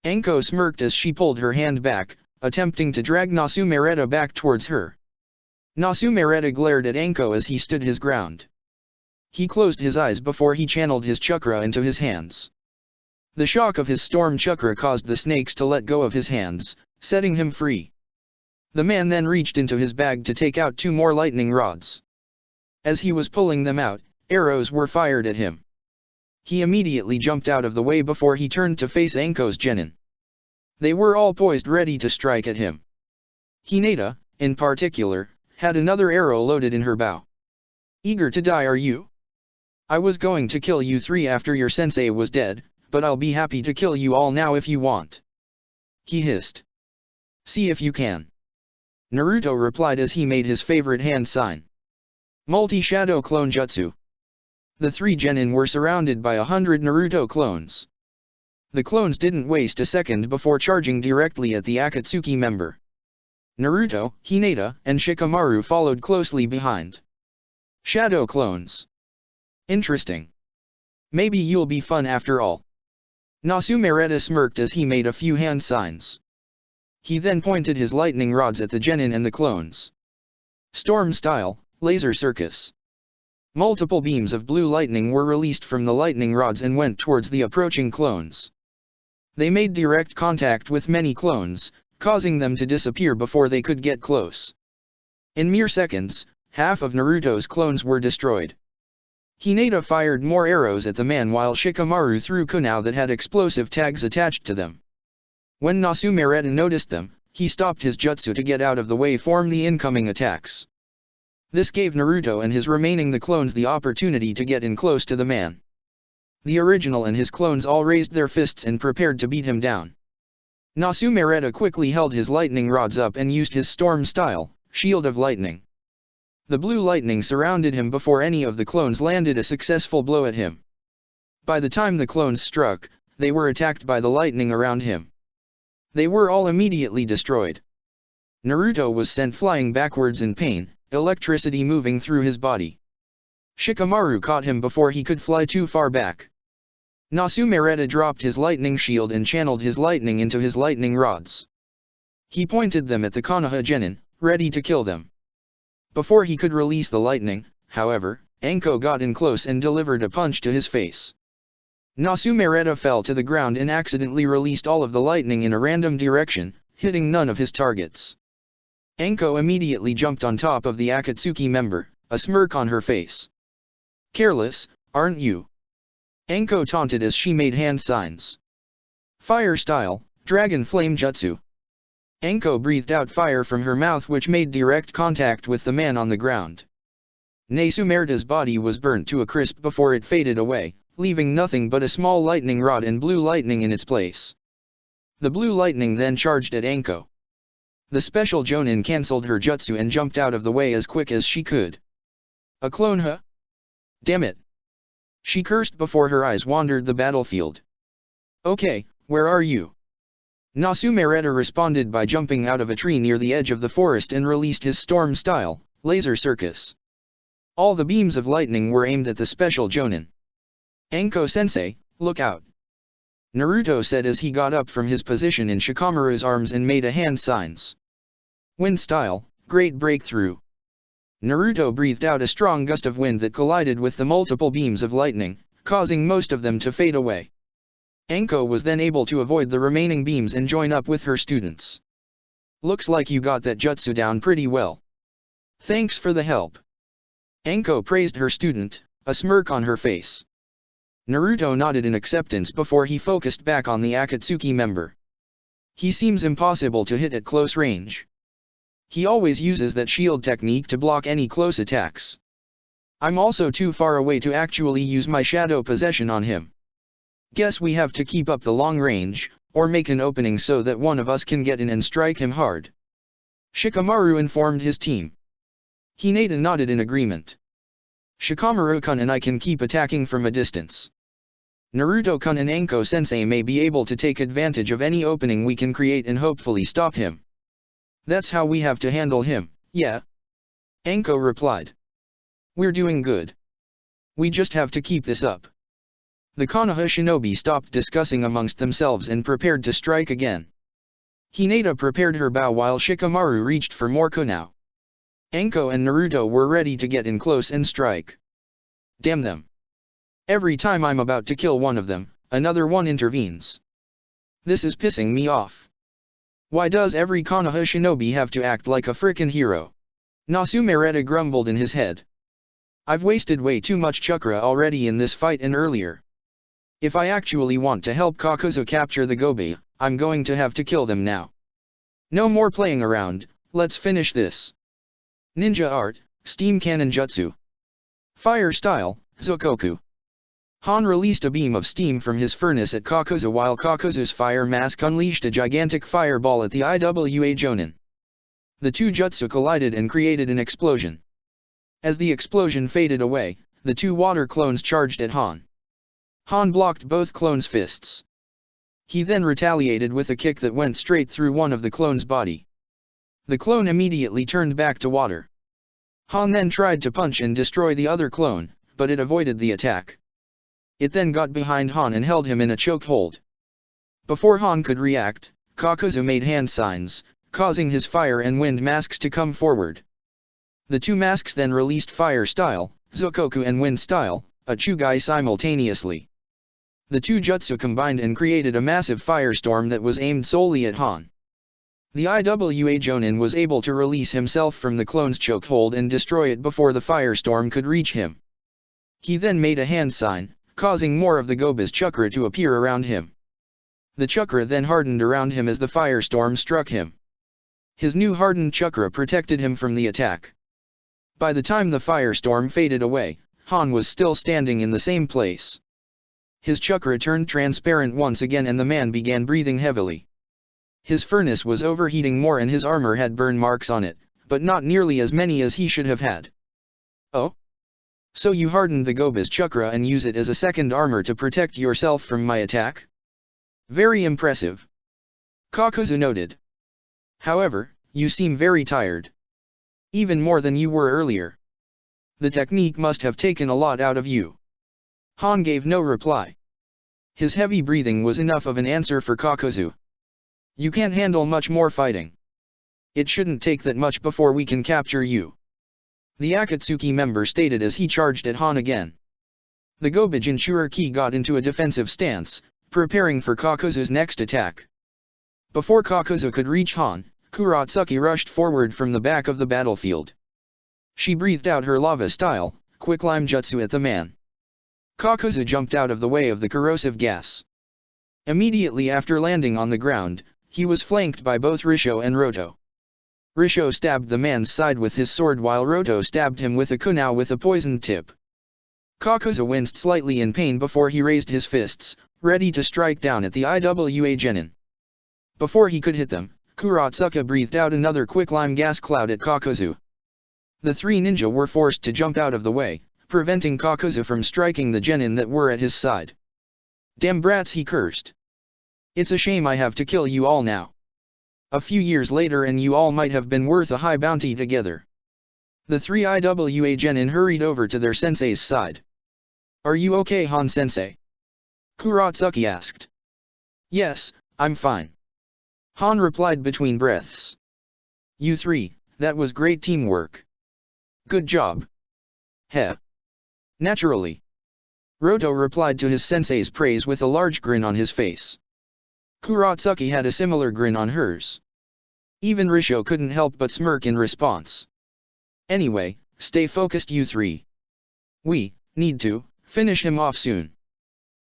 Anko smirked as she pulled her hand back, attempting to drag Nasumereta back towards her. Nasumereta glared at Anko as he stood his ground. He closed his eyes before he channeled his chakra into his hands. The shock of his storm chakra caused the snakes to let go of his hands, setting him free. The man then reached into his bag to take out 2 more lightning rods. As he was pulling them out, arrows were fired at him. He immediately jumped out of the way before he turned to face Anko's genin. They were all poised ready to strike at him. Hinata, in particular, had another arrow loaded in her bow. Eager to die, are you? I was going to kill you 3 after your sensei was dead, but I'll be happy to kill you all now if you want. He hissed. See if you can. Naruto replied as he made his favorite hand sign. Multi-Shadow Clone Jutsu. The 3 genin were surrounded by 100 Naruto clones. The clones didn't waste a second before charging directly at the Akatsuki member. Naruto, Hinata, and Shikamaru followed closely behind. Shadow clones. Interesting. Maybe you'll be fun after all. Nasumereta smirked as he made a few hand signs. He then pointed his lightning rods at the genin and the clones. Storm style, Laser Circus. Multiple beams of blue lightning were released from the lightning rods and went towards the approaching clones. They made direct contact with many clones, causing them to disappear before they could get close. In mere seconds, half of Naruto's clones were destroyed. Hinata fired more arrows at the man while Shikamaru threw kunai that had explosive tags attached to them. When Nasumereta noticed them, he stopped his jutsu to get out of the way from the incoming attacks. This gave Naruto and his remaining clones the opportunity to get in close to the man. The original and his clones all raised their fists and prepared to beat him down. Nasumereta quickly held his lightning rods up and used his storm style, Shield of Lightning. The blue lightning surrounded him before any of the clones landed a successful blow at him. By the time the clones struck, they were attacked by the lightning around him. They were all immediately destroyed. Naruto was sent flying backwards in pain, electricity moving through his body. Shikamaru caught him before he could fly too far back. Nasumereta dropped his lightning shield and channeled his lightning into his lightning rods. He pointed them at the Konoha genin, ready to kill them. Before he could release the lightning, however, Anko got in close and delivered a punch to his face. Nasumereta fell to the ground and accidentally released all of the lightning in a random direction, hitting none of his targets. Anko immediately jumped on top of the Akatsuki member, a smirk on her face. Careless, aren't you? Anko taunted as she made hand signs. Fire style, Dragon Flame Jutsu. Anko breathed out fire from her mouth which made direct contact with the man on the ground. Nasumereta's body was burnt to a crisp before it faded away, leaving nothing but a small lightning rod and blue lightning in its place. The blue lightning then charged at Anko. The special Jonin cancelled her jutsu and jumped out of the way as quick as she could. A clone, huh? Damn it. She cursed before her eyes wandered the battlefield. Okay, where are you? Nasumereta responded by jumping out of a tree near the edge of the forest and released his storm-style, laser circus. All the beams of lightning were aimed at the special Jonin. Anko-sensei, look out! Naruto said as he got up from his position in Shikamaru's arms and made a hand signs. Wind style, great breakthrough. Naruto breathed out a strong gust of wind that collided with the multiple beams of lightning, causing most of them to fade away. Anko was then able to avoid the remaining beams and join up with her students. Looks like you got that jutsu down pretty well. Thanks for the help. Anko praised her student, a smirk on her face. Naruto nodded in acceptance before he focused back on the Akatsuki member. He seems impossible to hit at close range. He always uses that shield technique to block any close attacks. I'm also too far away to actually use my shadow possession on him. Guess we have to keep up the long range, or make an opening so that one of us can get in and strike him hard. Shikamaru informed his team. Hinata nodded in agreement. Shikamaru-kun and I can keep attacking from a distance. Naruto-kun and Anko-sensei may be able to take advantage of any opening we can create and hopefully stop him. That's how we have to handle him, yeah? Anko replied. We're doing good. We just have to keep this up. The Konoha shinobi stopped discussing amongst themselves and prepared to strike again. Hinata prepared her bow while Shikamaru reached for more kunao. Anko and Naruto were ready to get in close and strike. Damn them. Every time I'm about to kill one of them, another one intervenes. This is pissing me off. Why does every Konoha shinobi have to act like a frickin' hero? Nasumereta grumbled in his head. I've wasted way too much chakra already in this fight and earlier. If I actually want to help Kakuzu capture the Gobi, I'm going to have to kill them now. No more playing around, let's finish this. Ninja art, steam cannon jutsu. Fire style, Zokoku. Han released a beam of steam from his furnace at Kakuzu while Kakuzu's fire mask unleashed a gigantic fireball at the IWA Jonin. The two jutsu collided and created an explosion. As the explosion faded away, the two water clones charged at Han. Han blocked both clones' fists. He then retaliated with a kick that went straight through one of the clones' body. The clone immediately turned back to water. Han then tried to punch and destroy the other clone, but it avoided the attack. It then got behind Han and held him in a chokehold. Before Han could react, Kakuzu made hand signs, causing his fire and wind masks to come forward. The two masks then released fire style, Zokoku and wind style, a Chugai simultaneously. The two jutsu combined and created a massive firestorm that was aimed solely at Han. The IWA Jonin was able to release himself from the clone's chokehold and destroy it before the firestorm could reach him. He then made a hand sign, causing more of the Gobi's chakra to appear around him. The chakra then hardened around him as the firestorm struck him. His new hardened chakra protected him from the attack. By the time the firestorm faded away, Han was still standing in the same place. His chakra turned transparent once again and the man began breathing heavily. His furnace was overheating more and his armor had burn marks on it, but not nearly as many as he should have had. Oh? So you hardened the Gobi's chakra and use it as a second armor to protect yourself from my attack? Very impressive. Kakuzu noted. However, you seem very tired. Even more than you were earlier. The technique must have taken a lot out of you. Han gave no reply. His heavy breathing was enough of an answer for Kakuzu. You can't handle much more fighting. It shouldn't take that much before we can capture you. The Akatsuki member stated as he charged at Han again. The Gobi Jinchuriki got into a defensive stance, preparing for Kakuzu's next attack. Before Kakuzu could reach Han, Kuratsuki rushed forward from the back of the battlefield. She breathed out her lava-style, quicklime jutsu at the man. Kakuzu jumped out of the way of the corrosive gas. Immediately after landing on the ground, he was flanked by both Risho and Roto. Risho stabbed the man's side with his sword while Roto stabbed him with a kunao with a poisoned tip. Kakuzu winced slightly in pain before he raised his fists, ready to strike down at the IWA genin. Before he could hit them, Kurotsuka breathed out another quicklime gas cloud at Kakuzu. The three ninja were forced to jump out of the way, preventing Kakuzu from striking the genin that were at his side. "Damn brats," he cursed. "It's a shame I have to kill you all now. A few years later and you all might have been worth a high bounty together." The three IWA genin hurried over to their sensei's side. "Are you okay, Han-sensei?" Kurotsuki asked. "Yes, I'm fine." Han replied between breaths. "You three, that was great teamwork. Good job." "Heh." "Naturally." Roto replied to his sensei's praise with a large grin on his face. Kurotsuki had a similar grin on hers. Even Risho couldn't help but smirk in response. "Anyway, stay focused you three. We need to finish him off soon,"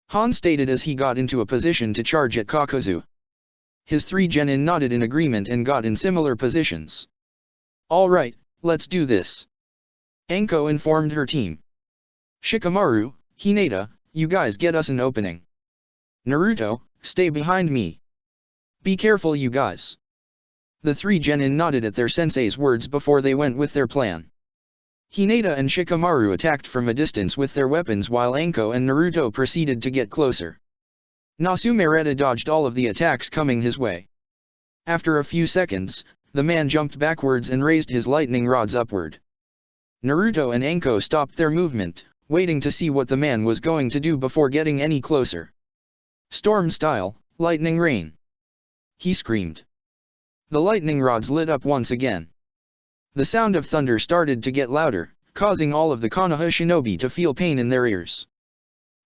Han stated as he got into a position to charge at Kakuzu. His three genin nodded in agreement and got in similar positions. "All right, let's do this," Anko informed her team. "Shikamaru, Hinata, you guys get us an opening. Naruto, stay behind me. Be careful you guys." The three genin nodded at their sensei's words before they went with their plan. Hinata and Shikamaru attacked from a distance with their weapons while Anko and Naruto proceeded to get closer. Nasumereta dodged all of the attacks coming his way. After a few seconds, the man jumped backwards and raised his lightning rods upward. Naruto and Anko stopped their movement, waiting to see what the man was going to do before getting any closer. "Storm style, lightning rain!" he screamed. The lightning rods lit up once again. The sound of thunder started to get louder, causing all of the Konoha shinobi to feel pain in their ears.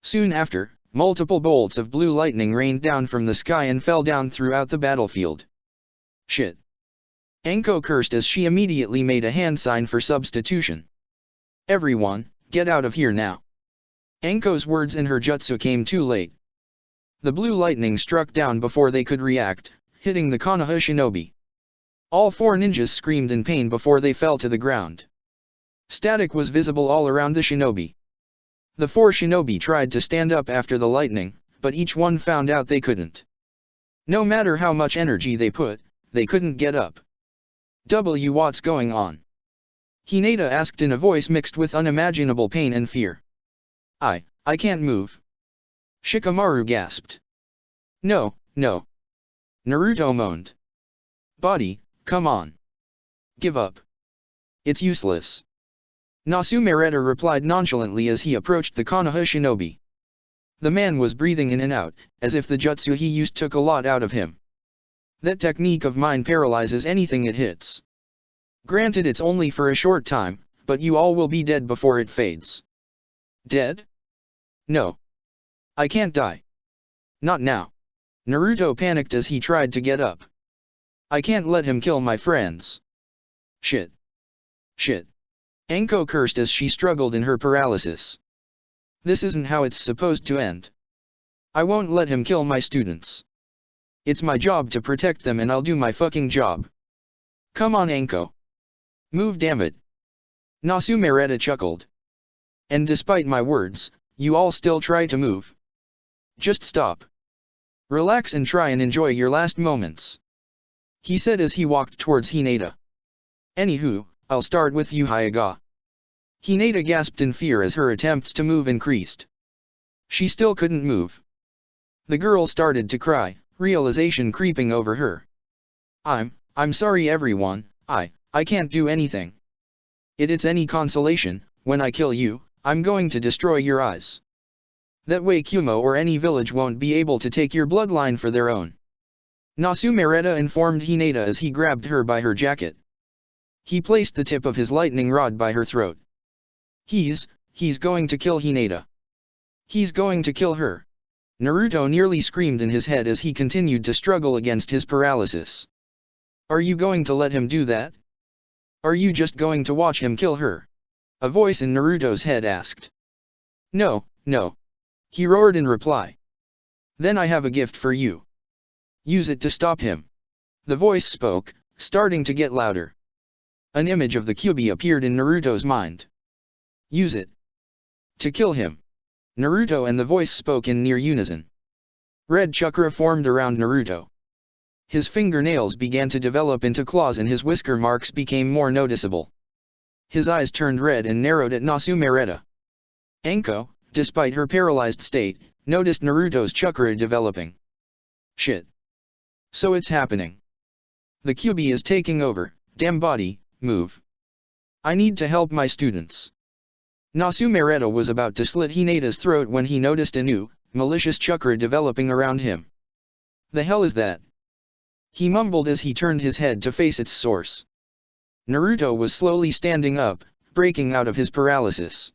Soon after, multiple bolts of blue lightning rained down from the sky and fell down throughout the battlefield. "Shit!" Anko cursed as she immediately made a hand sign for substitution. "Everyone, get out of here now." Anko's words and her jutsu came too late. The blue lightning struck down before they could react, hitting the Konoha shinobi. All four ninjas screamed in pain before they fell to the ground. Static was visible all around the shinobi. The four shinobi tried to stand up after the lightning, but each one found out they couldn't. No matter how much energy they put, they couldn't get up. "What's going on?" Hinata asked in a voice mixed with unimaginable pain and fear. I can't move." Shikamaru gasped. No. Naruto moaned. "Body, come on. Give up. It's useless." Nasumereta replied nonchalantly as he approached the Konoha shinobi. The man was breathing in and out, as if the jutsu he used took a lot out of him. "That technique of mine paralyzes anything it hits. Granted it's only for a short time, but you all will be dead before it fades." "Dead? No. I can't die. Not now." Naruto panicked as he tried to get up. "I can't let him kill my friends." Shit. Anko cursed as she struggled in her paralysis. "This isn't how it's supposed to end. I won't let him kill my students. It's my job to protect them and I'll do my fucking job. Come on Anko. Move damn it." Nasumereta chuckled. "And despite my words, you all still try to move. Just stop. Relax and try and enjoy your last moments," he said as he walked towards Hinata. "Anywho, I'll start with you Hyuga." Hinata gasped in fear as her attempts to move increased. She still couldn't move. The girl started to cry, realization creeping over her. I'm sorry everyone, I can't do anything. It's any consolation, when I kill you, I'm going to destroy your eyes. That way Kumo or any village won't be able to take your bloodline for their own." Nasumereta informed Hinata as he grabbed her by her jacket. He placed the tip of his lightning rod by her throat. He's going to kill Hinata. He's going to kill her." Naruto nearly screamed in his head as he continued to struggle against his paralysis. "Are you going to let him do that? Are you just going to watch him kill her?" a voice in Naruto's head asked. No, he roared in reply. "Then I have a gift for you. Use it to stop him." The voice spoke, starting to get louder. An image of the Kyuubi appeared in Naruto's mind. "Use it." To kill him. Naruto and the voice spoke in near unison. Red chakra formed around Naruto. His fingernails began to develop into claws and his whisker marks became more noticeable. His eyes turned red and narrowed at Nasumereta. Anko, despite her paralyzed state, noticed Naruto's chakra developing. Shit. So it's happening. The Kyuubi is taking over, damn body, move. I need to help my students. Nasumereta was about to slit Hinata's throat when he noticed a new, malicious chakra developing around him. The hell is that? He mumbled as he turned his head to face its source. Naruto was slowly standing up, breaking out of his paralysis.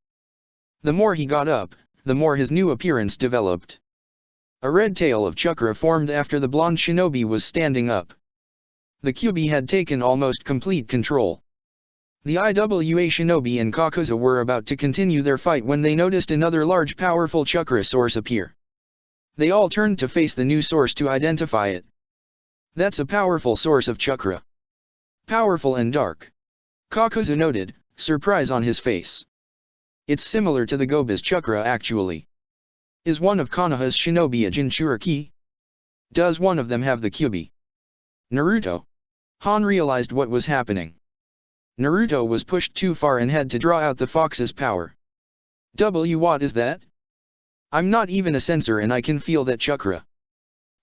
The more he got up, the more his new appearance developed. A red tail of chakra formed after the blonde shinobi was standing up. The Kyuubi had taken almost complete control. The IWA shinobi and Kakuzu were about to continue their fight when they noticed another large powerful chakra source appear. They all turned to face the new source to identify it. That's a powerful source of chakra. Powerful and dark. Kakuzu noted, surprise on his face. It's similar to the Gobi's chakra actually. Is one of Konoha's shinobi a Jinchuriki? Does one of them have the Kyuubi? Naruto. Han realized what was happening. Naruto was pushed too far and had to draw out the fox's power. What is that? I'm not even a sensor and I can feel that chakra.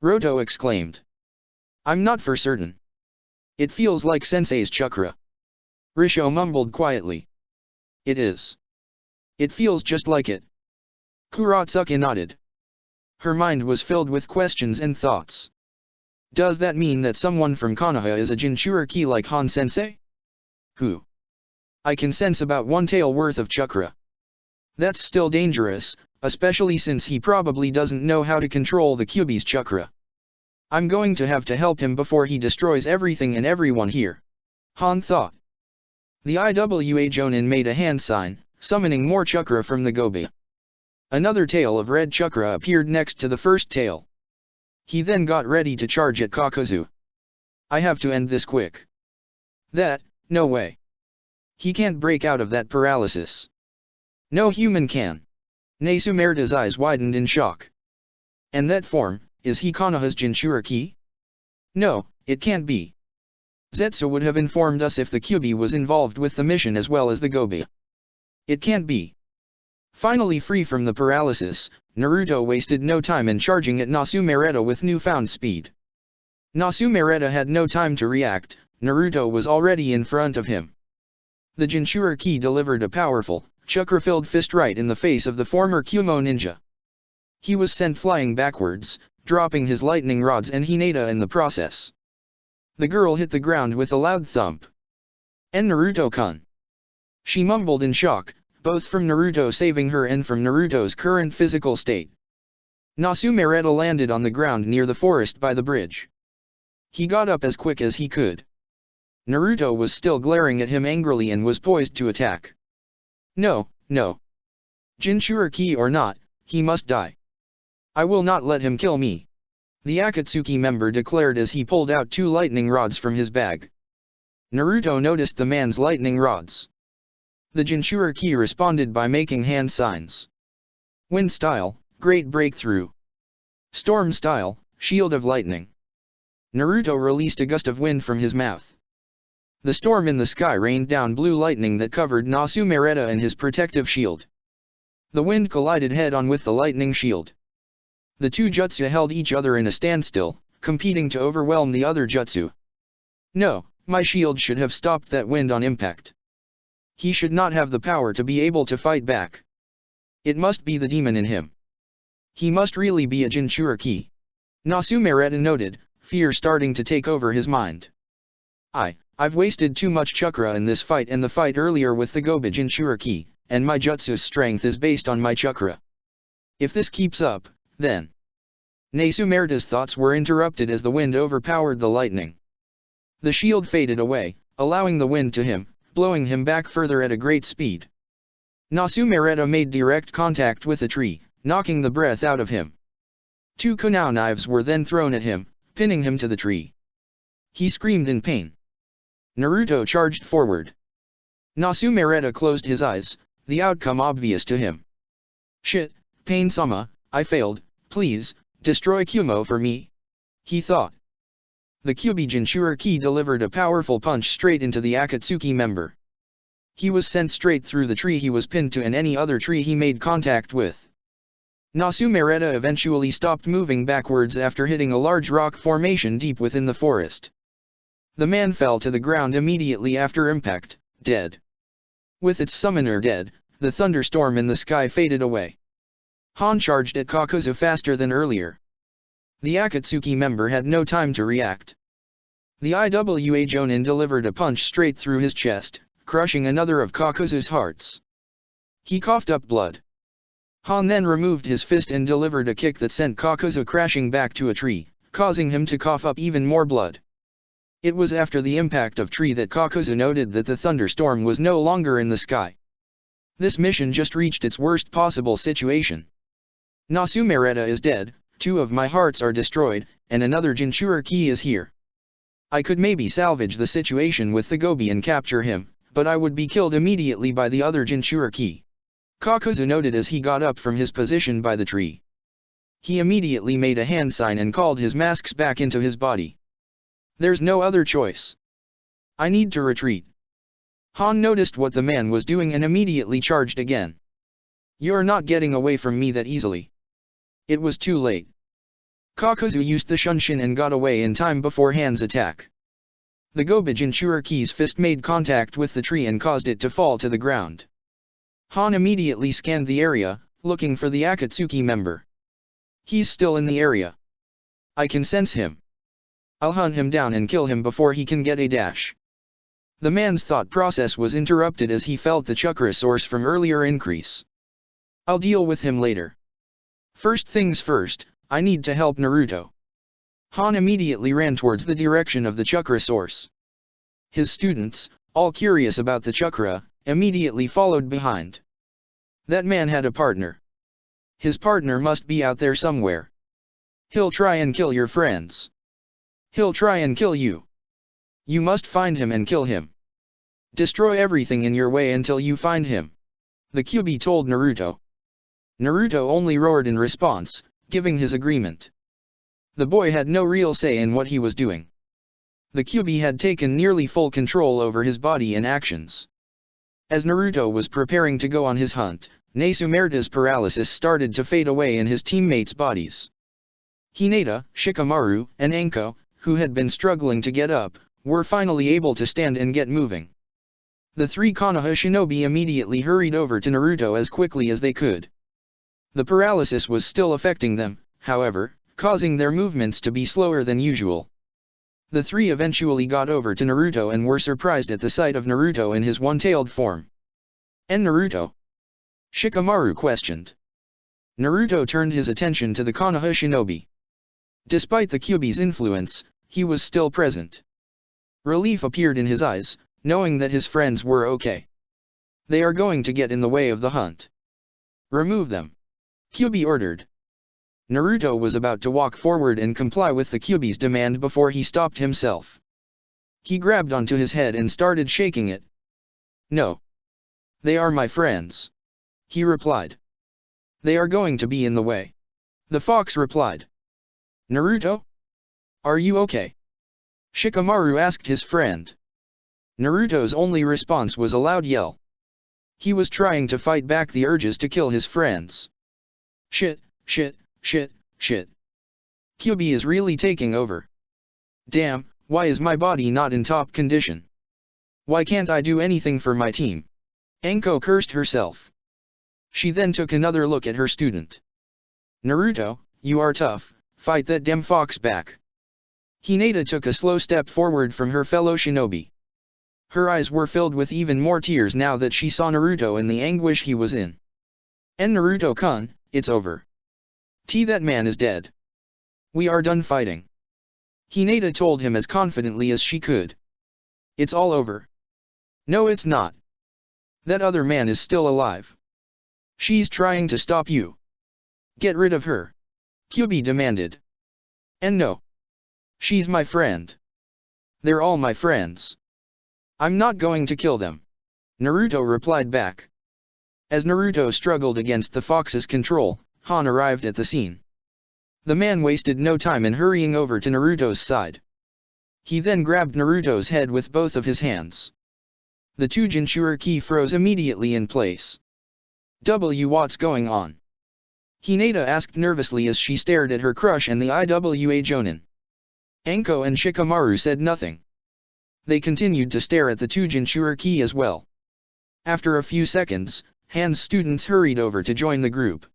Roto exclaimed. I'm not for certain. It feels like Sensei's chakra. Risho mumbled quietly. It is. It feels just like it. Kuratsuki nodded. Her mind was filled with questions and thoughts. Does that mean that someone from Konoha is a Jinchuriki like Han Sensei? Who? I can sense about one tail worth of chakra. That's still dangerous, especially since he probably doesn't know how to control the Kyuubi's chakra. I'm going to have to help him before he destroys everything and everyone here. Han thought. The IWA Jonin made a hand sign, summoning more chakra from the Gobi. Another tail of red chakra appeared next to the first tail. He then got ready to charge at Kakuzu. I have to end this quick. No way. He can't break out of that paralysis. No human can. Nasumereta's eyes widened in shock. And that form, is he Konoha's Jinchuriki? No, it can't be. Zetsu would have informed us if the Kyuubi was involved with the mission as well as the Gobi. It can't be. Finally free from the paralysis, Naruto wasted no time in charging at Nasumereta with newfound speed. Nasumereta had no time to react, Naruto was already in front of him. The Jinchuriki delivered a powerful, chakra-filled fist right in the face of the former Kyuumo ninja. He was sent flying backwards, dropping his lightning rods and Hinata in the process. The girl hit the ground with a loud thump. And Naruto-kun. She mumbled in shock, both from Naruto saving her and from Naruto's current physical state. Nasumereta landed on the ground near the forest by the bridge. He got up as quick as he could. Naruto was still glaring at him angrily and was poised to attack. No. Jinchuriki or not, he must die. I will not let him kill me. The Akatsuki member declared as he pulled out 2 lightning rods from his bag. Naruto noticed the man's lightning rods. The Jinchuriki responded by making hand signs. Wind style, great breakthrough. Storm style, shield of lightning. Naruto released a gust of wind from his mouth. The storm in the sky rained down blue lightning that covered Nasumereta and his protective shield. The wind collided head-on with the lightning shield. The 2 jutsu held each other in a standstill, competing to overwhelm the other jutsu. No, my shield should have stopped that wind on impact. He should not have the power to be able to fight back. It must be the demon in him. He must really be a Jinchuriki. Nasumereta noted, fear starting to take over his mind. I've wasted too much chakra in this fight and the fight earlier with the Gobi Jinchuriki, and my jutsu's strength is based on my chakra. If this keeps up, then... Nasumereta's thoughts were interrupted as the wind overpowered the lightning. The shield faded away, allowing the wind to him, blowing him back further at a great speed. Nasumereta made direct contact with a tree, knocking the breath out of him. 2 kunai knives were then thrown at him, pinning him to the tree. He screamed in pain. Naruto charged forward. Nasumereta closed his eyes, the outcome obvious to him. Shit, Pain-sama, I failed, please, destroy Kumo for me. He thought. The Kyuubi Jinchuriki delivered a powerful punch straight into the Akatsuki member. He was sent straight through the tree he was pinned to and any other tree he made contact with. Nasumereta eventually stopped moving backwards after hitting a large rock formation deep within the forest. The man fell to the ground immediately after impact, dead. With its summoner dead, the thunderstorm in the sky faded away. Han charged at Kakuzu faster than earlier. The Akatsuki member had no time to react. The Iwa Jonin delivered a punch straight through his chest, crushing another of Kakuzu's hearts. He coughed up blood. Han then removed his fist and delivered a kick that sent Kakuzu crashing back to a tree, causing him to cough up even more blood. It was after the impact of tree that Kakuzu noted that the thunderstorm was no longer in the sky. This mission just reached its worst possible situation. Nasumereta is dead, 2 of my hearts are destroyed, and another Jinchuriki is here. I could maybe salvage the situation with the Gobi and capture him, but I would be killed immediately by the other Jinchuriki. Kakuzu noted as he got up from his position by the tree. He immediately made a hand sign and called his masks back into his body. There's no other choice. I need to retreat. Han noticed what the man was doing and immediately charged again. You're not getting away from me that easily. It was too late. Kakuzu used the Shunshin and got away in time before Han's attack. The Gobi Jinchuriki's fist made contact with the tree and caused it to fall to the ground. Han immediately scanned the area, looking for the Akatsuki member. He's still in the area. I can sense him. I'll hunt him down and kill him before he can get a dash. The man's thought process was interrupted as he felt the chakra source from earlier increase. I'll deal with him later. First things first, I need to help Naruto. Han immediately ran towards the direction of the chakra source. His students, all curious about the chakra, immediately followed behind. That man had a partner. His partner must be out there somewhere. He'll try and kill your friends. He'll try and kill you. You must find him and kill him. Destroy everything in your way until you find him. The Kyuubi told Naruto. Naruto only roared in response, giving his agreement. The boy had no real say in what he was doing. The Kyuubi had taken nearly full control over his body and actions. As Naruto was preparing to go on his hunt, Nasumereta's paralysis started to fade away in his teammates' bodies. Hinata, Shikamaru, and Anko, who had been struggling to get up, were finally able to stand and get moving. The 3 Konoha shinobi immediately hurried over to Naruto as quickly as they could. The paralysis was still affecting them, however, causing their movements to be slower than usual. The 3 eventually got over to Naruto and were surprised at the sight of Naruto in his one-tailed form. "And Naruto?" Shikamaru questioned. Naruto turned his attention to the Konoha shinobi. Despite the Kyuubi's influence, he was still present. Relief appeared in his eyes, knowing that his friends were okay. They are going to get in the way of the hunt. Remove them. Kyuubi ordered. Naruto was about to walk forward and comply with the Kyuubi's demand before he stopped himself. He grabbed onto his head and started shaking it. "No. They are my friends," he replied. "They are going to be in the way." The fox replied. "Naruto? Are you okay?" Shikamaru asked his friend. Naruto's only response was a loud yell. He was trying to fight back the urges to kill his friends. Shit, shit, shit, shit. Kyuubi is really taking over. Damn, why is my body not in top condition? Why can't I do anything for my team? Anko cursed herself. She then took another look at her student. Naruto, you are tough, fight that damn fox back. Hinata took a slow step forward from her fellow shinobi. Her eyes were filled with even more tears now that she saw Naruto in the anguish he was in. "And Naruto-kun, it's over. That man is dead. We are done fighting." Hinata told him as confidently as she could. "It's all over." "No, it's not. That other man is still alive. She's trying to stop you. Get rid of her," Kyuubi demanded. "And no. She's my friend. They're all my friends. I'm not going to kill them," Naruto replied back. As Naruto struggled against the fox's control, Han arrived at the scene. The man wasted no time in hurrying over to Naruto's side. He then grabbed Naruto's head with both of his hands. The two Jinchuriki froze immediately in place. What's going on? Hinata asked nervously as she stared at her crush and the IWA Jonin. Anko and Shikamaru said nothing. They continued to stare at the two Jinchuriki as well. After a few seconds, Han's students hurried over to join the group.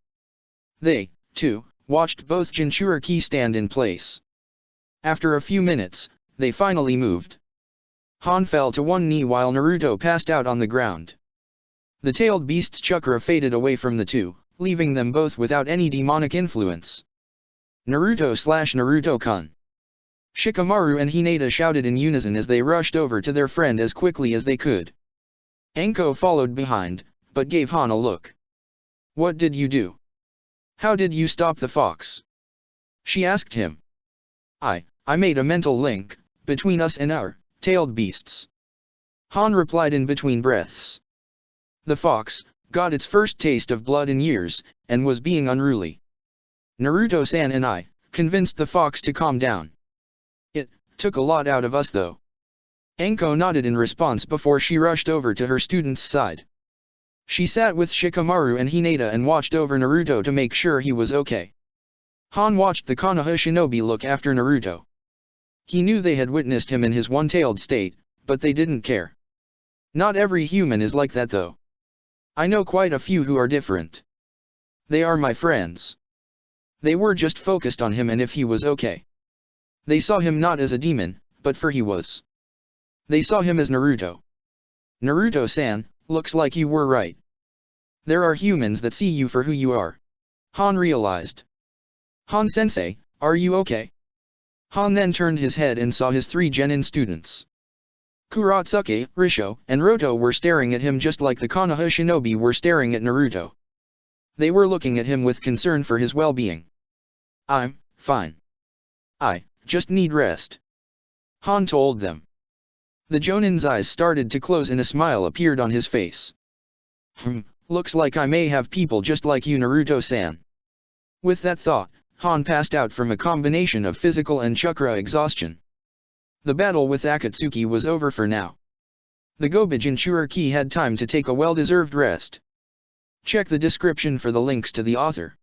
They, too, watched both Jinchuriki stand in place. After a few minutes, they finally moved. Han fell to one knee while Naruto passed out on the ground. The tailed beast's chakra faded away from the two, leaving them both without any demonic influence. Naruto/Naruto-kun. Shikamaru and Hinata shouted in unison as they rushed over to their friend as quickly as they could. Anko followed behind, but gave Han a look. What did you do? How did you stop the fox? She asked him. I made a mental link between us and our tailed beasts. Han replied in between breaths. The fox got its first taste of blood in years, and was being unruly. Naruto-san and I convinced the fox to calm down. It took a lot out of us though. Anko nodded in response before she rushed over to her student's side. She sat with Shikamaru and Hinata and watched over Naruto to make sure he was okay. Han watched the Konoha shinobi look after Naruto. He knew they had witnessed him in his one-tailed state, but they didn't care. Not every human is like that though. I know quite a few who are different. They are my friends. They were just focused on him and if he was okay. They saw him not as a demon, but for he was. They saw him as Naruto. Naruto-san, looks like you were right. There are humans that see you for who you are. Han realized. Han-sensei, are you okay? Han then turned his head and saw his three genin students. Kuratsuke, Risho, and Roto were staring at him just like the Konoha shinobi were staring at Naruto. They were looking at him with concern for his well-being. I'm fine. I just need rest. Han told them. The Jonin's eyes started to close and a smile appeared on his face. Looks like I may have people just like you, Naruto-san. With that thought, Han passed out from a combination of physical and chakra exhaustion. The battle with Akatsuki was over for now. The Goba Jinchuriki had time to take a well-deserved rest. Check the description for the links to the author.